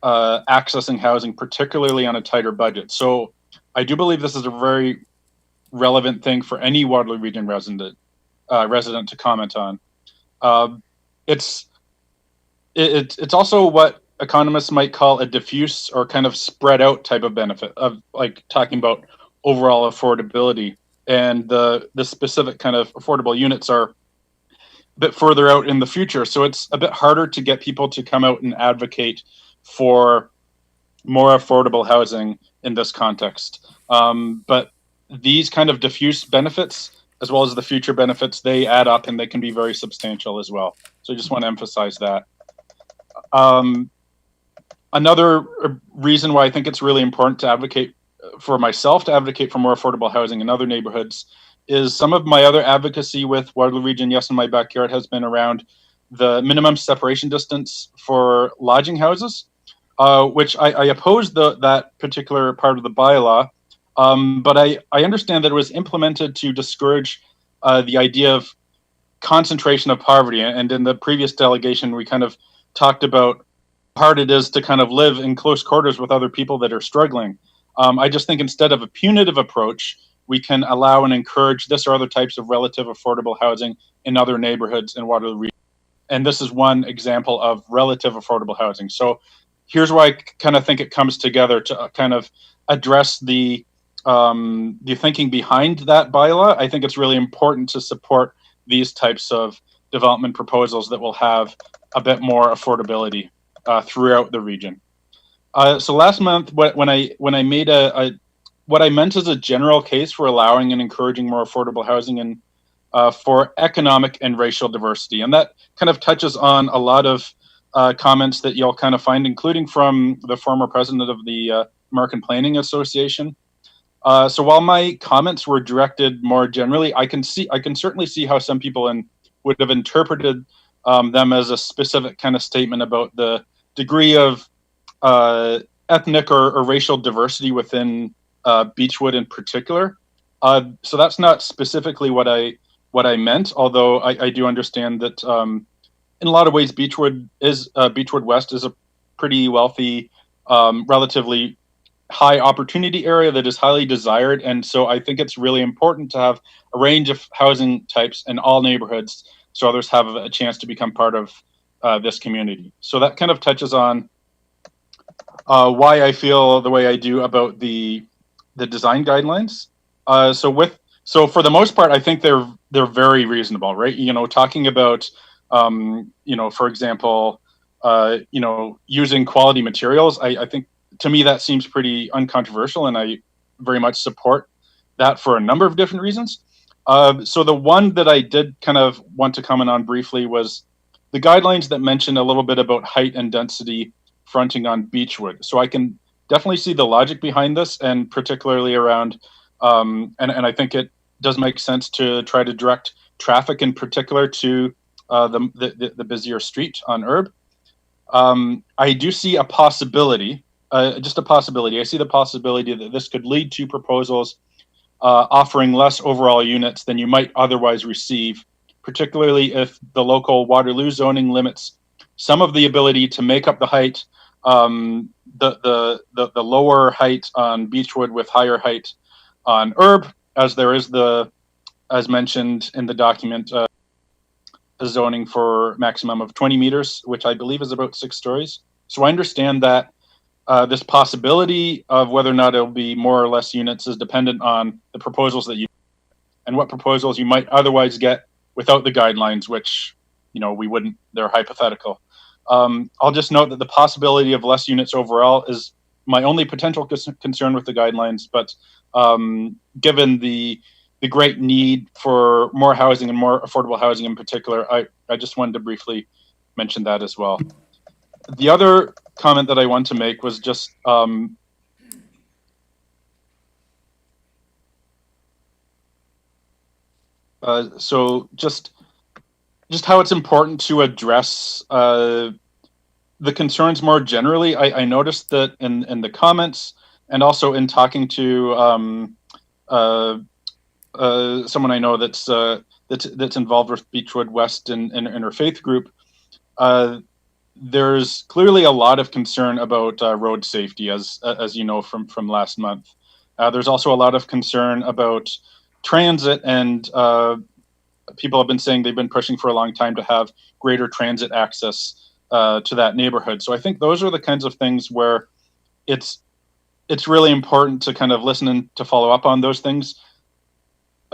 accessing housing, particularly on a tighter budget. So I do believe this is a very relevant thing for any Waterloo Region resident to comment on. It's also what economists might call a diffuse or kind of spread out type of benefit of like talking about overall affordability, and the specific kind of affordable units are a bit further out in the future. So it's a bit harder to get people to come out and advocate for more affordable housing in this context. But these kind of diffuse benefits, as well as the future benefits, they add up and they can be very substantial as well. So I just want to emphasize that. Another reason why I think it's really important to advocate for myself, to advocate for more affordable housing in other neighborhoods, is some of my other advocacy with Waterloo Region Yes in My Backyard has been around the minimum separation distance for lodging houses, which I oppose that particular part of the bylaw. But I understand that it was implemented to discourage the idea of concentration of poverty. And in the previous delegation, we kind of talked about how hard it is to kind of live in close quarters with other people that are struggling. I just think instead of a punitive approach, we can allow and encourage this or other types of relative affordable housing in other neighborhoods in Waterloo Region. And this is one example of relative affordable housing. So here's why I kind of think it comes together to kind of address the thinking behind that bylaw. I think it's really important to support these types of development proposals that will have a bit more affordability throughout the region. So last month, when I made what I meant as a general case for allowing and encouraging more affordable housing and for economic and racial diversity, and that kind of touches on a lot of comments that you'll kind of find, including from the former president of the American Planning Association. So while my comments were directed more generally, I can certainly see how some people would have interpreted them as a specific kind of statement about the degree of ethnic or racial diversity within Beechwood in particular. So that's not specifically what I meant, although I do understand that in a lot of ways Beechwood West is a pretty wealthy, relatively high opportunity area that is highly desired. And so I think it's really important to have a range of housing types in all neighborhoods so others have a chance to become part of this community. So that kind of touches on why I feel the way I do about the design guidelines. So for the most part, I think they're very reasonable, right? You know, talking about, for example, using quality materials, I think to me that seems pretty uncontroversial, and I very much support that for a number of different reasons. So the one that I did kind of want to comment on briefly was the guidelines that mention a little bit about height and density fronting on Beechwood. So I can definitely see the logic behind this, and particularly around, and I think it does make sense to try to direct traffic in particular to the busier street on Erb. I do see a possibility, just a possibility. I see the possibility that this could lead to proposals offering less overall units than you might otherwise receive, particularly if the local Waterloo zoning limits some of the ability to make up the height, the lower height on Beechwood with higher height on Erb, as there is as mentioned in the document, a zoning for maximum of 20 meters, which I believe is about 6 stories. So I understand that this possibility of whether or not it'll be more or less units is dependent on the proposals that you and what proposals you might otherwise get without the guidelines, which, we wouldn't, they're hypothetical. I'll just note that the possibility of less units overall is my only potential concern with the guidelines, but given the great need for more housing and more affordable housing in particular, I just wanted to briefly mention that as well. The other comment that I want to make was just so just how it's important to address the concerns more generally. I noticed that in the comments and also in talking to someone I know that's involved with Beechwood West and Interfaith Group, there's clearly a lot of concern about road safety, as you know from last month. There's also a lot of concern about transit, and people have been saying they've been pushing for a long time to have greater transit access to that neighborhood. So I think those are the kinds of things where it's really important to kind of listen and to follow up on those things,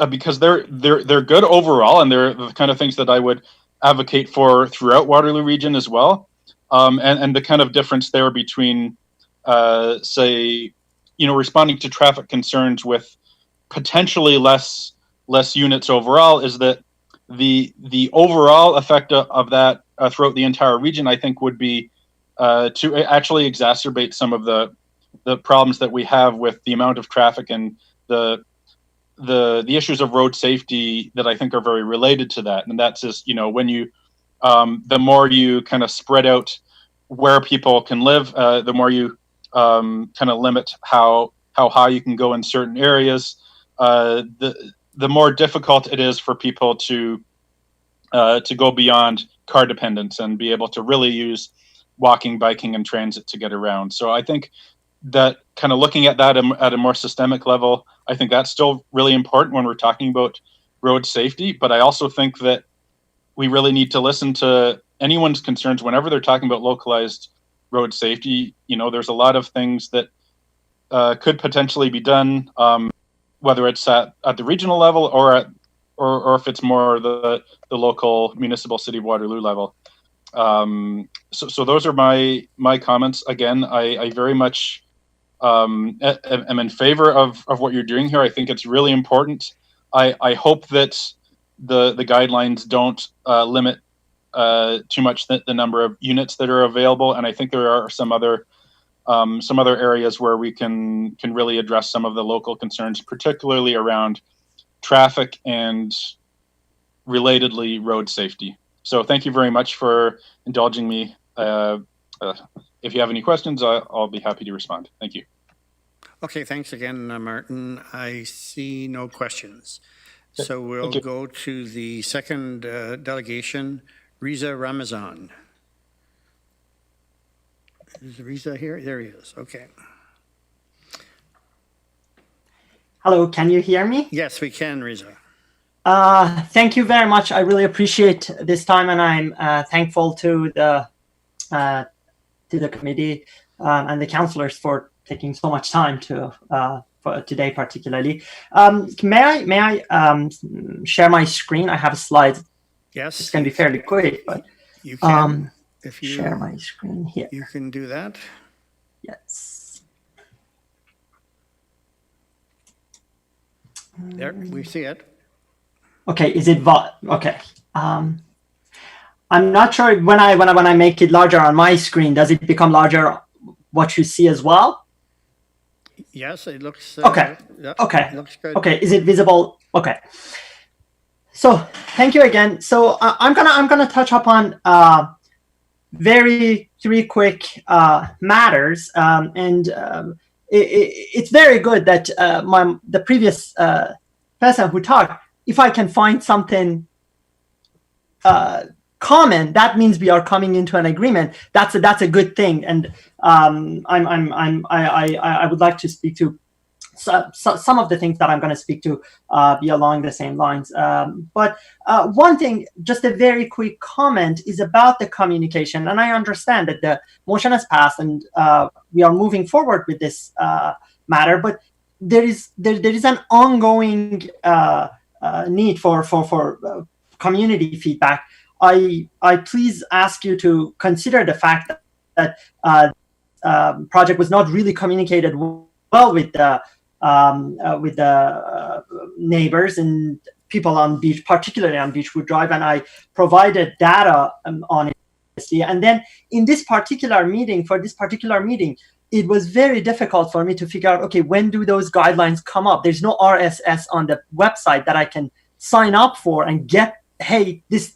because they're good overall, and they're the kind of things that I would advocate for throughout Waterloo region as well. And the kind of difference there between, say, responding to traffic concerns with potentially less units overall is that the overall effect of that throughout the entire region, I think, would be to actually exacerbate some of the problems that we have with the amount of traffic and the issues of road safety that I think are very related to that. And that's just, when you, the more you kind of spread out where people can live, the more you kind of limit how high you can go in certain areas, the more difficult it is for people to go beyond car dependence and be able to really use walking, biking, and transit to get around. So I think that kind of looking at that at a more systemic level, I think that's still really important when we're talking about road safety. But I also think that we really need to listen to anyone's concerns whenever they're talking about localized road safety. There's a lot of things that could potentially be done, whether it's at the regional level or if it's more the local municipal city of Waterloo level. So those are my comments. Again, I very much am in favor of what you're doing here. I think it's really important. I hope that the guidelines don't limit too much the number of units that are available, and I think there are some other areas where we can really address some of the local concerns, particularly around traffic and relatedly road safety. So thank you very much for indulging me. If you have any questions, I'll be happy to respond. Thank you. Okay, thanks again, Martin. I see no questions. So we'll go to the second delegation, Reza Ramezan. Is Reza here? There he is. Okay. Hello, can you hear me? Yes, we can, Reza. Thank you very much. I really appreciate this time, and I'm thankful to the committee and the councillors for taking so much time for today, particularly. May I share my screen? I have a slide. Yes. It's going to be fairly quick, but you can. If you share my screen here. You can do that. Yes. There, we see it. Okay, is it okay? I'm not sure when I make it larger on my screen, does it become larger what you see as well? Yes, it looks okay. Yeah, okay. It looks good. Okay, is it visible? Okay. So thank you again. So I'm gonna touch upon three quick matters, and it's very good that the previous person who talked, if I can find something common, that means we are coming into an agreement. That's a good thing, and I would like to speak to some of the things that I'm going to speak to be along the same lines. But one thing, just a very quick comment, is about the communication. And I understand that the motion has passed and we are moving forward with this matter, but there is an ongoing need for community feedback. I please ask you to consider the fact that project was not really communicated well with the neighbors and people on beach, particularly on Beechwood Drive, and I provided data on it. And then in this particular meeting, it was very difficult for me to figure out, okay, when do those guidelines come up? There's no RSS on the website that I can sign up for and get, hey, this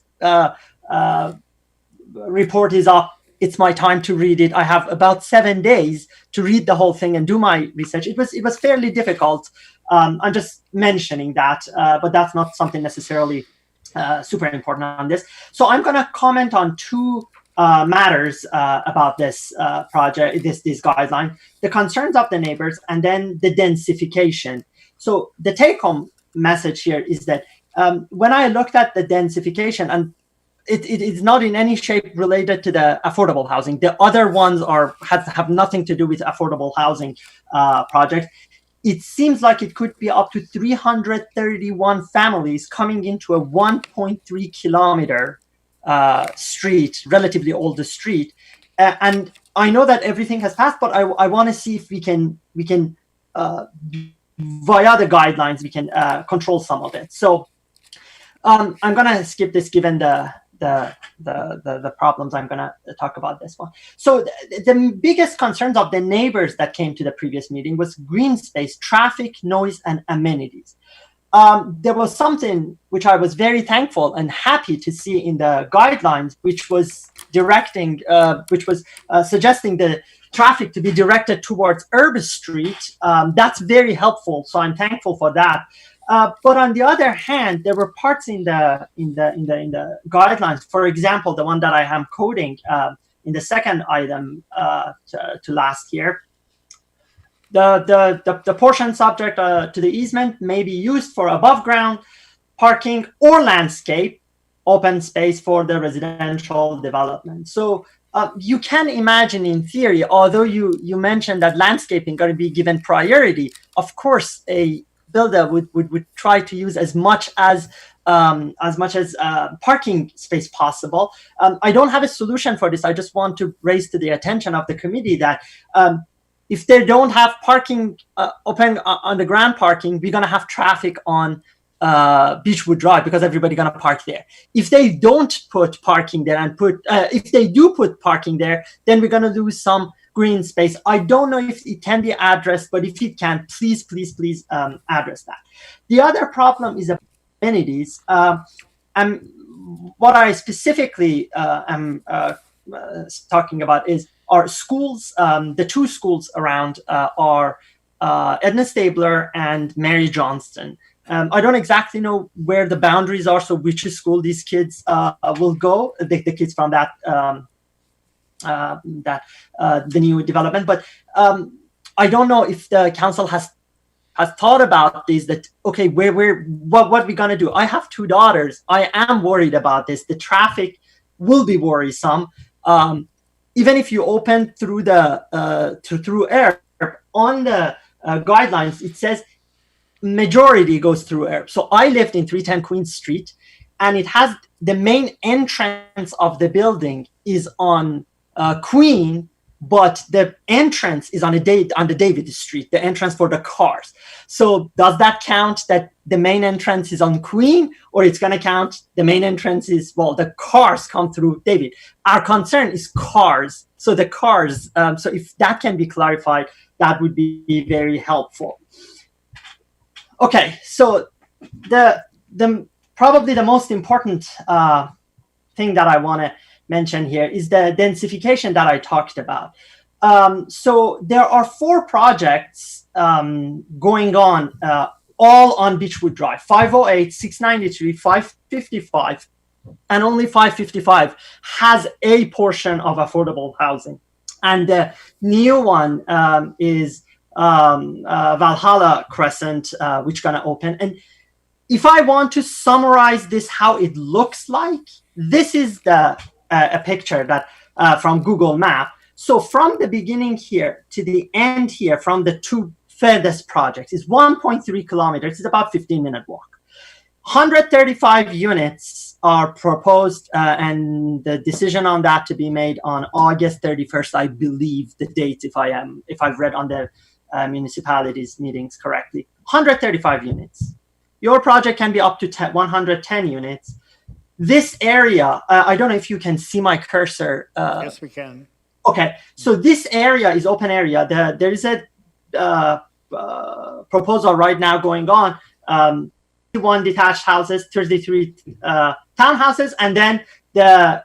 report is up. It's my time to read it. I have about 7 days to read the whole thing and do my research. It was fairly difficult. I'm just mentioning that, but that's not something necessarily super important on this. So I'm going to comment on two matters about this project, this guideline: the concerns of the neighbors, and then the densification. So the take-home message here is that when I looked at the densification, and it is not in any shape related to the affordable housing. The other ones have nothing to do with affordable housing project. It seems like it could be up to 331 families coming into a 1.3 kilometer street, relatively old street. And I know that everything has passed, but I want to see if we can via the guidelines, we can control some of it. So I'm going to skip this given the problems. I'm going to talk about this one. So the biggest concerns of the neighbors that came to the previous meeting was green space, traffic, noise, and amenities. There was something which I was very thankful and happy to see in the guidelines, which was suggesting the traffic to be directed towards Erb Street. That's very helpful, so I'm thankful for that. But on the other hand, there were parts in the guidelines. For example, the one that I am quoting in the second item to last here. The portion subject to the easement may be used for above ground parking or landscape open space for the residential development. So you can imagine, in theory, although you mentioned that landscaping going to be given priority, of course a builder would try to use as much as parking space possible. I don't have a solution for this. I just want to raise to the attention of the committee that if they don't have parking open on the ground parking, we're going to have traffic on Beechwood Drive because everybody's going to park there. If they don't put parking there and if they do put parking there, then we're going to lose some green space. I don't know if it can be addressed, but if it can, please address that. The other problem is amenities. What I specifically am talking about is our schools. The two schools around are Edna Stabler and Mary Johnston. I don't exactly know where the boundaries are, so which school these kids will go, the kids from that the new development. But I don't know if the council has thought about this, that, okay, what we're going to do. I have two daughters. I am worried about this. The traffic will be worrisome. Even if you open through through Erb, on the guidelines, it says majority goes through Erb. So I lived in 310 Queen Street, and it has the main entrance of the building is on Queen, but the entrance is on the David Street, the entrance for the cars. So does that count that the main entrance is on Queen, or it's going to count the main entrance is, well, the cars come through David? Our concern is cars. So the cars, so if that can be clarified, that would be very helpful. Okay, so the probably the most important thing that I want to mention here is the densification that I talked about. So there are 4 projects going on, all on Beechwood Drive: 508, 693, 555, and only 555 has a portion of affordable housing. And the new one is Valhalla Crescent, which is going to open. And if I want to summarize this, how it looks like, this is the a picture that from Google Maps. So from the beginning here to the end here, from the 2 furthest projects, is 1.3 kilometers. It's about 15-minute walk. 135 units are proposed, and the decision on that to be made on August 31st, I believe the date, if I've read on the municipalities meetings correctly. 135 units. Your project can be up to 110 units. This area, I don't know if you can see my cursor. Yes, we can. Okay, so this area is open area. There is a proposal right now going on. 31 detached houses, 33 townhouses, and then the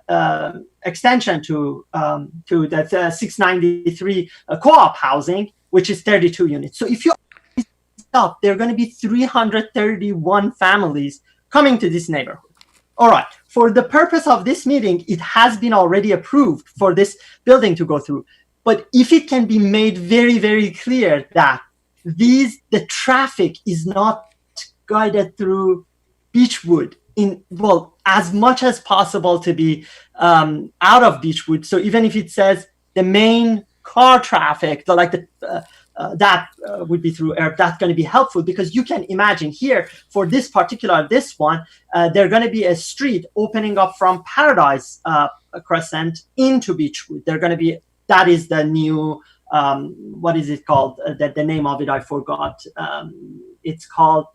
extension to the 693 co-op housing, which is 32 units. So if you up, there are going to be 331 families coming to this neighborhood. All right. For the purpose of this meeting, it has been already approved for this building to go through. But if it can be made very, very clear that the traffic is not guided through Beechwood as much as possible to be out of Beechwood. So even if it says the main car traffic, that would be through Erb, that's going to be helpful, because you can imagine here for this one, there's going to be a street opening up from Paradise Crescent into Beechwood. That is the new, what is it called? The name of it, I forgot. It's called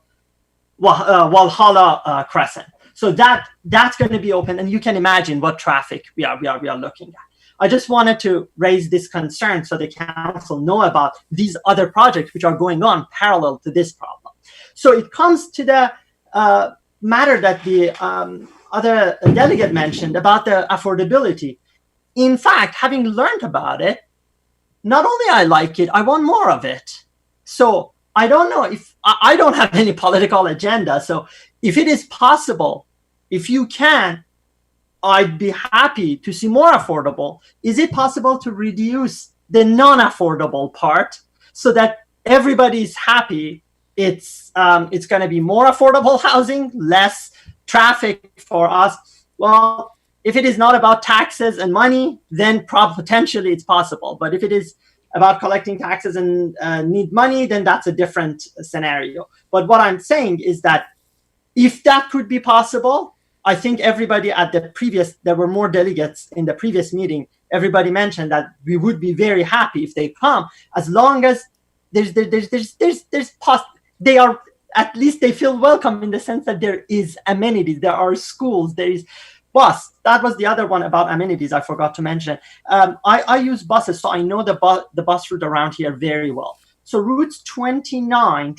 Valhalla Crescent. So that's going to be open, and you can imagine what traffic we are looking at. I just wanted to raise this concern so the council know about these other projects which are going on parallel to this problem. So it comes to the matter that the other delegate mentioned about the affordability. In fact, having learned about it, not only I like it, I want more of it. So I don't know if I don't have any political agenda. So if it is possible, if you can, I'd be happy to see more affordable. Is it possible to reduce the non-affordable part so that everybody's happy? It's going to be more affordable housing, less traffic for us. Well, if it is not about taxes and money, then potentially it's possible. But if it is about collecting taxes and need money, then that's a different scenario. But what I'm saying is that if that could be possible, I think everybody there were more delegates in the previous meeting. Everybody mentioned that we would be very happy if they come, as long as they are, at least they feel welcome in the sense that there is amenities, there are schools, there is bus. That was the other one about amenities I forgot to mention. I use buses, so I know the bus route around here very well. So Route 29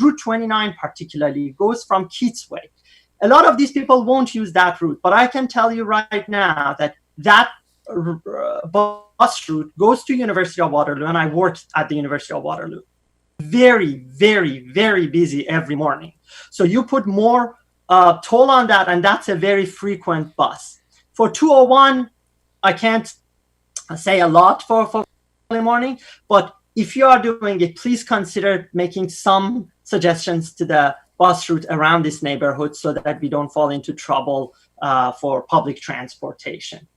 particularly, goes from Keatsway. A lot of these people won't use that route, but I can tell you right now that bus route goes to University of Waterloo, and I worked at the University of Waterloo. Very, very, very busy every morning. So you put more toll on that, and that's a very frequent bus. For 201, I can't say a lot for early morning, but if you are doing it, please consider making some suggestions to the bus route around this neighborhood so that we don't fall into trouble for public transportation.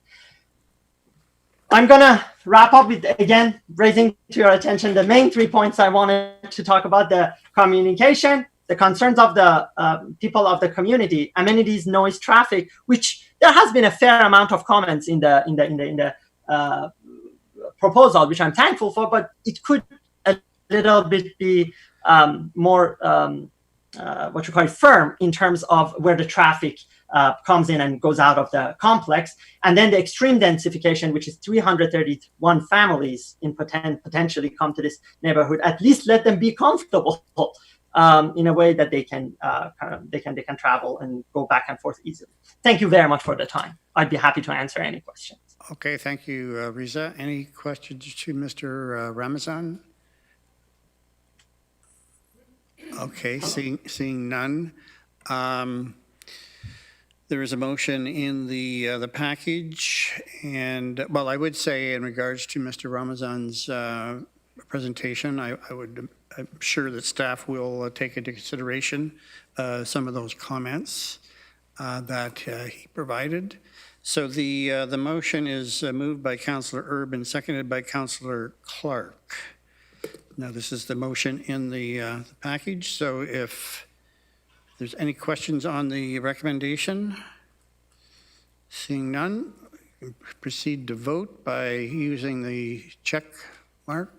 I'm going to wrap up with, again, raising to your attention the main 3 points I wanted to talk about: the communication, the concerns of the people of the community, amenities, noise, traffic, which there has been a fair amount of comments in the proposal, which I'm thankful for, but it could a little bit be more firm in terms of where the traffic comes in and goes out of the complex. And then the extreme densification, which is 331 families in potentially come to this neighborhood. At least let them be comfortable. in a way that they can they can travel and go back and forth easily. Thank you very much for the time. I'd be happy to answer any questions. Okay, thank you, Reza. Any questions to Mr. Ramezan? Okay, seeing none. There is a motion in the package, and well, I would say in regards to Mr. Ramezan's presentation, I'm sure that staff will take into consideration some of those comments that he provided. So the motion is moved by Councillor Erb and seconded by Councillor Clark. Now, this is the motion in the package, so if there's any questions on the recommendation, seeing none, proceed to vote by using the check mark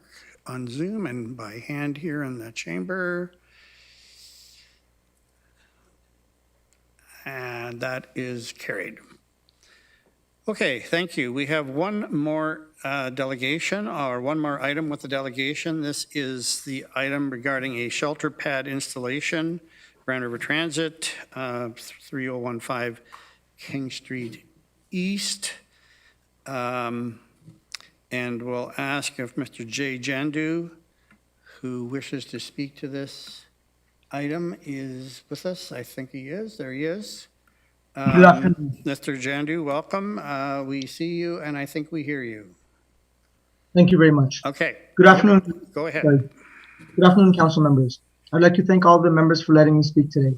on Zoom and by hand here in the chamber. And that is carried. Okay, thank you. We have one more delegation, or one more item with the delegation. This is the item regarding a shelter pad installation, Grand River Transit, 3015 King Street East. And we'll ask if Mr. J. Jandu, who wishes to speak to this item, is with us. I think he is. There he is. Good afternoon. Mr. Jandu, welcome. We see you and I think we hear you. Thank you very much. Okay. Good afternoon. Go ahead. Sorry. Good afternoon, council members. I'd like to thank all the members for letting me speak today.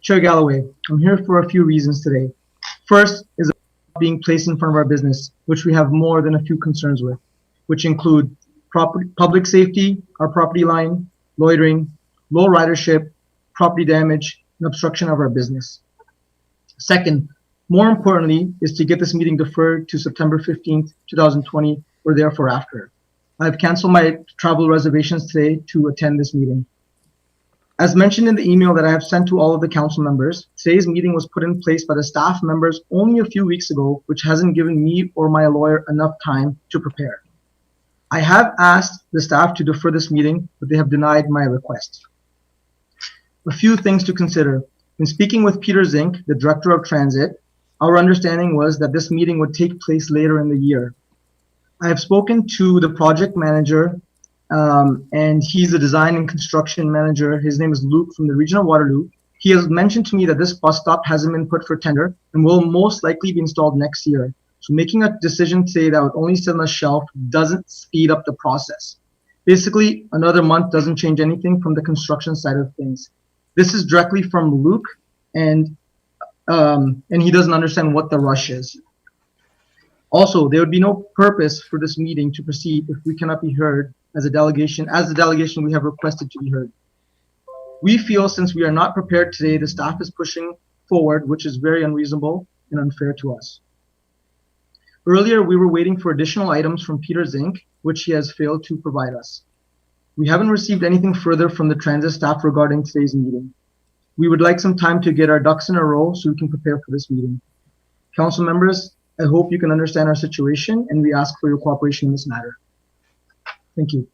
Chair Galloway, I'm here for a few reasons today. First is being placed in front of our business, which we have more than a few concerns with, which include public safety, our property line, loitering, low ridership, property damage, and obstruction of our business. Second, more importantly, is to get this meeting deferred to September 15th, 2020, or therefore after. I've canceled my travel reservations today to attend this meeting. As mentioned in the email that I have sent to all of the council members, today's meeting was put in place by the staff members only a few weeks ago, which hasn't given me or my lawyer enough time to prepare. I have asked the staff to defer this meeting, but they have denied my request. A few things to consider. In speaking with Peter Zink, the Director of Transit, our understanding was that this meeting would take place later in the year. I have spoken to the project manager, and he's a design and construction manager. His name is Luke from the region of Waterloo. He has mentioned to me that this bus stop hasn't been put for tender and will most likely be installed next year. So making a decision today that would only sit on the shelf doesn't speed up the process. Basically, another month doesn't change anything from the construction side of things. This is directly from Luke, and he doesn't understand what the rush is. Also, there would be no purpose for this meeting to proceed if we cannot be heard as a delegation. As the delegation, we have requested to be heard. We feel since we are not prepared today, the staff is pushing forward, which is very unreasonable and unfair to us. Earlier, we were waiting for additional items from Peter Zink, which he has failed to provide us. We haven't received anything further from the transit staff regarding today's meeting. We would like some time to get our ducks in a row so we can prepare for this meeting. Council members, I hope you can understand our situation and we ask for your cooperation in this matter. Thank you.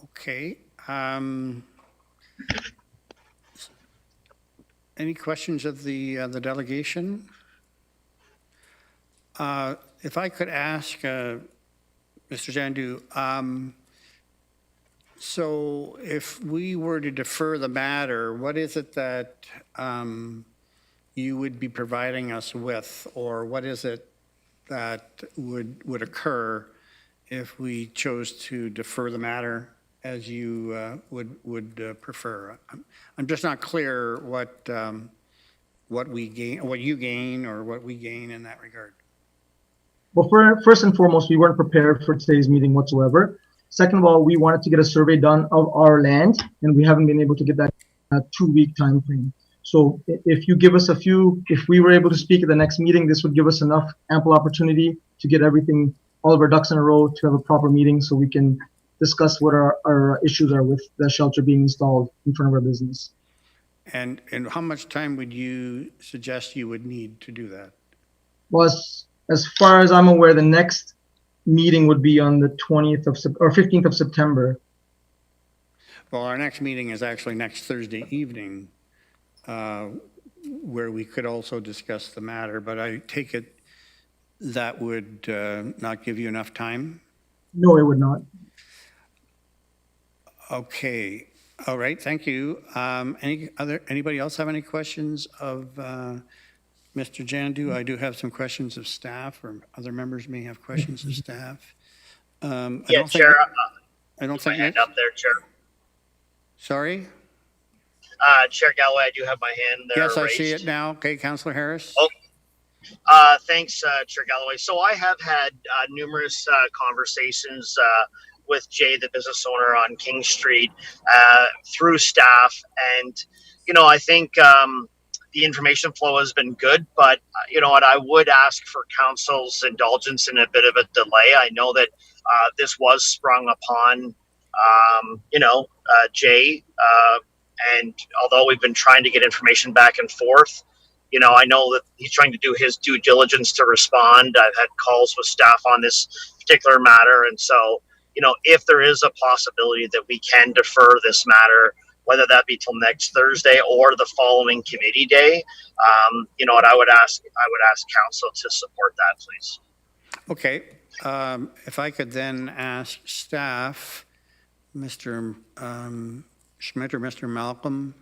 Okay. Any questions of the delegation? If I could ask Mr. Jandu, so if we were to defer the matter, what is it that you would be providing us with, or what is it that would occur if we chose to defer the matter as you would prefer? I'm just not clear what we gain, what you gain, or what we gain in that regard. Well, first and foremost, we weren't prepared for today's meeting whatsoever. Second of all, we wanted to get a survey done of our land, and we haven't been able to get that 2-week time frame. So if you give us if we were able to speak at the next meeting, this would give us enough ample opportunity to get everything, all of our ducks in a row, to have a proper meeting so we can discuss what our issues are with the shelter being installed in front of our business. And how much time would you suggest you would need to do that? Well, as far as I'm aware, the next meeting would be on the 20th or 15th of September. well, our next meeting is actually next Thursday evening, where we could also discuss the matter, but I take it that would not give you enough time? No, it would not. Okay, all right, thank you. Anybody else have any questions of Mr. Jandu? I do have some questions of staff, or other members may have questions of staff. Yeah, Chair. I don't think my hand up there, Chair. Sorry? Chair Galloway, I do have my hand there. Yes, I raised. see it now. Okay, Councillor Harris. Oh, thanks, Chair Galloway. So I have had numerous conversations with Jay, the business owner on King Street, through staff. And, you know, I think the information flow has been good, but, you know what, I would ask for council's indulgence in a bit of a delay. I know that this was sprung upon, Jay. And although we've been trying to get information back and forth, you know, I know that he's trying to do his due diligence to respond. I've had calls with staff on this particular matter. And so, you know, if there is a possibility that we can defer this matter, whether that be till next Thursday or the following committee day, you know what, I would ask council to support that, please. Okay, if I could then ask staff, Mr. Schmidt or Mr. Malcolm,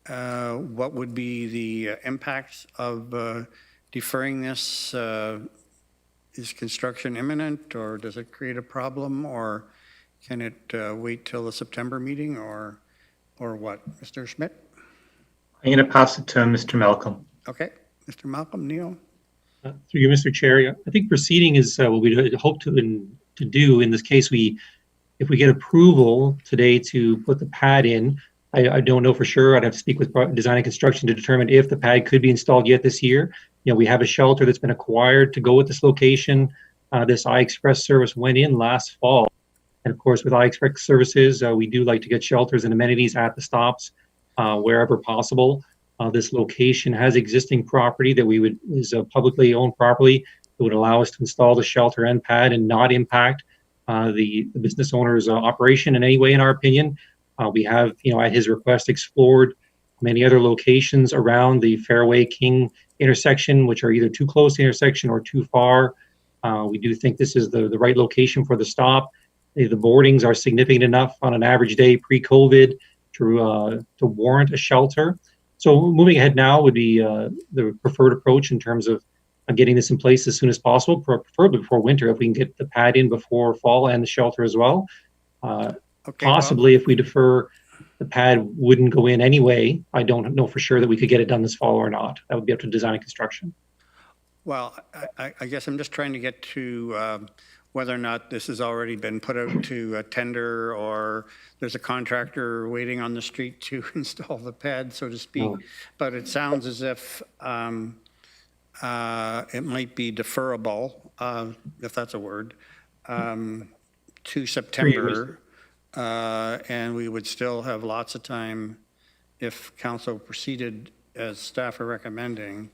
what would be the impacts of deferring this? Is construction imminent, or does it create a problem, or can it wait till the September meeting, or what? Mr. Schmidt? I'm going to pass it to Mr. Malcolm. Okay, Mr. Malcolm, Neil? Through you, Mr. Chair. I think proceeding is what we hope to do in this case. If we get approval today to put the pad in, I don't know for sure. I'd have to speak with design and construction to determine if the pad could be installed yet this year. You know, we have a shelter that's been acquired to go with this location. This iExpress service went in last fall. And of course, with iExpress services, we do like to get shelters and amenities at the stops wherever possible. This location has existing property that is a publicly owned property that would allow us to install the shelter and pad and not impact the business owner's operation in any way, in our opinion. We have, you know, at his request, explored many other locations around the Fairway King intersection, which are either too close to the intersection or too far. We do think this is the right location for the stop. The boardings are significant enough on an average day pre-COVID to warrant a shelter. So moving ahead now would be the preferred approach in terms of getting this in place as soon as possible, preferably before winter, if we can get the pad in before fall and the shelter as well. Possibly, if we defer, the pad wouldn't go in anyway. I don't know for sure that we could get it done this fall or not. That would be up to design and construction. Well, I guess I'm just trying to get to whether or not this has already been put out to a tender, or there's a contractor waiting on the street to install the pad, so to speak. Oh. But it sounds as if it might be deferrable, if that's a word, to September. And we would still have lots of time if council proceeded as staff are recommending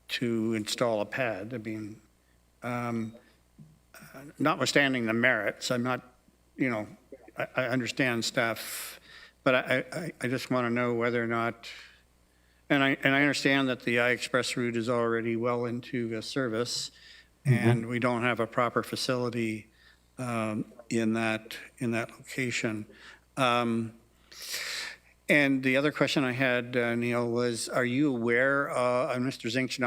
to install a pad. I mean, notwithstanding the merits, I'm not, you know, I understand staff, but I just want to know whether or not, and I understand that the iExpress route is already well into service, and we don't have a proper facility in that location. And the other question I had, Neil, was: are you aware? Mr. Zink's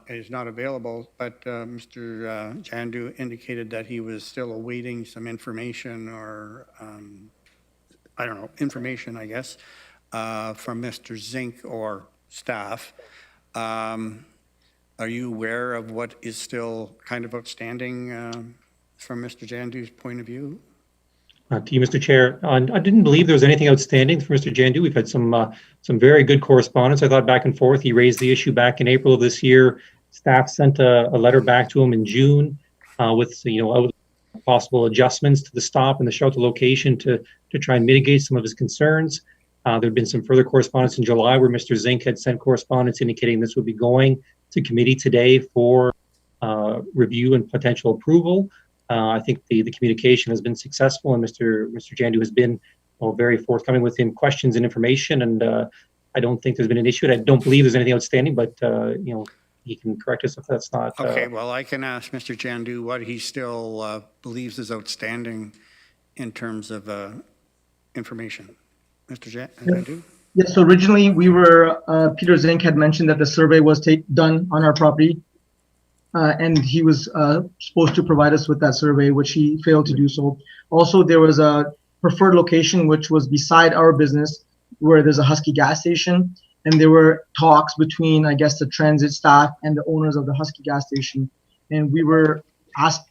is not available, but Mr. Jandu indicated that he was still awaiting some information, or I don't know, information, I guess, from Mr. Zink or staff. Are you aware of what is still kind of outstanding from Mr. Jandu's point of view? To you, Mr. Chair. I didn't believe there was anything outstanding from Mr. Jandu. We've had some very good correspondence, I thought, back and forth. He raised the issue back in April of this year. Staff sent a letter back to him in June with, you know, possible adjustments to the stop and the shelter location to try and mitigate some of his concerns. There had been some further correspondence in July where Mr. Zink had sent correspondence indicating this would be going to committee today for review and potential approval. I think the communication has been successful, and Mr. Jandu has been very forthcoming with him questions and information, and I don't think there's been an issue. And I don't believe there's anything outstanding, but he can correct us if that's not. Okay, well, I can ask Mr. Jandu what he still believes is outstanding in terms of information. Mr. Jandu? Yes, so originally we were, Peter Zink had mentioned that the survey was done on our property, and he was supposed to provide us with that survey, which he failed to do so. Also, there was a preferred location which was beside our business where there's a Husky gas station, and there were talks between, I guess, the transit staff and the owners of the Husky gas station. And we asked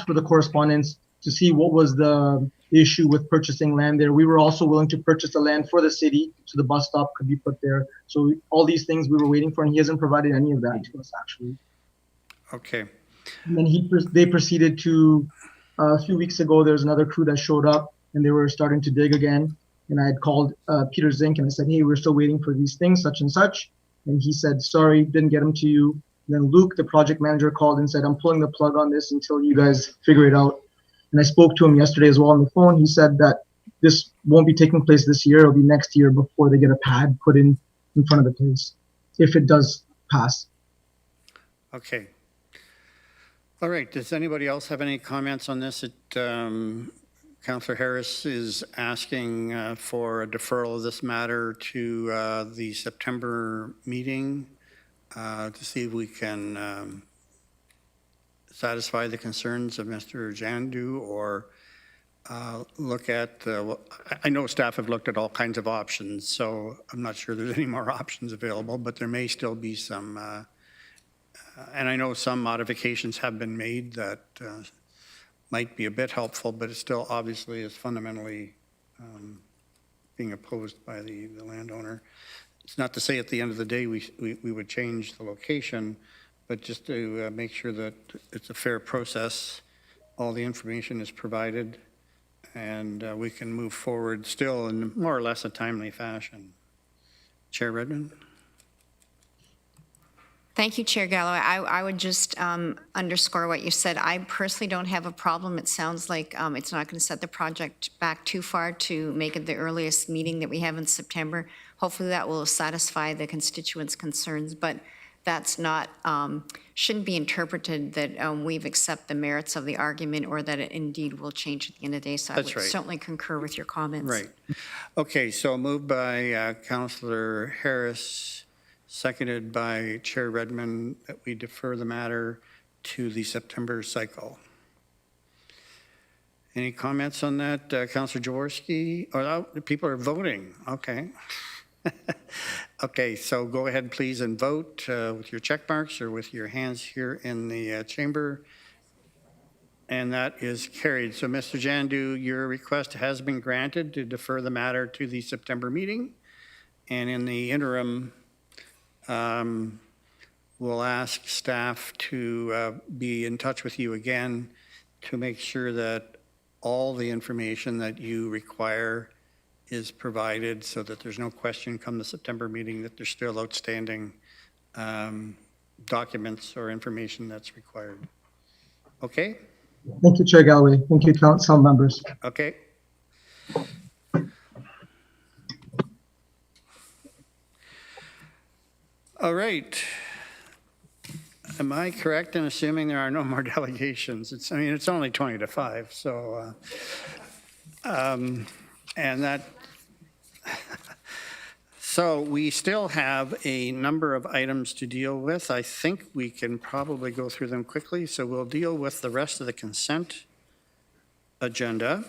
for the correspondence to see what was the issue with purchasing land there. We were also willing to purchase the land for the city, so the bus stop could be put there. So all these things we were waiting for, and he hasn't provided any of that to us, actually. Okay. And then they proceeded to, a few weeks ago, there's another crew that showed up, and they were starting to dig again. And I had called Peter Zink, and I said, hey, we're still waiting for these things, such and such. And he said, sorry, didn't get them to you. And then Luke, the project manager, called and said, I'm pulling the plug on this until you guys figure it out. And I spoke to him yesterday as well on the phone. He said that this won't be taking place this year. It'll be next year before they get a pad put in front of the place, if it does pass. Okay. All right. Does anybody else have any comments on this? Councillor Harris is asking for a deferral of this matter to the September meeting to see if we can satisfy the concerns of Mr. Jandu, or look at, I know staff have looked at all kinds of options, so I'm not sure there's any more options available, but there may still be some, and I know some modifications have been made that might be a bit helpful, but it still obviously is fundamentally being opposed by the landowner. It's not to say at the end of the day we would change the location, but just to make sure that it's a fair process, all the information is provided, and we can move forward still in more or less a timely fashion. Chair Redmond? Thank you, Chair Galloway. I would just underscore what you said. I personally don't have a problem. It sounds like it's not going to set the project back too far to make it the earliest meeting that we have in September. Hopefully that will satisfy the constituents' concerns, but that's not, shouldn't be interpreted that we've accepted the merits of the argument or that it indeed will change at the end of the day. So I would certainly concur with your comments. Right. Okay, so moved by Councillor Harris, seconded by Chair Redmond, that we defer the matter to the September cycle. Any comments on that, Councillor Jaworski? Oh, people are voting. Okay. Okay, so go ahead, please, and vote with your check marks or with your hands here in the chamber. And that is carried. So, Mr. Jandu, your request has been granted to defer the matter to the September meeting. And in the interim, we'll ask staff to be in touch with you again to make sure that all the information that you require is provided, so that there's no question come the September meeting that there's still outstanding documents or information that's required. Okay? Thank you, Chair Galloway. Thank you, council members. Okay. All right. Am I correct in assuming there are no more delegations? I mean, it's only 20 to 5, so, and that, so we still have a number of items to deal with. I think we can probably go through them quickly, so we'll deal with the rest of the consent agenda.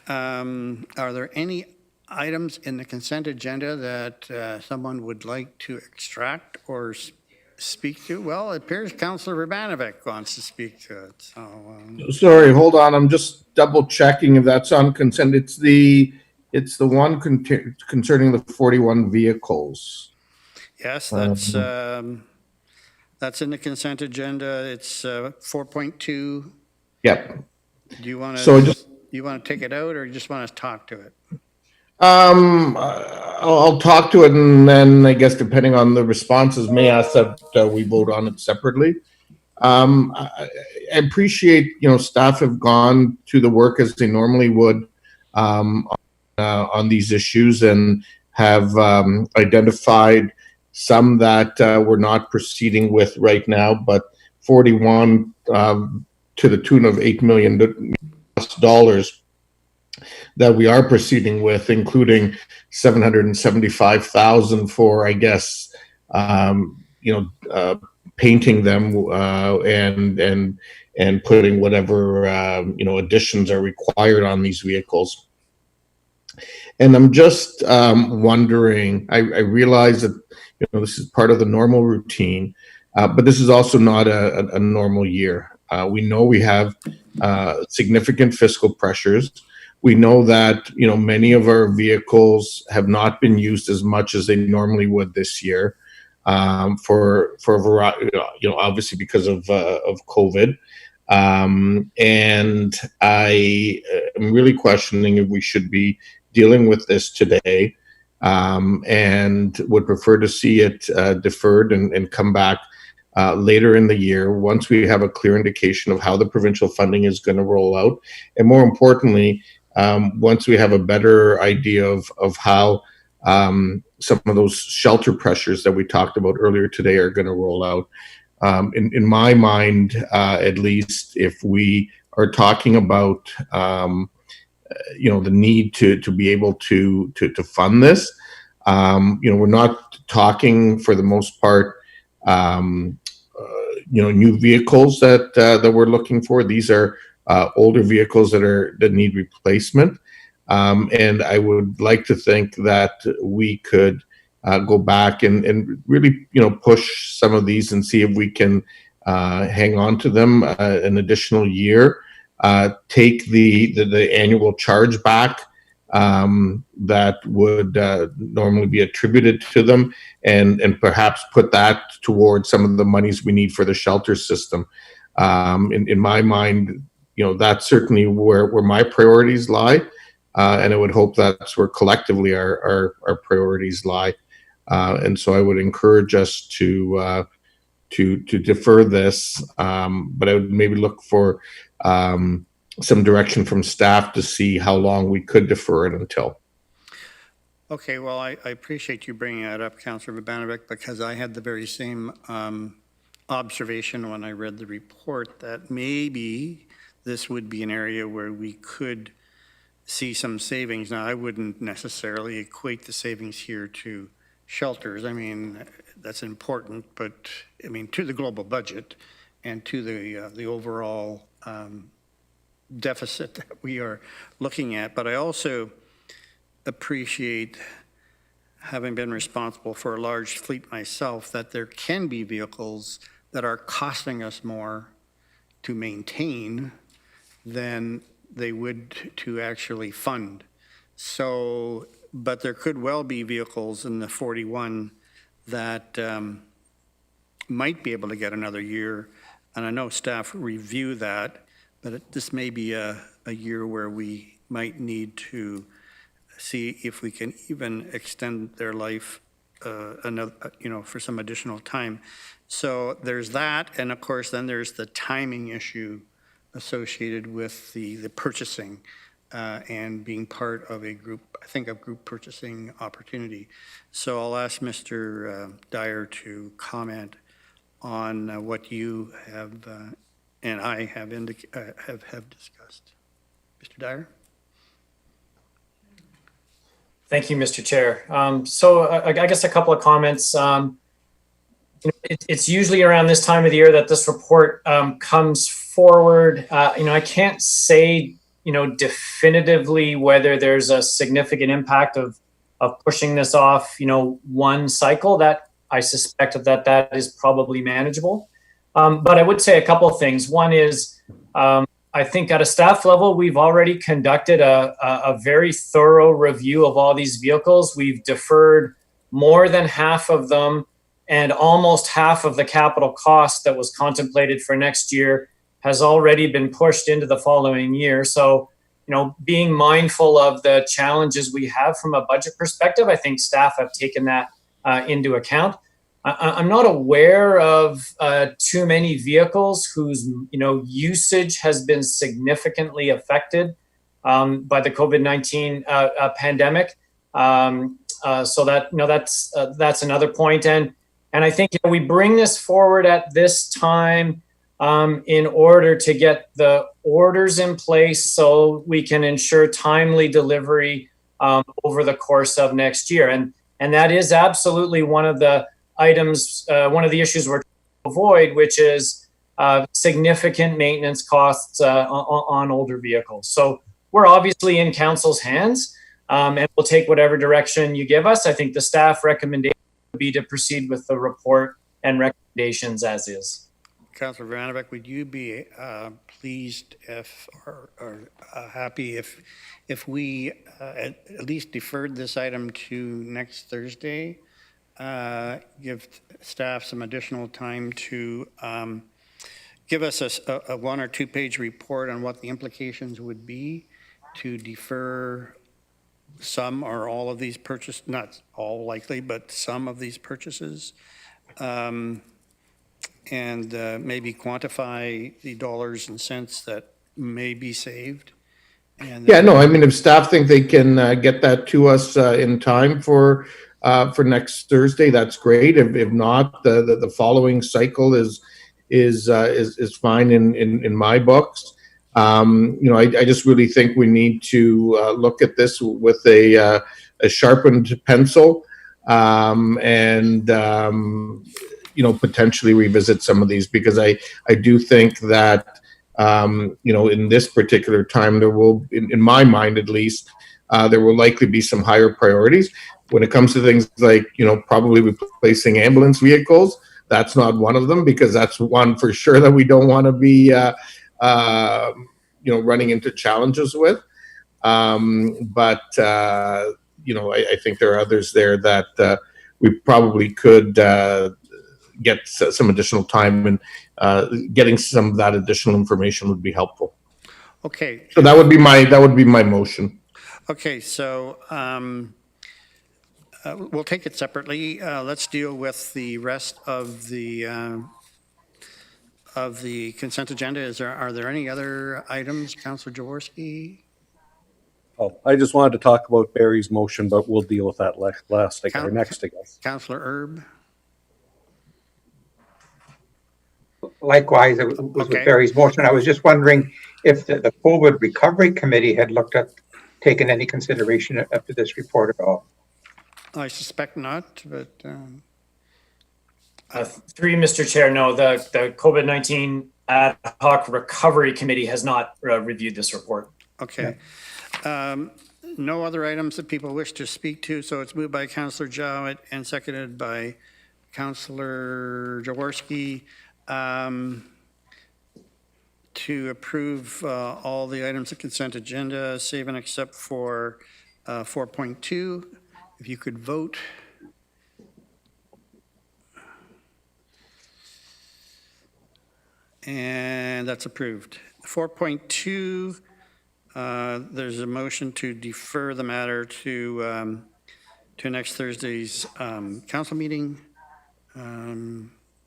Are there any items in the consent agenda that someone would like to extract or speak to? Well, it appears Councillor Urbanovic wants to speak to it. So, sorry, hold on. I'm just double checking if that's on consent. It's the one concerning the 41 vehicles. yes, that's in the consent agenda. It's 4.2. Yep. Do you want to? So just you want to take it out, or you just want to talk to it? I'll talk to it, and then I guess depending on the responses, may ask that we vote on it separately. I appreciate, staff have gone to the work as they normally would on these issues and have identified some that we're not proceeding with right now, but 41 to the tune of $8 million that we are proceeding with, including $775,000 for, I guess, painting them and putting whatever additions are required on these vehicles. And I'm just wondering. I realize that this is part of the normal routine, but this is also not a normal year. We know we have significant fiscal pressures. We know that many of our vehicles have not been used as much as they normally would this year, for a variety, obviously because of COVID. And I am really questioning if we should be dealing with this today, and would prefer to see it deferred and come back later in the year once we have a clear indication of how the provincial funding is going to roll out, and more importantly, once we have a better idea of how some of those shelter pressures that we talked about earlier today are going to roll out. In my mind, at least, if we are talking about the need to be able to fund this, we're not talking for the most part new vehicles that we're looking for. These are older vehicles that need replacement, and I would like to think that we could go back and really push some of these and see if we can hang on to them an additional year, take the annual charge back that would normally be attributed to them, and perhaps put that towards some of the monies we need for the shelter system. In my mind, that's certainly where my priorities lie, and I would hope that's where collectively our priorities lie. And so I would encourage us to defer this, but I would maybe look for some direction from staff to see how long we could defer it until. Okay, well, I appreciate you bringing that up, Councillor Vrbanovic, because I had the very same observation when I read the report, that maybe this would be an area where we could see some savings. Now, I wouldn't necessarily equate the savings here to shelters. I mean, that's important, but I mean, to the global budget and to the overall deficit that we are looking at. But I also appreciate, having been responsible for a large fleet myself, that there can be vehicles that are costing us more to maintain than they would to actually fund. So, but there could well be vehicles in the 41 that might be able to get another year. And I know staff review that, but this may be a year where we might need to see if we can even extend their life another, for some additional time. So there's that, and of course then there's the timing issue associated with the purchasing and being part of a group, I think a group purchasing opportunity. So I'll ask Mr. Dyer to comment on what you have and I have discussed. Mr. Dyer? Thank you, Mr. Chair. So I guess a couple of comments. It's usually around this time of the year that this report comes forward. I can't say, definitively whether there's a significant impact of pushing this off, one cycle. That I suspect that is probably manageable. But I would say a couple of things. One is, I think at a staff level, we've already conducted a very thorough review of all these vehicles. We've deferred more than half of them, and almost half of the capital cost that was contemplated for next year has already been pushed into the following year. So, being mindful of the challenges we have from a budget perspective, I think staff have taken that into account. I'm not aware of too many vehicles whose usage has been significantly affected by the COVID-19 pandemic. So that's another point. And I think we bring this forward at this time in order to get the orders in place so we can ensure timely delivery over the course of next year. And that is absolutely one of the items, one of the issues we're trying to avoid, which is significant maintenance costs on older vehicles. So we're obviously in council's hands, and we'll take whatever direction you give us. I think the staff recommendation would be to proceed with the report and recommendations as is. Councillor Vanovic, would you be pleased or happy if we at least deferred this item to next Thursday? Give staff some additional time to give us a 1 or 2 page report on what the implications would be to defer some or all of these purchases, not all likely, but some of these purchases, and maybe quantify the dollars and cents that may be saved. And yeah, no, I mean, if staff think they can get that to us in time for next Thursday, that's great. If not, the following cycle is fine in my books. I just really think we need to look at this with a sharpened pencil and potentially revisit some of these, because I do think that in this particular time there will, in my mind at least, there will likely be some higher priorities when it comes to things like probably replacing ambulance vehicles. That's not one of them, because that's one for sure that we don't want to be running into challenges with. But I think there are others there that we probably could get some additional time, and getting some of that additional information would be helpful. Okay. So that would be my motion. Okay, so we'll take it separately. Let's deal with the rest of the consent agenda. Are there any other items, Councillor Jaworski? Oh, I just wanted to talk about Barry's motion, but we'll deal with that next, I guess. Councillor Erb? Likewise, it was with Barry's motion. I was just wondering if the COVID Recovery Committee had taken any consideration of this report at all. I suspect not, but... Through you, Mr. Chair, no, the COVID-19 Ad Hoc Recovery Committee has not reviewed this report. Okay. No other items that people wish to speak to, so it's moved by Councillor Jowett and seconded by Councillor Jaworski to approve all the items of consent agenda, save and except for 4.2. If you could vote. And that's approved. 4.2, there's a motion to defer the matter to next Thursday's council meeting.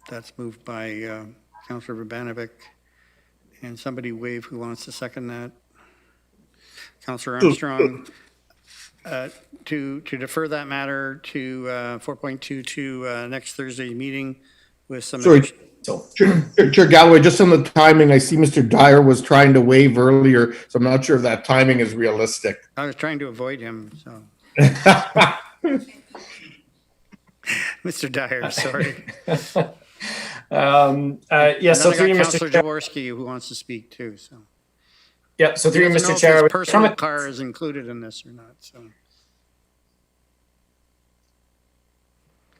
That's moved by Councillor Vrbanovic. And somebody wave who wants to second that. Councillor Armstrong. To defer that matter to 4.2 to next Thursday's meeting with some... Sorry, Chair Galloway, just on the timing, I see Mr. Dyer was trying to wave earlier, so I'm not sure if that timing is realistic. I was trying to avoid him, so... Mr. Dyer, sorry. Yes, so through you, Mr. Councillor Jaworski who wants to speak too, so... Yeah, so through you, Mr. Chair... His personal car is included in this or not, so...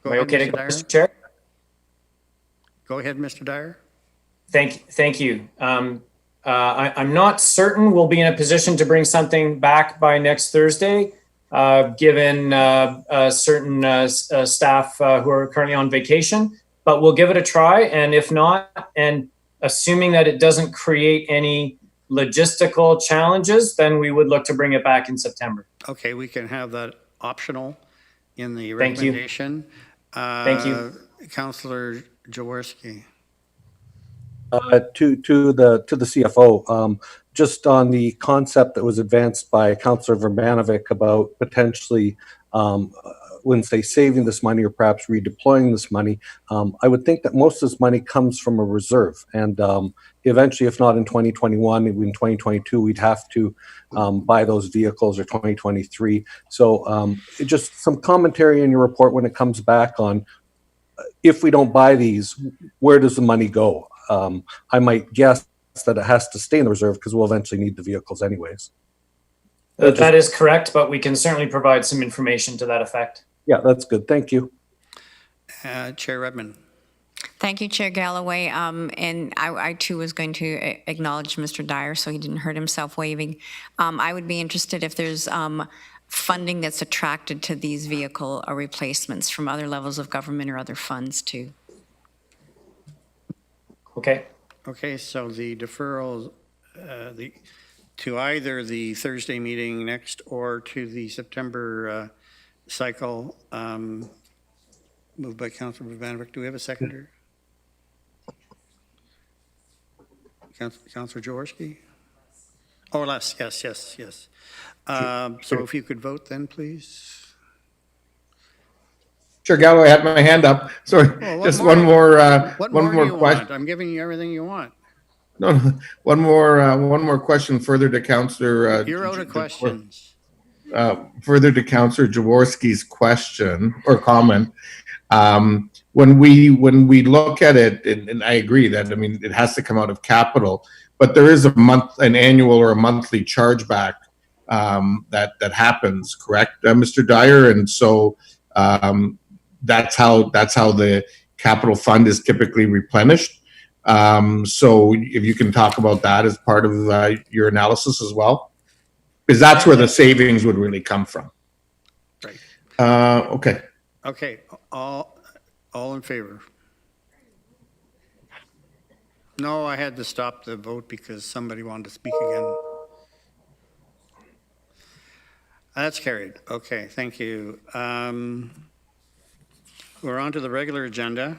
Am I okay to go, Mr. Chair? Go ahead, Mr. Dyer. Thank you. I'm not certain we'll be in a position to bring something back by next Thursday, given certain staff who are currently on vacation, but we'll give it a try. And if not, and assuming that it doesn't create any logistical challenges, then we would look to bring it back in September. Okay, we can have that optional in the recommendation. Thank you. Councillor Jaworski. To the CFO, just on the concept that was advanced by Councillor Verbanovic about potentially, when say saving this money or perhaps redeploying this money, I would think that most of this money comes from a reserve, and eventually, if not in 2021, in 2022, we'd have to buy those vehicles, or 2023. So just some commentary in your report when it comes back on, if we don't buy these, where does the money go? I might guess that it has to stay in the reserve because we'll eventually need the vehicles anyways. That is correct, but we can certainly provide some information to that effect. Yeah, that's good. Thank you. Chair Redmond. Thank you, Chair Galloway. And I too was going to acknowledge Mr. Dyer so he didn't hurt himself waving. I would be interested if there's funding that's attracted to these vehicle replacements from other levels of government or other funds too. Okay. Okay, so the deferral to either the Thursday meeting next or to the September cycle, moved by Councillor Verbanovic. Do we have a seconder? Councillor Jaworski? Oh, Les, yes. So if you could vote then, please. Chair Galloway, I had my hand up. Sorry, just one more question. I'm giving you everything you want. No, one more question further to Councillor. You're out of questions. Further to Councillor Jaworski's question or comment. When we look at it, and I agree that, I mean, it has to come out of capital, but there is an annual or a monthly chargeback that happens, correct, Mr. Dyer? And so that's how the capital fund is typically replenished. So if you can talk about that as part of your analysis as well, because that's where the savings would really come from. Right. Okay. Okay. All in favor? No, I had to stop the vote because somebody wanted to speak again. That's carried. Okay, thank you. We're on to the regular agenda.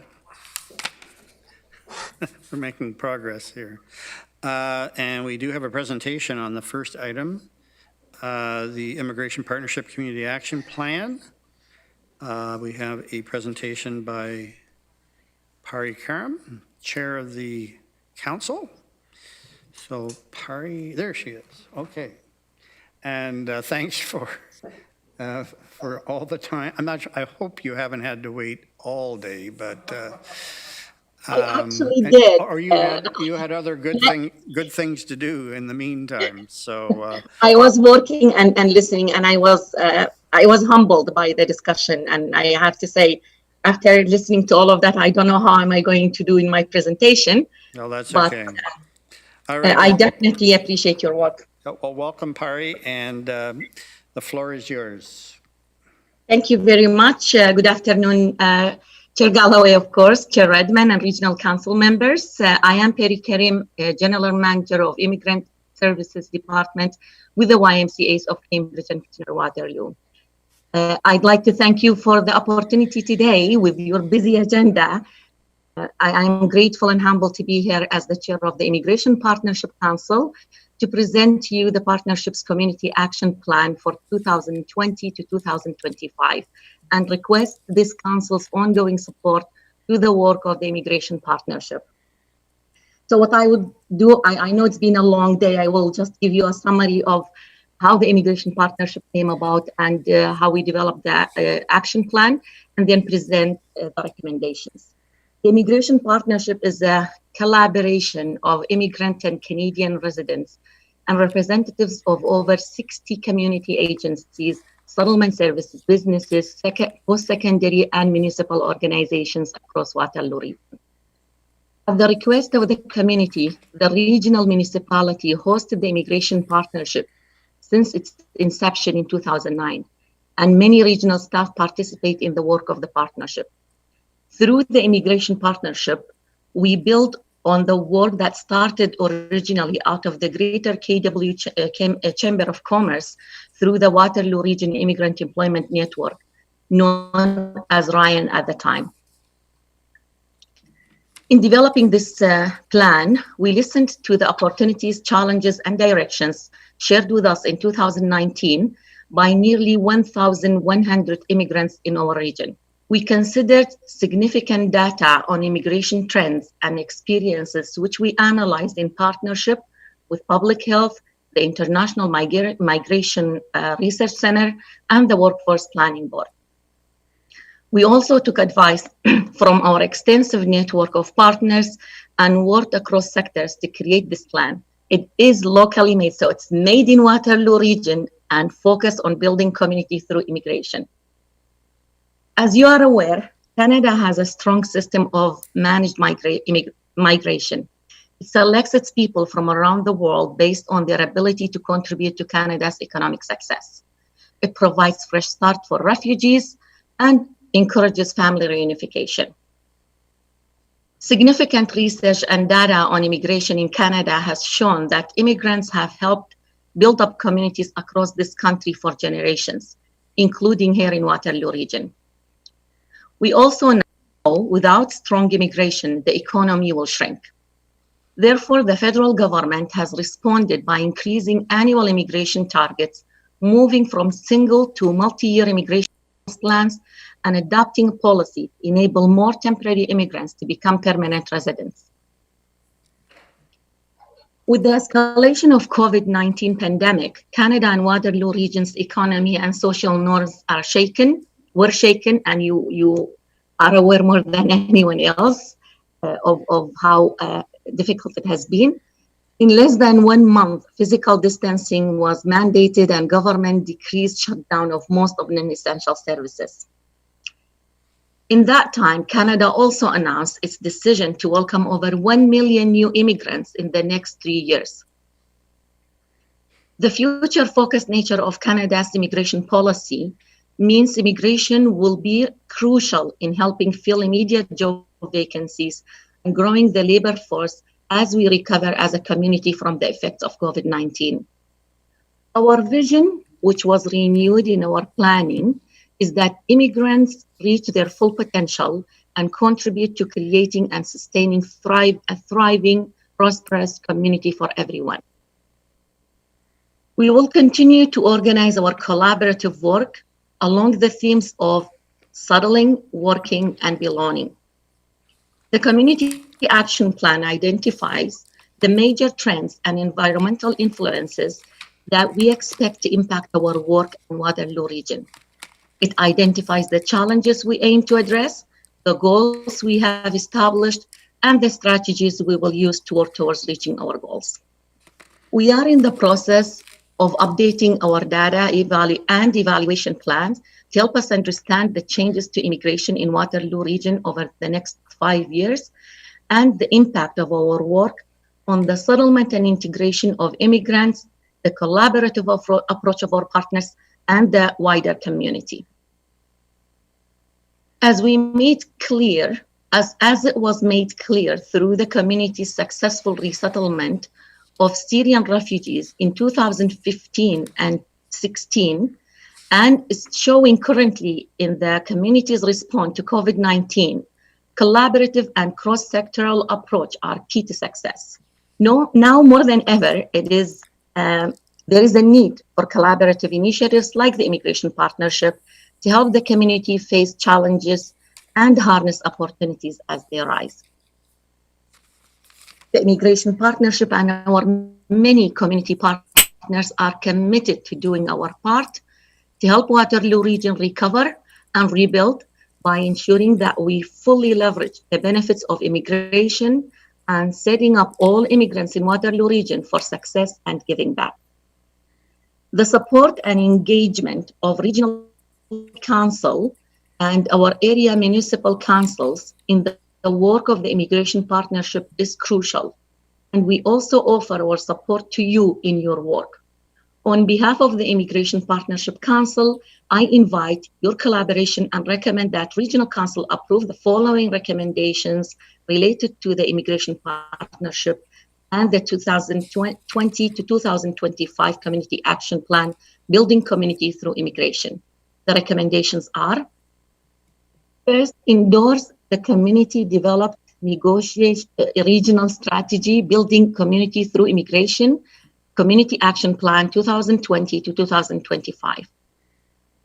We're making progress here. And we do have a presentation on the first item, the Immigration Partnership Community Action Plan. We have a presentation by Pari Karam, Chair of the Council. So Pari, there she is. Okay. And thanks for all the time. I hope you haven't had to wait all day, but I actually did. Or you had other good things to do in the meantime. So I was working and listening, and I was humbled by the discussion. And I have to say, after listening to all of that, I don't know how am I going to do in my presentation. No, that's but, okay. All right. I definitely appreciate your work. Well, welcome, Pari, and the floor is yours. Thank you very much. Good afternoon, Chair Galloway, of course, Chair Redmond, and Regional Council members. I am Pari Karim, General Manager of Immigrant Services Department with the YMCAs of Cambridge and Waterloo. I'd like to thank you for the opportunity today with your busy agenda. I'm grateful and humbled to be here as the Chair of the Immigration Partnership Council to present to you the Partnership's Community Action Plan for 2020 to 2025 and request this Council's ongoing support to the work of the Immigration Partnership. So what I would do, I know it's been a long day, I will just give you a summary of how the Immigration Partnership came about and how we developed the action plan, and then present the recommendations. The Immigration Partnership is a collaboration of immigrant and Canadian residents and representatives of over 60 community agencies, settlement services, businesses, post-secondary and municipal organizations across Waterloo region. At the request of the community, the regional municipality hosted the Immigration Partnership since its inception in 2009, and many regional staff participate in the work of the partnership. Through the Immigration Partnership, we build on the work that started originally out of the Greater KW Chamber of Commerce through the Waterloo Region Immigrant Employment Network, known as WRYIMB at the time. In developing this plan, we listened to the opportunities, challenges, and directions shared with us in 2019 by nearly 1,100 immigrants in our region. We considered significant data on immigration trends and experiences, which we analyzed in partnership with Public Health, the International Migration Research Center, and the Workforce Planning Board. We also took advice from our extensive network of partners and worked across sectors to create this plan. It is locally made, so it's made in Waterloo region and focused on building community through immigration. As you are aware, Canada has a strong system of managed migration. It selects its people from around the world based on their ability to contribute to Canada's economic success. It provides fresh start for refugees and encourages family reunification. Significant research and data on immigration in Canada has shown that immigrants have helped build up communities across this country for generations, including here in Waterloo region. We also know without strong immigration, the economy will shrink. Therefore, the federal government has responded by increasing annual immigration targets, moving from single to multi-year immigration plans, and adopting policy to enable more temporary immigrants to become permanent residents. With the escalation of COVID-19 pandemic, Canada and Waterloo region's economy and social norms were shaken, and you are aware more than anyone else of how difficult it has been. In less than 1 month, physical distancing was mandated and government decreased shutdown of most of non-essential services. In that time, Canada also announced its decision to welcome over 1 million new immigrants in the next 3 years. The future-focused nature of Canada's immigration policy means immigration will be crucial in helping fill immediate job vacancies and growing the labor force as we recover as a community from the effects of COVID-19. Our vision, which was renewed in our planning, is that immigrants reach their full potential and contribute to creating and sustaining a thriving, prosperous community for everyone. We will continue to organize our collaborative work along the themes of settling, working, and belonging. The Community Action Plan identifies the major trends and environmental influences that we expect to impact our work in Waterloo region. It identifies the challenges we aim to address, the goals we have established, and the strategies we will use to work towards reaching our goals. We are in the process of updating our data and evaluation plans to help us understand the changes to immigration in Waterloo region over the next 5 years and the impact of our work on the settlement and integration of immigrants, the collaborative approach of our partners, and the wider community. As it was made clear through the community's successful resettlement of Syrian refugees in 2015 and 16, and is showing currently in the community's response to COVID-19, collaborative and cross-sectoral approach are key to success. Now more than ever, there is a need for collaborative initiatives like the Immigration Partnership to help the community face challenges and harness opportunities as they arise. The Immigration Partnership and our many community partners are committed to doing our part to help Waterloo region recover and rebuild by ensuring that we fully leverage the benefits of immigration and setting up all immigrants in Waterloo region for success and giving back. The support and engagement of Regional Council and our area municipal councils in the work of the Immigration Partnership is crucial, and we also offer our support to you in your work. On behalf of the Immigration Partnership Council, I invite your collaboration and recommend that Regional Council approve the following recommendations related to the Immigration Partnership and the 2020 to 2025 Community Action Plan, Building Community Through Immigration. The recommendations are: first, endorse the community developed negotiate a regional strategy, building community through immigration, Community Action Plan 2020 to 2025.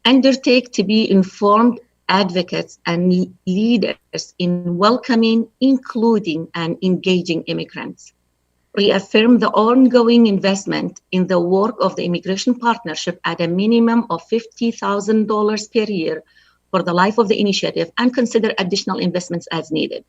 Undertake to be informed advocates and leaders in welcoming, including, and engaging immigrants. Reaffirm the ongoing investment in the work of the Immigration Partnership at a minimum of $50,000 per year for the life of the initiative, and consider additional investments as needed.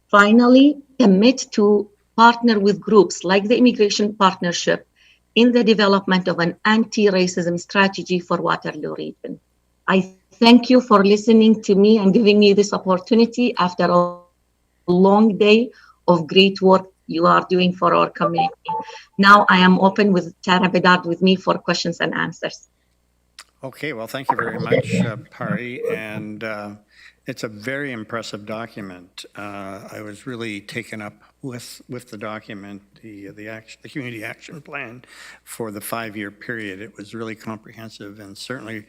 Finally, commit to partner with groups like the Immigration Partnership in the development of an anti-racism strategy for Waterloo region. I thank you for listening to me and giving me this opportunity after a long day of great work you are doing for our community. Now I am open with Tara Bedard with me for questions and answers. Okay, well, thank you very much, Pari, and it's a very impressive document. I was really taken up with the document, the community action plan for the 5-year period. It was really comprehensive and certainly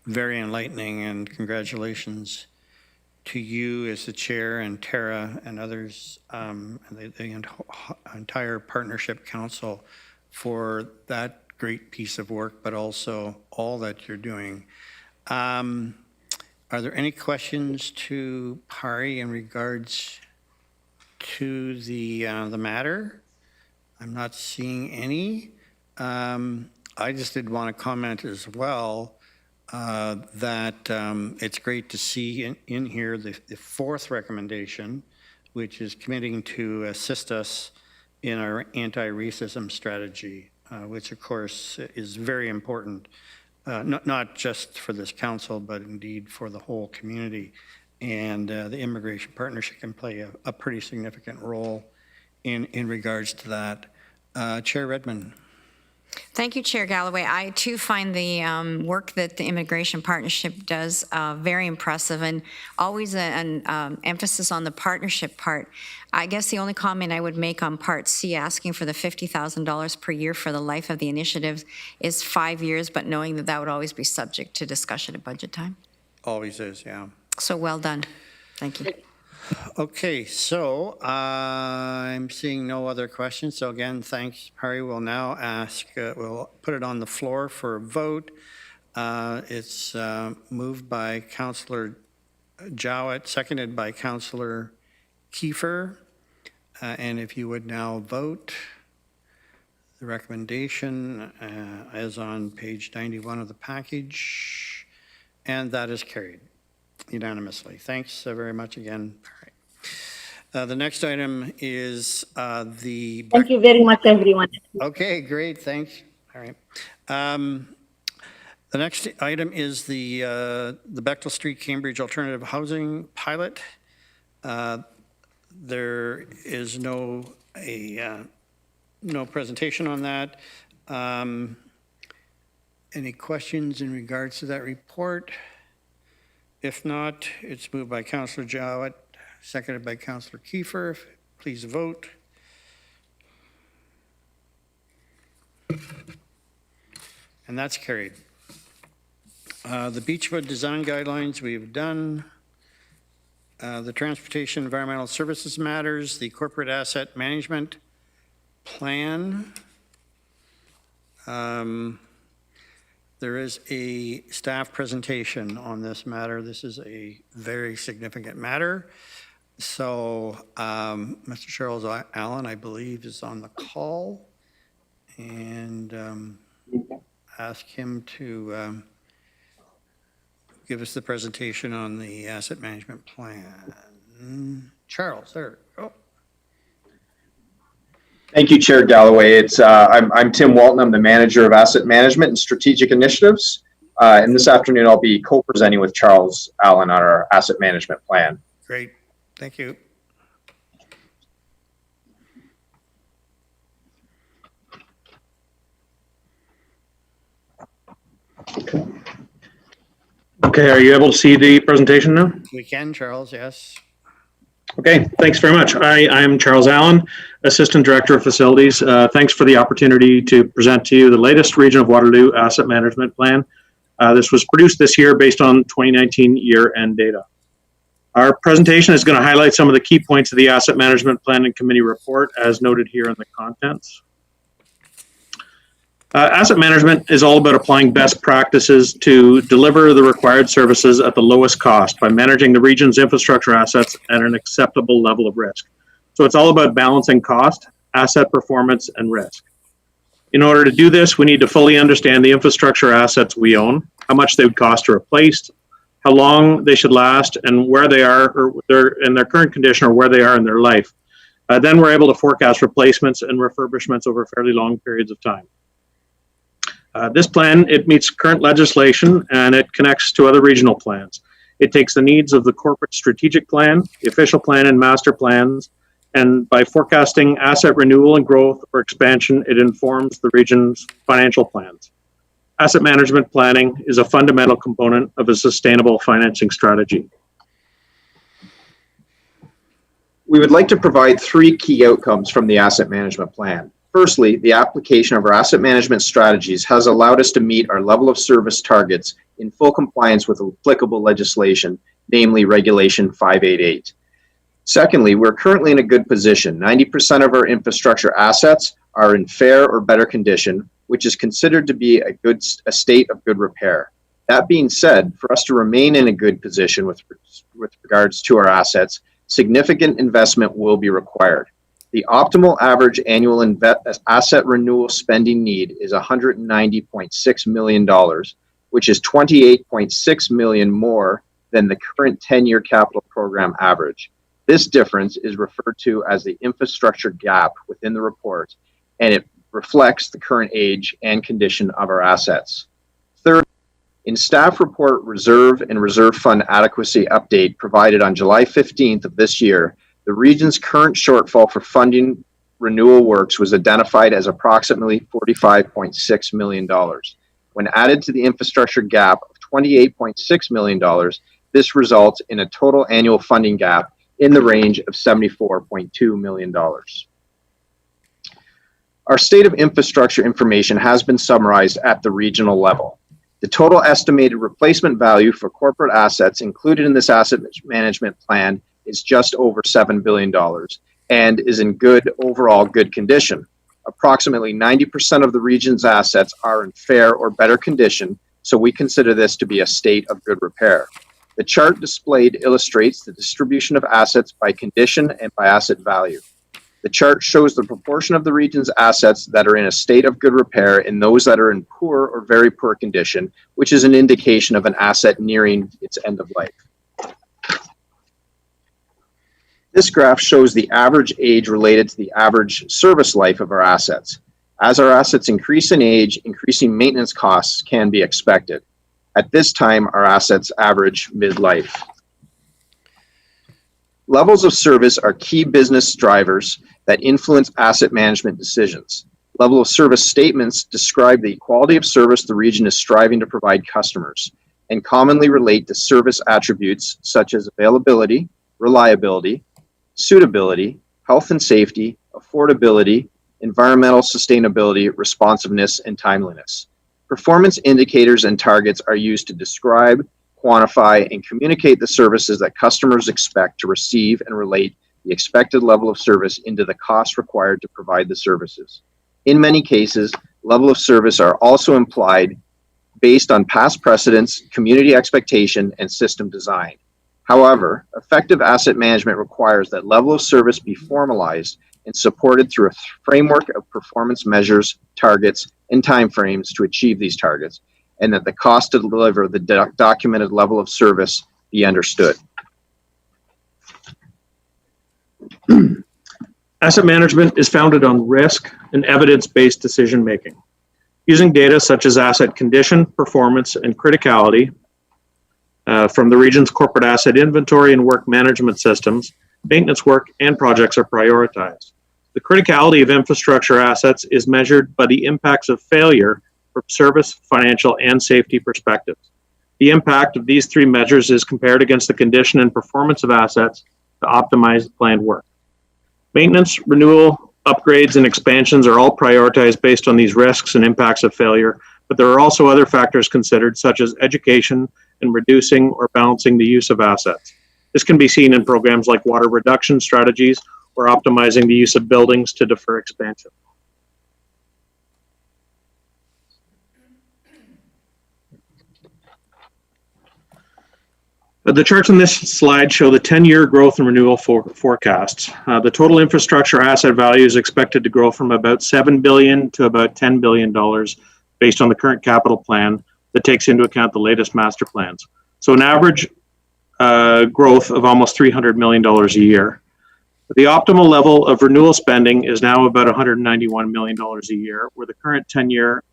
very enlightening, and congratulations to you as the chair and Tara and others, and the entire Partnership Council for that great piece of work, but also all that you're doing. Are there any questions to Pari in regards to the matter? I'm not seeing any. I just did want to comment as well that it's great to see in here the 4th recommendation, which is committing to assist us in our anti-racism strategy, which of course is very important, not just for this council, but indeed for the whole community. And the Immigration Partnership can play a pretty significant role in regards to that. Chair Redmond. Thank you, Chair Galloway. I too find the work that the Immigration Partnership does very impressive, and always an emphasis on the partnership part. I guess the only comment I would make on Part C, asking for the $50,000 per year for the life of the initiative, is 5 years, but knowing that that would always be subject to discussion at budget time. Always is, yeah. So well done. Thank you. Okay, so I'm seeing no other questions. So again, thanks, Pari. We'll now ask, we'll put it on the floor for a vote. It's moved by Councillor Jowett, seconded by Councillor Kiefer. And if you would now vote, the recommendation is on page 91 of the package, and that is carried unanimously. Thanks very much again. The next item is the... Thank you very much, everyone. Okay, great, thanks. All right. The next item is the Bechtel Street Cambridge Alternative Housing Pilot. There is no presentation on that. Any questions in regards to that report? If not, it's moved by Councillor Jowett, seconded by Councillor Kiefer. Please vote. And that's carried. The Beechwood Design Guidelines we've done. The Transportation Environmental Services Matters, the Corporate Asset Management Plan. There is a staff presentation on this matter. This is a very significant matter. So Mr. Charles Allen, I believe, is on the call, and ask him to give us the presentation on the asset management plan. Charles, there you go. Thank you, Chair Galloway. I'm Tim Walton. I'm the Manager of Asset Management and Strategic Initiatives. And this afternoon, I'll be co-presenting with Charles Allen on our asset management plan. Great. Thank you. Okay, are you able to see the presentation now? We can, Charles, yes. Okay, thanks very much. I'm Charles Allen, Assistant Director of Facilities. Thanks for the opportunity to present to you the latest Region of Waterloo Asset Management Plan. This was produced this year based on 2019 year-end data. Our presentation is going to highlight some of the key points of the Asset Management Planning Committee report as noted here in the contents. Asset management is all about applying best practices to deliver the required services at the lowest cost by managing the region's infrastructure assets at an acceptable level of risk. So it's all about balancing cost, asset performance, and risk. In order to do this, we need to fully understand the infrastructure assets we own, how much they would cost to replace, how long they should last, and where they are or they're in their current condition or where they are in their life. Then we're able to forecast replacements and refurbishments over fairly long periods of time. This plan, it meets current legislation and it connects to other regional plans. It takes the needs of the corporate strategic plan, the official plan and master plans, and by forecasting asset renewal and growth or expansion, it informs the region's financial plans. Asset management planning is a fundamental component of a sustainable financing strategy. We would like to provide 3 key outcomes from the asset management plan. Firstly, the application of our asset management strategies has allowed us to meet our level of service targets in full compliance with applicable legislation, namely Regulation 588. Secondly, we're currently in a good position. 90% of our infrastructure assets are in fair or better condition, which is considered to be a state of good repair. That being said, for us to remain in a good position with regards to our assets, significant investment will be required. The optimal average annual asset renewal spending need is $190.6 million, which is $28.6 million more than the current 10-year capital program average. This difference is referred to as the infrastructure gap within the report, and it reflects the current age and condition of our assets. Third, in staff report reserve and reserve fund adequacy update provided on July 15th of this year, the region's current shortfall for funding renewal works was identified as approximately $45.6 million. When added to the infrastructure gap of $28.6 million, this results in a total annual funding gap in the range of $74.2 million. Our state of infrastructure information has been summarized at the regional level. The total estimated replacement value for corporate assets included in this asset management plan is just over $7 billion and is in overall good condition. Approximately 90% of the region's assets are in fair or better condition, so we consider this to be a state of good repair. The chart displayed illustrates the distribution of assets by condition and by asset value. The chart shows the proportion of the region's assets that are in a state of good repair and those that are in poor or very poor condition, which is an indication of an asset nearing its end of life. This graph shows the average age related to the average service life of our assets. As our assets increase in age, increasing maintenance costs can be expected. At this time, our assets average midlife. Levels of service are key business drivers that influence asset management decisions. Level of service statements describe the quality of service the region is striving to provide customers and commonly relate to service attributes such as availability, reliability, suitability, health and safety, affordability, environmental sustainability, responsiveness, and timeliness. Performance indicators and targets are used to describe, quantify, and communicate the services that customers expect to receive and relate the expected level of service into the cost required to provide the services. In many cases, level of service are also implied based on past precedents, community expectation, and system design. However, effective asset management requires that level of service be formalized and supported through a framework of performance measures, targets, and timeframes to achieve these targets, and that the cost to deliver the documented level of service be understood. Asset management is founded on risk and evidence-based decision-making. Using data such as asset condition, performance, and criticality from the region's corporate asset inventory and work management systems, maintenance work and projects are prioritized. The criticality of infrastructure assets is measured by the impacts of failure from service, financial, and safety perspectives. The impact of these 3 measures is compared against the condition and performance of assets to optimize the planned work. Maintenance, renewal, upgrades, and expansions are all prioritized based on these risks and impacts of failure, but there are also other factors considered, such as education and reducing or balancing the use of assets. This can be seen in programs like water reduction strategies or optimizing the use of buildings to defer expansion. The charts on this slide show the 10-year growth and renewal forecasts. The total infrastructure asset value is expected to grow from about $7 billion to about $10 billion based on the current capital plan that takes into account the latest master plans. So an average growth of almost $300 million a year. The optimal level of renewal spending is now about $191 million a year, where the current 10-year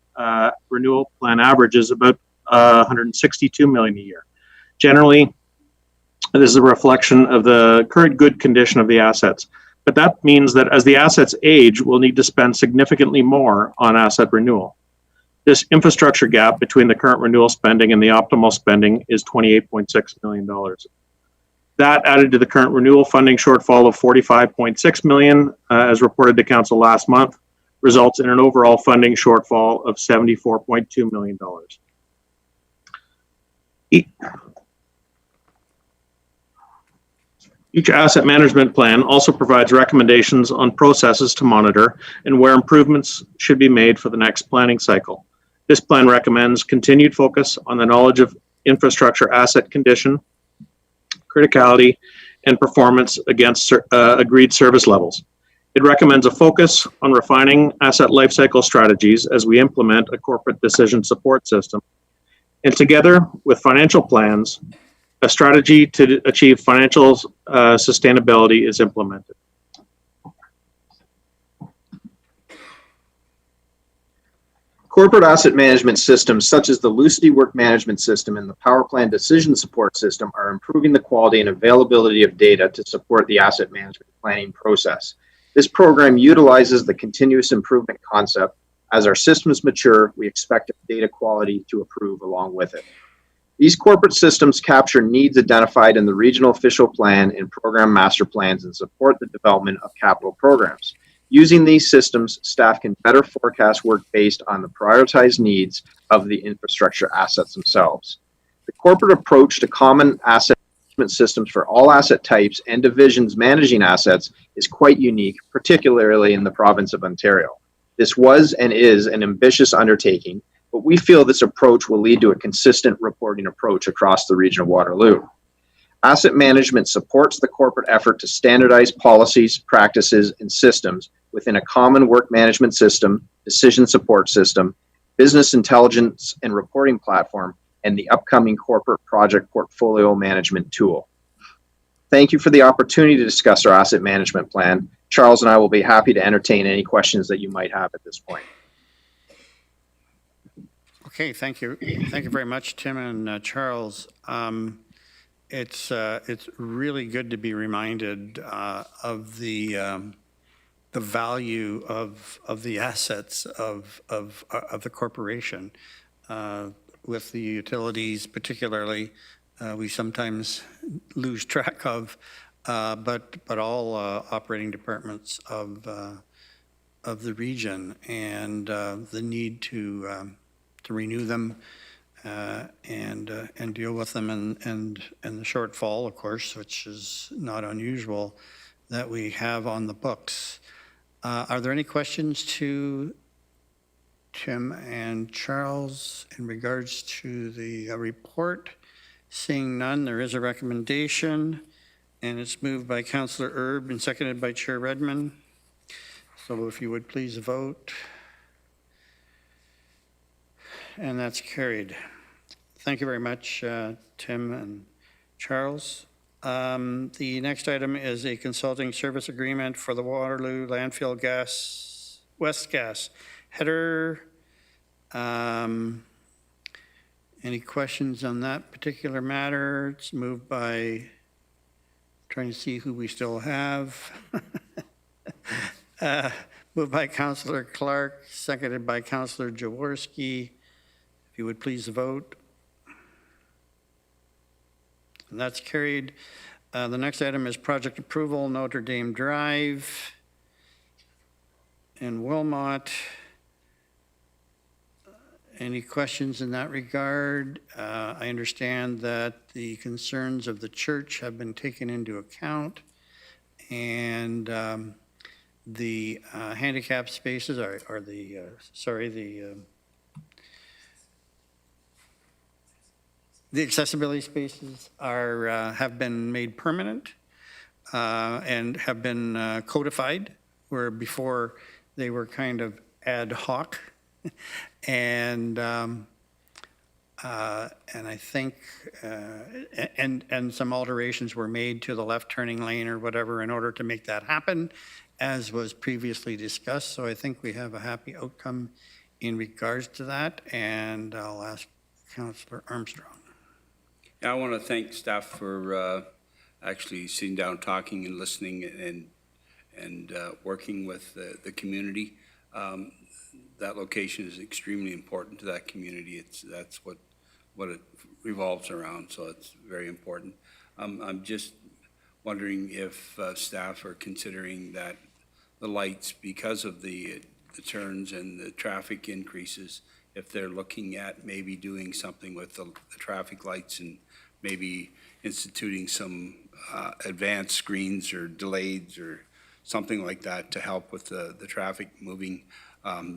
renewal plan average is about $162 million a year. Generally, this is a reflection of the current good condition of the assets. But that means that as the assets age, we'll need to spend significantly more on asset renewal. This infrastructure gap between the current renewal spending and the optimal spending is $28.6 million. That, added to the current renewal funding shortfall of $45.6 million, as reported to Council last month, results in an overall funding shortfall of $74.2 million. Each asset management plan also provides recommendations on processes to monitor and where improvements should be made for the next planning cycle. This plan recommends continued focus on the knowledge of infrastructure asset condition, criticality, and performance against agreed service levels. It recommends a focus on refining asset lifecycle strategies as we implement a corporate decision support system. And together with financial plans, a strategy to achieve financial sustainability is implemented. Corporate asset management systems such as the Lucity Work Management System and the Power Plan Decision Support System are improving the quality and availability of data to support the asset management planning process. This program utilizes the continuous improvement concept. As our systems mature, we expect data quality to improve along with it. These corporate systems capture needs identified in the regional official plan and program master plans and support the development of capital programs. Using these systems, staff can better forecast work based on the prioritized needs of the infrastructure assets themselves. The corporate approach to common asset management systems for all asset types and divisions managing assets is quite unique, particularly in the province of Ontario. This was and is an ambitious undertaking, but we feel this approach will lead to a consistent reporting approach across the region of Waterloo. Asset management supports the corporate effort to standardize policies, practices, and systems within a common work management system, decision support system, business intelligence and reporting platform, and the upcoming corporate project portfolio management tool. Thank you for the opportunity to discuss our asset management plan. Charles and I will be happy to entertain any questions that you might have at this point. Okay, thank you. Thank you very much, Tim and Charles. It's really good to be reminded of the value of the assets of the corporation. With the utilities, particularly, we sometimes lose track of, but all operating departments of the region, and the need to renew them and deal with them, and the shortfall, of course, which is not unusual, that we have on the books. Are there any questions to Tim and Charles in regards to the report? Seeing none, there is a recommendation, and it's moved by Councillor Erb and seconded by Chair Redmond. So if you would please vote. And that's carried. Thank you very much, Tim and Charles. The next item is a consulting service agreement for the Waterloo Landfill West Gas Header. Any questions on that particular matter? It's moved by, trying to see who we still have. Moved by Councillor Clark, seconded by Councillor Jaworski. If you would please vote. And that's carried. The next item is project approval, Notre Dame Drive in Wilmot. Any questions in that regard? I understand that the concerns of the church have been taken into account, and the handicap spaces are the accessibility spaces have been made permanent and have been codified, where before they were kind of ad hoc. And I think and some alterations were made to the left turning lane or whatever in order to make that happen, as was previously discussed. So I think we have a happy outcome in regards to that, and I'll ask Councillor Armstrong. I want to thank staff for actually sitting down, talking and listening and working with the community. That location is extremely important to that community. That's what it revolves around, so it's very important. I'm just wondering if staff are considering that the lights, because of the turns and the traffic increases, if they're looking at maybe doing something with the traffic lights and maybe instituting some advanced screens or delays or something like that to help with the traffic moving.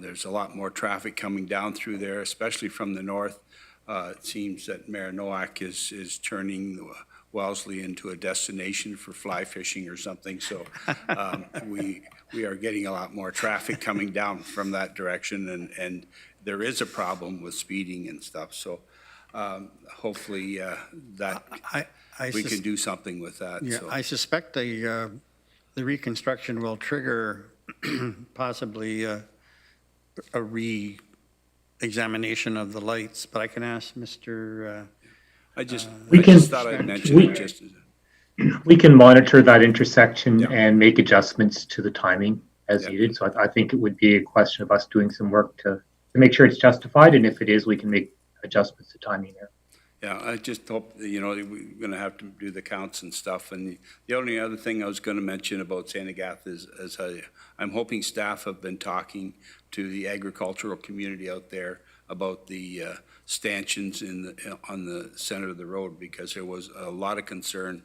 There's a lot more traffic coming down through there, especially from the north. It seems that Mayor Nowak is turning Wellesley into a destination for fly fishing or something. So we are getting a lot more traffic coming down from that direction, and there is a problem with speeding and stuff. So hopefully we can do something with that. Yeah, so. I suspect the reconstruction will trigger possibly a re-examination of the lights, but I can ask Mr. I just thought I'd mention it just as we can monitor that intersection and make adjustments to the timing as needed. So I think it would be a question of us doing some work to make sure it's justified, and if it is, we can make adjustments to timing there. Yeah, I just hope, we're going to have to do the counts and stuff. And the only other thing I was going to mention about St. Agatha is I'm hoping staff have been talking to the agricultural community out there about the stanchions on the center of the road, because there was a lot of concern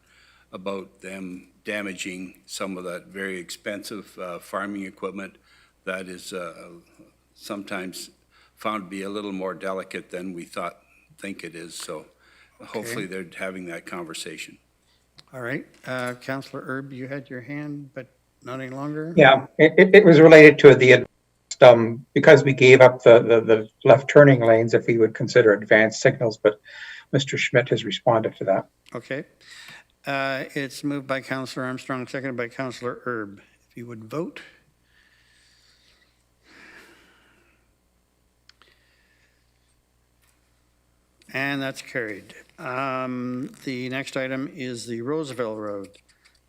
about them damaging some of that very expensive farming equipment that is sometimes found to be a little more delicate than we think it is. So hopefully they're having that conversation. All right. Councillor Erb, you had your hand, but not any longer? Yeah, it was related to the because we gave up the left turning lanes, if we would consider advanced signals, but Mr. Schmidt has responded to that. Okay. It's moved by Councillor Armstrong, seconded by Councillor Erb. If you would vote. And that's carried. The next item is the Roseville Road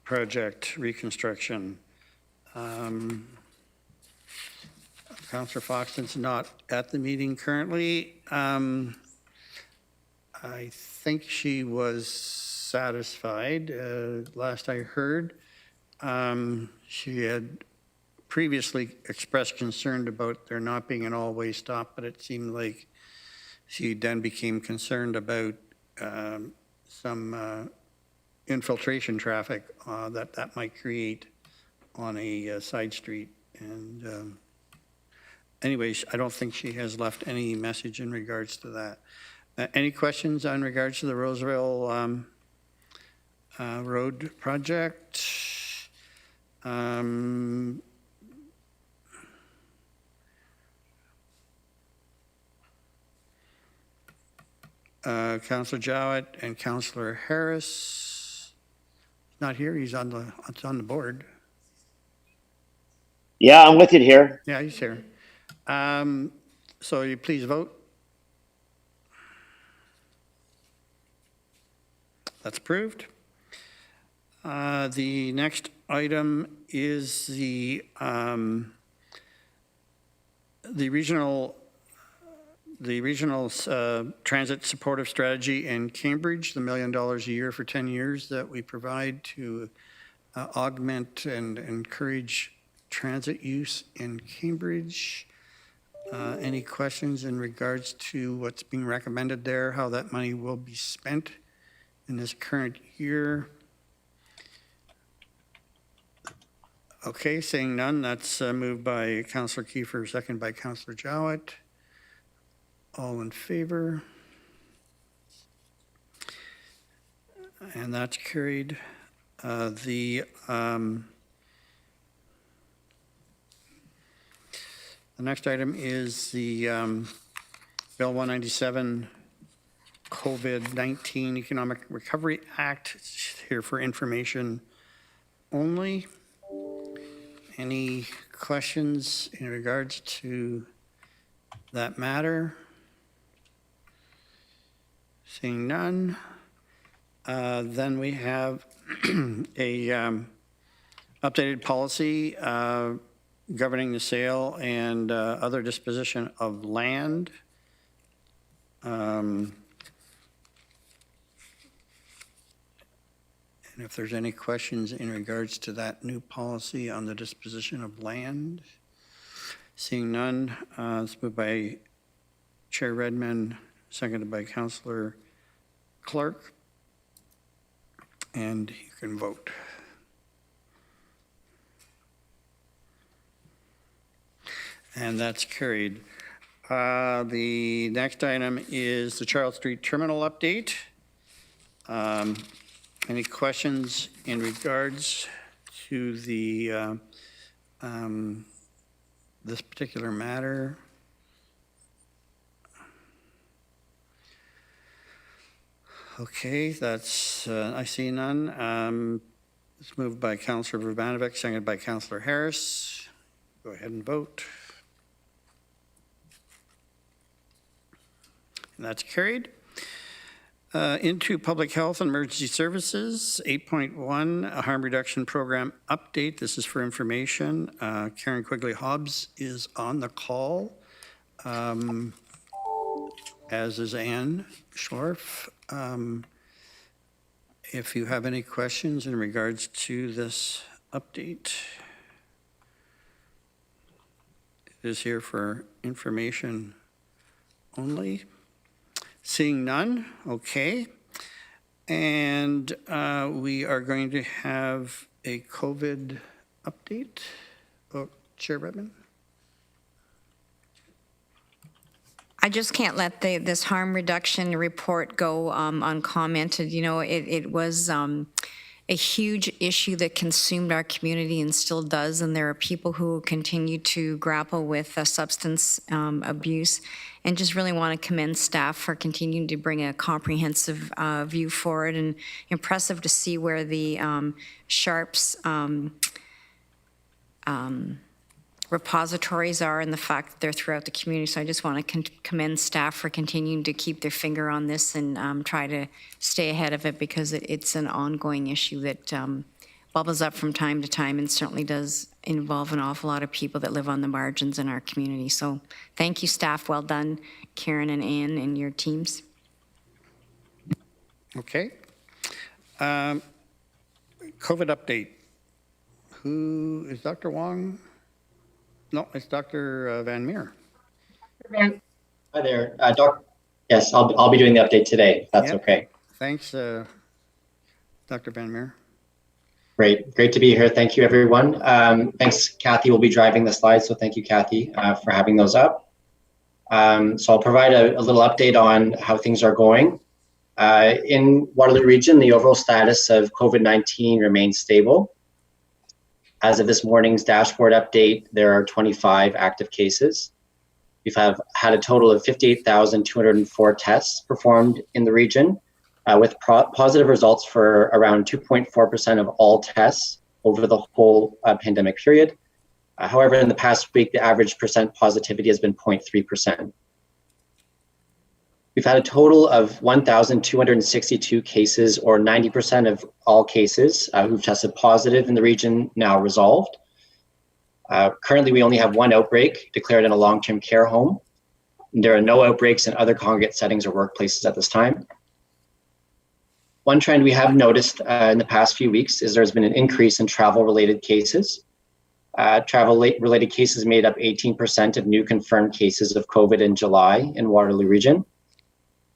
project reconstruction. Councillor Foxton's not at the meeting currently. I think she was satisfied, last I heard. She had previously expressed concern about there not being an all-way stop, but it seemed like she then became concerned about some infiltration traffic that might create on a side street. And anyways, I don't think she has left any message in regards to that. Any questions on regards to the Roseville Road project? Councillor Jowett and Councillor Harris. Not here. He's on the board. Yeah, I'm with you here. Yeah, he's here. So you please vote. That's approved. The next item is the regional transit supportive strategy in Cambridge, the $1 million a year for 10 years that we provide to augment and encourage transit use in Cambridge. Any questions in regards to what's being recommended there, how that money will be spent in this current year? Okay, seeing none, that's moved by Councillor Kiefer, second by Councillor Jowett. All in favor? And that's carried. The next item is the Bill 197 COVID-19 Economic Recovery Act. It's here for information only. Any questions in regards to that matter? Seeing none. Then we have a updated policy governing the sale and other disposition of land. And if there's any questions in regards to that new policy on the disposition of land. Seeing none, it's moved by Chair Redmond, seconded by Councillor Clark. And you can vote. And that's carried. The next item is the Charles Street Terminal update. Any questions in regards to the this particular matter? Okay, that's, I see none. It's moved by Councillor Urbanovic, seconded by Councillor Harris. Go ahead and vote. And that's carried. Into Public Health and Emergency Services, 8.1, a harm reduction program update. This is for information. Karen Quigley-Hobbs is on the call, as is Ann Schorf. If you have any questions in regards to this update, it is here for information only. Seeing none, okay. And we are going to have a COVID update. Oh, Chair Redmond. I just can't let this harm reduction report go uncommented. You know, it was a huge issue that consumed our community and still does, and there are people who continue to grapple with substance abuse, and just really want to commend staff for continuing to bring a comprehensive view forward, and impressive to see where the Sharps repositories are and the fact that they're throughout the community. So I just want to commend staff for continuing to keep their finger on this and try to stay ahead of it, because it's an ongoing issue that bubbles up from time to time and certainly does involve an awful lot of people that live on the margins in our community. So thank you, staff. Well done, Karen and Ann and your teams. Okay. COVID update. Who is Dr. Wong? No, it's Dr. Van Meer. Hi there, Yes, I'll be doing the update today. If that's okay. Thanks, Dr. Van Meer. Great to be here. Thank you, everyone. Thanks, Kathy. Will be driving the slides, so thank you, Kathy, for having those up. So I'll provide a little update on how things are going. In Waterloo region, the overall status of COVID-19 remains stable. As of this morning's dashboard update, there are 25 active cases. We've had a total of 58,204 tests performed in the region, with positive results for around 2.4% of all tests over the whole pandemic period. However, in the past week, the average percent positivity has been 0.3%. We've had a total of 1,262 cases, or 90% of all cases who've tested positive in the region now resolved. Currently, we only have one outbreak declared in a long-term care home. There are no outbreaks in other congregate settings or workplaces at this time. One trend we have noticed in the past few weeks is there's been an increase in travel-related cases. Travel-related cases made up 18% of new confirmed cases of COVID in July in Waterloo region.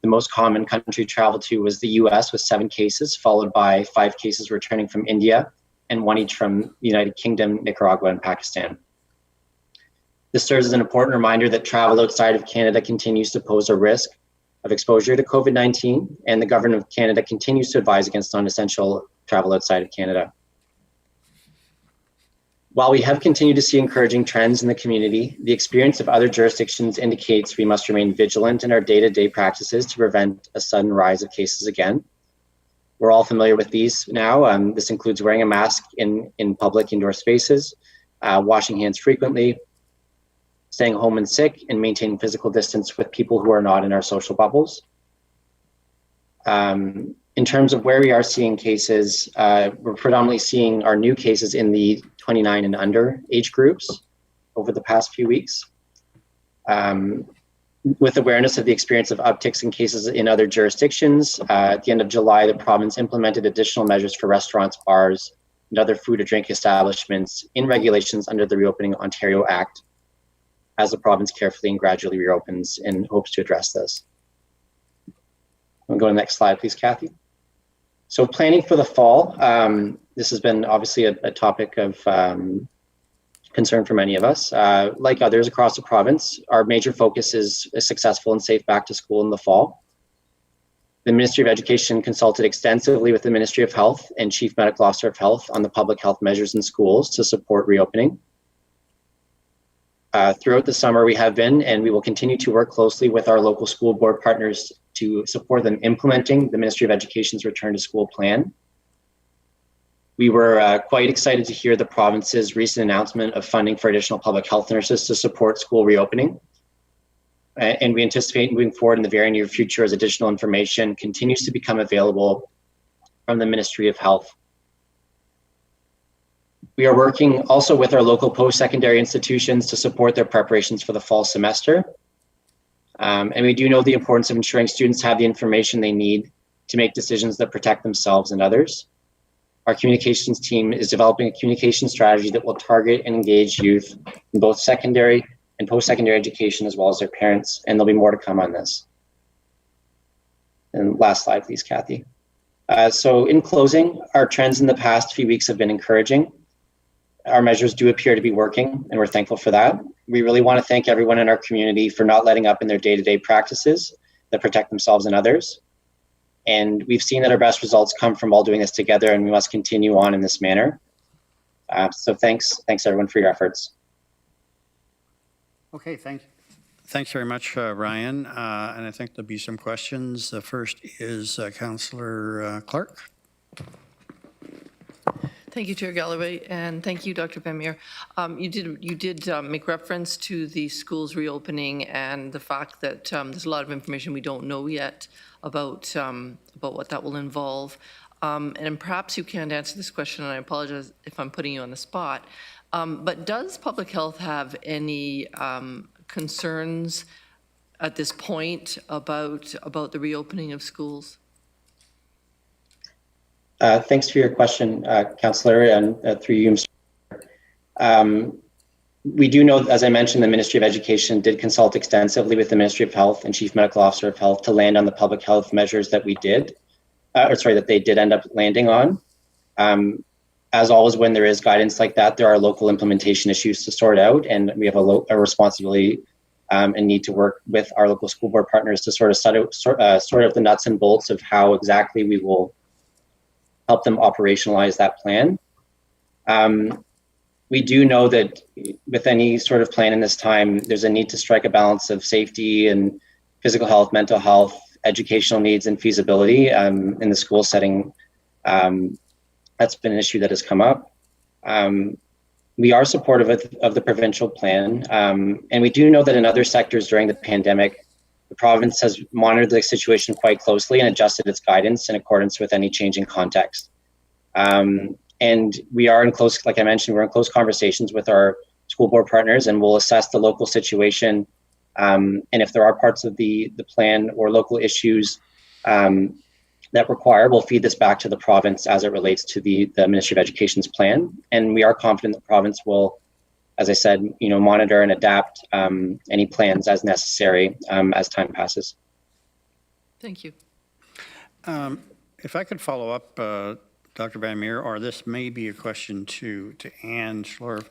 The most common country traveled to was the US with 7 cases, followed by 5 cases returning from India and 1 each from the United Kingdom, Nicaragua, and Pakistan. This serves as an important reminder that travel outside of Canada continues to pose a risk of exposure to COVID-19, and the Government of Canada continues to advise against non-essential travel outside of Canada. While we have continued to see encouraging trends in the community, the experience of other jurisdictions indicates we must remain vigilant in our day-to-day practices to prevent a sudden rise of cases again. We're all familiar with these now. This includes wearing a mask in public indoor spaces, washing hands frequently, staying home when sick, and maintaining physical distance with people who are not in our social bubbles. In terms of where we are seeing cases, we're predominantly seeing our new cases in the 29 and under age groups over the past few weeks. With awareness of the experience of upticks in cases in other jurisdictions, at the end of July, the province implemented additional measures for restaurants, bars, and other food or drink establishments in regulations under the Reopening Ontario Act, as the province carefully and gradually reopens in hopes to address this. We'll go to the next slide, please, Kathy. So planning for the fall, this has been obviously a topic of concern for many of us. Like others across the province, our major focus is a successful and safe back to school in the fall. The Ministry of Education consulted extensively with the Ministry of Health and Chief Medical Officer of Health on the public health measures in schools to support reopening. Throughout the summer, we have been and we will continue to work closely with our local school board partners to support them implementing the Ministry of Education's return to school plan. We were quite excited to hear the province's recent announcement of funding for additional public health nurses to support school reopening. And we anticipate moving forward in the very near future as additional information continues to become available from the Ministry of Health. We are working also with our local post-secondary institutions to support their preparations for the fall semester. And we do know the importance of ensuring students have the information they need to make decisions that protect themselves and others. Our communications team is developing a communication strategy that will target and engage youth in both secondary and post-secondary education, as well as their parents, and there'll be more to come on this. And last slide, please, Kathy. So in closing, our trends in the past few weeks have been encouraging. Our measures do appear to be working, and we're thankful for that. We really want to thank everyone in our community for not letting up in their day-to-day practices that protect themselves and others. And we've seen that our best results come from all doing this together, and we must continue on in this manner. So thanks everyone for your efforts. Okay, thanks very much, Ryan. And I think there'll be some questions. The first is Councillor Clark. Thank you, Chair Galloway, and thank you, Dr. Vermeer. You did make reference to the schools reopening and the fact that there's a lot of information we don't know yet about what that will involve. And perhaps you can't answer this question, and I apologize if I'm putting you on the spot. But does public health have any concerns at this point about the reopening of schools? Thanks for your question, Councillor, and through you, Mr. We do know, as I mentioned, the Ministry of Education did consult extensively with the Ministry of Health and Chief Medical Officer of Health to land on the public health measures that that they did end up landing on. As always, when there is guidance like that, there are local implementation issues to sort out, and we have a responsibility and need to work with our local school board partners to sort out the nuts and bolts of how exactly we will help them operationalize that plan. We do know that with any sort of plan in this time, there's a need to strike a balance of safety and physical health, mental health, educational needs, and feasibility in the school setting. That's been an issue that has come up. We are supportive of the provincial plan, and we do know that in other sectors during the pandemic, the province has monitored the situation quite closely and adjusted its guidance in accordance with any changing context. And we are in close, like I mentioned, we're in close conversations with our school board partners, and we'll assess the local situation. And if there are parts of the plan or local issues that require, we'll feed this back to the province as it relates to the Ministry of Education's plan. And we are confident the province will as I said, monitor and adapt any plans as necessary as time passes. Thank you. If I could follow up, Dr. Van Meer, or this may be a question to Anne Schlorf.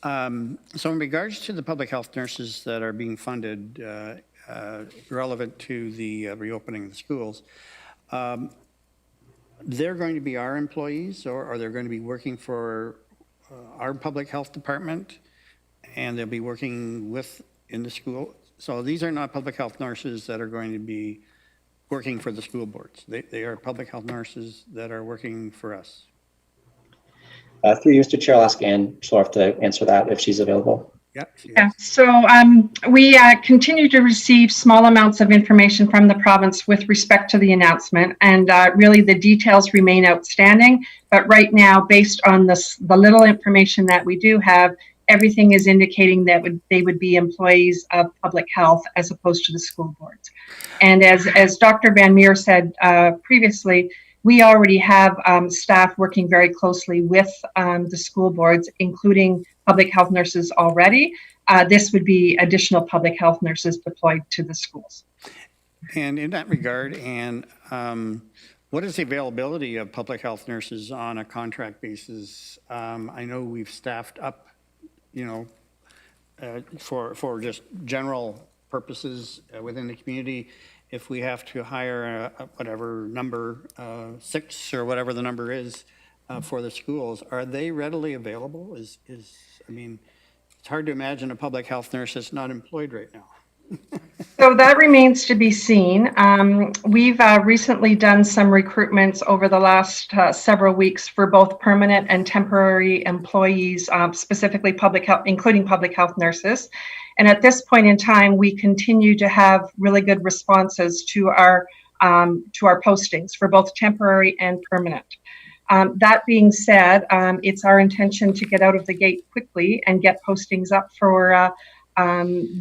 So in regards to the public health nurses that are being funded relevant to the reopening of the schools, they're going to be our employees, or are they going to be working for our public health department, and they'll be working in the school? So these are not public health nurses that are going to be working for the school boards. They are public health nurses that are working for us. Through you, Mr. Chair, I'll ask Anne Schlorf to answer that if she's available. Yeah, so we continue to receive small amounts of information from the province with respect to the announcement, and really the details remain outstanding. But right now, based on the little information that we do have, everything is indicating that they would be employees of public health as opposed to the school boards. And as Dr. Van Meer said previously, we already have staff working very closely with the school boards, including public health nurses already. This would be additional public health nurses deployed to the schools. And in that regard, Anne, what is the availability of public health nurses on a contract basis? I know we've staffed up, for just general purposes within the community. If we have to hire whatever number, 6 or whatever the number is for the schools, are they readily available? I mean, it's hard to imagine a public health nurse that's not employed right now. So that remains to be seen. We've recently done some recruitments over the last several weeks for both permanent and temporary employees, specifically public health, including public health nurses. And at this point in time, we continue to have really good responses to our postings for both temporary and permanent. That being said, it's our intention to get out of the gate quickly and get postings up for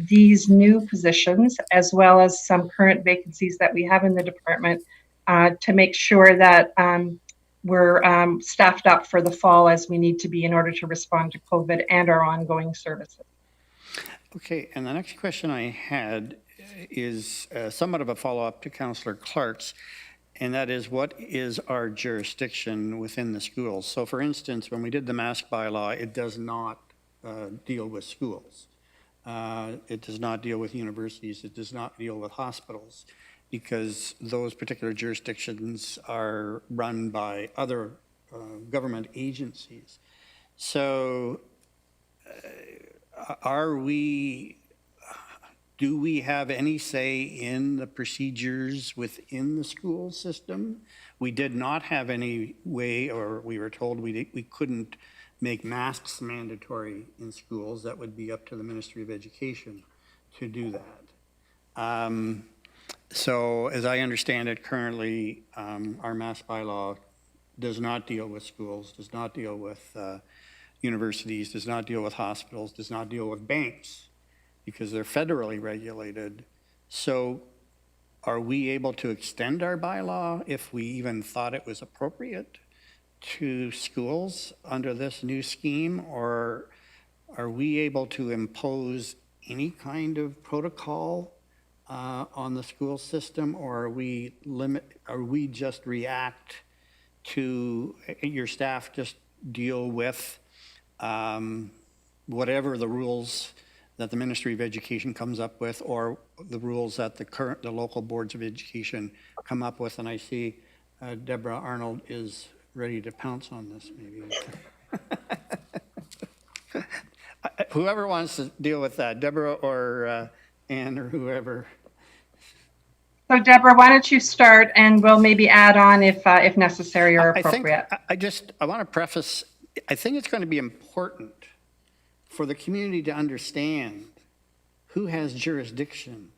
these new positions, as well as some current vacancies that we have in the department, to make sure that we're staffed up for the fall as we need to be in order to respond to COVID and our ongoing services. Okay, and the next question I had is somewhat of a follow-up to Councillor Clark's, and that is, what is our jurisdiction within the schools? So for instance, when we did the mask bylaw, it does not deal with schools. It does not deal with universities. It does not deal with hospitals, because those particular jurisdictions are run by other government agencies. So do we have any say in the procedures within the school system? We did not have any way, or we were told we couldn't make masks mandatory in schools. That would be up to the Ministry of Education to do that. So as I understand it currently, our mask bylaw does not deal with schools, does not deal with universities, does not deal with hospitals, does not deal with banks, because they're federally regulated. So are we able to extend our bylaw, if we even thought it was appropriate, to schools under this new scheme? Or are we able to impose any kind of protocol on the school system, or are we just react to your staff just deal with whatever the rules that the Ministry of Education comes up with, or the rules that the local boards of education come up with? And I see Deborah Arnold is ready to pounce on this, maybe. Whoever wants to deal with that, Deborah or Anne or whoever. So Deborah, why don't you start, and we'll maybe add on if necessary or appropriate. I want to preface, I think it's going to be important for the community to understand who has jurisdiction,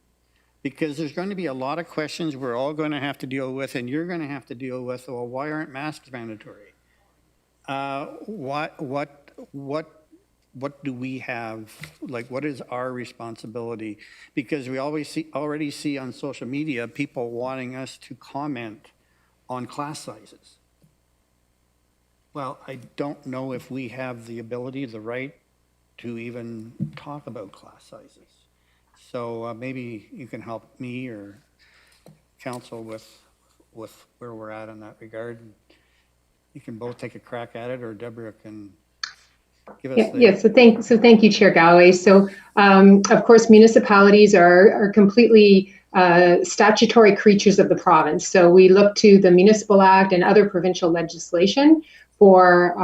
because there's going to be a lot of questions we're all going to have to deal with, and you're going to have to deal with, well, why aren't masks mandatory? What do we have, like, what is our responsibility? Because we already see on social media people wanting us to comment on class sizes. Well, I don't know if we have the ability, the right to even talk about class sizes. So maybe you can help me or council with where we're at in that regard. You can both take a crack at it, or Deborah can give us the... Yeah, so thank you, Chair Galloway. So of course, municipalities are completely statutory creatures of the province. So we look to the Municipal Act and other provincial legislation for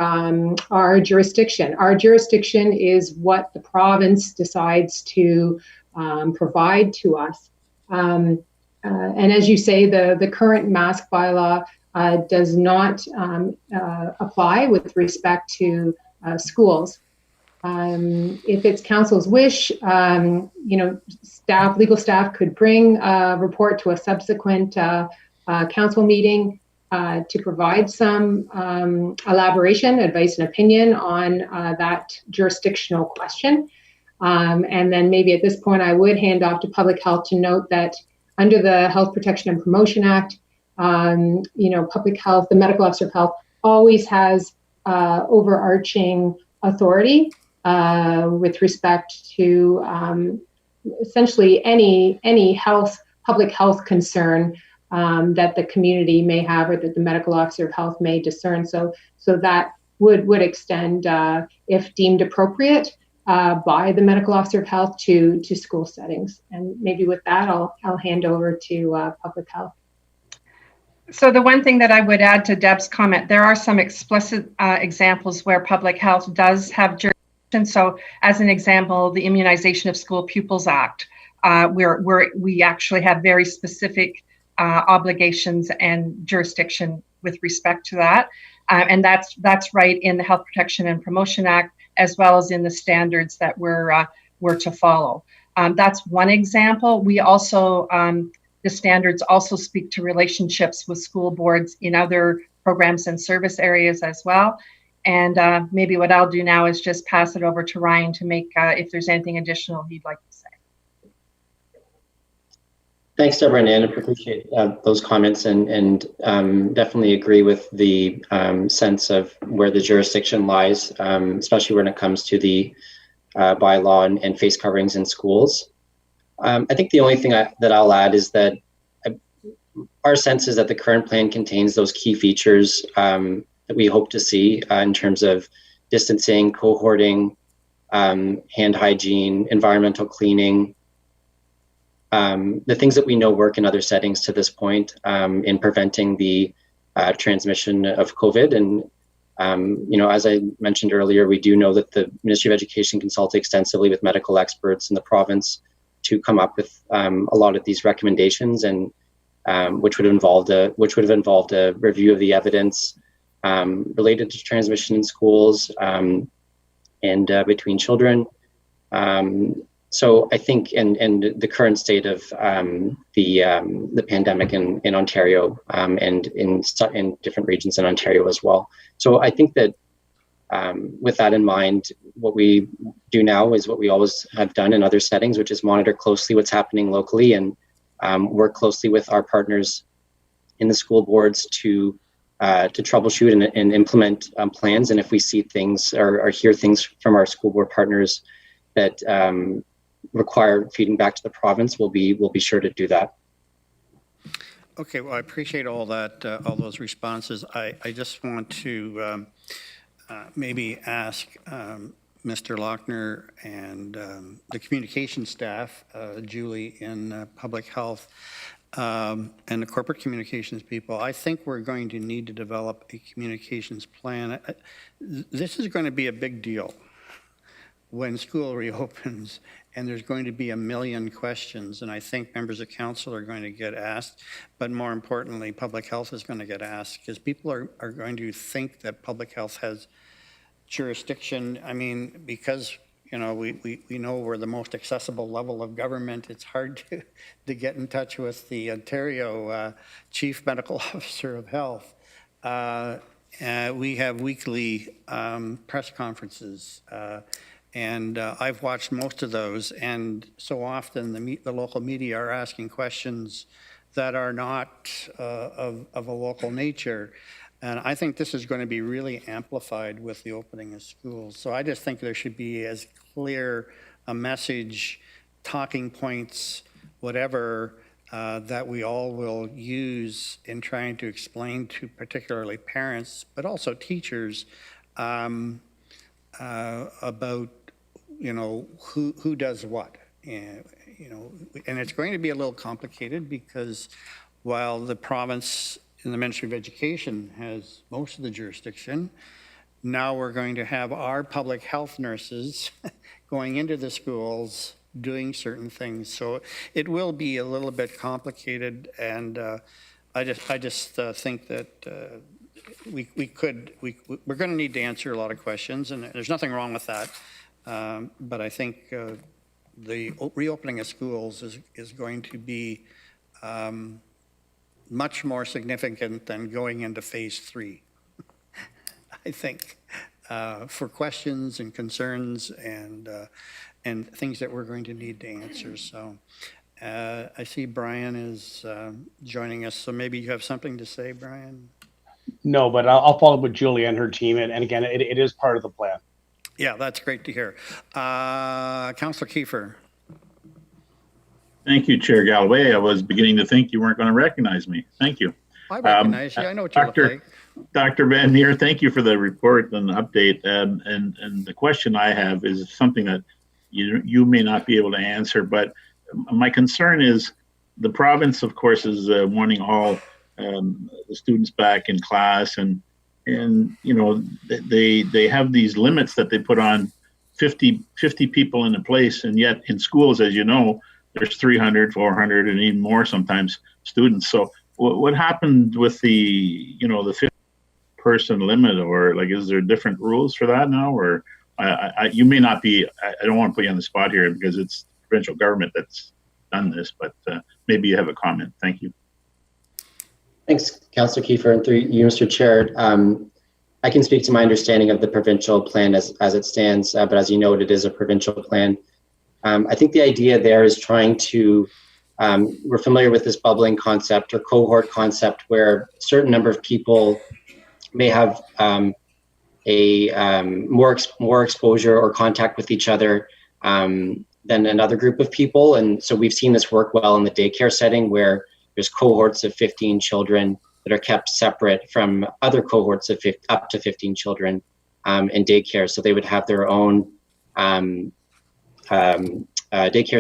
our jurisdiction. Our jurisdiction is what the province decides to provide to us. And as you say, the current mask bylaw does not apply with respect to schools. If it's council's wish, legal staff could bring a report to a subsequent council meeting to provide some elaboration, advice, and opinion on that jurisdictional question. And then maybe at this point, I would hand off to Public Health to note that under the Health Protection and Promotion Act, Public Health, the Medical Officer of Health, always has overarching authority with respect to essentially any public health concern that the community may have or that the Medical Officer of Health may discern. So that would extend, if deemed appropriate, by the Medical Officer of Health to school settings. And maybe with that, I'll hand over to Public Health. So the one thing that I would add to Deb's comment, there are some explicit examples where Public Health does have jurisdiction. So as an example, the Immunization of School Pupils Act, where we actually have very specific obligations and jurisdiction with respect to that. And that's right in the Health Protection and Promotion Act, as well as in the standards that we're to follow. That's one example. We also, the standards also speak to relationships with school boards in other programs and service areas as well. And maybe what I'll do now is just pass it over to Ryan to make, if there's anything additional he'd like to say. Thanks, Deborah and Anna. Appreciate those comments and definitely agree with the sense of where the jurisdiction lies, especially when it comes to the bylaw and face coverings in schools. I think the only thing that I'll add is that our sense is that the current plan contains those key features that we hope to see in terms of distancing, cohorting, hand hygiene, environmental cleaning, the things that we know work in other settings to this point in preventing the transmission of COVID. And, as I mentioned earlier, we do know that the Ministry of Education consulted extensively with medical experts in the province to come up with a lot of these recommendations, and which would have involved a review of the evidence related to transmission in schools and between children. So I think, and the current state of the pandemic in Ontario and in different regions in Ontario as well. So I think that with that in mind, what we do now is what we always have done in other settings, which is monitor closely what's happening locally and work closely with our partners in the school boards to troubleshoot and implement plans. And if we see things or hear things from our school board partners that require feeding back to the province, we'll be sure to do that. Okay, well, I appreciate all that, all those responses. I just want to maybe ask Mr. Lochner and the communication staff, Julie in Public Health, and the corporate communications people. I think we're going to need to develop a communications plan. This is going to be a big deal when school reopens, and there's going to be a million questions, and I think members of council are going to get asked, but more importantly, public health is going to get asked, because people are going to think that public health has jurisdiction. I mean, because we know we're the most accessible level of government, it's hard to get in touch with the Ontario Chief Medical Officer of Health. We have weekly press conferences, and I've watched most of those, and so often the local media are asking questions that are not of a local nature. And I think this is going to be really amplified with the opening of schools. So I just think there should be as clear a message, talking points, whatever, that we all will use in trying to explain to particularly parents, but also teachers, about, who does what. And, and it's going to be a little complicated because while the province in the Ministry of Education has most of the jurisdiction, now we're going to have our public health nurses going into the schools doing certain things. So it will be a little bit complicated, and I just think that we're going to need to answer a lot of questions, and there's nothing wrong with that. But I think the reopening of schools is going to be much more significant than going into phase 3. I think for questions and concerns and things that we're going to need to answer. So I see Brian is joining us, so maybe you have something to say, Brian? No, but I'll follow up with Julie and her team, and again, it is part of the plan. Yeah, that's great to hear. Councillor Kiefer. Thank you, Chair Galloway. I was beginning to think you weren't going to recognize me. Thank you. I recognize you. I know what you look like. Dr. Van Meer, thank you for the report and the update. And the question I have is something that you may not be able to answer, but my concern is the province, of course, is wanting all the students back in class, and they have these limits that they put on 50 people in a place, and yet in schools, as you know, there's 300, 400, and even more sometimes students. So what happened with the 50-person limit, or like, is there different rules for that now? Or you may not be, I don't want to put you on the spot here because it's the provincial government that's done this, but maybe you have a comment. Thank you. Thanks, Councillor Kiefer, and through you, Mr. Chair. I can speak to my understanding of the provincial plan as it stands, but as you know, it is a provincial plan. I think the idea there is trying to, we're familiar with this bubbling concept or cohort concept where a certain number of people may have more exposure or contact with each other than another group of people. And so we've seen this work well in the daycare setting where there's cohorts of 15 children that are kept separate from other cohorts of up to 15 children in daycare. So they would have their own daycare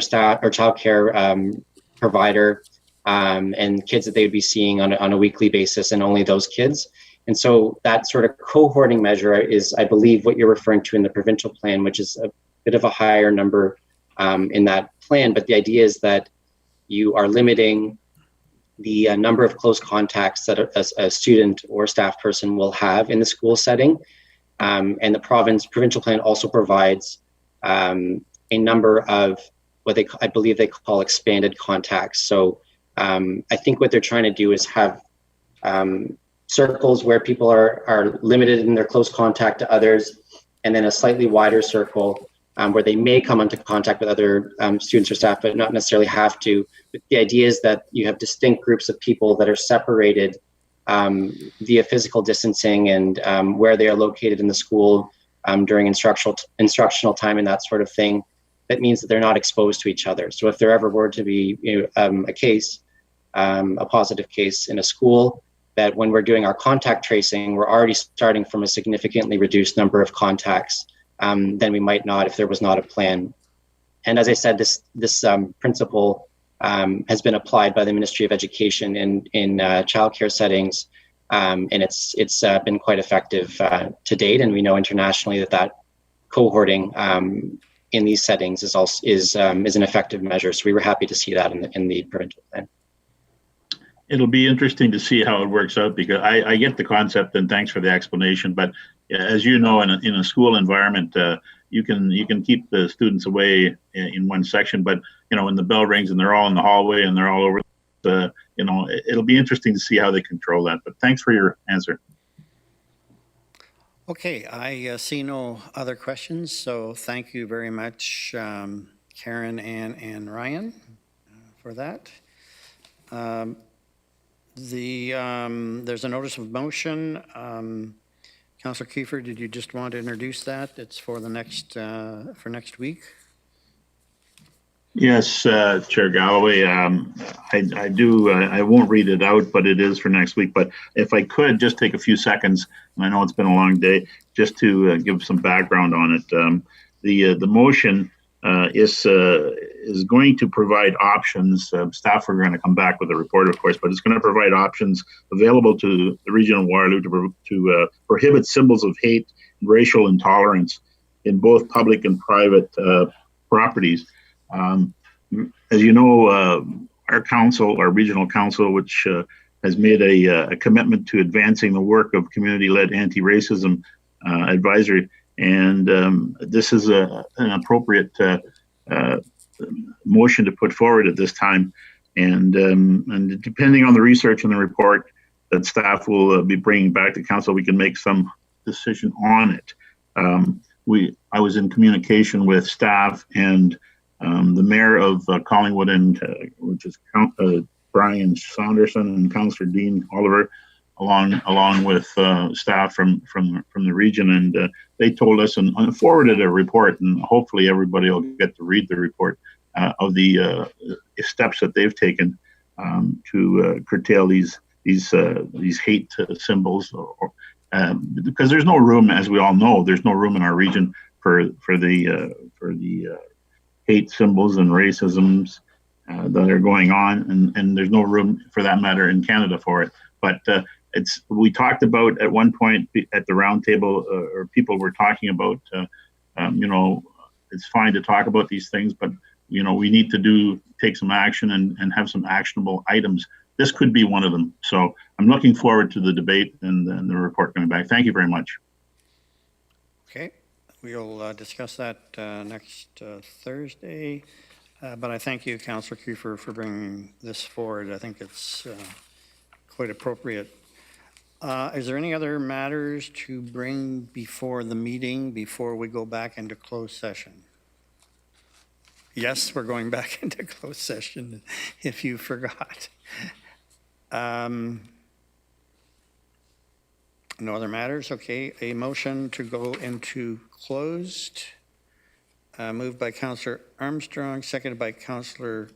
staff or childcare provider and kids that they would be seeing on a weekly basis, and only those kids. And so that sort of cohorting measure is, I believe, what you're referring to in the provincial plan, which is a bit of a higher number in that plan. But the idea is that you are limiting the number of close contacts that a student or staff person will have in the school setting. And the provincial plan also provides a number of what I believe they call expanded contacts. So I think what they're trying to do is have circles where people are limited in their close contact to others, and then a slightly wider circle where they may come into contact with other students or staff, but not necessarily have to. But the idea is that you have distinct groups of people that are separated via physical distancing and where they are located in the school during instructional time and that sort of thing. That means that they're not exposed to each other. So if there ever were to be a case, a positive case in a school, that when we're doing our contact tracing, we're already starting from a significantly reduced number of contacts than we might not if there was not a plan. And as I said, this principle has been applied by the Ministry of Education in childcare settings, and it's been quite effective to date. And we know internationally that cohorting in these settings is an effective measure. So we were happy to see that in the provincial plan. It'll be interesting to see how it works out, because I get the concept, and thanks for the explanation. But as you know, in a school environment, you can keep the students away in one section, but when the bell rings and they're all in the hallway and they're all over, it'll be interesting to see how they control that. But thanks for your answer. Okay, I see no other questions, so thank you very much, Karen, Ann, and Ryan, for that. There's a notice of motion. Councillor Kiefer, did you just want to introduce that? It's for the next, for next week. Yes, Chair Galloway, I do, I won't read it out, but it is for next week. But if I could just take a few seconds, and I know it's been a long day, just to give some background on it. The motion is going to provide options. Staff are going to come back with a report, of course, but it's going to provide options available to the region of Waterloo to prohibit symbols of hate and racial intolerance in both public and private properties. As you know, our council, our regional council, which has made a commitment to advancing the work of community-led anti-racism advisory, and this is an appropriate motion to put forward at this time. And depending on the research and the report that staff will be bringing back to council, we can make some decision on it. I was in communication with staff and the mayor of Collingwood, and which is Brian Saunderson, and Councillor Dean Oliver, along with staff from the region, and they told us and forwarded a report, and hopefully everybody will get to read the report of the steps that they've taken to curtail these hate symbols, because there's no room, as we all know, there's no room in our region for the hate symbols and racisms that are going on, and there's no room for that matter in Canada for it. But we talked about at one point at the round table, or people were talking about, it's fine to talk about these things, but we need to take some action and have some actionable items. This could be one of them. So I'm looking forward to the debate and the report coming back. Thank you very much. Okay. We'll discuss that next Thursday, but I thank you, Councillor Kiefer, for bringing this forward. I think it's quite appropriate. Is there any other matters to bring before the meeting before we go back into closed session? Yes, we're going back into closed session, if you forgot. No other matters? Okay, a motion to go into closed, moved by Councillor Armstrong, seconded by Councillor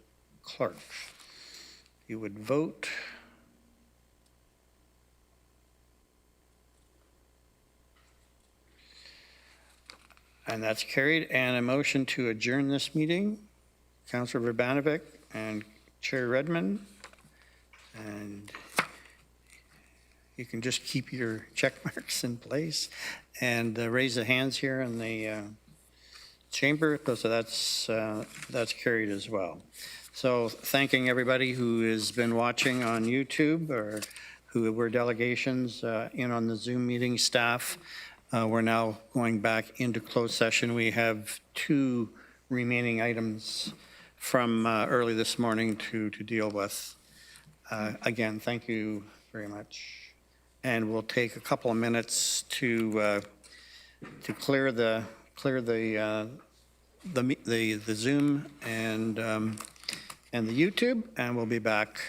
Clark. You would vote. And that's carried. And a motion to adjourn this meeting, Councillor Verbanovic and Chair Redmond. And you can just keep your check marks in place and raise the hands here in the chamber. So that's carried as well. So thanking everybody who has been watching on YouTube or who were delegations in on the Zoom meeting, staff. We're now going back into closed session. We have 2 remaining items from early this morning to deal with. Again, thank you very much. And we'll take a couple of minutes to clear the Zoom and the YouTube, and we'll be back